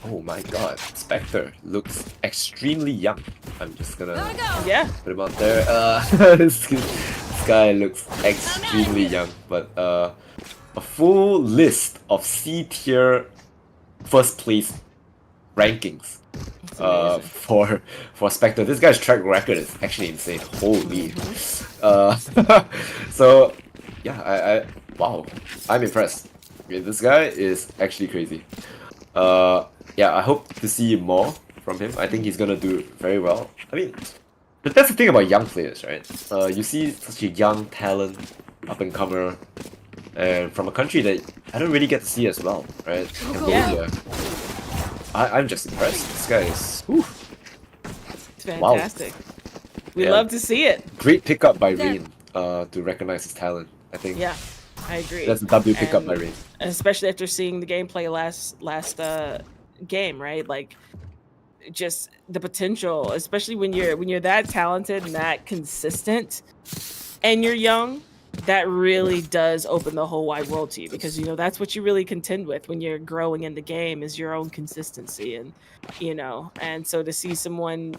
Oh my god, Spectre looks extremely young. I'm just gonna put him out there. This guy looks extremely young, but a full list of C tier first place rankings for Spectre. This guy's track record is actually insane. Holy. So yeah, wow, I'm impressed. Okay, this guy is actually crazy. Yeah, I hope to see more from him. I think he's gonna do very well. I mean, but that's the thing about young players, right? You see such a young talent, up and comer, and from a country that I don't really get to see as well, right? Cambodia. I'm just impressed. This guy is It's fantastic. Wow. We love to see it. Great pickup by Rain to recognize his talent, I think. Yeah, I agree. That's a W pickup by Rain. Especially after seeing the gameplay last game, right? Like, just the potential, especially when you're that talented and that consistent, and you're young. That really does open the whole wide world to you, because you know that's what you really contend with when you're growing in the game is your own consistency, and you know, and so to see someone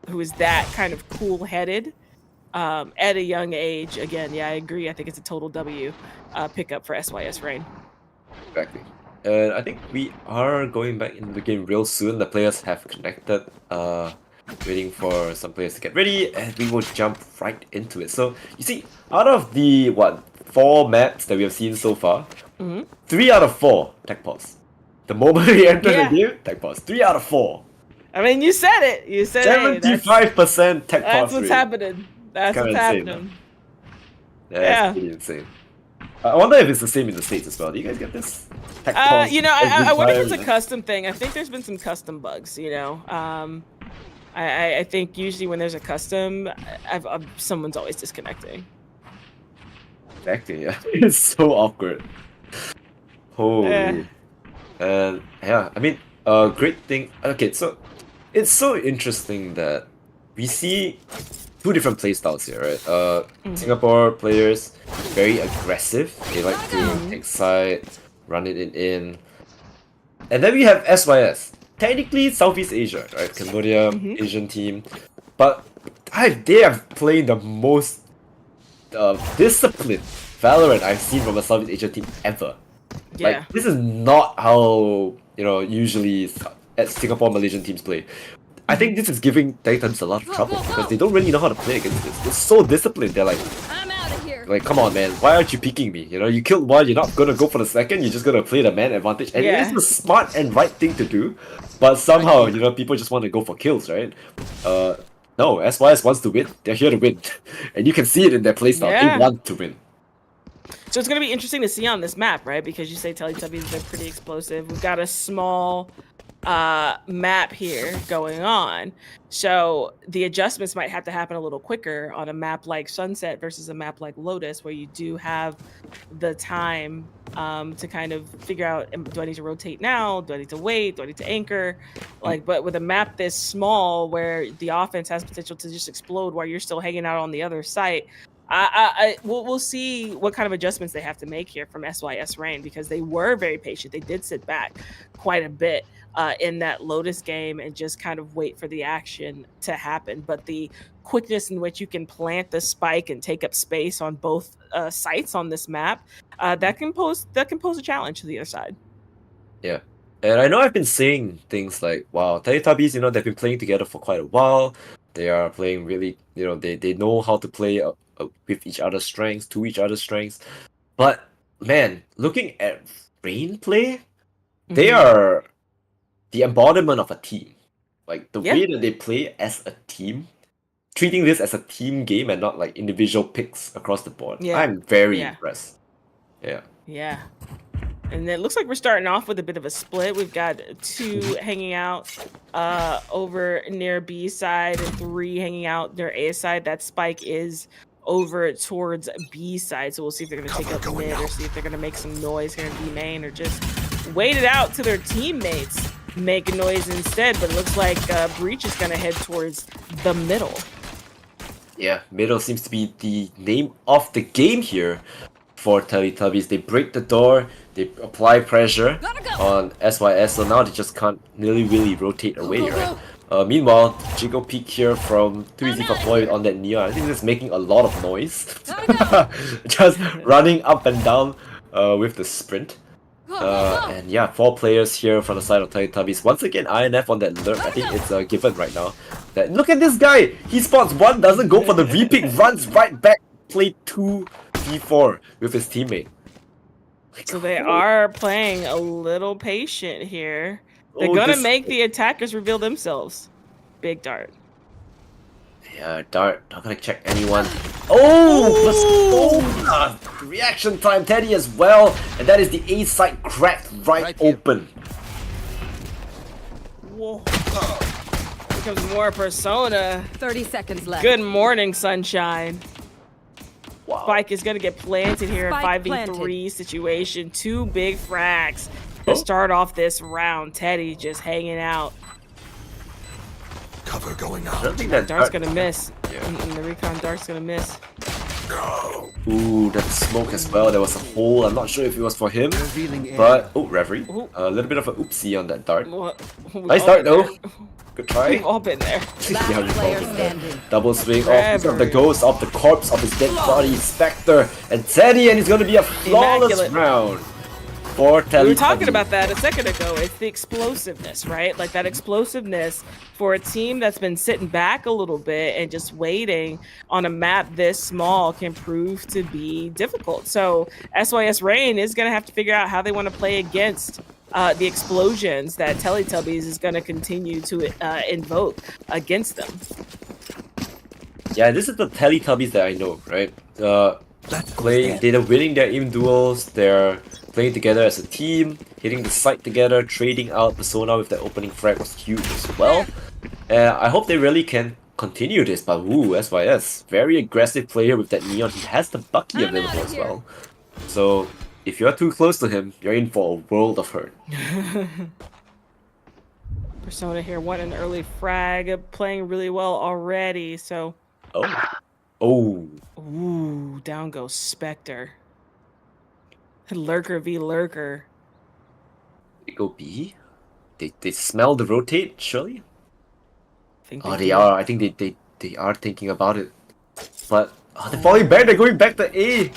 who is that kind of cool-headed at a young age, again, yeah, I agree. I think it's a total W pickup for SYS Rain. Exactly. And I think we are going back into the game real soon. The players have connected. Waiting for some players to get ready, and we will jump right into it. So you see, out of the 4 maps that we have seen so far, 3 out of 4 tech pause. The moment we enter the game, tech pause. 3 out of 4. I mean, you said it. You said 75% tech pause. That's what's happening. That's what's happening. That's pretty insane. I wonder if it's the same in the States as well. Do you guys get this? Tech pause you know, I wonder if it's a custom thing. I think there's been some custom bugs, you know. I think usually when there's a custom, someone's always disconnecting. Exactly, yeah. It's so awkward. Holy. And yeah, I mean, great thing. Okay, so it's so interesting that we see 2 different playstyles here, right? Singapore players, very aggressive. They like to take side, run it in. And then we have SYS. Technically Southeast Asia, right? Cambodia, Asian team. But they are playing the most disciplined Valorant I've seen from a Southeast Asia team ever. Yeah. Like, this is not how, you know, usually Singapore Malaysian teams play. I think this is giving Titans a lot of trouble because they don't really know how to play against this. It's so disciplined. They're like, like, come on, man, why aren't you peeking me? You know, you killed one, you're not gonna go for the second, you're just gonna play the man advantage. And it is the smart and right thing to do, but somehow, you know, people just want to go for kills, right? No, SYS wants to win. They're here to win. And you can see it in their playstyle. They want to win. So it's gonna be interesting to see on this map, right? Because you say Teletubbies, they're pretty explosive. We've got a small map here going on, so the adjustments might have to happen a little quicker on a map like Sunset versus a map like Lotus, where you do have the time to kind of figure out, do I need to rotate now, do I need to wait, do I need to anchor, like. But with a map this small where the offense has potential to just explode while you're still hanging out on the other site, We'll see what kind of adjustments they have to make here from SYS Reign, because they were very patient. They did sit back quite a bit in that Lotus game and just kind of wait for the action to happen. But the quickness in which you can plant the spike and take up space on both sites on this map, that can pose a challenge to the other side. Yeah. And I know I've been saying things like, wow, Teletubbies, they've been playing together for quite a while. They are playing really, they know how to play with each other's strengths, to each other's strengths. But, man, looking at Rain play, they are the embodiment of a team. Like, the way that they play as a team, treating this as a team game and not like individual picks across the board. Yeah. I'm very impressed. Yeah. Yeah. And it looks like we're starting off with a bit of a split. We've got 2 hanging out over near B side and 3 hanging out near A side. That spike is over towards B side. So we'll see if they're going to take up mid or see if they're going to make some noise here in B main, or just wait it out to their teammates make noise instead. But it looks like Breach is going to head towards the middle. Yeah, middle seems to be the name of the game here for Teletubbies. They break the door, they apply pressure on SYS, so now they just can't really rotate away, right? Meanwhile, Jiggle peek here from Too Easy for Ploy on that Neon. I think this is making a lot of noise. Just running up and down with the sprint. And yeah, 4 players here from the side of Teletubbies. Once again, INF on that lurk. I think it's a given right now. That look at this guy! He spots 1, doesn't go for the repick, runs right back, play 2v4 with his teammate. So they are playing a little patient here. They're gonna make the attackers reveal themselves. Big Dart. Yeah, Dart, not gonna check anyone. Oh! Reaction time, Teddy as well. And that is the A side cracked right open. Whoa. Here comes more Persona. 30 seconds left. Good morning, sunshine. Wow. Spike is gonna get planted here in 5v3 situation. 2 big frags to start off this round. Teddy just hanging out. Cover going out. I don't think that Dart's gonna miss. And the recon Dart's gonna miss. Ooh, that smoke as well. There was a hole. I'm not sure if it was for him, but Reverie. A little bit of an oopsie on that Dart. Nice Dart though. Good try. We've all been there. Yeah, we've all been there. Double swing off of the ghost, of the corpse of his dead body, Spectre, and Teddy, and it's going to be a flawless round for Teddy. We were talking about that a second ago. It's the explosiveness, right? Like that explosiveness for a team that's been sitting back a little bit and just waiting on a map this small can prove to be difficult. So SYS Reign is going to have to figure out how they want to play against the explosions that Teletubbies is going to continue to invoke against them. Yeah, this is the Teletubbies that I know, right? They're winning their aim duels, they're playing together as a team, hitting the site together, trading out Persona with that opening frag was huge as well. I hope they really can continue this, but SYS, very aggressive player with that Neon. He has the Bucky available as well. So if you're too close to him, you're in for a world of hurt. Persona here won an early frag, playing really well already, so... Ooh, down goes Spectre. Lurker v Lurker. They go B? They smell the rotate, surely? They are. I think they are thinking about it. But they're falling back, they're going back to A!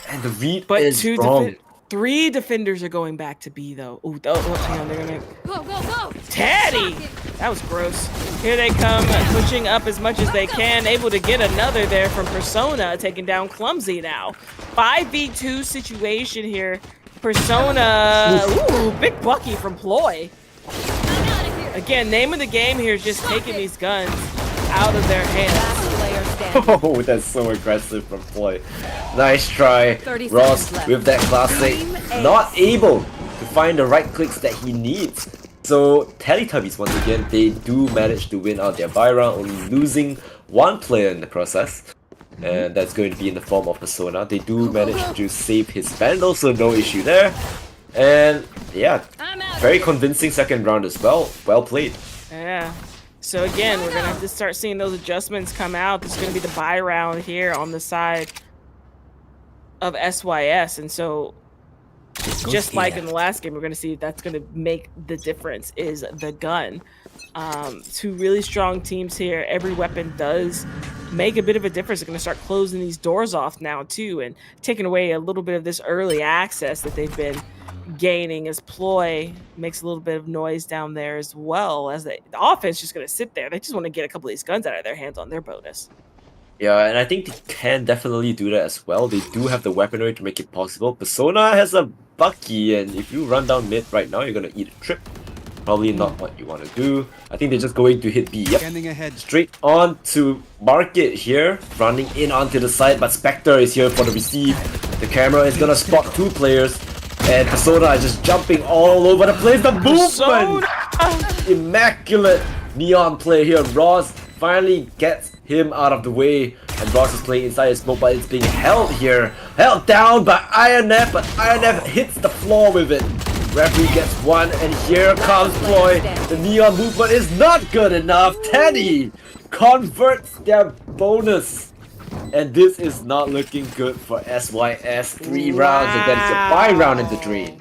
And the read is wrong. 3 defenders are going back to B though. Ooh, hang on, they're gonna Go! Teddy! That was gross. Here they come, pushing up as much as they can, able to get another there from Persona, taking down Clumsy now. 5v2 situation here. Persona, ooh, big Bucky from Ploy. Again, name of the game here is just taking these guns out of their hands. Oh, that's so aggressive from Ploy. Nice try. Ross with that classic. Not able to find the right clicks that he needs. So Teletubbies, once again, they do manage to win out their buy round, only losing 1 player in the process. And that's going to be in the form of Persona. They do manage to save his Vandal, so no issue there. And yeah, very convincing second round as well. Well played. Yeah. So again, we're gonna have to start seeing those adjustments come out. This is gonna be the buy round here on the side of SYS, and so just like in the last game, we're gonna see that's gonna make the difference is the gun. Two really strong teams here. Every weapon does make a bit of a difference. They're gonna start closing these doors off now too, and taking away a little bit of this early access that they've been gaining as Ploy makes a little bit of noise down there as well, as the offense just going to sit there. They just want to get a couple of these guns out of their hands on their bonus. Yeah, and I think they can definitely do that as well. They do have the weaponry to make it possible. Persona has a Bucky, and if you run down mid right now, you're going to eat a trip. Probably not what you want to do. I think they're just going to hit B. Yep. Straight on to Market here. Running in onto the side, but Spectre is here for the receive. The camera is going to spot two players. And Persona is just jumping all over the place. The movement! Immaculate Neon play here. Ross finally gets him out of the way. And Ross is playing inside his smoke, but it's being held here. Held down by IronF, but IronF hits the floor with it. Referee gets one, and here comes Ploy. The Neon movement is not good enough. Teddy converts their bonus. And this is not looking good for SYS. 3 rounds, and then it's a buy round in the drain.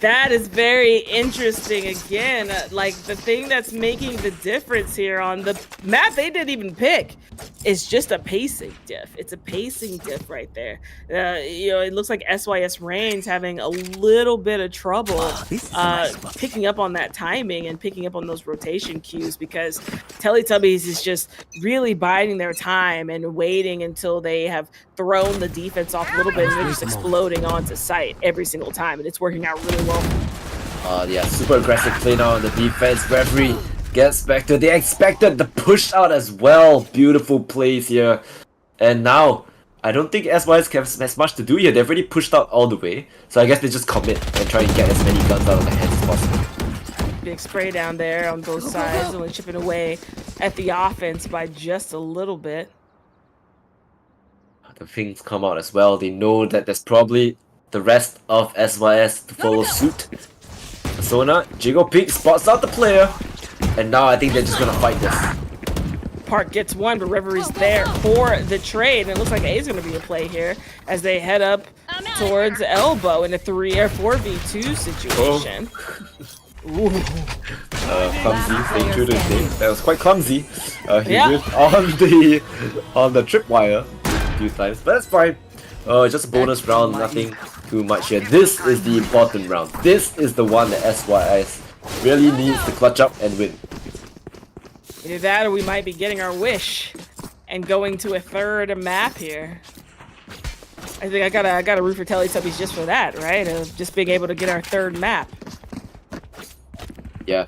That is very interesting. Again, like the thing that's making the difference here on the map they didn't even pick is just a pacing diff. It's a pacing diff right there. You know, it looks like SYS Reigns having a little bit of trouble picking up on that timing and picking up on those rotation cues, because Teletubbies is just really biding their time and waiting until they have thrown the defense off a little bit, and they're just exploding onto site every single time, and it's working out really well. Yeah, super aggressive play now on the defense. Referee gets back to. They expected the push out as well. Beautiful plays here. And now, I don't think SYS has much to do here. They've already pushed out all the way. So I guess they just commit and try and get as many guns out of their hands as possible. Big spray down there on both sides, only chipping away at the offense by just a little bit. The things come out as well. They know that there's probably the rest of SYS to follow suit. Persona, Jiggle Peak spots out the player. And now I think they're just gonna fight this. Park gets one, but Reveries there for the trade. And it looks like A is gonna be a play here as they head up towards Elbow in a 3 or 4v2 situation. Ooh. Clumsy, staying true to his name. That was quite clumsy. He lived on the tripwire a few times, but that's fine. Just a bonus round, nothing too much here. This is the important round. This is the one that SYS really needs to clutch up and win. Either that or we might be getting our wish and going to a third map here. I think I gotta root for Teletubbies just for that, right? Just being able to get our third map. Yeah,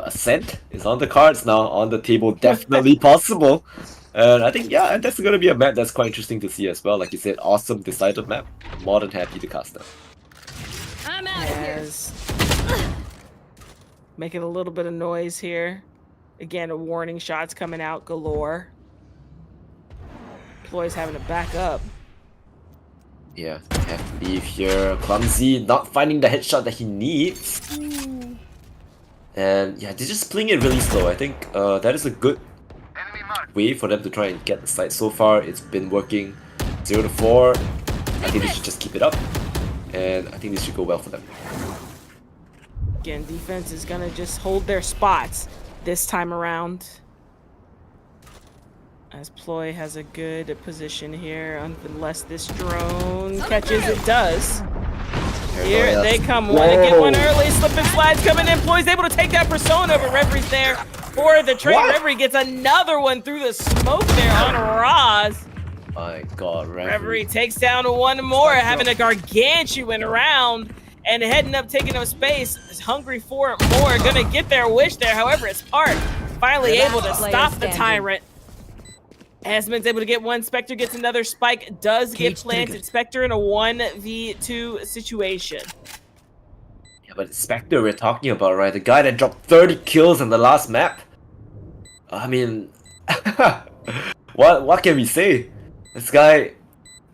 Ascent is on the cards now, on the table, definitely possible. And I think, yeah, that's gonna be a map that's quite interesting to see as well. Like you said, awesome decisive map. More than happy to cast that. I'm out of here. Making a little bit of noise here. Again, a warning shots coming out galore. Ploy's having to back up. Yeah, have to leave here. Clumsy, not finding the headshot that he needs. And yeah, they're just playing it really slow. I think that is a good way for them to try and get the site. So far, it's been working. 0 to 4. I think they should just keep it up. And I think this should go well for them. Again, defense is gonna just hold their spots this time around. As Ploy has a good position here, unless this drone catches, it does. Here they come, want to get one early, slip and slides coming in. Ploy's able to take that Persona, but Referee's there for the trade. Referee gets another one through the smoke there on Roz. My God, Referee takes down one more, having a gargantuan round and heading up, taking up space. Is hungry for more, gonna get their wish there. However, it's Park finally able to stop the Tyrant. Asman's able to get one. Spectre gets another. Spike does get planted. Spectre in a 1v2 situation. Yeah, but Spectre we're talking about, right? The guy that dropped 30 kills in the last map. I mean, what can we say? This guy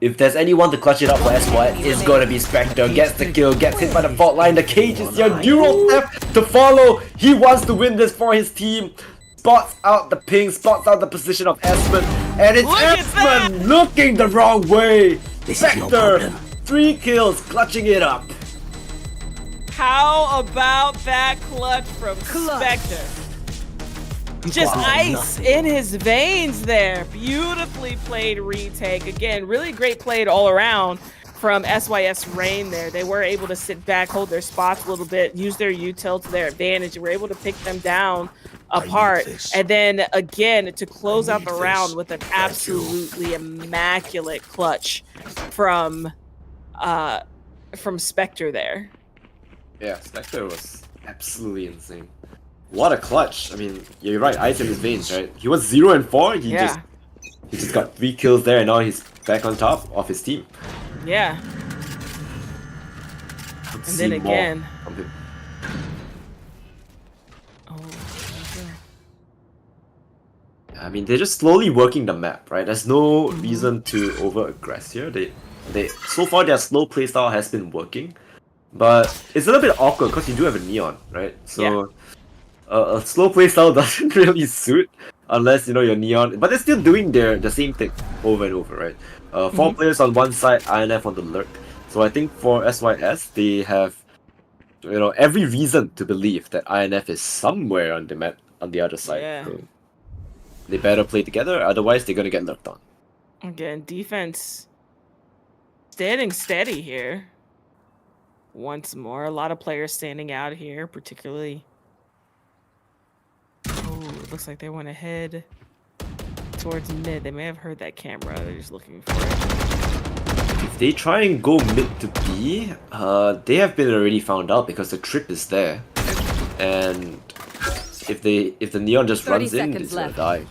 if there's anyone to clutch it up for S1, it's gonna be Spectre. Gets the kill, gets hit by the fault line. The cage is your neural theft to follow. He wants to win this for his team. Spots out the ping, spots out the position of Esmond, and it's Esmond looking the wrong way. Spectre, 3 kills, clutching it up. How about that clutch from Spectre? Just ice in his veins there. Beautifully played retake. Again, really great played all around from SYS Rain there. They were able to sit back, hold their spots a little bit, use their util to their advantage, and were able to pick them down apart. And then again, to close out the round with an absolutely immaculate clutch from Spectre there. Yeah, Spectre was absolutely insane. What a clutch! I mean, you're right, ice in his veins, right? He was 0 and 4. He just got 3 kills there, and now he's back on top of his team. Yeah. And then again. I mean, they're just slowly working the map, right? There's no reason to over-aggress here. They so far their slow playstyle has been working, but it's a little bit awkward because you do have a neon, right? So a slow playstyle doesn't really suit unless you know you're neon. But they're still doing the same thing over and over, right? 4 players on one side, INF on the lurk. So I think for SYS they have every reason to believe that INF is somewhere on the map on the other side. Yeah. So they better play together, otherwise they're gonna get lurked on. Again, defense standing steady here. Once more, a lot of players standing out here, particularly. Oh, it looks like they want to head towards mid. They may have heard that camera. They're just looking for it. If they try and go mid to B, they have been already found out because the trip is there. And if the neon just runs in, it's gonna die.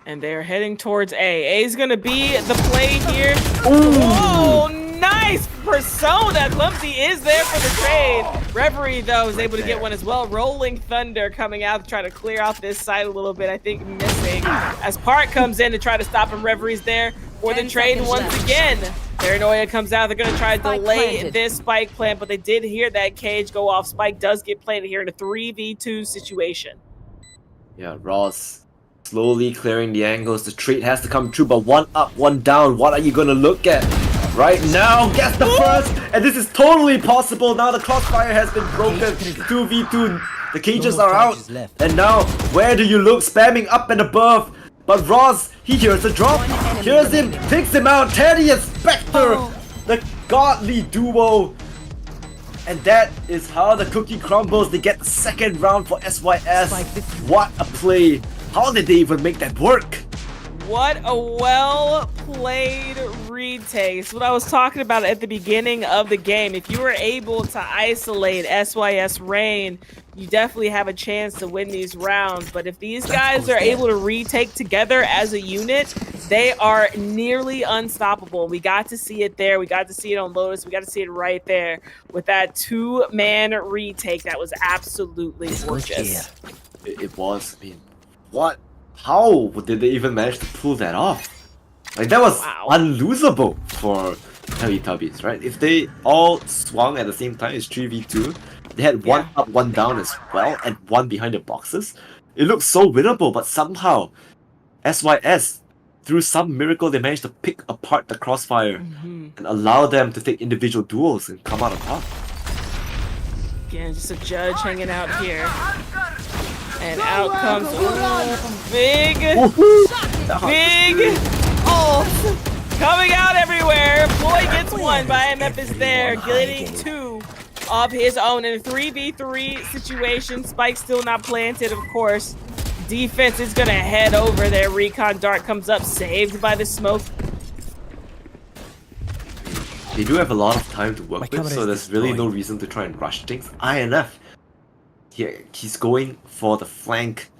And they're heading towards A. A is gonna be the play here. Whoa, nice persona. Clumsy is there for the trade. Reverie though is able to get one as well. Rolling Thunder coming out to try to clear out this side a little bit. I think missing as Park comes in to try to stop him. Reverie's there for the trade once again. Paranoia comes out. They're gonna try to delay this spike plant, but they did hear that cage go off. Spike does get planted here in a 3v2 situation. Yeah, Ross slowly clearing the angles. The trade has to come true, but 1 up, 1 down. What are you gonna look at? Right now, gets the first, and this is totally possible. Now the crossfire has been broken. 2v2, the cages are out, and now where do you look? Spamming up and above, but Ross, he hears a drop, hears him, takes him out. Teddy and Spectre, the godly duo, and that is how the cookie crumbles. They get the second round for SYS. What a play! How did they even make that work? What a well-played retake. It's what I was talking about at the beginning of the game. If you were able to isolate SYS Rain, you definitely have a chance to win these rounds. But if these guys are able to retake together as a unit, they are nearly unstoppable. We got to see it there. We got to see it on Lotus. We got to see it right there with that 2-man retake. That was absolutely gorgeous. It was. I mean, what? How did they even manage to pull that off? Like, that was unlosable for Teletubbies, right? If they all swung at the same time, it's 3v2. They had 1 up, 1 down as well, and 1 behind the boxes. It looked so winnable, but somehow SYS, through some miracle, they managed to pick apart the crossfire and allow them to take individual duels and come out on top. Again, just a judge hanging out here. And out comes big coming out everywhere. Floyd gets 1, but IMF is there, getting 2 of his own in a 3v3 situation. Spike still not planted, of course. Defense is gonna head over there. Recon Dart comes up, saved by the smoke. They do have a lot of time to work with, so there's really no reason to try and rush things. INF, he's going for the flank,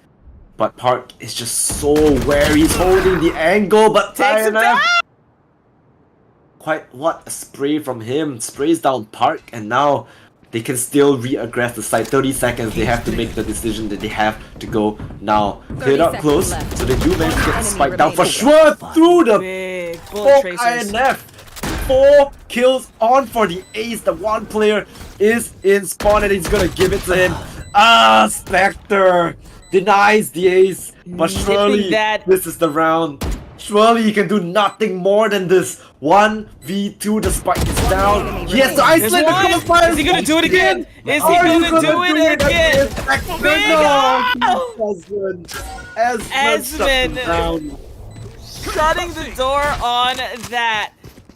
but Park is just so wary. He's holding the angle, but INF, quite what a spray from him. Sprays down Park, and now they can still re-aggress the side. 30 seconds, they have to make the decision that they have to go now. Cleared up close, so they do manage to get the spike down for sure through the bullet Folk tracers. INF. 4 kills on for the ace. The one player is in spawn and he's gonna give it to him. Spectre denies the ace, but surely this is the round. Surely he can do nothing more than this. 1v2, the spike is down. He has to isolate the crossfire. Is he gonna do it again? Is he gonna do it again? Esmond shutting the door on that.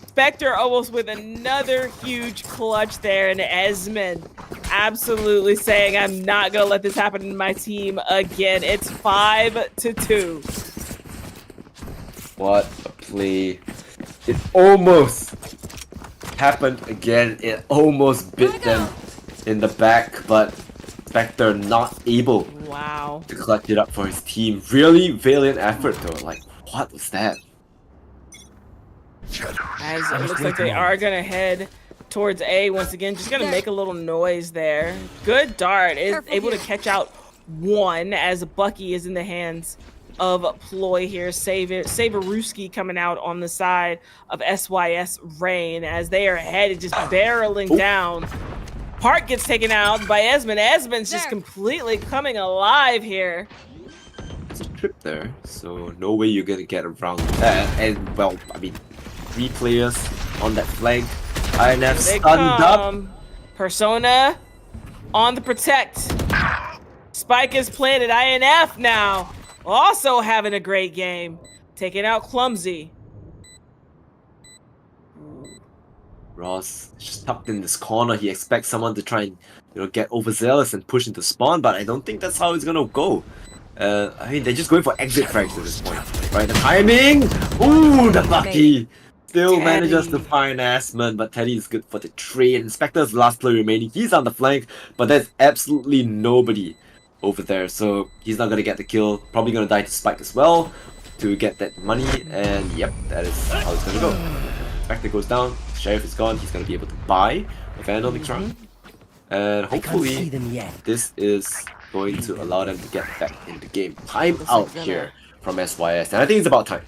Spectre almost with another huge clutch there, and Esmond absolutely saying, I'm not gonna let this happen in my team again. It's 5-2. What a play. It almost happened again. It almost bit them in the back, but Spectre not able to clutch it up for his team. Really valiant effort though. Like, what was that? As it looks like they are gonna head towards A once again, just gonna make a little noise there. Good dart, is able to catch out one as Bucky is in the hands of Ploy here. Saveruski coming out on the side of SYS Rain as they are headed just barreling down. Park gets taken out by Esmond. Esmond's just completely coming alive here. It's a trip there, so no way you're gonna get around that. And well, I mean, 3 players on that flank. INF stunned up. Persona on the protect. Spike is planted. INF now also having a great game. Taking out Clumsy. Ross just tucked in this corner. He expects someone to try and get overzealous and push into spawn, but I don't think that's how it's gonna go. I mean, they're just going for exit frags at this point. Right, the timing! Ooh, the Bucky! Still manages to find Asmund, but Teddy is good for the trade. Inspector's last player remaining. He's on the flank, but there's absolutely nobody over there, so he's not gonna get the kill. Probably gonna die to Spike as well to get that money, and yep, that is how it's gonna go. Inspector goes down, Sheriff is gone, he's gonna be able to buy a Vandal next round. And hopefully, this is going to allow them to get back in the game. Time out here from SYS, and I think it's about time.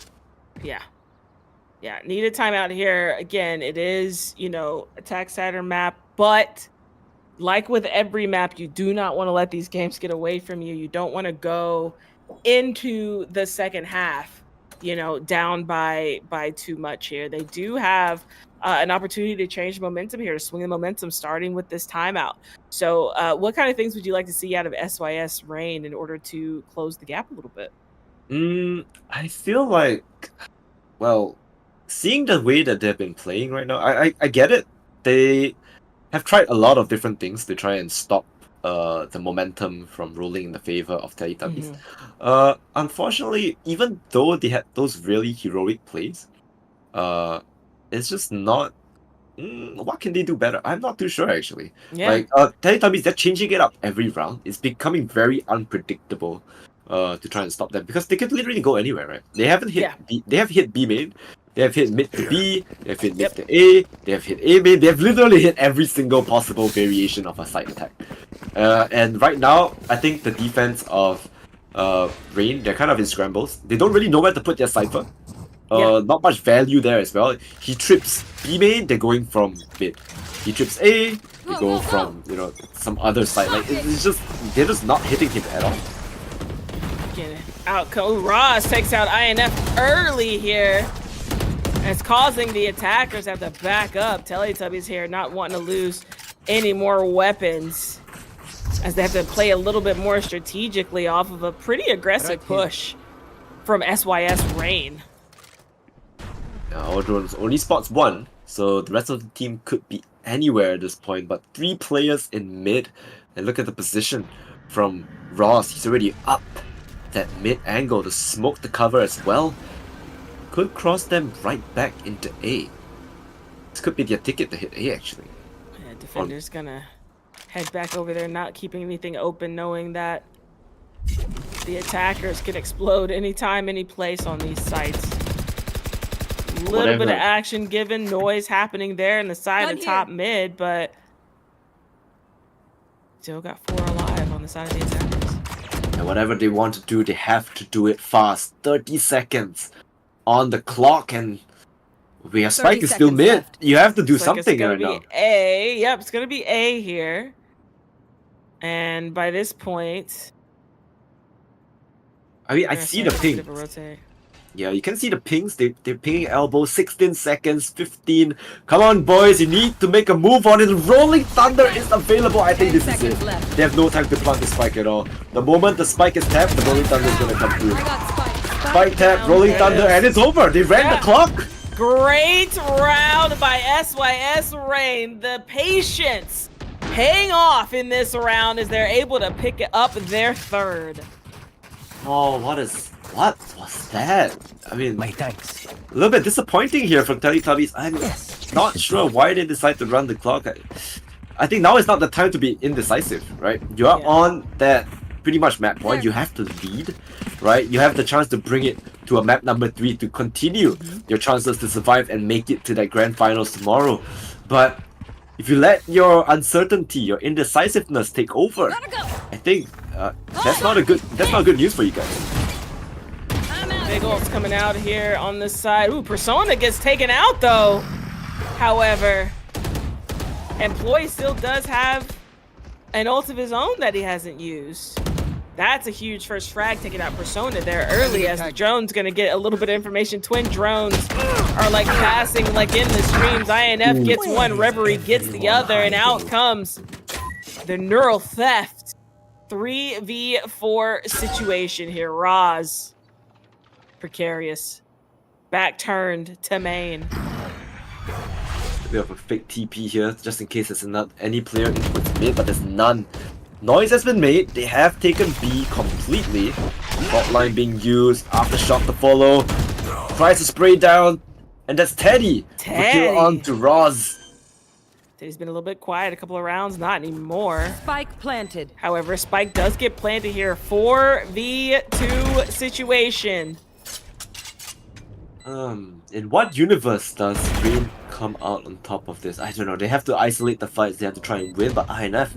Yeah, need a timeout here. Again, it is, Attack Saturn map, but like with every map, you do not want to let these games get away from you. You don't want to go into the second half, down by too much here. They do have an opportunity to change momentum here, to swing the momentum starting with this timeout. So what kind of things would you like to see out of SYS Rain in order to close the gap a little bit? I feel like, well, seeing the way that they've been playing right now, I get it. They have tried a lot of different things to try and stop the momentum from rolling in the favor of Teletubbies. Unfortunately, even though they had those really heroic plays, it's just not. What can they do better? I'm not too sure actually. Like Teletubbies, they're changing it up every round. It's becoming very unpredictable to try and stop them because they can literally go anywhere, right? They haven't hit. They have hit B main. They have hit mid to B, they have hit mid to A, they have hit A main, they have literally hit every single possible variation of a side attack. And right now, I think the defense of Rain, they're kind of in scrambles. They don't really know where to put their Cypher. Not much value there as well. He trips B main, they're going from mid. He trips A, they go from, some other side. Like, it's just, they're just not hitting him at all. Get it. Ross takes out INF early here. And it's causing the attackers to have to back up. Teletubbies here not wanting to lose any more weapons as they have to play a little bit more strategically off of a pretty aggressive push from SYS Rain. Now, Aldron's only spots 1, so the rest of the team could be anywhere at this point, but 3 players in mid. And look at the position from Ross. He's already up that mid angle to smoke the cover as well. Could cross them right back into A. This could be their ticket to hit A, actually. Yeah, defender's gonna head back over there, not keeping anything open, knowing that the attackers can explode anytime, any place on these sites. A little bit of action given, noise happening there in the side of top mid, but still got 4 alive on the side of the attackers. And whatever they want to do, they have to do it fast. 30 seconds on the clock, and We have Spike is still mid. Left. You have to do Looks like something it's gonna right be now. A. Yep, it's gonna be A here. And by this point, I mean, I they're see the starting to ping. rotate. Yeah, you can see the pings. They're pinging elbow. 16 seconds, 15. Come on, boys. You need to make a move on it. Rolling Thunder is available. I think 10 this is seconds it. left. They have no time to plant the spike at all. The moment the spike is tapped, the Rolling Thunder is going to come through. I got Spike. Spike tap, Rolling Thunder, and it's over. They ran Yeah. the clock. Great round by SYS Rain. The patience paying off in this round as they're able to pick up their third. Oh, what was that? I mean, My thanks. a little bit disappointing here from Teletubbies. I'm not sure why they decide to run the clock. I think now is not the time to be indecisive, right? You are on that pretty much map point. You have to lead, right? You have the chance to bring it to a map number 3 to continue your chances to survive and make it to that grand finals tomorrow. But if you let your uncertainty, your indecisiveness take over, I think that's not good news for you guys. Big ult's coming out here on this side. Ooh, Persona gets taken out though. However, Employee still does have an ult of his own that he hasn't used. That's a huge first frag, taking out Persona there early, as the drone's gonna get a little bit of information. Twin drones are like passing like in the streams. INF gets one, Reverie gets the other, and out comes the neural theft. 3v4 situation here. Roz, precarious, back turned to main. We have a fake TP here, just in case there's not any player in towards mid, but there's none. Noise has been made. They have taken B completely. Hotline being used. Aftershock to follow. Tries to spray down. And that's Teddy. Kill on to Roz. Teddy's been a little bit quiet a couple of rounds. Not anymore. Spike planted. However, Spike does get planted here. 4v2 situation. In what universe does Green come out on top of this? I don't know. They have to isolate the fights. They have to try and win. But INF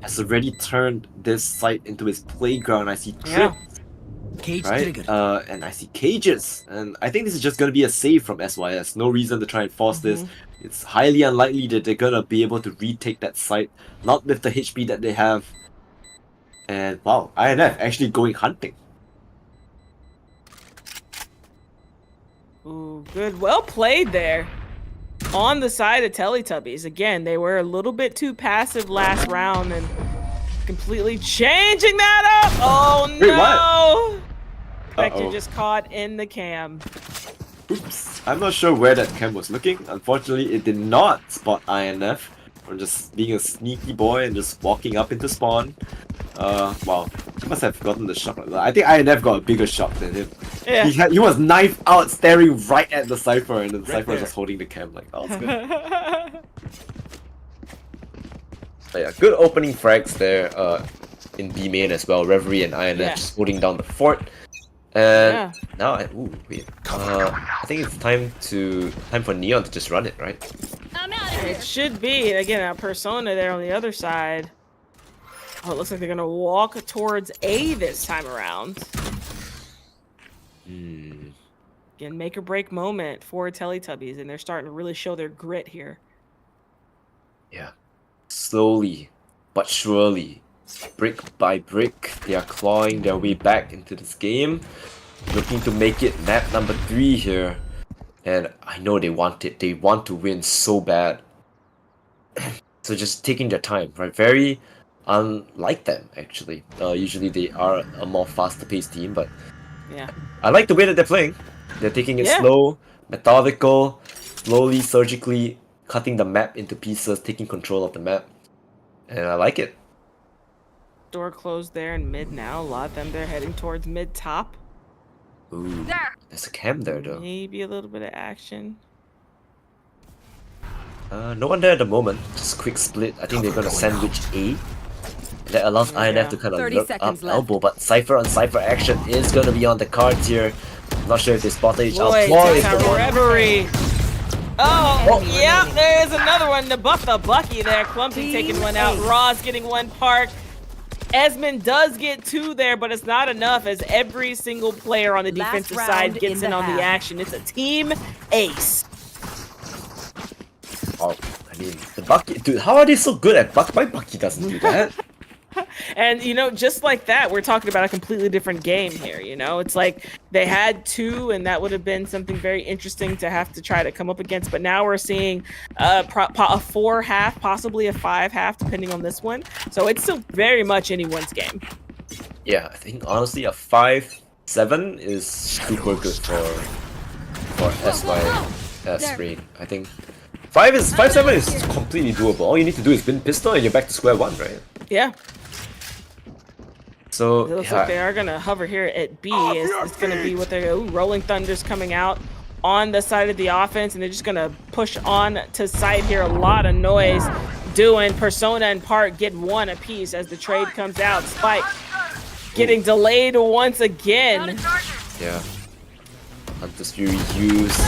has already turned this site into his playground. I see trips, Cage right? triggered. And I see cages. And I think this is just going to be a save from SYS. No reason to try and force this. It's highly unlikely that they're going to be able to retake that site. Not with the HP that they have. And wow, INF actually going hunting. Ooh, good. Well played there. On the side of Teletubbies. Again, they were a little bit too passive last round and completely changing that up. Oh no! Vector just caught in the cam. Oops. I'm not sure where that cam was looking. Unfortunately, it did not spot INF. From just being a sneaky boy and just walking up into spawn. Wow. He must have gotten the shot. I think INF got a bigger shot than him. Yeah. He was knife out, staring right at the Cypher, and the Cypher was just holding the cam like, oh, it's good. But yeah, good opening frags there in B main as well. Reverie and INF just holding down the fort. And now, I think it's time for Neon to just run it, right? It should be. Again, a Persona there on the other side. Oh, it looks like they're gonna walk towards A this time around. Again, make or break moment for Teletubbies, and they're starting to really show their grit here. Yeah. Slowly, but surely, brick by brick, they are clawing their way back into this game. Looking to make it map number 3 here. And I know they want it. They want to win so bad. So just taking their time, right? Very unlike them, actually. Usually they are a more faster paced team, but yeah, I like the way that they're playing. They're taking it slow, methodical, slowly, surgically cutting the map into pieces, taking control of the map. And I like it. Door closed there in mid now. A lot of them, they're heading towards mid top. Ooh, there's a cam there though. Maybe a little bit of action. No one there at the moment. Just quick split. I think they're gonna sandwich A. That allows INF to kind of 30 look seconds up left. elbow, but Cypher on Cypher action is gonna be on the cards here. I'm not sure if they spotted each other. Boy, Ploy is takes the out one. Reverie. Oh, yeah, there is another one to buff the Bucky there. Clumpy taking one out. Roz getting one park. Esmond does get 2 there, but it's not enough as every single player on the defensive side gets in on the action. It's a team ace. I mean, the Bucky, dude, how are they so good at Bucky? My Bucky doesn't do that. And you know, just like that, we're talking about a completely different game here. You know, it's like they had 2, and that would have been something very interesting to have to try to come up against. But now we're seeing a 4-half, possibly a 5-half, depending on this one. So it's still very much anyone's game. Yeah, I think honestly a 5-7 is super good for SYS raid. I think 5-7 is completely doable. All you need to do is win pistol and you're back to square one, right? Yeah. So it looks like they are gonna hover here at B. It's gonna be what they're Rolling Thunder's coming out on the side of the offense, and they're just gonna push on to site here. A lot of noise doing. Persona and Park get 1 apiece as the trade comes out. Spike getting delayed once again. Yeah. Hunter's Fury use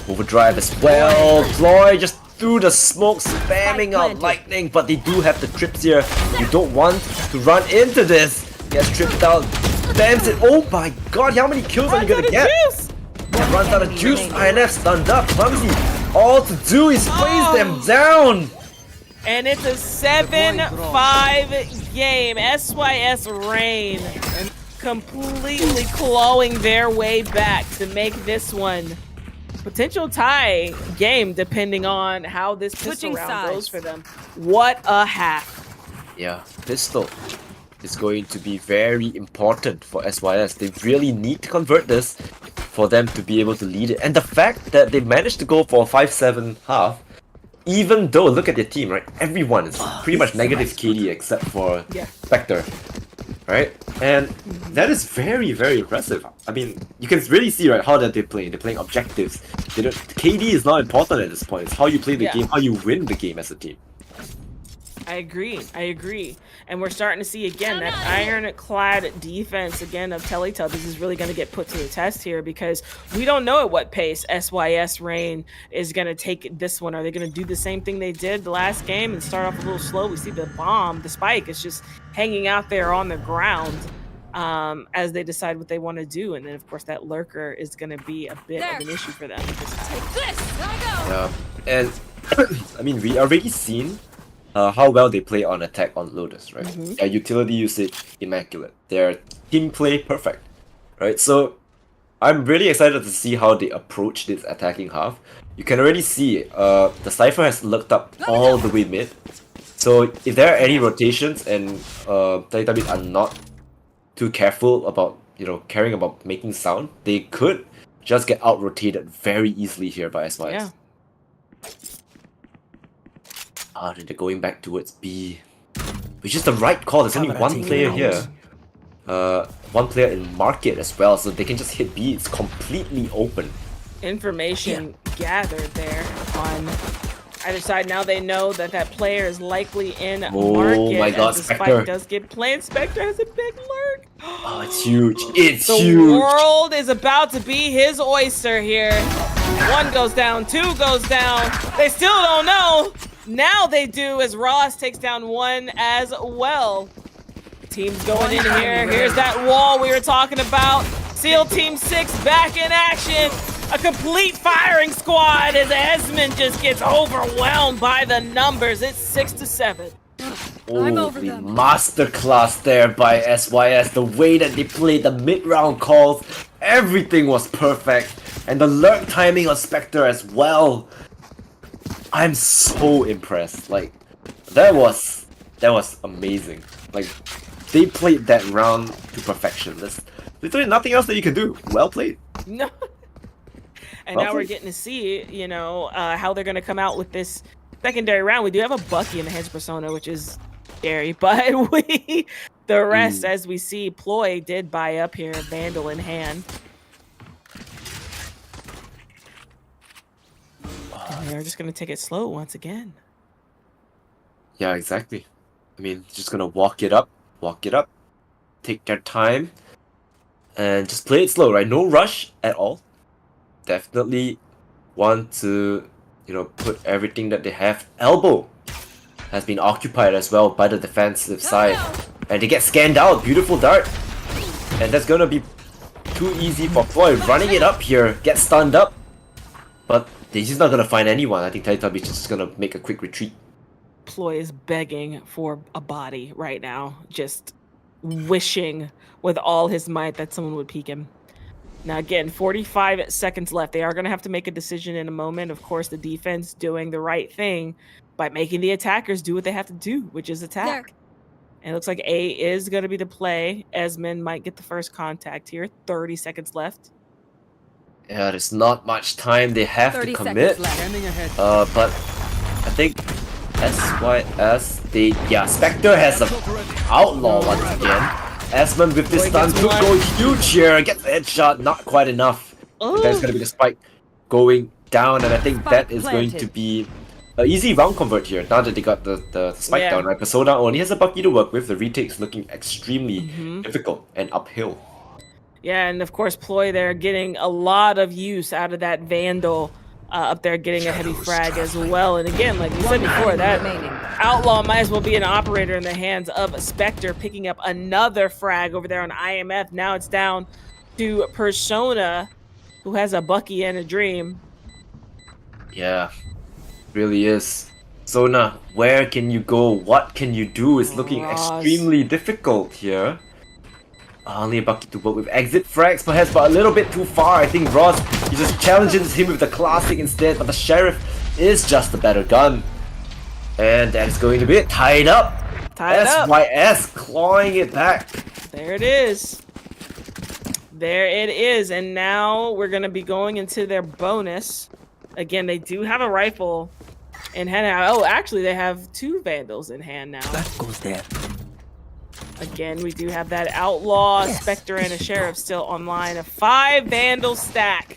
overdrive as well. Floyd just through the smoke, spamming out lightning, but they do have the trips here. You don't want to run into this. Gets tripped out, spams it. Oh my god, how many kills are you gonna get? Yeah, runs out of juice. INF stunned up. Clumsy. All to do is freeze them down. And it's a 7-5 game. SYS Reign completely clawing their way back to make this one potential tie game, depending on how this pistol round goes for them. What a half. Yeah, pistol is going to be very important for SYS. They really need to convert this for them to be able to lead it. And the fact that they managed to go for a 5-7 half, even though, look at their team, right? Everyone is pretty much negative KD except for Spectre, right? And that is very, very impressive. I mean, you can really see, right, how that they're playing. They're playing objectives. KD is not important at this point. It's how you play the game, how you win the game as a team. I agree. And we're starting to see again that ironclad defense again of Teletubbies is really going to get put to the test here, because we don't know at what pace SYS Reign is going to take this one. Are they going to do the same thing they did the last game and start off a little slow? We see the bomb, the spike is just hanging out there on the ground as they decide what they want to do. And then of course that lurker is going to be a bit of an issue for them. Take this. Gotta go. Yeah, and I mean, we already seen how well they play on attack on Lotus, right? Their utility usage, immaculate. Their team play, perfect, right? So I'm really excited to see how they approach this attacking half. You can already see the Cypher has looked up all the way mid. So if there are any rotations and Teletubbies are not too careful about, caring about making sound, they could just get out-rotated very easily here by SYS. Yeah. They're going back towards B, which is the right call. There's only one player here. One player in market as well, so they can just hit B. It's completely open. Information gathered there on either side. Now they know that that player is likely in market. Oh my god, as the Spectre spike does get planned. Spectre has a big lurk. Oh, it's huge. It's the huge. The world is about to be his oyster here. 1 goes down, 2 goes down. They still don't know. Now they do, as Ross takes down 1 as well. Team's going in here. Here's that wall we were talking about. SEAL Team 6 back in action. A complete firing squad as Esmond just gets overwhelmed by the numbers. It's 6-7. Holy masterclass there by SYS. The way that they played the mid-round calls, everything was perfect. And the lurk timing on Spectre as well. I'm so impressed. Like, that was amazing. Like, they played that round to perfection. There's literally nothing else that you can do. Well played. No. And now we're getting to see, how they're going to come out with this secondary round. We do have a Bucky in the hands of Persona, which is scary, but the rest, as we see, Ploy did buy up here, Vandal in hand. And they're just going to take it slow once again. Yeah, exactly. I mean, just going to walk it up, take their time, and just play it slow, right? No rush at all. Definitely want to, put everything that they have. Elbow has been occupied as well by the defensive side. And they get scanned out. Beautiful dart. And that's going to be too easy for Floyd. Running it up here, get stunned up. But he's not gonna find anyone. I think Teletubby's just gonna make a quick retreat. Ploy is begging for a body right now, just wishing with all his might that someone would peek him. Now again, 45 seconds left. They are going to have to make a decision in a moment. Of course, the defense doing the right thing by making the attackers do what they have to do, which is attack. There. And it looks like A is going to be the play. Esmond might get the first contact here. 30 seconds left. Yeah, there's not much time. They have to 30 commit. seconds left. But I think SYS, Spectre has a outlaw once again. Esmond with this stun could go huge here. Gets a headshot, not quite enough. There's gonna be the spike going down, and I think that is going to be an easy round convert here. Now that they got the spike down, right? Persona only has a Bucky to work with. The retake's looking extremely difficult and uphill. Yeah, and of course Ploy there getting a lot of use out of that Vandal. Up there getting a heavy frag as well. And again, like we said before, that Outlaw might as well be an operator in the hands of Spectre, picking up another frag over there on IMF. Now it's down to Persona, who has a Bucky and a Dream. Yeah, really is. Persona, where can you go? What can you do? It's looking extremely difficult here. Only a Bucky to work with. Exit frags perhaps, but a little bit too far. I think Ross, he just challenges him with the classic instead, but the Sheriff is just a better gun. And that is going to be it. Tied up. SYS clawing it back. There it is. There it is. And now we're going to be going into their bonus. Again, they do have a rifle in hand now. Oh, actually, they have 2 Vandals in hand now. That goes there. Again, we do have that Outlaw, Spectre, and a Sheriff still online. A 5 Vandal stack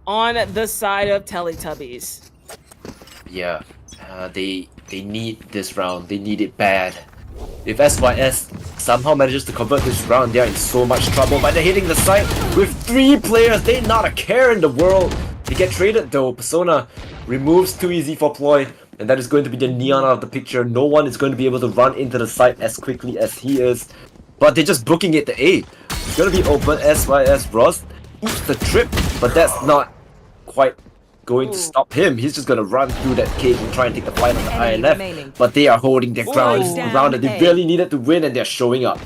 on the side of Teletubbies. Yeah, they need this round. They need it bad. If SYS somehow manages to convert this round, they are in so much trouble. But they're hitting the site with 3 players. They're not a care in the world. They get traded though. Persona removes too easy for Ploy. And that is going to be the Neon out of the picture. No one is going to be able to run into the site as quickly as he is. But they're just booking it to A. It's going to be open. SYS Ross eats the trip, but that's not quite going to stop him. He's just going to run through that cage and try and take the fight on the INF. But they are holding their ground. This is the round that they really needed to win, and they're showing up.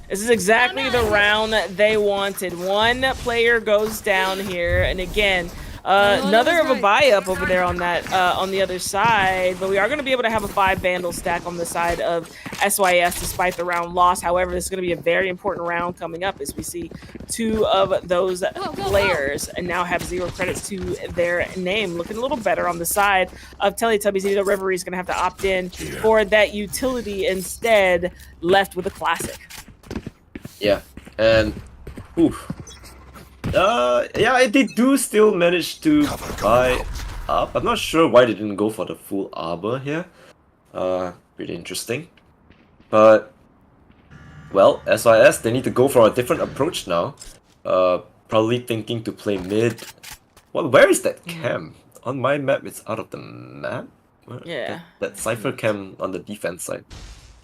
This is exactly the round that they wanted. 1 player goes down here, and again, another of a buy up over there on that on the other side, but we are going to be able to have a 5 Vandal stack on the side of SYS despite the round loss. However, this is going to be a very important round coming up as we see 2 of those players and now have 0 credits to their name. Looking a little better on the side of Teletubbies. Either Reverie is going to have to opt in for that utility instead, left with a classic. Yeah, and oof. Yeah, they do still manage to buy up. I'm not sure why they didn't go for the full arbor here. Pretty interesting. But, well, SYS, they need to go for a different approach now. Probably thinking to play mid. Well, where is that cam? On my map, it's out of the map? Yeah. That Cypher cam on the defense side.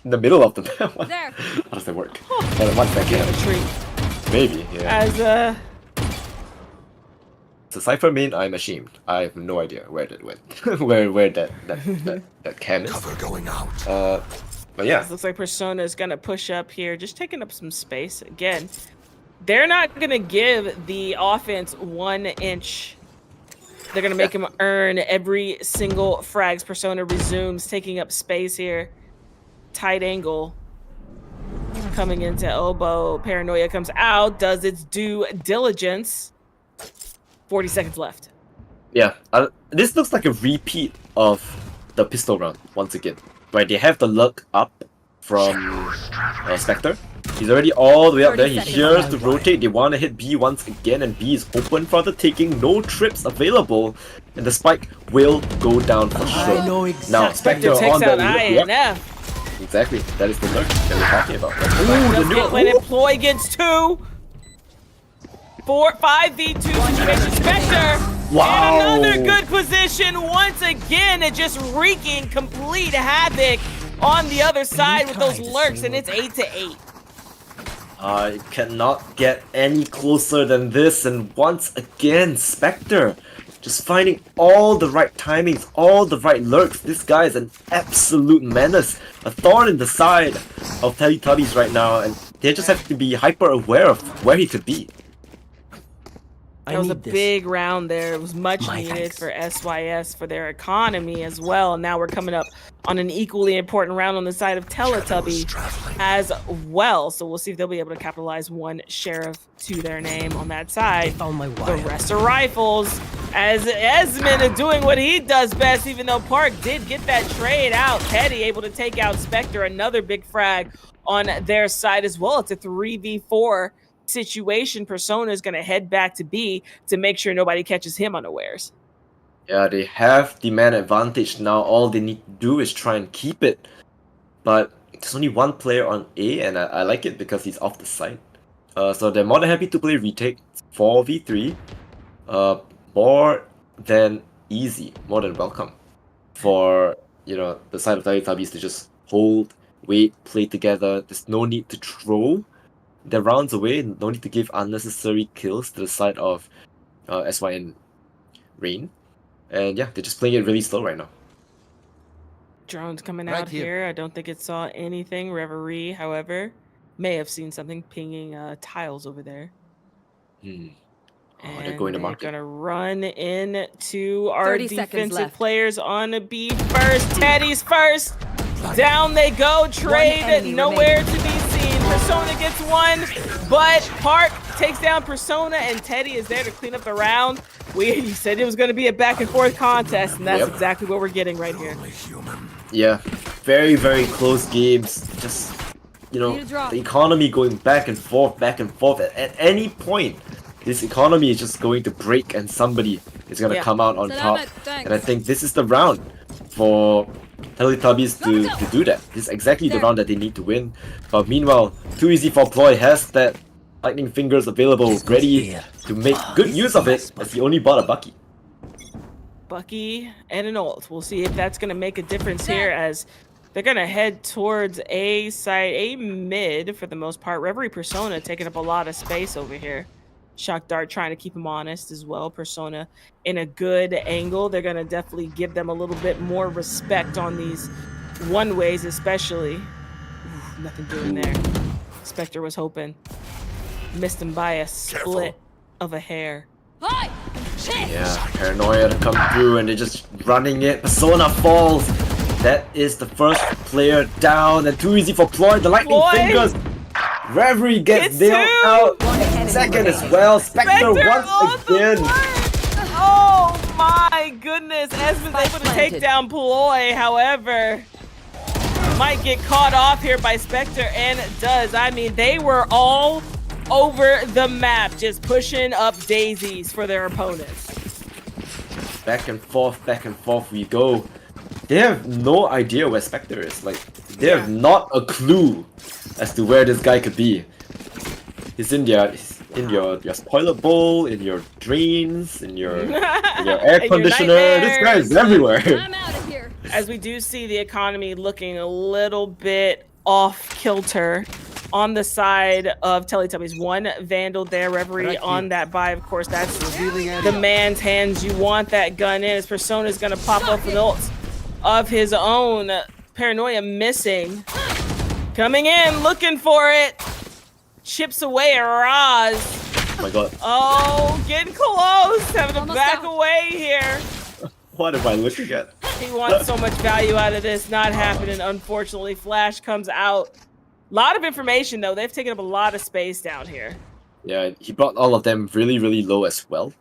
In the middle of the map? There. How does that work? What's that cam? Maybe, yeah. As So Cypher main, I'm ashamed. I have no idea where that went. where that cam is. Cover going out. But yeah. This looks like Persona is gonna push up here, just taking up some space. Again, they're not gonna give the offense 1 inch. They're gonna make him earn every single frags. Persona resumes, taking up space here. Tight angle. Coming into elbow. Paranoia comes out, does its due diligence. 40 seconds left. Yeah, this looks like a repeat of the pistol round once again. Right, they have the luck up from Spectre. He's already all the way up there. He hears to rotate. They want to hit B once again, and B is open for the taking. No trips available, and the spike will go down for sure. I know exactly. Now Spectre takes on out the INF. Exactly, that is the lurk that we're talking about. Ooh, the When Ploy gets 2. 5v2 situation. Spectre Wow. in another good position once again, and just wreaking complete havoc on the other side with those lurks, and it's 8-8. It cannot get any closer than this, and once again, Spectre just finding all the right timings, all the right lurks. This guy is an absolute menace, a thorn in the side of Teletubbies right now, and they just have to be hyper aware of where he could be. That was a big round there. It was much needed for SYS, for their economy as well. And now we're coming up on an equally important round on the side of Teletubby as well. So we'll see if they'll be able to capitalize one sheriff to their name on that side. The rest are rifles, as Esmond is doing what he does best, even though Park did get that trade out. Teddy able to take out Spectre, another big frag on their side as well. It's a 3v4 situation. Persona is going to head back to B to make sure nobody catches him unawares. Yeah, they have the man advantage now. All they need to do is try and keep it. But there's only one player on A, and I like it because he's off the site. So they're more than happy to play retake. 4v3. More than easy, more than welcome for, you know, the side of Teletubbies to just hold, wait, play together. There's no need to throw their rounds away, no need to give unnecessary kills to the side of SY and Rain. And yeah, they're just playing it really slow right now. Drones coming out here. I don't think it saw anything. Reverie, however, may have seen something pinging tiles over there. Oh, they're going to market. They're going to run into our defensive players on a B first. Teddy's first. Down they go. Trade nowhere to be seen. Persona gets one, but Park takes down Persona, and Teddy is there to clean up the round. You said it was going to be a back and forth contest, and that's exactly what we're getting right here. Yeah, very, very close games. Just, you know, the economy going back and forth, back and forth. At any point, this economy is just going to break, and somebody is going to come out on top. And I think this is the round for Teletubbies to do that. This is exactly the round that they need to win. But meanwhile, Too Easy for Ploy has that lightning fingers available, ready to make good use of it, as he only bought a Bucky. Bucky and an ult. We'll see if that's going to make a difference here, as they're going to head towards A side, A mid for the most part. Reverie Persona taking up a lot of space over here. Shock Dart trying to keep him honest as well. Persona in a good angle. They're going to definitely give them a little bit more respect on these one-ways especially. Ooh, nothing doing there. Spectre was hoping. Missed him by a split of a hair. Yeah, Paranoia to come through, and they're just running it. Persona falls. That is the first player down, and Too Easy for Ploy. The lightning fingers. Reverie gets nailed out. Second as well. Spectre once again. Oh my goodness. Esmond's able to take down Ploy, however, might get caught off here by Spectre, and does. I mean, they were all over the map, just pushing up daisies for their opponents. Back and forth we go. They have no idea where Spectre is. Like, they have not a clue as to where this guy could be. He's in your toilet bowl, in your dreams, in your air conditioner. This guy is everywhere. I'm out of here. As we do see the economy looking a little bit off kilter on the side of Teletubbies. One Vandal there, Reverie on that buy. Of course, that's the man's hands. You want that gun in, as Persona's gonna pop up with ults of his own. Paranoia missing. Coming in, looking for it. Chips away at Raz. Oh my god. Oh, getting close. Having to back away here. What am I looking at? He wants so much value out of this. Not happening, unfortunately. Flash comes out. A lot of information, though. They've taken up a lot of space down here. Yeah, he brought all of them really, really low as well.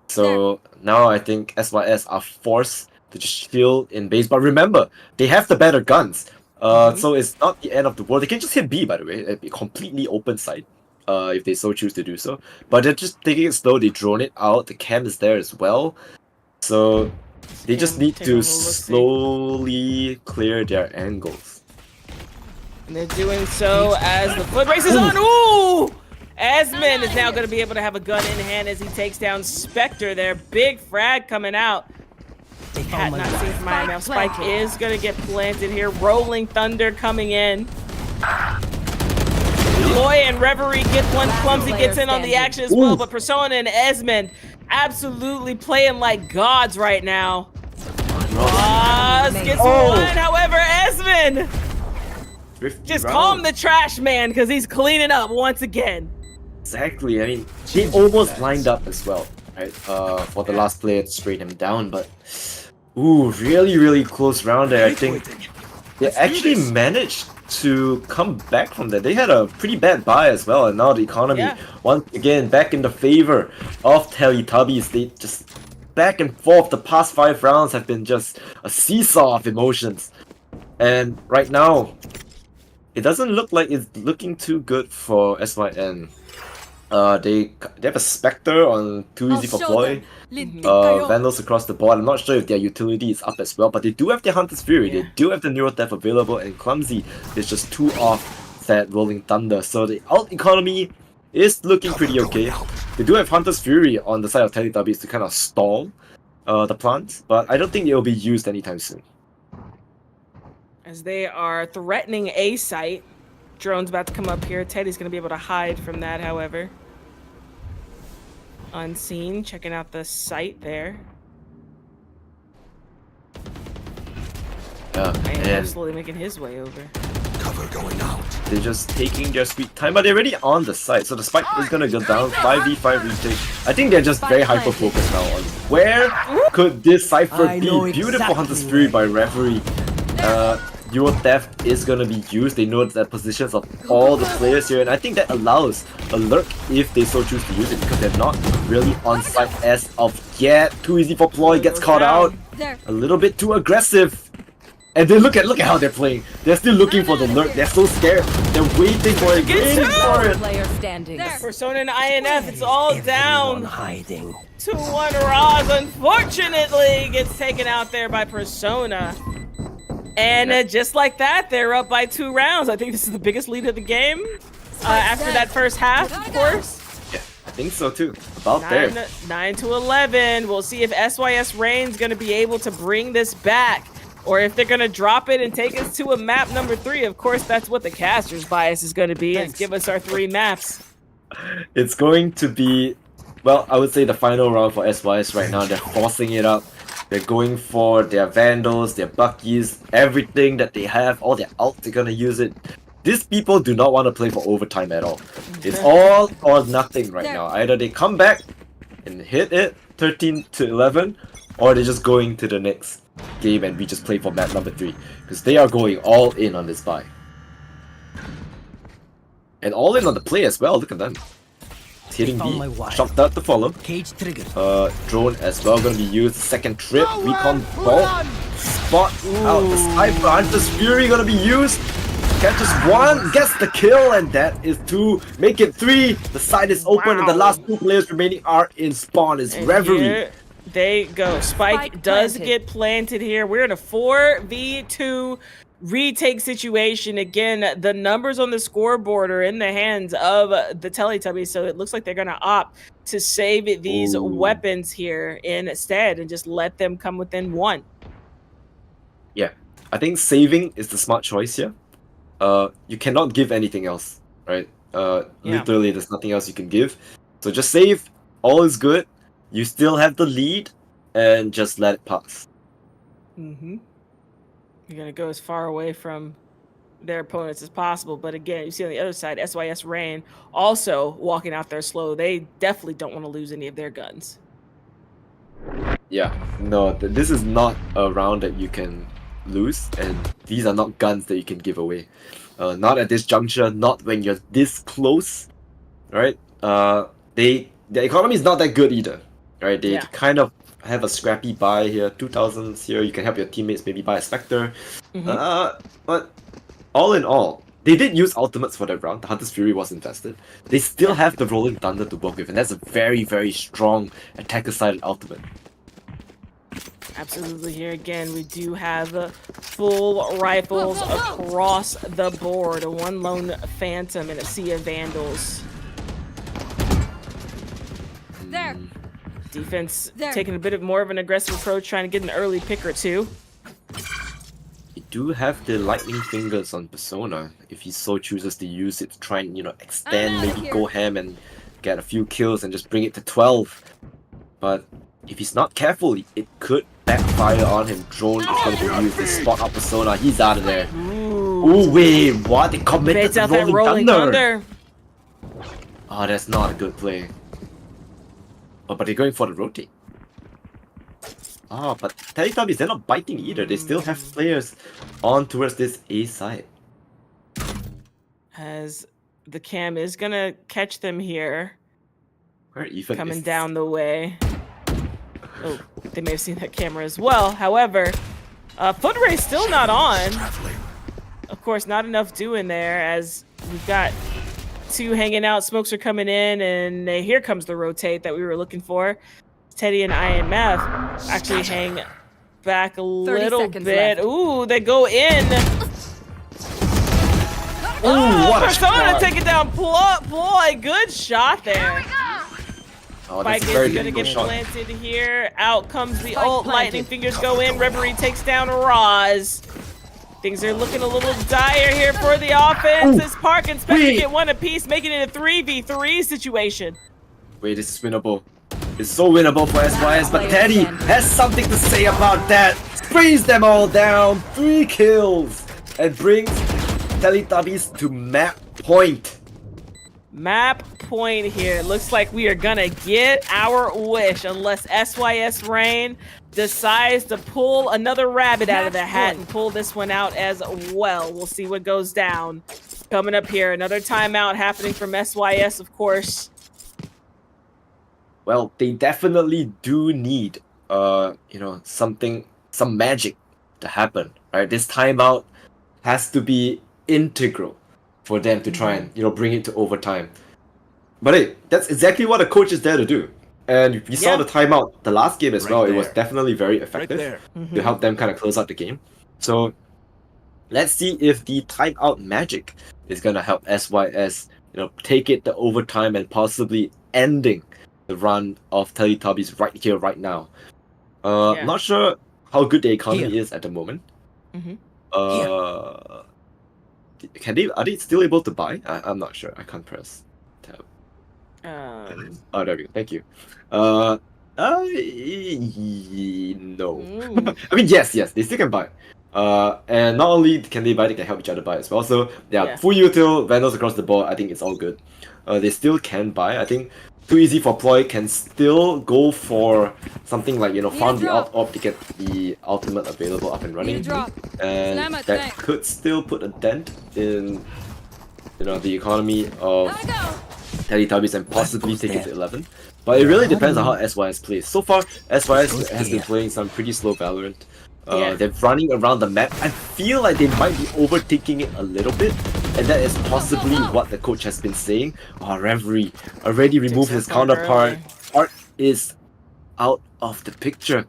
So now I think SYS are forced to just chill in base. But remember, they have the better guns. So it's not the end of the world. They can just hit B, by the way. It'd be completely open side if they so choose to do so. But they're just taking it slow. They drone it out. The cam is there as well. So they just need to slowly clear their angles. And they're doing so as the foot race is on. Ooh! Esmond is now going to be able to have a gun in hand as he takes down Spectre there. Big frag coming out. Had not seen from my mouth. Spike is going to get planted here. Rolling Thunder coming in. Ploy and Reverie get one. Clumsy gets in on the action as well, but Persona and Esmond absolutely playing like gods right now. Gets Oh. one, however, Esmond just calm the trash man because he's cleaning up once again. Exactly. I mean, they almost lined up as well, right? For the last player to spray them down, but ooh, really close round there. I think they actually managed to come back from that. They had a pretty bad buy as well, and now the economy once again back in the favor of Teletubbies. They just back and forth. The past 5 rounds have been just a seesaw of emotions, and right now it doesn't look like it's looking too good for SYN. They have a Spectre on too easy for Ploy. Vandals across the board. I'm not sure if their utility is up as well, but they do have their Hunter's Fury. They do have the Neural Theft available, and Clumsy is just 2 off that Rolling Thunder. So the alt economy is looking pretty okay. They do have Hunter's Fury on the side of Teletubbies to kind of stall the plants, but I don't think it will be used anytime soon. As they are threatening A site. Drone's about to come up here. Teddy's going to be able to hide from that, however. Unseen, checking out the site there. And slowly making his way over. Cover going out. They're just taking their sweet time, but they're already on the site, so the spike is gonna go down. 5v5 retake. I think they're just very hyper focused now on where could this cipher be. Beautiful Hunter's Fury by Reverie. Neural Theft is gonna be used. They know the positions of all the players here, and I think that allows a lurk if they so choose to use it, because they're not really on site as of yet. Too easy for Ploy, gets caught out. A little bit too aggressive. And then look at how they're playing. They're still looking for the lurk. They're so scared. They're waiting for it. Waiting for it. Player standing. Persona and INF, it's all down. Hiding. 2-1 Roz, unfortunately, gets taken out there by Persona. And just like that, they're up by 2 rounds. I think this is the biggest lead of the game. After that first half, of course. Yeah, I think so too. About there. 9-11. We'll see if SYS Reign's going to be able to bring this back, or if they're going to drop it and take us to a map number 3. Of course, that's what the caster's bias is going to be, is give us our 3 maps. It's going to be, well, I would say the final round for SYS right now. They're forcing it up. They're going for their Vandals, their Buckies, everything that they have, all their ult, they're gonna use it. These people do not want to play for overtime at all. It's all or nothing right now. Either they come back and hit it 13-11, or they're just going to the next game and we just play for map number 3. Because they are going all in on this buy. And all in on the play as well, look at them. It's hitting B, shot out to follow. Cage triggered. Drone as well gonna be used. Second trip, recon ball. Spot out the sniper. Hunter's Fury gonna be used. Catches 1, gets the kill, and that is 2. Make it 3. The side is open, and the last 2 players remaining are in spawn. Is Reverie. Here they go. Spike does get planted here. We're in a 4v2 retake situation. Again, the numbers on the scoreboard are in the hands of the Teletubbies, so it looks like they're going to opt to save these weapons here instead and just let them come within 1. Yeah, I think saving is the smart choice here. You cannot give anything else, right? Literally, there's nothing else you can give. So just save, all is good. You still have the lead, and just let it pass. You're going to go as far away from their opponents as possible. But again, you see on the other side, SYS Reign also walking out there slow. They definitely don't want to lose any of their guns. Yeah, no, this is not a round that you can lose, and these are not guns that you can give away. Not at this juncture, not when you're this close, right? The economy is not that good either, right? They kind of have a scrappy buy here, 2000s here. You can help your teammates maybe buy a Spectre. But all in all, they did use ultimates for that round. The Hunter's Fury was invested. They still have the Rolling Thunder to work with, and that's a very, very strong attacker-sided ultimate. Absolutely. Here again, we do have full rifles across the board. 1 lone Phantom and a sea of Vandals. There. Defense taking a bit more of an aggressive approach, trying to get an early pick or 2. You do have the lightning fingers on Persona if he so chooses to use it to try and, extend, maybe go ham and get a few kills and just bring it to 12. but if he's not careful, it could backfire on him. Drone is going to use this spot up Persona. He's out of there. Ooh, wait, what? They committed to rolling thunder. Oh, that's not a good play. Oh, but they're going for the rotate. Oh, but Teletubbies, they're not biting either. They still have players on towards this A side. As the cam is gonna catch them here. Where even coming is down the way. Oh, they may have seen that camera as well. However, foot race still not on. Of course, not enough doing there as we've got two hanging out. Smokes are coming in, and here comes the rotate that we were looking for. Teddy and IMF actually hang back a little bit. Left. Ooh, they go in. Ooh, what a Persona shot. taking down Ploy. Good shot there. Oh, Spike that's a is very gonna difficult get shot. planted here. Out comes the Spike ult. planted. Lightning fingers go in. Reverie takes down Roz. Things are looking a little dire here for the offense. As Park and Spectre get one apiece, making it a 3v3 situation. Wait, this is winnable. It's so winnable for SYS, but Teddy has something to say about that. Sprays them all down. 3 kills. And brings Teletubbies to map point. Map point here. Looks like we are gonna get our wish unless SYS Rain decides to pull another rabbit out of the hat and pull this one out as well. We'll see what goes down. Coming up here, another timeout happening from SYS, of course. Well, they definitely do need, some magic to happen, right? This timeout has to be integral for them to try and, bring it to overtime. But hey, that's exactly what a coach is there to do. And we saw the timeout the last game as well. It was definitely very effective to help them kind of close out the game. So let's see if the timeout magic is going to help SYS, take it to overtime and possibly ending the run of Teletubbies right here, right now. Not sure how good the economy is at the moment. Are they still able to buy? I'm not sure. I can't press tab. Oh, there we go. Thank you. No. I mean, yes, they still can buy. And not only can they buy, they can help each other buy as well. So full util, Vandals across the board. I think it's all good. They still can buy. I think Too Easy for Ploy can still go for something like farm the alt op to get the ultimate available up and running, and that could still put a dent in the economy of Teletubbies and possibly take it to 11. But it really depends on how SYS plays. So far, SYS has been playing some pretty slow Valorant. They're running around the map. I feel like they might be overtaking it a little bit, and that is possibly what the coach has been saying. Oh, Reverie already removed his counterpart. Art is out of the picture.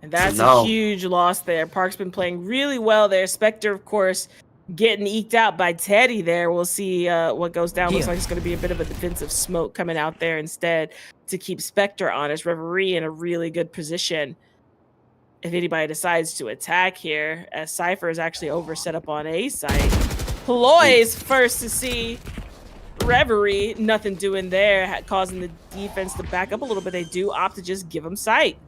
And that's a huge loss there. Park's been playing really well there. Spectre, of course, getting eked out by Teddy there. We'll see what goes down. Looks like it's going to be a bit of a defensive smoke coming out there instead to keep Spectre honest. Reverie in a really good position if anybody decides to attack here, as Cypher is actually over set up on A site. Ploy's first to see Reverie. Nothing doing there, causing the defense to back up a little bit. They do opt to just give him sight.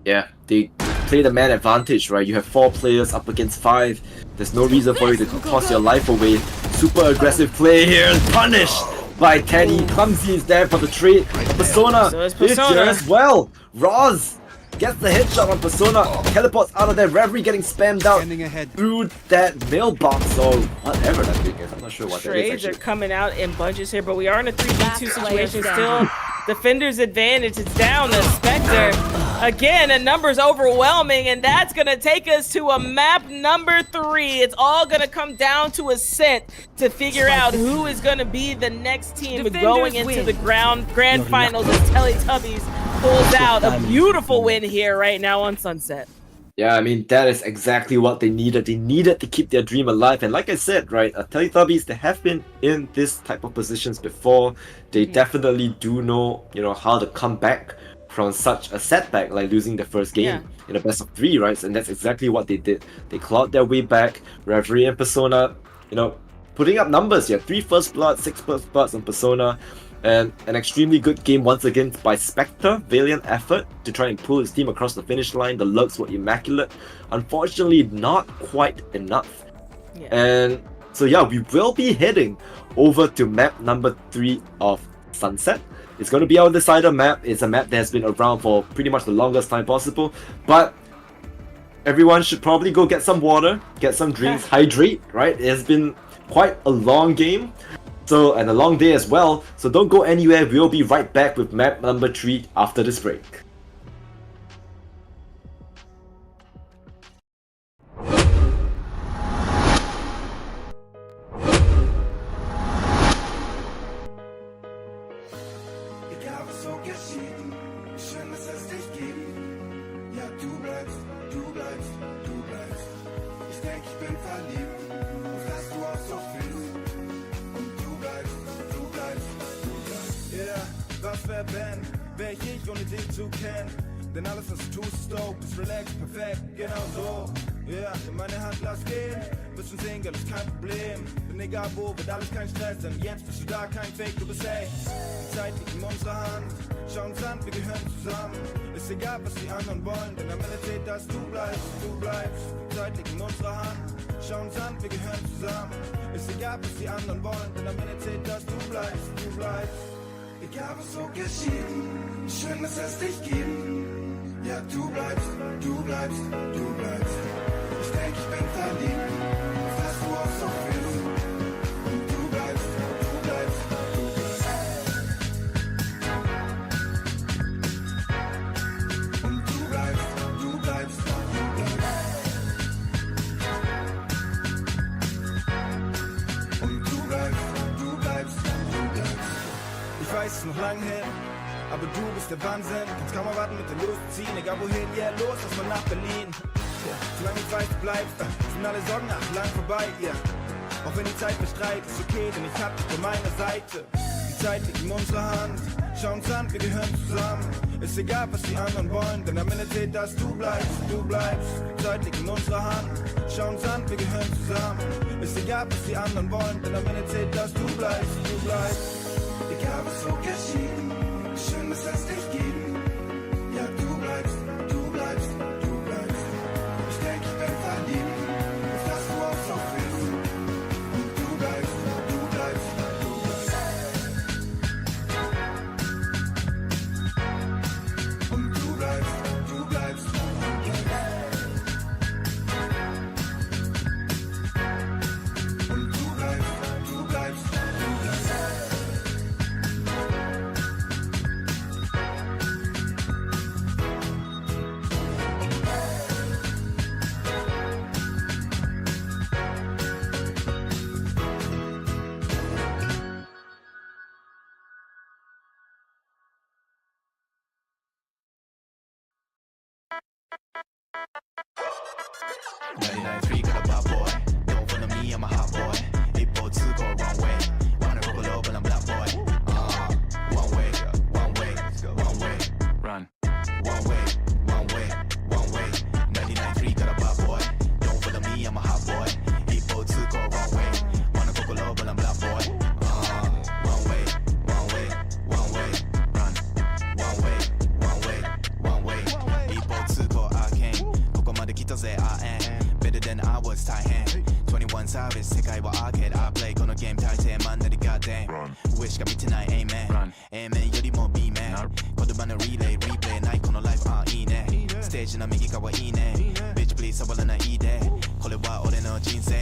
Yeah, they play the man advantage, right? You have 4 players up against 5. There's no reason for you to toss your life away. Super aggressive play here, punished by Teddy. Clumsy is there for the trade. Persona is here as well. Roz gets the headshot on Persona, teleports out of there. Reverie getting spammed out through that mailbox or whatever that thing is. I'm not sure what that is Trades actually. are coming out in bunches here, but we are in a 3v2 situation still. Defender's advantage. It's down to Spectre. Again, a number's overwhelming, and that's going to take us to a map number 3. It's all going to come down to a set to figure out who is going to be the next team going into the grand finals as Teletubbies pulls out a beautiful win here right now on Sunset. Yeah, I mean, that is exactly what they needed. They needed to keep their dream alive. And like I said, right, Teletubbies, they have been in this type of positions before. They definitely do know, how to come back from such a setback, like losing the first game in a best of 3, right? And that's exactly what they did. They clawed their way back. Reverie and Persona, putting up numbers here. 3 first blood, 6 first bloods on Persona. And an extremely good game once again by Spectre. Valiant effort to try and pull his team across the finish line. The lurks were immaculate. Unfortunately, not quite enough. Yeah. And so yeah, we will be heading over to map number 3 of Sunset. It's going to be our decider map. It's a map that has been around for pretty much the longest time possible. But everyone should probably go get some water, get some drinks, hydrate, right? It has been quite a long game. So, and a long day as well. So don't go anywhere. We'll be right back with map number 3 after this break. Egal was so geschieht, schön, dass es dich gibt. Ja, du bleibst, du bleibst, du bleibst. Ich denk, ich bin verliebt, auf dass du auch so fühlst. Und du bleibst, du bleibst, du bleibst. Yeah, was wär wär ich ohne dich zu kennen? Denn alles, was du tust, ist dope, ist relaxed, perfekt, genau so. Yeah, in meine Hand lass gehen, bist ein Single, ist kein Problem. Denn egal wo, wird alles kein Stress, denn jetzt bist du da, kein Fake, du bist echt. Die Zeit liegt in unserer Hand, schau uns an, wir gehören zusammen. Ist egal, was die anderen wollen, denn am Ende zählt, dass du bleibst, du bleibst. Die Zeit liegt in unserer Hand, schau uns an, wir gehören zusammen. Ist egal, was die anderen wollen, denn am Ende zählt, dass du bleibst, du bleibst. Egal was so geschieht, schön, dass es dich gibt. Ja, du bleibst, du bleibst, du bleibst. Ich denk, ich bin verliebt, auf dass du auch so fühlst. Und du bleibst, du bleibst, du bleibst. Und du bleibst, du bleibst, du bleibst. Und du bleibst, du bleibst, du bleibst. Ich weiß, es ist noch lang hin, aber du bist der Wahnsinn. Kannst kaum erwarten mit dir loszuziehen, egal wohin, yeah, los, lass mal nach Berlin. Yeah. Solange ich weiß, du bleibst, sind alle Sorgen nach lang vorbei, yeah. Auch wenn die Zeit bestreitet, ist okay, denn ich hab dich an meiner Seite. Die Zeit liegt in unserer Hand, schau uns an, wir gehören zusammen. Ist egal, was die anderen wollen, denn am Ende zählt, dass du bleibst, du bleibst. Die Zeit liegt in unserer Hand, schau uns an, wir gehören zusammen. Ist egal, was die anderen wollen, denn am Ende zählt, dass du bleibst, du bleibst. Egal was so geschieht, schön, dass es dich gibt. Ja, du bleibst, du bleibst, du bleibst. Ich denk, ich bin verliebt, auf dass du auch so fühlst. Und du bleibst, du bleibst, du bleibst. Und du bleibst, du bleibst, du bleibst. Und du bleibst, du bleibst, du bleibst. got a bad boy. Don't follow me, I'm a hot boy. 一步之隔 wrong way. Wanna go below, but I'm black boy. One way, one way, one way. Run. One way, one way, one way. 99.3 got a bad boy. Don't follow me, I'm a hot boy. 一步之隔 wrong way. Wanna go below, but I'm black boy. One way, one way, one way. Run. One way, one way, one way. 一步之隔 I came. ここまで来たぜ I am.Better than I was 大変21 Savage 世界はアーケード I play このゲーム大抵マンネリ Goddamn 上しか見てない Amen Amen よりも B man 言葉のリレーリプレイないこのライフいいねステージの右側いいね Bitch please 触らないでこれは俺の人生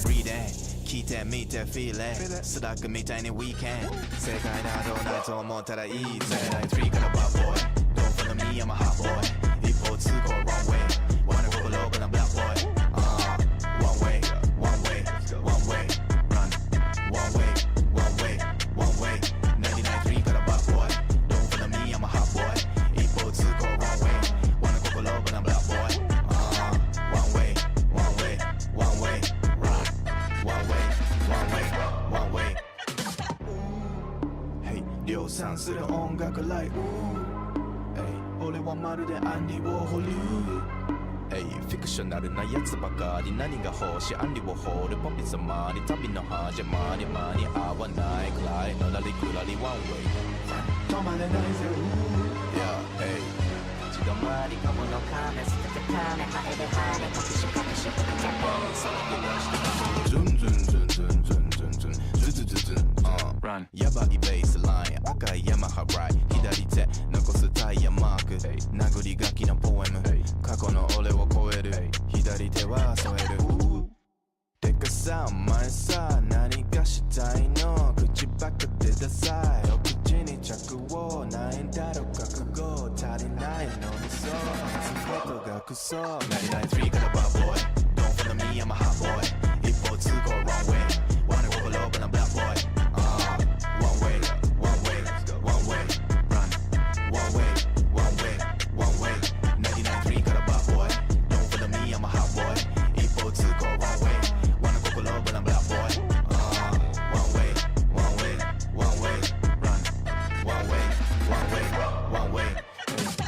Free day 聞いてみて Feel it スラックみたいに Weekend 正解などないと思ったらいいぜ3から Bad boy Don't follow me I'm a hot boy 一歩通行 Wrong way Wanna go below but I'm black boy.One way, one way, one way, run. One way, one way, one way. 99.3 got a bad boy. Don't follow me, I'm a hot boy. 一歩通行 wrong way. Wanna go below, but I'm black boy. One way, one way, one way, run. One way, one way, one way. Hey, 量産する音楽 like Hey, 俺はまるでアンディ・ウォーホル。Hey, フィククショナルなやつばかり何が欲しいアンリを放るポピ様に旅の始まり間に合わないくらいのらりくらりワンウェイ止まれないぜ Yeah, hey 立ち止まりかものかめ捨ててかめハエでハネ隠し隠しジャポンそれでよしズンズンズンズンズンズンズンズズズズンRun やばいベースライン赤いヤマハライ左手残すタイヤマーク殴り書きのポエム過去の俺を超える左手は添えるてかさお前さ何がしたいの口ばっかでダサいお口に着をないんだろ覚悟足りないのにそう全てがクソ99.3 got a bad boy Don't follow me I'm a hot boy 一方通行 wrong way wanna go below but I'm black boy one way one way one way run one way one way one way 99.3 got a bad boy Don't follow me I'm a hot boy 一方通行 wrong way wanna go below but I'm black boy one way one way one way run one way one way one way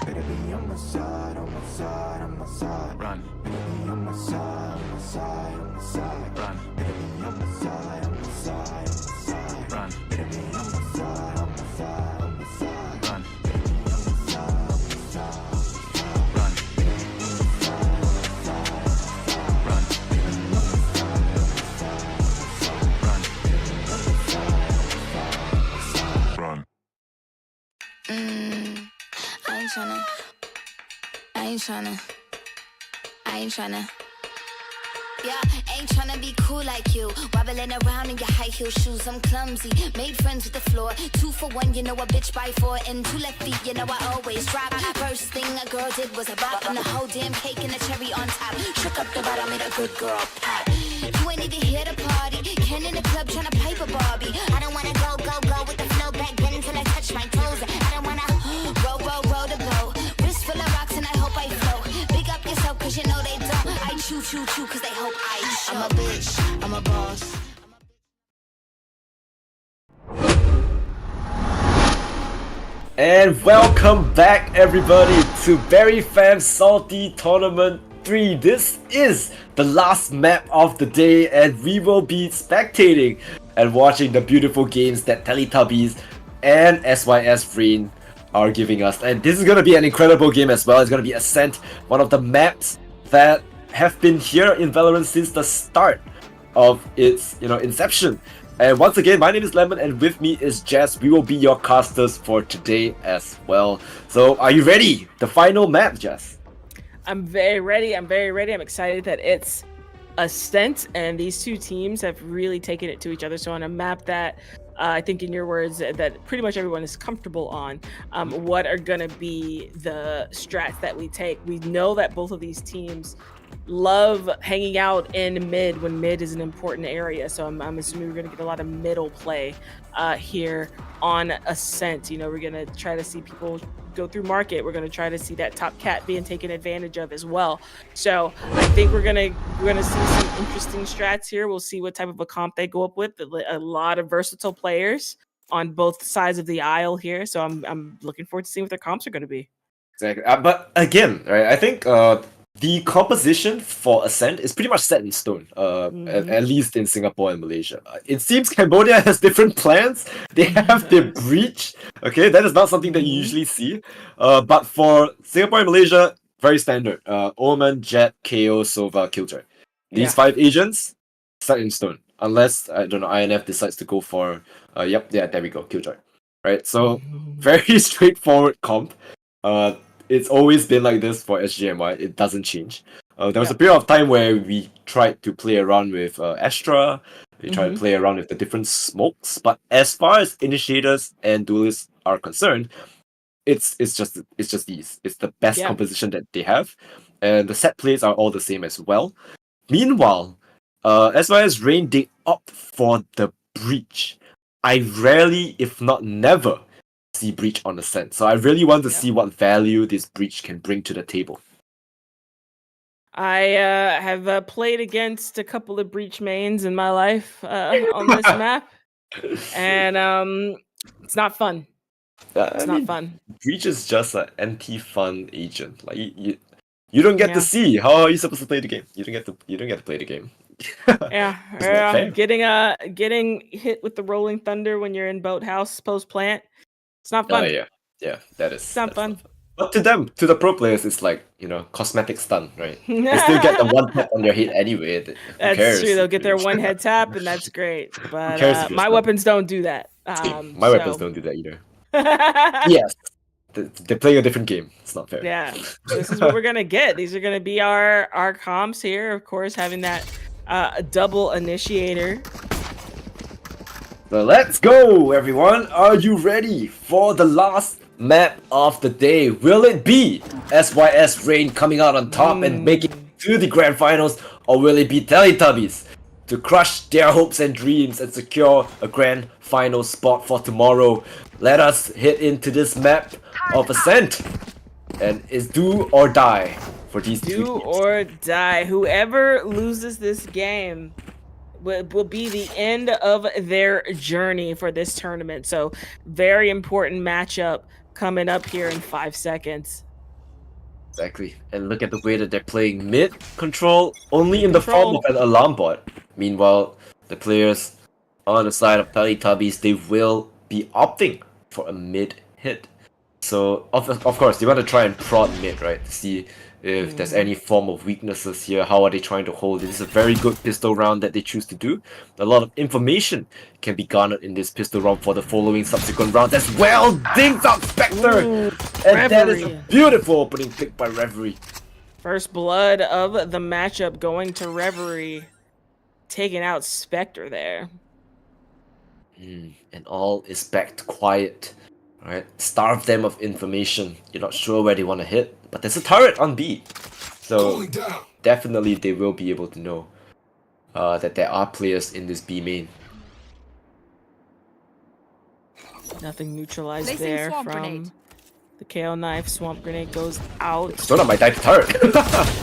Better be on my side, on my side, on my side. run Better be on my side, on my side, on my side. run Better be on my side, on my side, on my side. run Better be on my side, on my side, on my side. run Better be on my side, on my side, on my side. run run run I ain't tryna I ain't tryna I ain't tryna Yeah, ain't tryna be cool like you. Wobbling around in your high heel shoes, I'm clumsy. Made friends with the floor. 2 for 1, you know a bitch by 4. And 2 left feet, you know I always drop. First thing a girl did was a bop. And the whole damn cake and the cherry on top. Shook up the bottom, made a good girl pop. You ain't even here to party. Ken in the club tryna pipe a Barbie. I don't wanna go, go, go with the flow back then until I touch my toes. I don't wanna roll, roll, roll the boat. Wrist full of rocks and I hope I float. Big up yourself cause you know they don't. I chew, chew, chew cause they hope I show. I'm a bitch, I'm a boss. And welcome back everybody to Berryfam Salty Tournament 3. This is the last map of the day and we will be spectating and watching the beautiful games that Teletubbies and SYS Rain are giving us. And this is going to be an incredible game as well. It's going to be Ascent, one of the maps that have been here in Valorant since the start of its inception. And once again, my name is Lemon and with me is Jess. We will be your casters for today as well. So are you ready? The final map, Jess. I'm very ready. I'm very ready. I'm excited that it's Ascent and these two teams have really taken it to each other. So on a map that I think in your words that pretty much everyone is comfortable on, what are going to be the strats that we take? We know that both of these teams love hanging out in mid when mid is an important area. So I'm assuming we're going to get a lot of middle play here on Ascent. You know, we're going to try to see people go through market. We're going to try to see that top cat being taken advantage of as well. So I think we're going to see some interesting strats here. We'll see what type of a comp they go up with. A lot of versatile players on both sides of the aisle here. So I'm looking forward to seeing what their comps are going to be. Exactly. But again, right, I think the composition for Ascent is pretty much set in stone, at least in Singapore and Malaysia. It seems Cambodia has different plans. They have their breach. Okay, that is not something that you usually see. But for Singapore and Malaysia, very standard. Omen, Jet, KO, Sova, Killjoy. These 5 agents, set in stone. Unless, I don't know, INF decides to go for... there we go, Killjoy. Right, so very straightforward comp. It's always been like this for SGMY. It doesn't change. There was a period of time where we tried to play around with Astra. We tried to play around with the different smokes. But as far as initiators and duelists are concerned, it's just these. It's the best composition that they have, and the set plays are all the same as well. Meanwhile, as far as Rain, they opt for the breach. I rarely, if not never, see breach on Ascent. So I really want to see what value this breach can bring to the table. I have played against a couple of breach mains in my life on this map, and it's not fun. It's not fun. Breach is just an anti-fun agent. Like You don't get Yeah. to see. How are you supposed to play the game? You don't get to play the game. Yeah, It's not fair. getting hit with the rolling thunder when you're in boathouse post plant. It's not Oh fun. yeah, that is. It's not that's fun. But to them, to the pro players, it's like, cosmetic stun, right? They still get the one tap on your head anyway. Who That's cares? true. They'll get their one head tap, and that's great. But cares if you're my stunned? weapons don't do that. My weapons don't do that either. Yes, they play a different game. It's not fair. Yeah, this is what we're gonna get. These are gonna be our comps here. Of course, having that double initiator. So let's go, everyone. Are you ready for the last map of the day? Will it be SYS Rain coming out on top and making it to the grand finals, or will it be Teletubbies to crush their hopes and dreams and secure a grand final spot for tomorrow? Let us hit into this map of Ascent, and it's do or die for these two Do teams. or die. Whoever loses this game will be the end of their journey for this tournament. So very important matchup coming up here in 5 seconds. Exactly. And look at the way that they're playing mid control only in the form of an alarm bot. Meanwhile, the players on the side of Teletubbies, they will be opting for a mid hit. So of course, they want to try and prod mid, right? To see if there's any form of weaknesses here. How are they trying to hold it? This is a very good pistol round that they choose to do. A lot of information can be garnered in this pistol round for the following subsequent rounds as well. Dings out Spectre! And that is a beautiful opening pick by Reverie. First blood of the matchup going to Reverie. Taking out Spectre there. And all is back to quiet. Alright, starve them of information. You're not sure where they want to hit, but there's a turret on B. So definitely they will be able to know that there are players in this B main. Nothing neutralized there from the KO knife. Swamp grenade goes out. Sona might die to turret.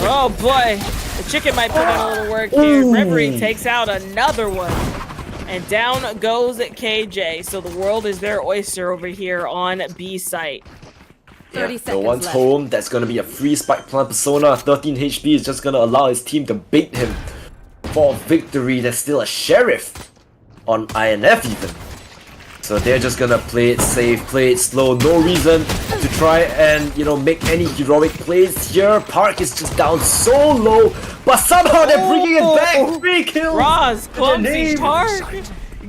Oh boy, the chicken might put in a little work here. Reverie takes out another one. And down goes KJ. So the world is their oyster over here on B site. Yeah, no one's home. That's gonna be a free spike plant persona. 13 HP is just gonna allow his team to bait him for victory. There's still a sheriff on INF even. So they're just gonna play it safe, play it slow. No reason to try and, make any heroic plays here. Park is just down so low, but somehow they're bringing it back. 3 kills. Roz, clumsy Park,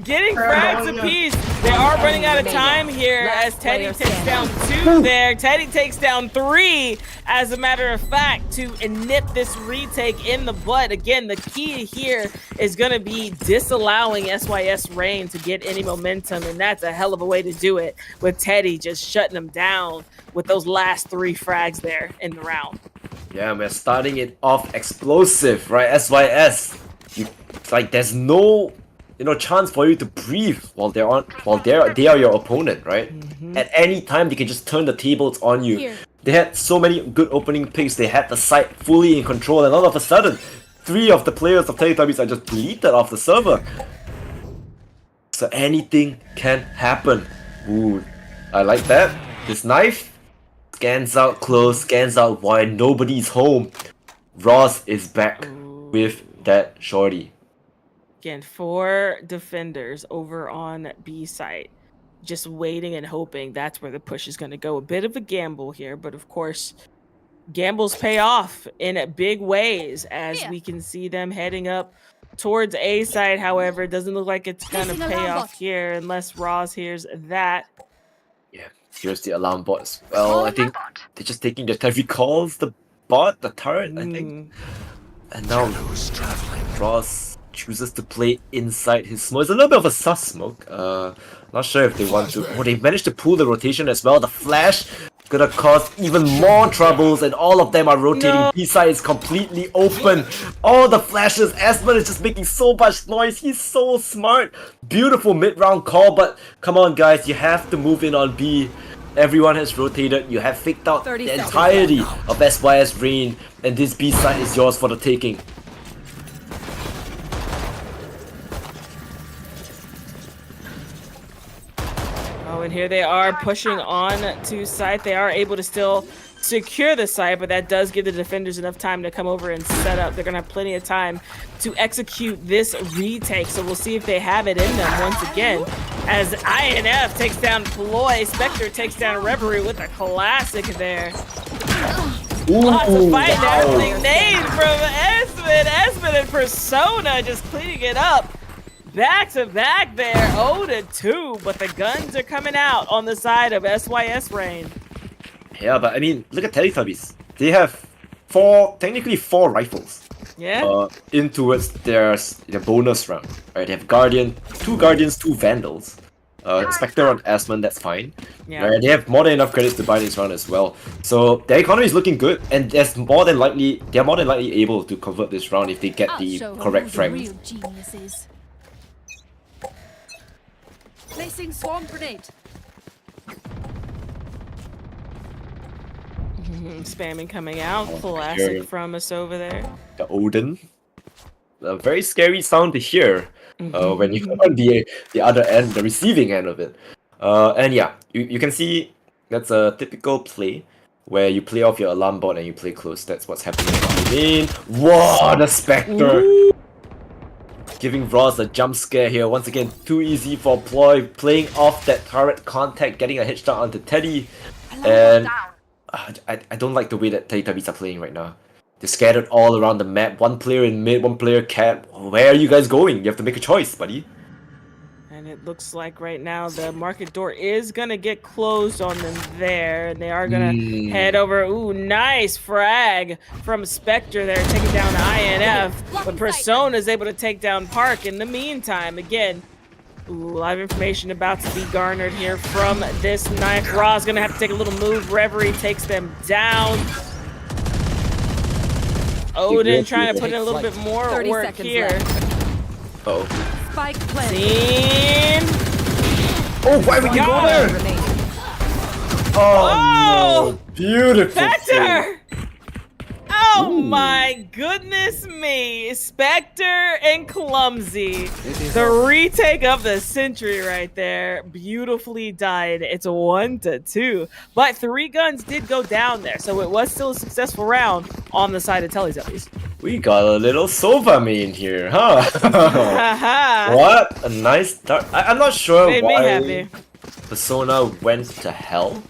getting frags apiece. They are running out of time here as Teddy takes down 2 there. Teddy takes down 3, as a matter of fact, to nip this retake in the butt. Again, the key here is going to be disallowing SYS Rain to get any momentum, and that's a hell of a way to do it, with Teddy just shutting them down with those last 3 frags there in the round. Yeah, we're starting it off explosive, right? SYS. It's like there's no chance for you to breathe while they are your opponent, right? At any time they can just turn the tables on you. Here. They had so many good opening picks. They had the site fully in control, and all of a sudden 3 of the players of Teletubbies are just deleted off the server. So anything can happen. Ooh, I like that. This knife scans out close, scans out wide, nobody's home. Ross is back with that shorty. Again, 4 defenders over on B site, just waiting and hoping that's where the push is going to go. A bit of a gamble here, but of course, gambles pay off in big ways as we can see them heading up towards A site. However, it doesn't look like it's going to pay off here unless Roz hears that. Yeah, here's the alarm bot as well. I think they're just taking their time. Recalls the bot, the turret, I think. And now Ross chooses to play inside his smoke. It's a little bit of a sus smoke. Not sure if they want to. Oh, they managed to pull the rotation as well. The flash gonna cause even more troubles, and all of them are rotating. No. B-side is completely open. All the flashes. Aspen is just making so much noise. He's so smart. Beautiful mid-round call, but come on, guys, you have to move in on B. Everyone has rotated. You have faked out the entirety of SYS Rain, and this B side is yours for the taking. Oh, and here they are pushing on to site. They are able to still secure the site, but that does give the defenders enough time to come over and set up. They're gonna have plenty of time to execute this retake, so we'll see if they have it in them once again. As INF takes down Ploy, Spectre takes down Reverie with a classic there. Lots of fight happening. Nade from Esmond and Persona just cleaning it up. Back to back there, 0-2, but the guns are coming out on the side of SYS Rain. Yeah, but I mean, look at Teletubbies. They have technically four rifles. Yeah. In towards their bonus round. Right, they have two Guardians, two Vandals. Spectre on Asmon, that's fine. Yeah. Right, they have more than enough credits to buy this round as well. So their economy is looking good, and they're more than likely able to convert this round if they get the correct frame. Placing swarm grenade. Spamming coming out, classic from us over there. The Odin. A very scary sound to hear when you're on the other end, the receiving end of it. And yeah, you can see that's a typical play where you play off your alarm bot and you play close. That's what's happening. Whoa, the Spectre! Ooh. Giving Ross a jump scare here. Once again, too easy for Ploy. Playing off that turret contact, getting a headshot onto Teddy. And I don't like the way that Teletubbies are playing right now. They're scattered all around the map. One player in mid, one player cap. Where are you guys going? You have to make a choice, buddy. And it looks like right now the market door is going to get closed on them there. And they are going to head over. Ooh, nice frag from Spectre there, taking down INF. But Persona is able to take down Park in the meantime. Again, ooh, a lot of information about to be garnered here from this knife. Raw's going to have to take a little move. Reverie takes them down. Odin trying to put in a little bit more work here. Oh. Spike planted. Scene. Oh, why would you go there? Oh, no. Beautiful. Spectre! Oh my goodness me. Spectre and Clumsy. The retake of the century right there. Beautifully done. It's 1-2. But 3 guns did go down there. So it was still a successful round on the side of Teletubbies. We got a little Sova main here, huh? What a nice start. I'm not sure why Persona went to hell.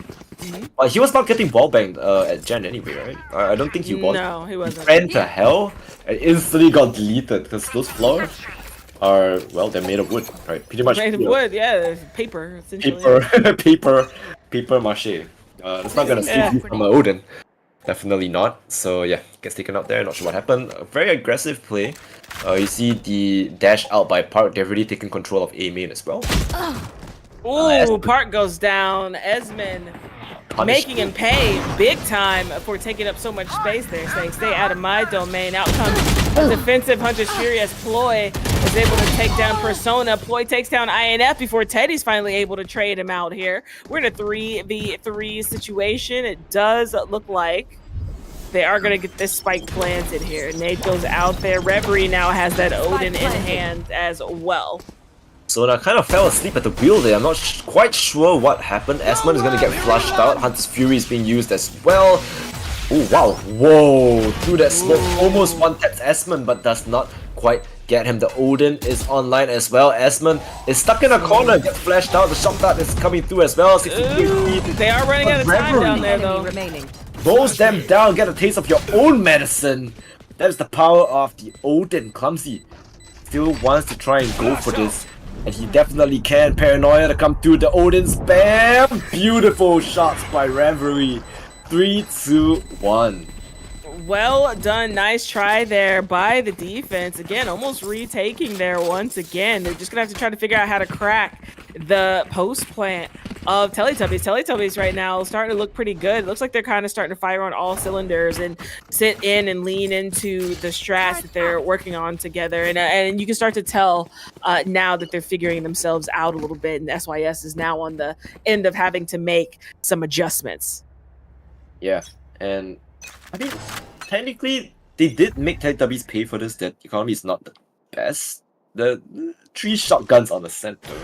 He was not getting wallbanged at Gen anyway, right? I don't think he was. No, he wasn't. He ran to hell and instantly got deleted because those floors are, well, they're made of wood, right? Pretty much made of wood, yeah. Paper, essentially. Paper mache. It's not gonna save you from an Odin. Definitely not. So yeah, gets taken out there. Not sure what happened. A very aggressive play. You see the dash out by Park. They've already taken control of A main as well. Ooh, Park goes down. Esmond making him pay big time for taking up so much space there, saying, stay out of my domain. Out comes a defensive Hunter's Fury as Ploy is able to take down Persona. Ploy takes down INF before Teddy's finally able to trade him out here. We're in a 3v3 situation. It does look like they are going to get this spike planted here. Nade goes out there. Reverie now has that Odin in hand as well. So I kind of fell asleep at the wheel there. I'm not quite sure what happened. Esmond is going to get flushed out. Hunter's Fury is being used as well. Oh, wow. Whoa. Through that smoke. Almost one-taps Esmond, but does not quite get him. The Odin is online as well. Esmond is stuck in a corner. Gets flashed out. The shot dart is coming through as well. They are running out of time down there, though. Blows them down. Get a taste of your own medicine. That is the power of the Odin. Clumsy still wants to try and go for this. And he definitely can. Paranoia to come through the Odin spam. Beautiful shots by Reverie. 3, 2, 1. Well done. Nice try there by the defense. Again, almost retaking there once again. They're just going to have to try to figure out how to crack the post plant of Teletubbies. Teletubbies right now starting to look pretty good. It looks like they're kind of starting to fire on all cylinders and sit in and lean into the strats that they're working on together. And you can start to tell now that they're figuring themselves out a little bit. And SYS is now on the end of having to make some adjustments. Yeah, and I mean, technically, they did make Teletubbies pay for this. That economy is not the best. The 3 shotguns on the center.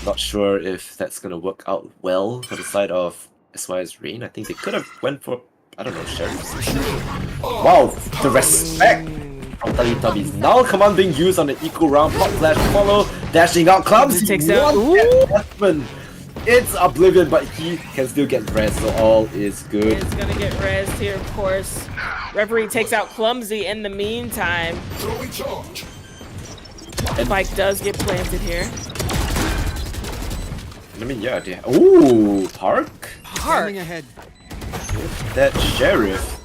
Not sure if that's gonna work out well for the side of SYS Rain. I think they could have went for, I don't know, Sheriffs. Wow, the respect from Teletubbies. Now command being used on the eco round. Pop flash follow, dashing out clumsy. Takes out. It's Oblivion, but he can still get res, so all is good. It's gonna get rezzed here, of course. Referee takes out Clumsy in the meantime. Spike does get planted here. I mean, yeah, ooh, Park? Park. That Sheriff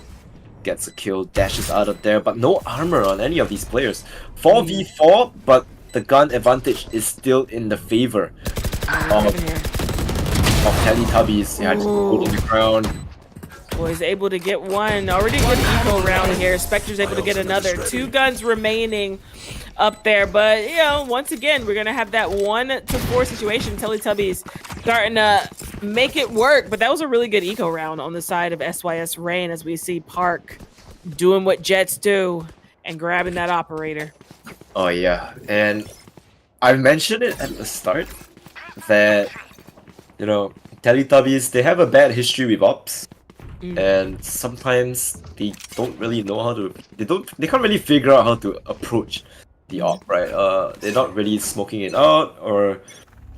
gets a kill, dashes out of there, but no armor on any of these players. 4v4, but the gun advantage is still in the favor of Teletubbies. Yeah, just holding the ground. Boy's able to get one. Already good eco round here. Spectre's able to get another. 2 guns remaining up there. But, you know, once again, we're going to have that 1-4 situation. Teletubbies starting to make it work. But that was a really good eco round on the side of SYS Rain as we see Park doing what Jets do and grabbing that operator. Oh, yeah. And I mentioned it at the start that, you know, Teletubbies, they have a bad history with ops. And sometimes they don't really know how to, they can't really figure out how to approach the op, right? They're not really smoking it out, or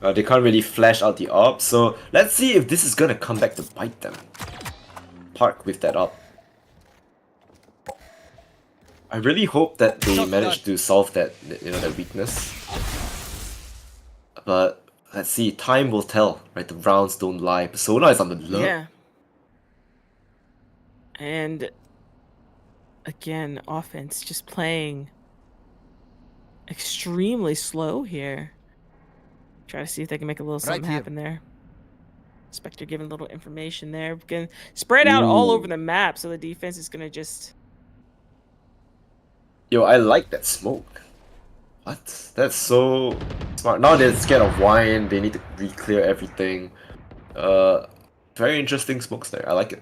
they can't really flash out the op. So let's see if this is gonna come back to bite them. Park with that op. I really hope that they manage to solve that, you know, that weakness. But let's see, time will tell, right? The rounds don't lie. Persona is on the alert. Yeah. And again, offense just playing extremely slow here. Try to see if they can make a little something happen there. Spectre giving a little information there. We can spread out all over the map, so the defense is gonna just. Yo, I like that smoke. What? That's so smart. Now they're scared of wine. They need to re-clear everything. Very interesting smokes there. I like it.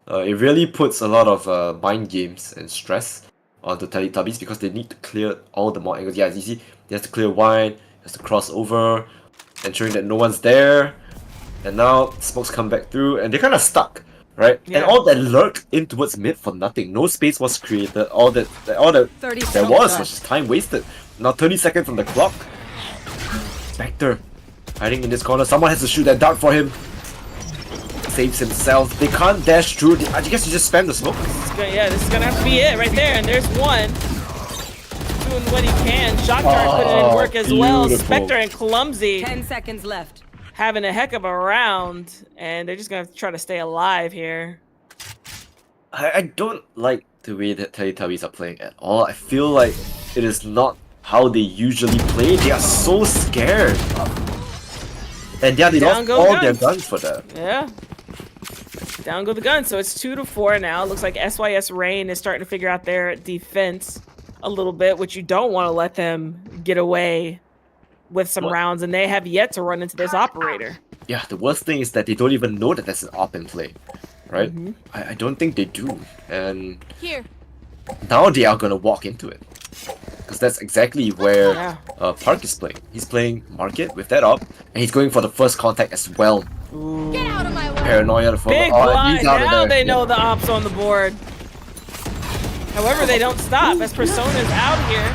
It really puts a lot of mind games and stress onto Teletubbies because they need to clear all the more angles. Yeah, it's easy. He has to clear wine, he has to cross over, ensuring that no one's there. And now smokes come back through and they're kind of stuck, right? Yeah. And all that lurked in towards mid for nothing. No space was created. All that there was just time wasted. Now 30 seconds on the clock. Spectre hiding in this corner. Someone has to shoot that dart for him. Saves himself. They can't dash through. I guess you just spam the smoke. This is gonna have to be it right there. And there's one. Doing what he can. Shockjar put it in work as well. Spectre and Clumsy. 10 seconds left. Having a heck of a round. And they're just gonna try to stay alive here. I don't like the way that Teletubbies are playing at all. I feel like it is not how they usually play. They are so scared. And yeah, they lost all their guns for that. Yeah. Down go the guns. So it's 2-4 now. Looks like SYS Rain is starting to figure out their defense a little bit, which you don't want to let them get away with some rounds, and they have yet to run into this operator. Yeah, the worst thing is that they don't even know that there's an op in play, right? I don't think they do, and now they are gonna walk into it. Because that's exactly where Park is playing. He's playing Market with that op, and he's going for the first contact as well. Get out of my way. Paranoia to follow. Big blind. Now they know the ops on the board. However, they don't stop as Persona's out here.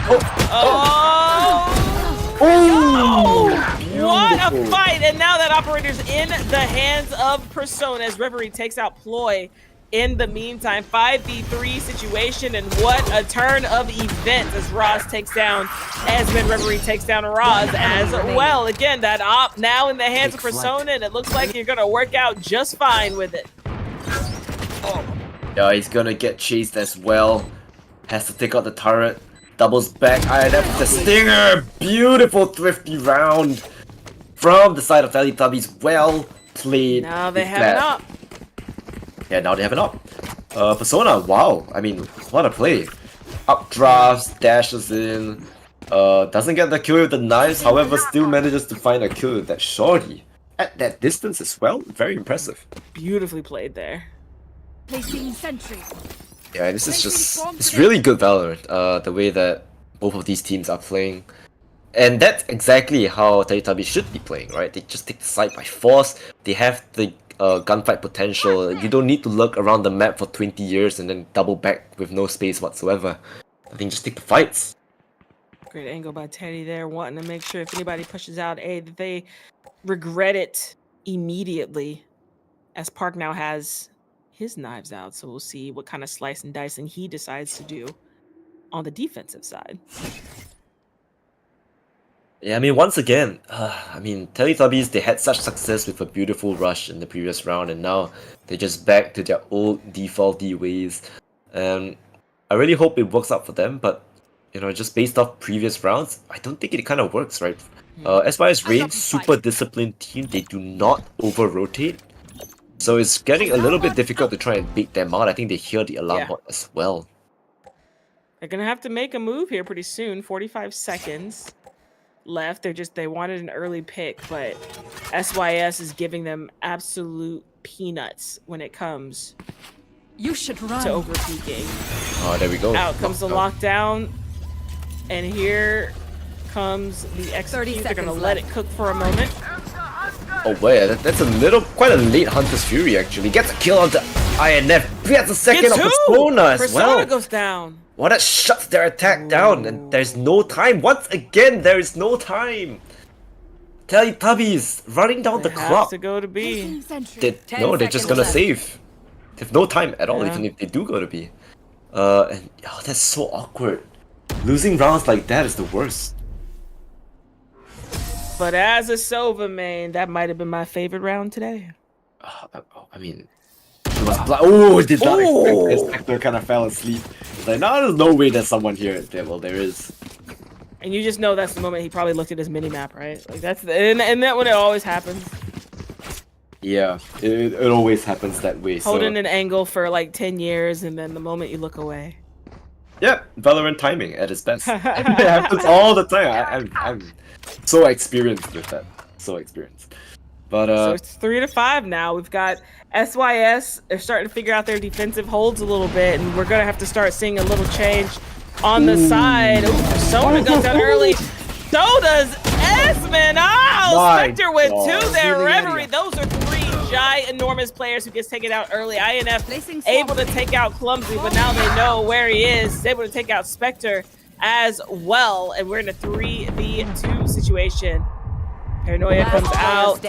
What a fight! And now that operator's in the hands of Persona as Reverie takes out Ploy. In the meantime, 5v3 situation, and what a turn of events as Roz takes down Esmond. Reverie takes down Roz as well. Again, that op now in the hands of Persona, and it looks like you're gonna work out just fine with it. Yeah, he's gonna get chased as well. Has to take out the turret. Doubles back. INF the stinger. Beautiful thrifty round from the side of Teletubbies. Well played. Now they have an op. Yeah, now they have an up. Persona, wow. I mean, what a play. Updrafts, dashes in. Doesn't get the kill with the knives, however, still manages to find a kill with that shorty. At that distance as well, very impressive. Beautifully played there. Placing sentry. Yeah, this is just, it's really good Valorant, the way that both of these teams are playing. And that's exactly how Teletubbies should be playing, right? They just take the side by force. They have the gunfight potential. You don't need to look around the map for 20 years and then double back with no space whatsoever. I think just take the fights. Great angle by Teddy there, wanting to make sure if anybody pushes out A, that they regret it immediately, as Park now has his knives out. So we'll see what kind of slice and dicing he decides to do on the defensive side. Yeah, I mean, once again, Teletubbies, they had such success with a beautiful rush in the previous round, and now they're just back to their old defaulty ways. And I really hope it works out for them, but, just based off previous rounds, I don't think it kind of works, right? SYS Rain, super disciplined team, they do not over-rotate. So it's getting a little bit difficult to try and beat them out. I think they hear the alarm bot as well. They're going to have to make a move here pretty soon. 45 seconds left. They wanted an early pick, but SYS is giving them absolute peanuts when it comes to over peaking. Oh, there we go. Out comes the lockdown, and here comes the execute. They're gonna let it cook for a moment. Oh wait, that's quite a late Hunter's Fury actually. Gets a kill onto INF. Gets a second of Persona as well. Persona goes down. Well, that shuts their attack down, and there's no time. Once again, there is no time. Teletubbies running down the clock. To go to B. They're just gonna save. They have no time at all, even if they do go to B. And that's so awkward. Losing rounds like that is the worst. But as a Sova main, that might have been my favorite round today. I mean, it was oh, did not expect this. Spectre kind of fell asleep. It's like, no, there's no way there's someone here. Yeah, well, there is. And you just know that's the moment he probably looked at his minimap, right? Like that's and that when it always happens. Yeah, it always happens that way. Holding an angle for like 10 years, and then the moment you look away. Yeah, Valorant timing at its best. It happens all the time. I'm so experienced with that. So experienced. But so it's 3-5 now. We've got SYS. They're starting to figure out their defensive holds a little bit, and we're gonna have to start seeing a little change on the side. Persona goes down early. So does Esmond. Oh, Spectre with 2 there. Reverie. Those are 3 ginormous players who gets taken out early. INF able to take out Clumsy, but now they know where he is. He's able to take out Spectre as well, and we're in a 3v2 situation. Paranoia comes out.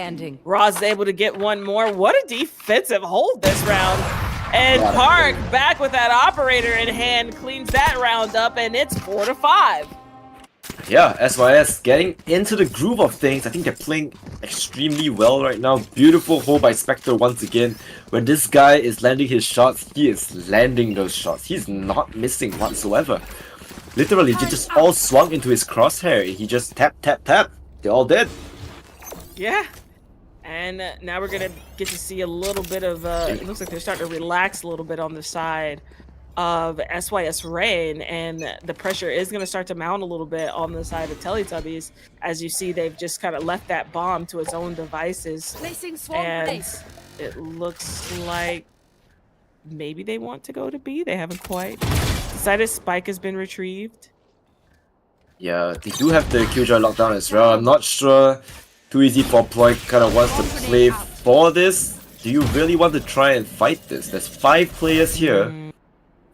Roz is able to get one more. What a defensive hold this round. And Park back with that operator in hand cleans that round up, and it's 4-5. Yeah, SYS getting into the groove of things. I think they're playing extremely well right now. Beautiful hold by Spectre once again. When this guy is landing his shots, he is landing those shots. He's not missing whatsoever. Literally, they just all swung into his crosshair. He just tap, tap, tap. They're all dead. Yeah. And now we're going to get to see a little bit of, it looks like they're starting to relax a little bit on the side of SYS Rain, and the pressure is going to start to mount a little bit on the side of Teletubbies. As you see, they've just kind of left that bomb to its own devices. And it looks like maybe they want to go to B. They haven't quite decided. Spike has been retrieved. Yeah, they do have the Killjoy lockdown as well. I'm not sure Too Easy for Ploy kind of wants to play for this. Do you really want to try and fight this? There's 5 players here.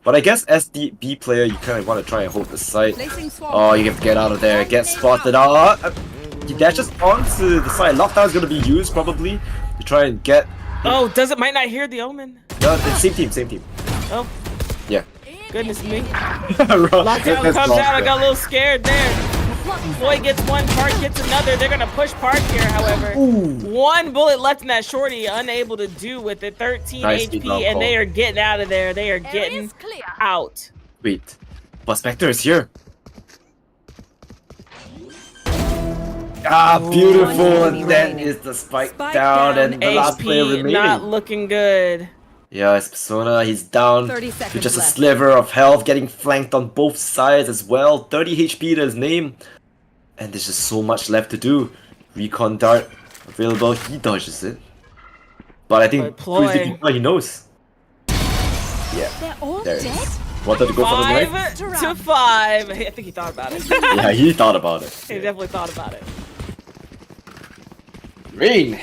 But I guess as the B player, you kind of want to try and hold the side. Oh, you have to get out of there. Get spotted out. He dashes onto the side. Lockdown is going to be used probably to try and get... Oh, might not hear the Omen. No, same team. Oh. Yeah. Goodness me. Lockdown comes out. I got a little scared there. Boy gets one, Park gets another. They're going to push Park here, however. One bullet left in that shorty, unable to do with it. 13 HP, and they are getting out of there. They are getting out. Wait. But Spectre is here. Ah, beautiful. And that is the spike down, and the last player remaining. Not looking good. Yeah, it's Persona. He's down to just a sliver of health, getting flanked on both sides as well. 30 HP to his name. And there's just so much left to do. Recon dart available. He dodges it. But I think he knows. Yeah. They're all there dead? Wanted to go for the knife? 5-5. I think he thought about it. Yeah, he thought about it. He definitely thought about it. Rain.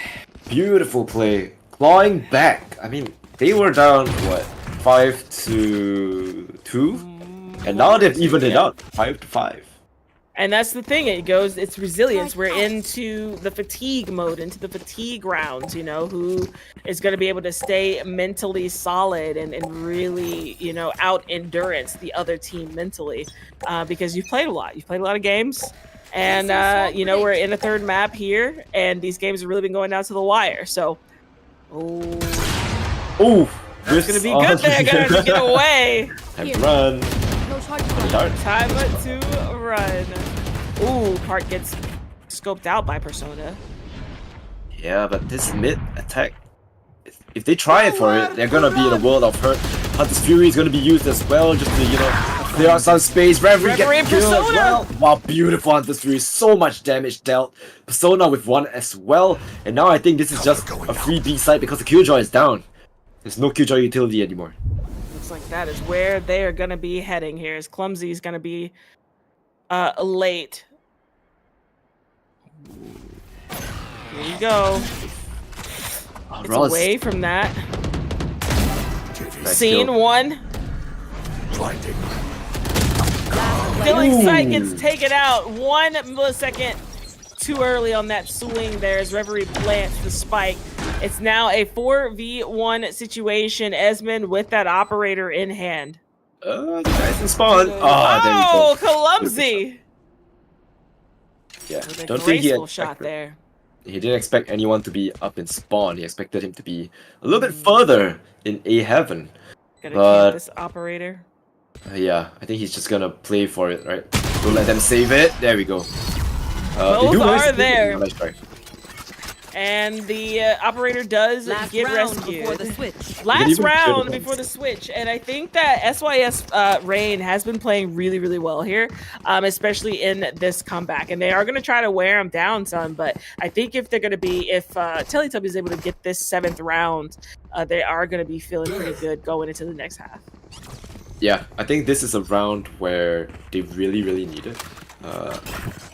Beautiful play. clawing back. I mean, they were down what 5-2, and now they've evened it out 5-5. And that's the thing. It's resilience. We're into the fatigue mode, into the fatigue rounds. You know, who is going to be able to stay mentally solid and really, you know, out endurance the other team mentally, because you've played a lot. You've played a lot of games. And, you know, we're in a third map here, and these games have really been going down to the wire. So, that's going to be good there. Going to get away. Time to run. Time to run. Ooh, Park gets scoped out by Persona. Yeah, but this mid attack, if they try it for it, they're going to be in a world of hurt. Hunter's Fury is going to be used as well, just to, you know, clear out some space. Reverie gets killed as well. Wow, beautiful Hunter's Fury. So much damage dealt. Persona with 1 as well. And now I think this is just a free B side because the Killjoy is down. There's no Killjoy utility anymore. Looks like that is where they are going to be heading here. As Clumsy is going to be late. Here you go. It's away from that. Nice Scene kill. 1. Filling sight gets taken out 1 millisecond too early on that swing there as Reverie plants the spike. It's now a 4v1 situation. Esmond with that operator in hand. The guys in spawn. Oh, Clumsy! Yeah, With a don't think graceful shot there. He didn't expect anyone to be up in spawn. He expected him to be a little bit further in A heaven. Gotta kill this operator. Yeah, I think he's just gonna play for it, right? Don't let them save it. There we go. Both are there. Nice try. And the operator does get rescued. Before the switch. Last round before the switch. And I think that SYS Rain has been playing really, really well here, especially in this comeback. And they are going to try to wear him down some. But I think if they're going to be, if Teletubby is able to get this 7th round, they are going to be feeling pretty good going into the next half. Yeah, I think this is a round where they really, really need it.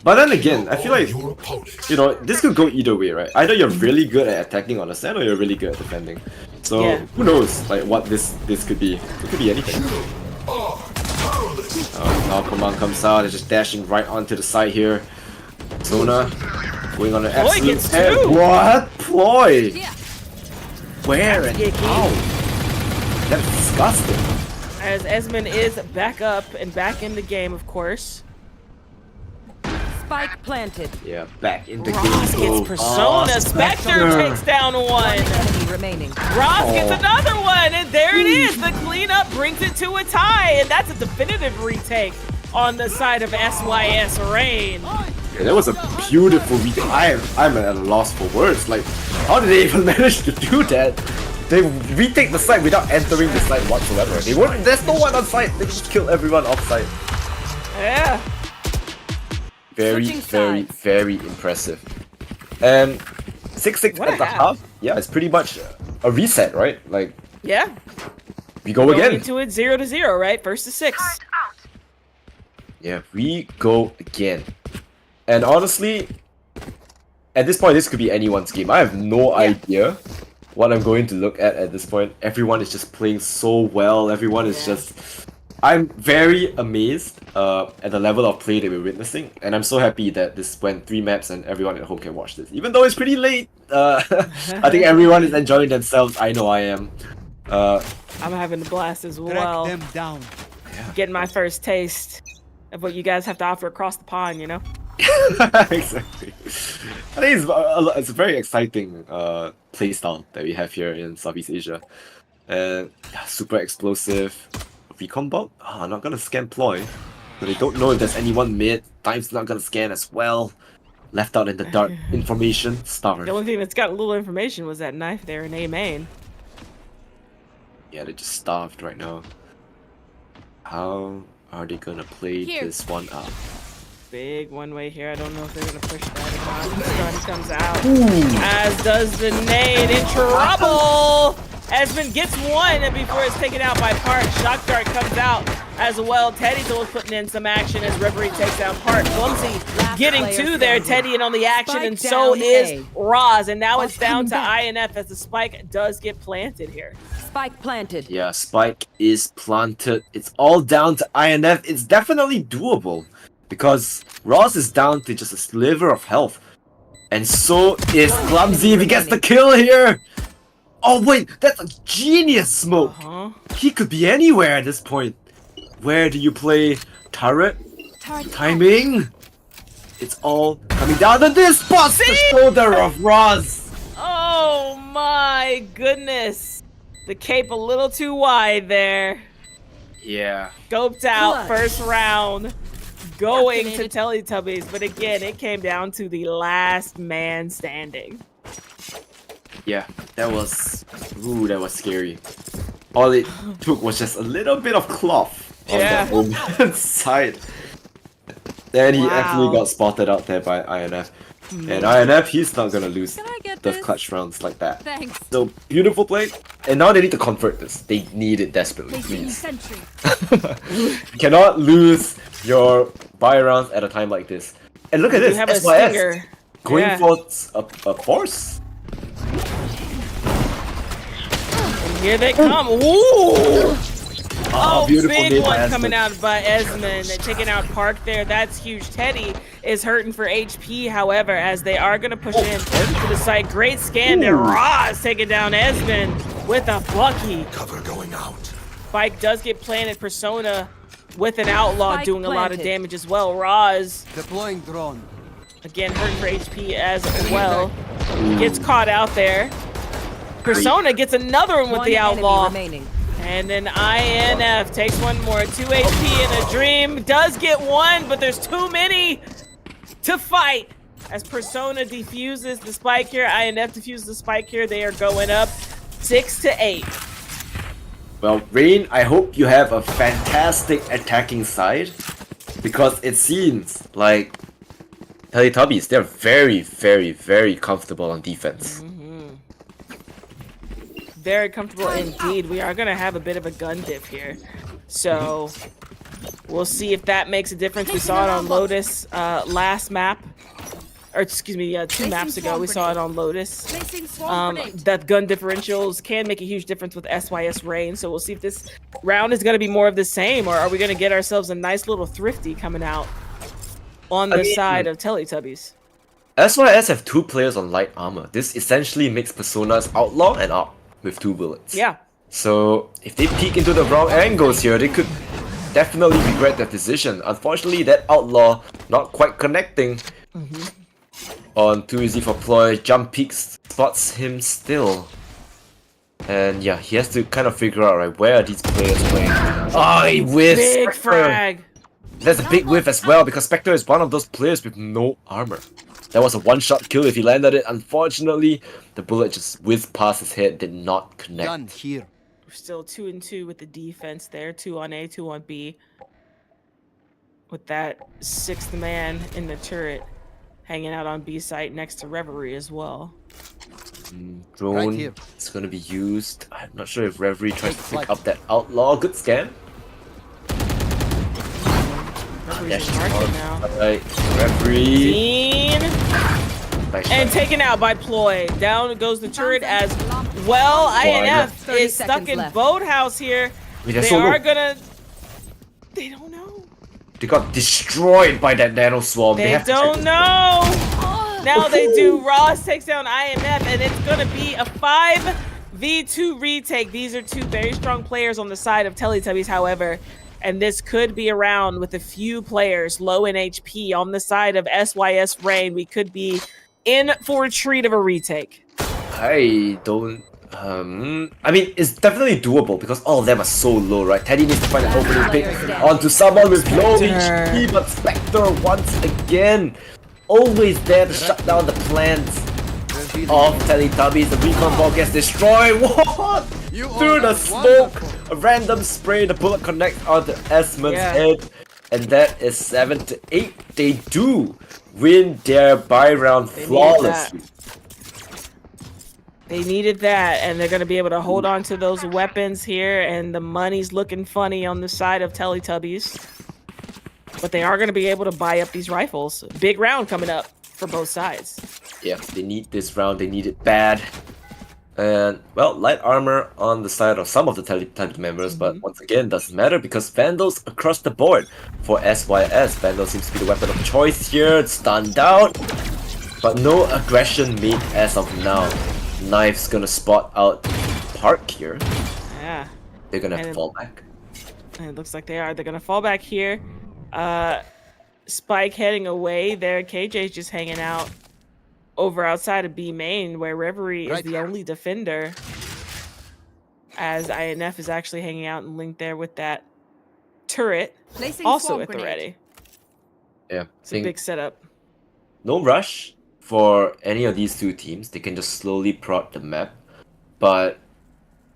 But then again, I feel like, you know, this could go either way, right? Either you're really good at attacking on the stand or you're really good at defending. So who knows, like, what this could be. It could be anything. Now Command comes out and just dashing right onto the side here. Zona going on an absolute head. What? Ploy? Where and how? That's disgusting. As Esmond is back up and back in the game, of course. Spike planted. Yeah, back in the Ross game. gets Persona. Spectre takes down 1. Enemy remaining. Ross gets another one, and there it is. The cleanup brings it to a tie, and that's a definitive retake on the side of SYS Rain. Yeah, that was a beautiful retake. I'm at a loss for words. Like, how did they even manage to do that? They retake the site without entering the site whatsoever. They weren't. There's no one on site. They just killed everyone off site. Yeah. Very, very, very impressive. And 6-6 at the half. Yeah, it's pretty much a reset, right? Like, yeah, we go again. Into it 0-0, right? 1st to 6. Yeah, we go again. And honestly, at this point, this could be anyone's game. I have no idea what I'm going to look at this point. Everyone is just playing so well. Everyone is just... I'm very amazed at the level of play that we're witnessing, and I'm so happy that this went 3 maps and everyone at home can watch this. Even though it's pretty late, I think everyone is enjoying themselves. I know I am. I'm having a blast as well. Track them down. Getting my first taste of what you guys have to offer across the pond, you know? Exactly. I think it's a very exciting playstyle that we have here in Southeast Asia. And super explosive. Recon bomb? I'm not gonna scan Ploy. But they don't know if there's anyone mid. Time's not gonna scan as well. Left out in the dark. Information. Starved. The only thing that's got a little information was that knife there in A main. Yeah, they're just starved right now. How are they gonna play this one out? Big one way here. I don't know if they're gonna push that or not. Stun comes out. As does the nade. In trouble! Esmond gets one before it's taken out by Park. Shock Dart comes out as well. Teddy's always putting in some action as Reverie takes down Park. Clumsy getting to there. Teddy in on the action, and so is Roz. And now it's down to INF as the spike does get planted here. Spike planted. Yeah, spike is planted. It's all down to INF. It's definitely doable because Roz is down to just a sliver of health. And so is Clumsy if he gets the kill here. Oh wait, that's a genius smoke. He could be anywhere at this point. Where do you play turret? Timing? It's all coming down to this boss, the shoulder of Roz. Oh my goodness. The cape a little too wide there. Yeah. Scoped out first round. Going to Teletubbies, but again, it came down to the last man standing. Yeah, that was scary. All it took was just a little bit of cloth on the open side. Then he actually got spotted out there by INF. And INF, he's not gonna lose the clutch rounds like that. Thanks. So, beautiful play. And now they need to convert this. They need it desperately, please. You cannot lose your buy rounds at a time like this. And look at this, SYS going for a force. And here they come. Ooh! Oh, big one coming out by Esmond, taking out Park there. That's huge. Teddy is hurting for HP, however, as they are going to push in to the site. Great scan there. Roz taking down Esmond with a Bucky. Cover going out. Spike does get planted. Persona with an Outlaw Spike doing a lot of planted. damage as well. Roz, Deploying drone. again, hurting for HP as well. Gets caught out there. Persona gets another one with the Outlaw. Remaining. And then INF takes one more. 2 HP in a dream. Does get one, but there's too many to fight. As Persona defuses the spike here, INF defuses the spike here. They are going up 6-8. Well, Rain, I hope you have a fantastic attacking side. Because it seems like Teletubbies, they're very, very, very comfortable on defense. Very comfortable indeed. We are going to have a bit of a gun diff here. So we'll see if that makes a difference. We saw it on Lotus last map. Or excuse me, 2 maps ago. We saw it on Lotus. That gun differentials can make a huge difference with SYS Rain. So we'll see if this round is going to be more of the same. Or are we going to get ourselves a nice little thrifty coming out on the side of Teletubbies? SYS have 2 players on light armor. This essentially makes Persona's Outlaw and up with 2 bullets. Yeah. So if they peek into the wrong angles here, they could definitely regret that decision. Unfortunately, that Outlaw not quite connecting on Too Easy for Ploy. Jump peeks spots him still. And yeah, he has to kind of figure out, right, where are these players playing? Oh, he whiffs! Big frag! There's a big whiff as well, because Spectre is one of those players with no armor. That was a one-shot kill if he landed it. Unfortunately, the bullet just whizzed past his head, did not connect. Gun here. We're still 2-2 with the defense there. 2 on A, 2 on B. With that 6th man in the turret hanging out on B site next to Reverie as well. Drone Right here. is going to be used. I'm not sure if Reverie tries to pick up that Outlaw. Good scan. Reverie's in market now. Alright, Reverie. Dean. Nice And shot. taken out by Ploy. Down goes the turret as well. INF 30 is stuck seconds in left. Boathouse here. Wait, They so are low. gonna... They don't know. They got destroyed by that Nano Swarm. They have to don't check. know. Now they do. Ross takes down INF, and it's gonna be a 5v2 retake. These are 2 very strong players on the side of Teletubbies, however. And this could be a round with a few players low in HP on the side of SYS Rain. We could be in for a treat of a retake. I don't... I mean, it's definitely doable because all of them are so low, right? Teddy needs to find an opening pick onto someone with low HP, but Spectre once again always there to shut down the plans of Teletubbies. The recon ball gets destroyed. What? Through the smoke, a random spray, the bullet connects onto Esmond's head, and that is 7-8. They do win their buy round flawlessly. They needed that, and they're going to be able to hold on to those weapons here, and the money's looking funny on the side of Teletubbies. But they are going to be able to buy up these rifles. Big round coming up for both sides. Yeah, they need this round. They need it bad. And, well, light armor on the side of some of the Teletubby members, but once again, doesn't matter because Vandals across the board for SYS. Vandal seems to be the weapon of choice here. It's stunned out, but no aggression made as of now. Knife's gonna spot out Park here. Yeah. They're gonna have to fall back. And it looks like they are. They're going to fall back here. Spike heading away there. KJ's just hanging out over outside of B main, where Reverie is the only defender, as INF is actually hanging out and linked there with that turret, also at the ready. Yeah, It's a big setup. No rush for any of these two teams. They can just slowly prod the map, but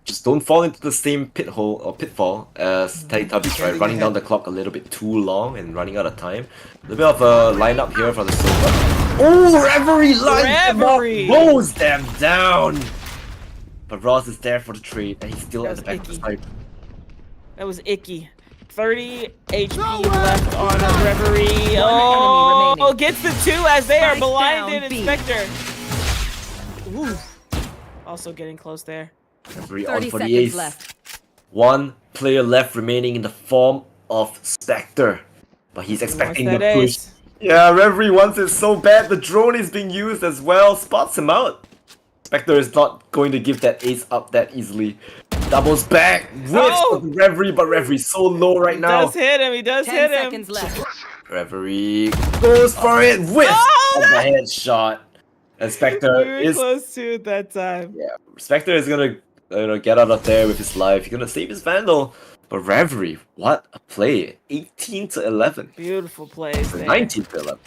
just don't fall into the same pithole or pitfall as Teletubbies, right? Running down the clock a little bit too long and running out of time. A little bit of a lineup here for the Silver. Oh, Reverie lines them up, mows them down. But Ross is there for the trade, and he's still at the back of the side. That was icky. 30 HP left on a Reverie. Oh, gets the 2 as they are blinded. Inspector. Ooh. Also getting close there. Reverie on for the ace. One player left remaining in the form of Spectre. But he's expecting the push. Yeah, Reverie wants it so bad. The drone is being used as well. Spots him out. Spectre is not going to give that ace up that easily. Doubles back. Whiffs Reverie, but Reverie's so low right now. He does hit him. He does hit him. 10 seconds left. Reverie goes for it. Whiffs of the headshot. And Spectre is close to it that time. Yeah, Spectre is gonna get out of there with his life. He's gonna save his Vandal. But Reverie, what a play. 18 to 11. Beautiful plays there. 19 to 11.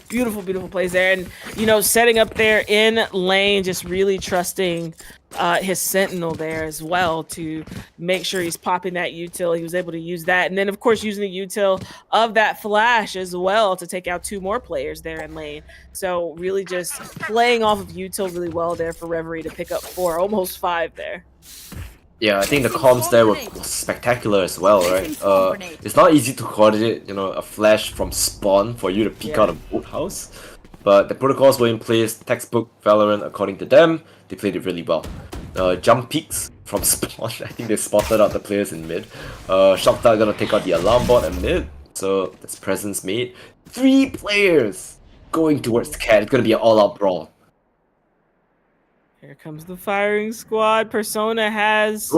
Beautiful, beautiful plays there. And, you know, setting up there in lane, just really trusting his Sentinel there as well to make sure he's popping that util. He was able to use that. And then, of course, using the util of that flash as well to take out 2 more players there in lane. So really just playing off of util really well there for Reverie to pick up 4, almost 5 there. Yeah, I think the comms there were spectacular as well, right? It's not easy to coordinate, a flash from spawn for you to peek out a boathouse. But the protocols were in place, textbook Valorant according to them. They played it really well. Jump peeks from spawn, I think they spotted out the players in mid. Shockdart gonna take out the alarm bot in mid, so that's presence made. 3 players going towards the cat. It's gonna be an all-out brawl. Here comes the firing squad. Persona has...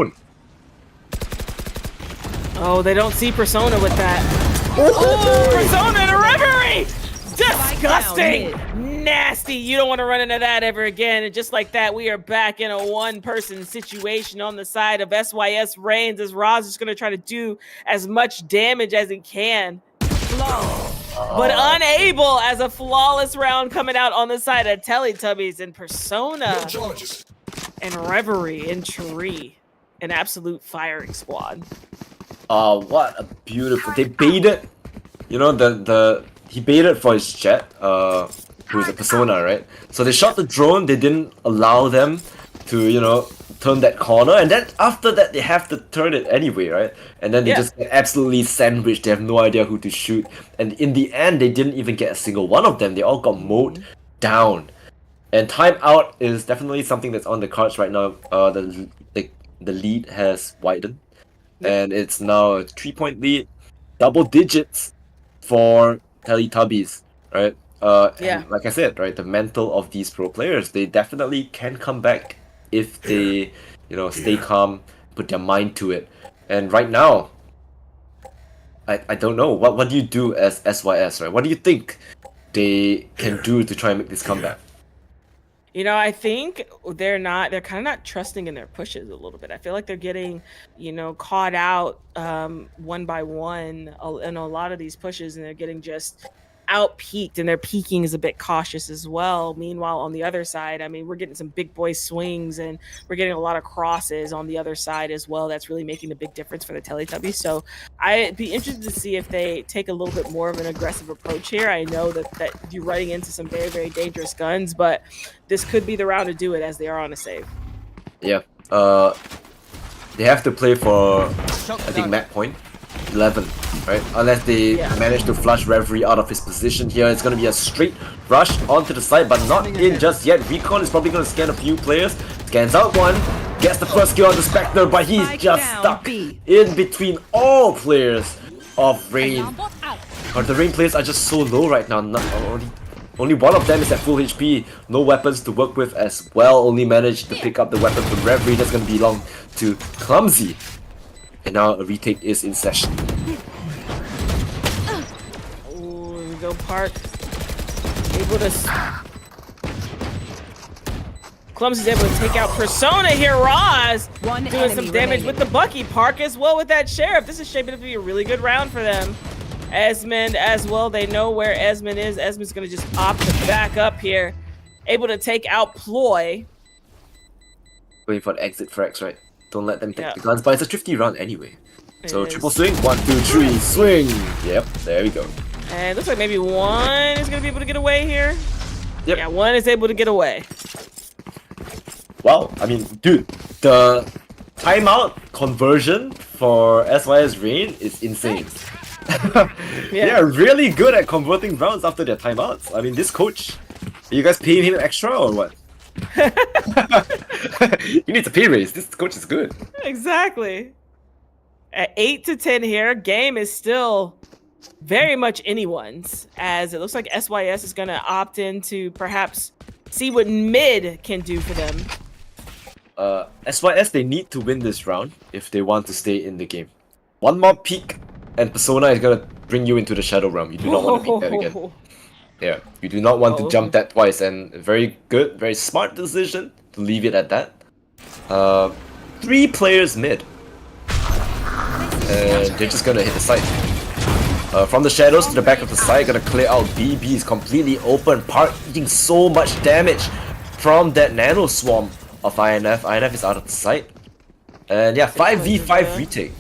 Oh, they don't see Persona with that. Oh, Persona and a Reverie! Disgusting! Nasty! You don't want to run into that ever again. And just like that, we are back in a one-person situation on the side of SYS Reigns as Roz is going to try to do as much damage as he can. But unable, as a flawless round coming out on the side of Teletubbies and Persona and Reverie and Tree. An absolute firing squad. What a beautiful... They baited... He baited for his jet, who's a Persona, right? So they shot the drone, they didn't allow them to, turn that corner, and then after that they have to turn it anyway, right? And then they just get absolutely sandwiched, they have no idea who to shoot. And in the end, they didn't even get a single one of them, they all got mowed down. And timeout is definitely something that's on the cards right now. The lead has widened, and it's now a 3-point lead, double digits for Teletubbies, right? And like I said, right, the mental of these pro players, they definitely can come back if they, stay calm, put their mind to it. And right now, I don't know. What do you do as SYS, right? What do you think they can do to try and make this comeback? I think they're kind of not trusting in their pushes a little bit. I feel like they're getting, caught out one by one in a lot of these pushes, and they're getting just out-peaked, and their peaking is a bit cautious as well. Meanwhile, on the other side, I mean, we're getting some big boy swings, and we're getting a lot of crosses on the other side as well. That's really making a big difference for the Teletubbies. So I'd be interested to see if they take a little bit more of an aggressive approach here. I know that you're running into some very, very dangerous guns, but this could be the round to do it as they are on a save. Yeah. They have to play for, I think, map point 11, right? Unless they manage to flush Reverie out of his position here. It's going to be a straight rush onto the side, but not in just yet. Recon is probably going to scan a few players. Scans out one, gets the first kill on the Spectre, but he's just stuck in between all players of Rain. But the Rain players are just so low right now. Only one of them is at full HP, no weapons to work with as well, only managed to pick up the weapon from Reverie. That's going to belong to Clumsy. And now a retake is in session. Oh, here we go, Park. Able to... Clumsy's able to take out Persona here. Roz doing some damage with the Bucky. Park as well with that Sheriff. This is shaping up to be a really good round for them. Esmond as well. They know where Esmond is. Esmond's going to just opt to back up here. Able to take out Ploy. Waiting for the exit frags, right? Don't let them take the guns, but it's a thrifty run anyway. So triple swing, 1, 2, 3, swing! Yep, there we go. And it looks like maybe one is going to be able to get away here. Yep. Yeah, one is able to get away. Wow, I mean, dude, the timeout conversion for SYS Rain is insane. They are really good at converting rounds after their timeouts. I mean, this coach, are you guys paying him extra or what? You need to pay raise. This coach is good. Exactly. At 8-10 here, game is still very much anyone's, as it looks like SYS is going to opt in to perhaps see what mid can do for them. SYS, they need to win this round if they want to stay in the game. One more peek and Persona is going to bring you into the Shadow Realm. You do not want to beat that again. Yeah, you do not want to jump that twice, and very good, very smart decision to leave it at that. 3 players mid. And they're just gonna hit the side. From the shadows to the back of the side, gonna clear out BB is completely open. Park eating so much damage from that nano swarm of INF. INF is out of the sight. And yeah, 5v5 retake.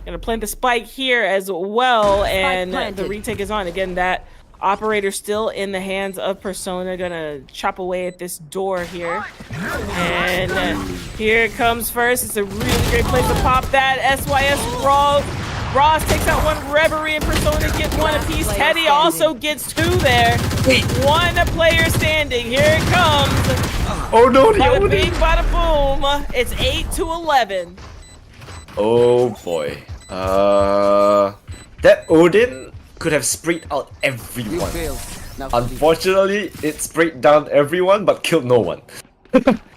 Gonna plant the spike here as well, and the retake is on. Again, that operator still in the hands of Persona, gonna chop away at this door here. And here it comes first. It's a really great place to pop that. SYS Ross takes out one Reverie, and Persona gets one apiece. Teddy also gets 2 there. One player standing. Here it comes. Oh no, the bada Odin. bing, bada boom. It's 8-11. Oh boy. That Odin could have sprayed out everyone. Unfortunately, it sprayed down everyone but killed no one.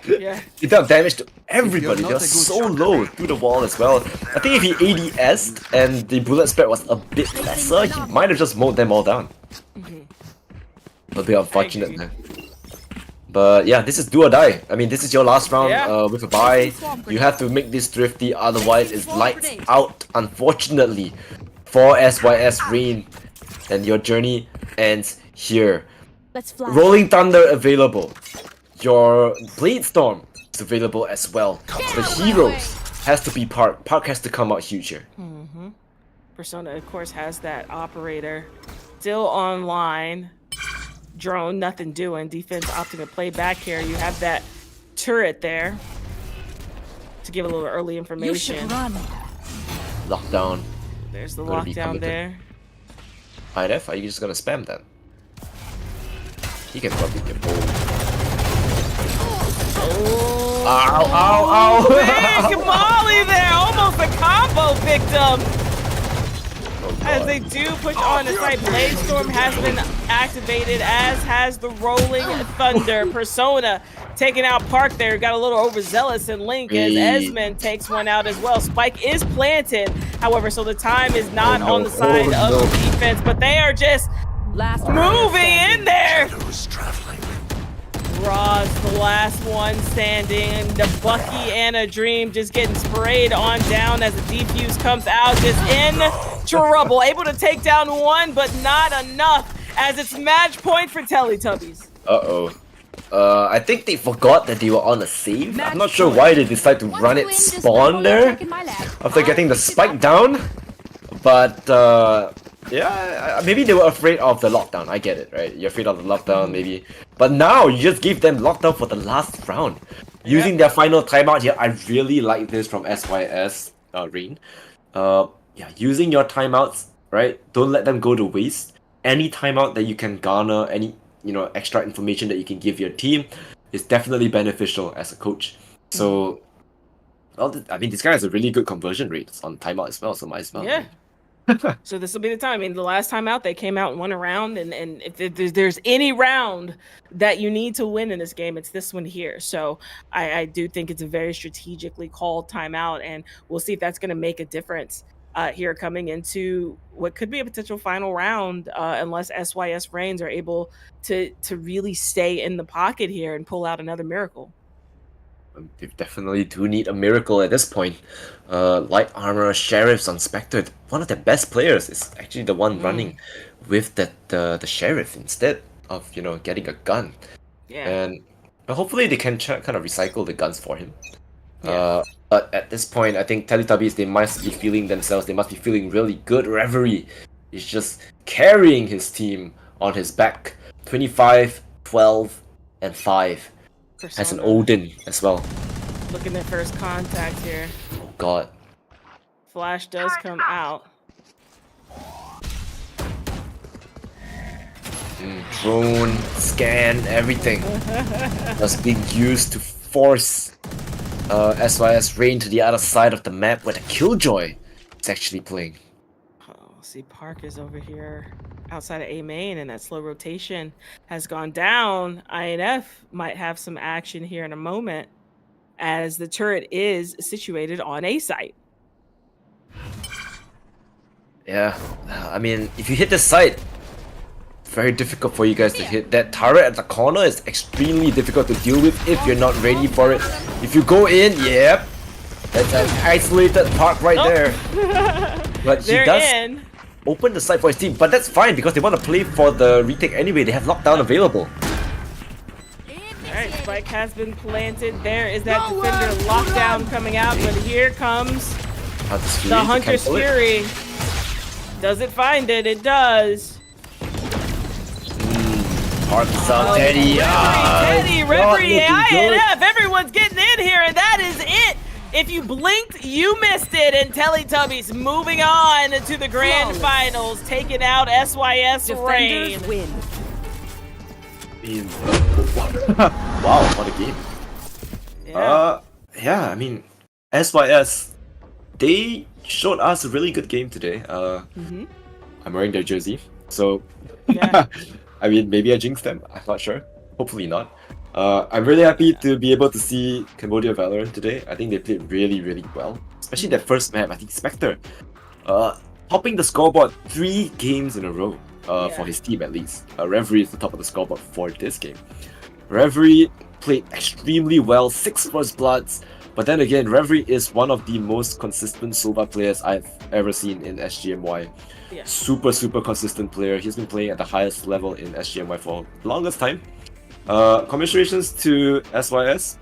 Yeah. It dealt damage to everybody. They were so low through the wall as well. I think if he ADS'd and the bullet spread was a bit lesser, he might have just mowed them all down. A bit unfortunate there. But yeah, this is do or die. I mean, this is your last round with a bye. You have to make this thrifty, otherwise it's lights out, unfortunately, for SYS Rain. And your journey ends here. Rolling Thunder available. Your Blade Storm is available as well. The heroes has to be Park. Park has to come out huge here. Persona, of course, has that operator still online. Drone, nothing doing. Defense opting to play back here. You have that turret there to give a little early information. Lockdown. There's the lockdown there. INF, are you just gonna spam that? He can probably get bold. Oh, ow, ow, ow! Big Molly there! Almost a combo victim! As they do push on the site, Blade Storm has been activated, as has the Rolling Thunder. Persona taking out Park there, got a little overzealous in Link as Esmond takes one out as well. Spike is planted, however, so the time is not on the side of the defense, but they are just moving in there. Ross, the last one standing. The Bucky and a Dream just getting sprayed on down as the defuse comes out, just in trouble. Able to take down one, but not enough as it's match point for Teletubbies. I think they forgot that they were on a save. I'm not sure why they decided to run it spawn there after getting the spike down. But yeah, maybe they were afraid of the lockdown. I get it, right? You're afraid of the lockdown, maybe. But now you just gave them lockdown for the last round. Using their final timeout here, I really like this from SYS Rain. Yeah, using your timeouts, right? Don't let them go to waste. Any timeout that you can garner, any extra information that you can give your team is definitely beneficial as a coach. So, well, I mean, this guy has a really good conversion rate on timeout as well, so might as well. Yeah. So this will be the time. I mean, the last time out, they came out and won a round, and if there's any round that you need to win in this game, it's this one here. So I do think it's a very strategically called timeout, and we'll see if that's going to make a difference here coming into what could be a potential final round, unless SYS Reigns are able to really stay in the pocket here and pull out another miracle. They definitely do need a miracle at this point. Light armor, sheriffs on Spectre. One of their best players is actually the one running with the sheriff instead of getting a gun. Yeah. And hopefully they can kind of recycle the guns for him. But at this point, I think Teletubbies, they must be feeling themselves. They must be feeling really good. Reverie is just carrying his team on his back. 25, 12, and 5. As an Odin as well. Look in their first contact here. Oh god. Flash does come out. Drone, scan, everything was being used to force SYS Rain to the other side of the map where the Killjoy is actually playing. Oh, see, Park is over here outside of A main, and that slow rotation has gone down. INF might have some action here in a moment as the turret is situated on A site. Yeah, I mean, if you hit the site, very difficult for you guys to hit. That turret at the corner is extremely difficult to deal with if you're not ready for it. If you go in, yep, that's an isolated Park right there. But he does open the site for his team, but that's fine because they want to play for the retake anyway. They have lockdown available. Alright, spike has been planted. There is that defender lockdown coming out, but here comes the Hunter's Fury. Does it find it? It does. Park's up, Teddy. Reverie, INF, everyone's getting in here, and that is it. If you blinked, you missed it. And Teletubbies moving on to the grand finals, taking out SYS Rain. Win. Wow, what a game. Yeah, I mean, SYS, they showed us a really good game today. I'm wearing their jersey, so I mean, maybe I jinxed them. I'm not sure. Hopefully not. I'm really happy to be able to see Cambodia Valorant today. I think they played really, really well. Especially their first map, I think Spectre. Topping the scoreboard 3 games in a row for his team at least. Reverie is the top of the scoreboard for this game. Reverie played extremely well, 6 first bloods. But then again, Reverie is one of the most consistent Sova players I've ever seen in SGMY. Super, super consistent player. He's been playing at the highest level in SGMY for the longest time. Commiserations to SYS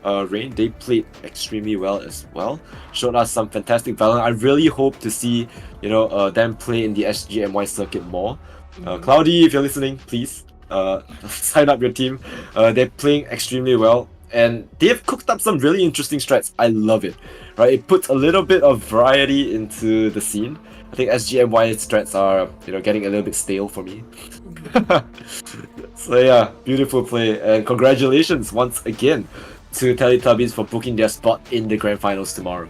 Rain. They played extremely well as well. Showed us some fantastic Valorant. I really hope to see them play in the SGMY circuit more. Cloudy, if you're listening, please sign up your team. They're playing extremely well. And they've cooked up some really interesting strats. I love it. Right, it puts a little bit of variety into the scene. I think SGMY strats are, getting a little bit stale for me. So yeah, beautiful play, and congratulations once again to Teletubbies for booking their spot in the grand finals tomorrow.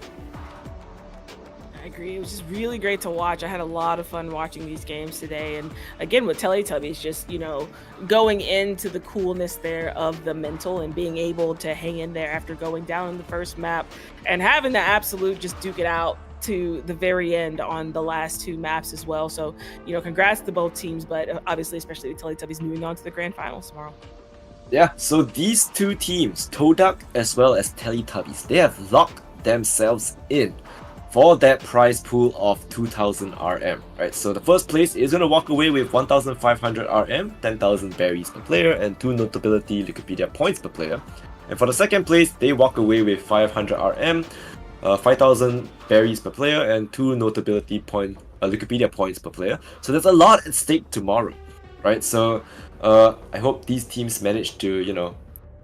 I agree. It was just really great to watch. I had a lot of fun watching these games today, and again with Teletubbies, just going into the coolness there of the mental and being able to hang in there after going down in the first map and having the absolute just duke it out to the very end on the last 2 maps as well. So congrats to both teams, but obviously especially the Teletubbies moving on to the grand finals tomorrow. Yeah, so these 2 teams, Todak as well as Teletubbies, they have locked themselves in for that prize pool of 2000 RM, right? So the first place is going to walk away with 1500 RM, 10,000 berries per player, and 2 notability Wikipedia points per player. And for the second place, they walk away with 500 RM, 5,000 berries per player, and 2 notability Wikipedia points per player. So there's a lot at stake tomorrow, right? So I hope these teams manage to, you know,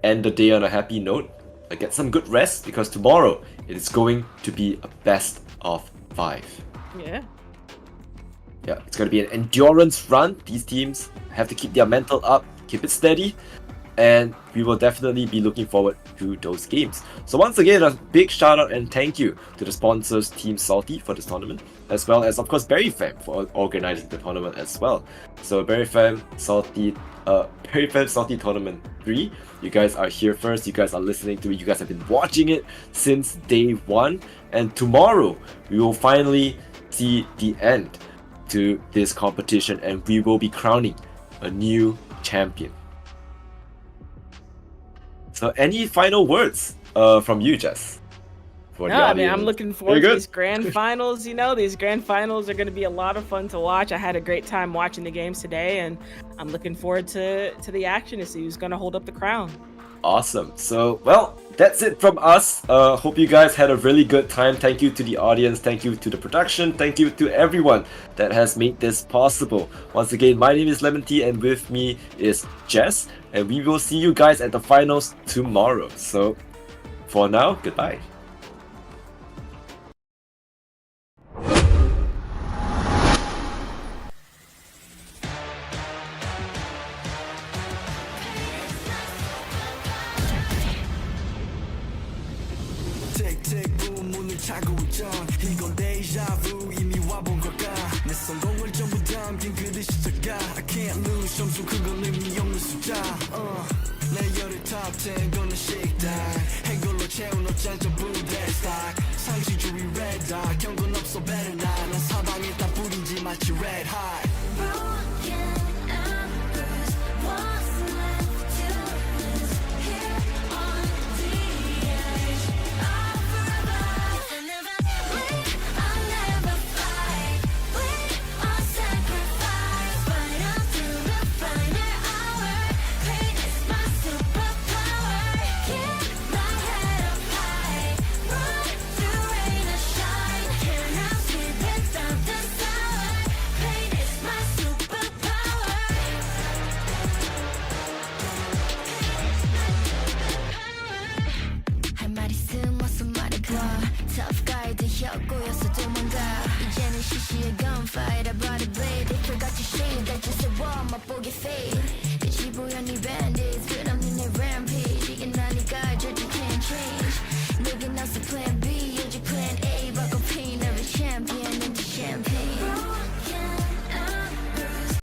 end the day on a happy note, get some good rest, because tomorrow it is going to be a best of 5. Yeah. Yeah, it's going to be an endurance run. These teams have to keep their mental up, keep it steady, and we will definitely be looking forward to those games. So once again, a big shout out and thank you to the sponsors Team Salty for this tournament, as well as of course Berryfam for organizing the tournament as well. So Berryfam Salty Tournament 3, you guys are here first, you guys are listening to it, you guys have been watching it since day 1, and tomorrow we will finally see the end to this competition and we will be crowning a new champion. So any final words from you, Jess? No, I mean, I'm looking forward to these grand finals. You know, these grand finals are going to be a lot of fun to watch. I had a great time watching the games today, and I'm looking forward to the action to see who's going to hold up the crown. Awesome. So, well, that's it from us. Hope you guys had a really good time. Thank you to the audience. Thank you to the production. Thank you to everyone that has made this possible. Once again, my name is Leemontea, and with me is Jess, and we will see you guys at the finals tomorrow. So, for now, goodbye. 차고 있던 이건 데ja vu 이미 와본 걸까 내 성공을 전부 담긴 그대 숫자가 I can't lose 점수 그건 의미 없는 숫자 내 열의 top 10 gonna shake that 해골로 채운 옷장 전부 내 stock 상식주의 red dot 경고는 없어 better not 난 사방에 다 뿌린지 마치 red hot Tough guy 든 혀꼬여서 도망가 이제는 시시해 gunfight I brought a blade They forgot to shade that just a wall 맛보게 fade 빛이 보여 네 밴드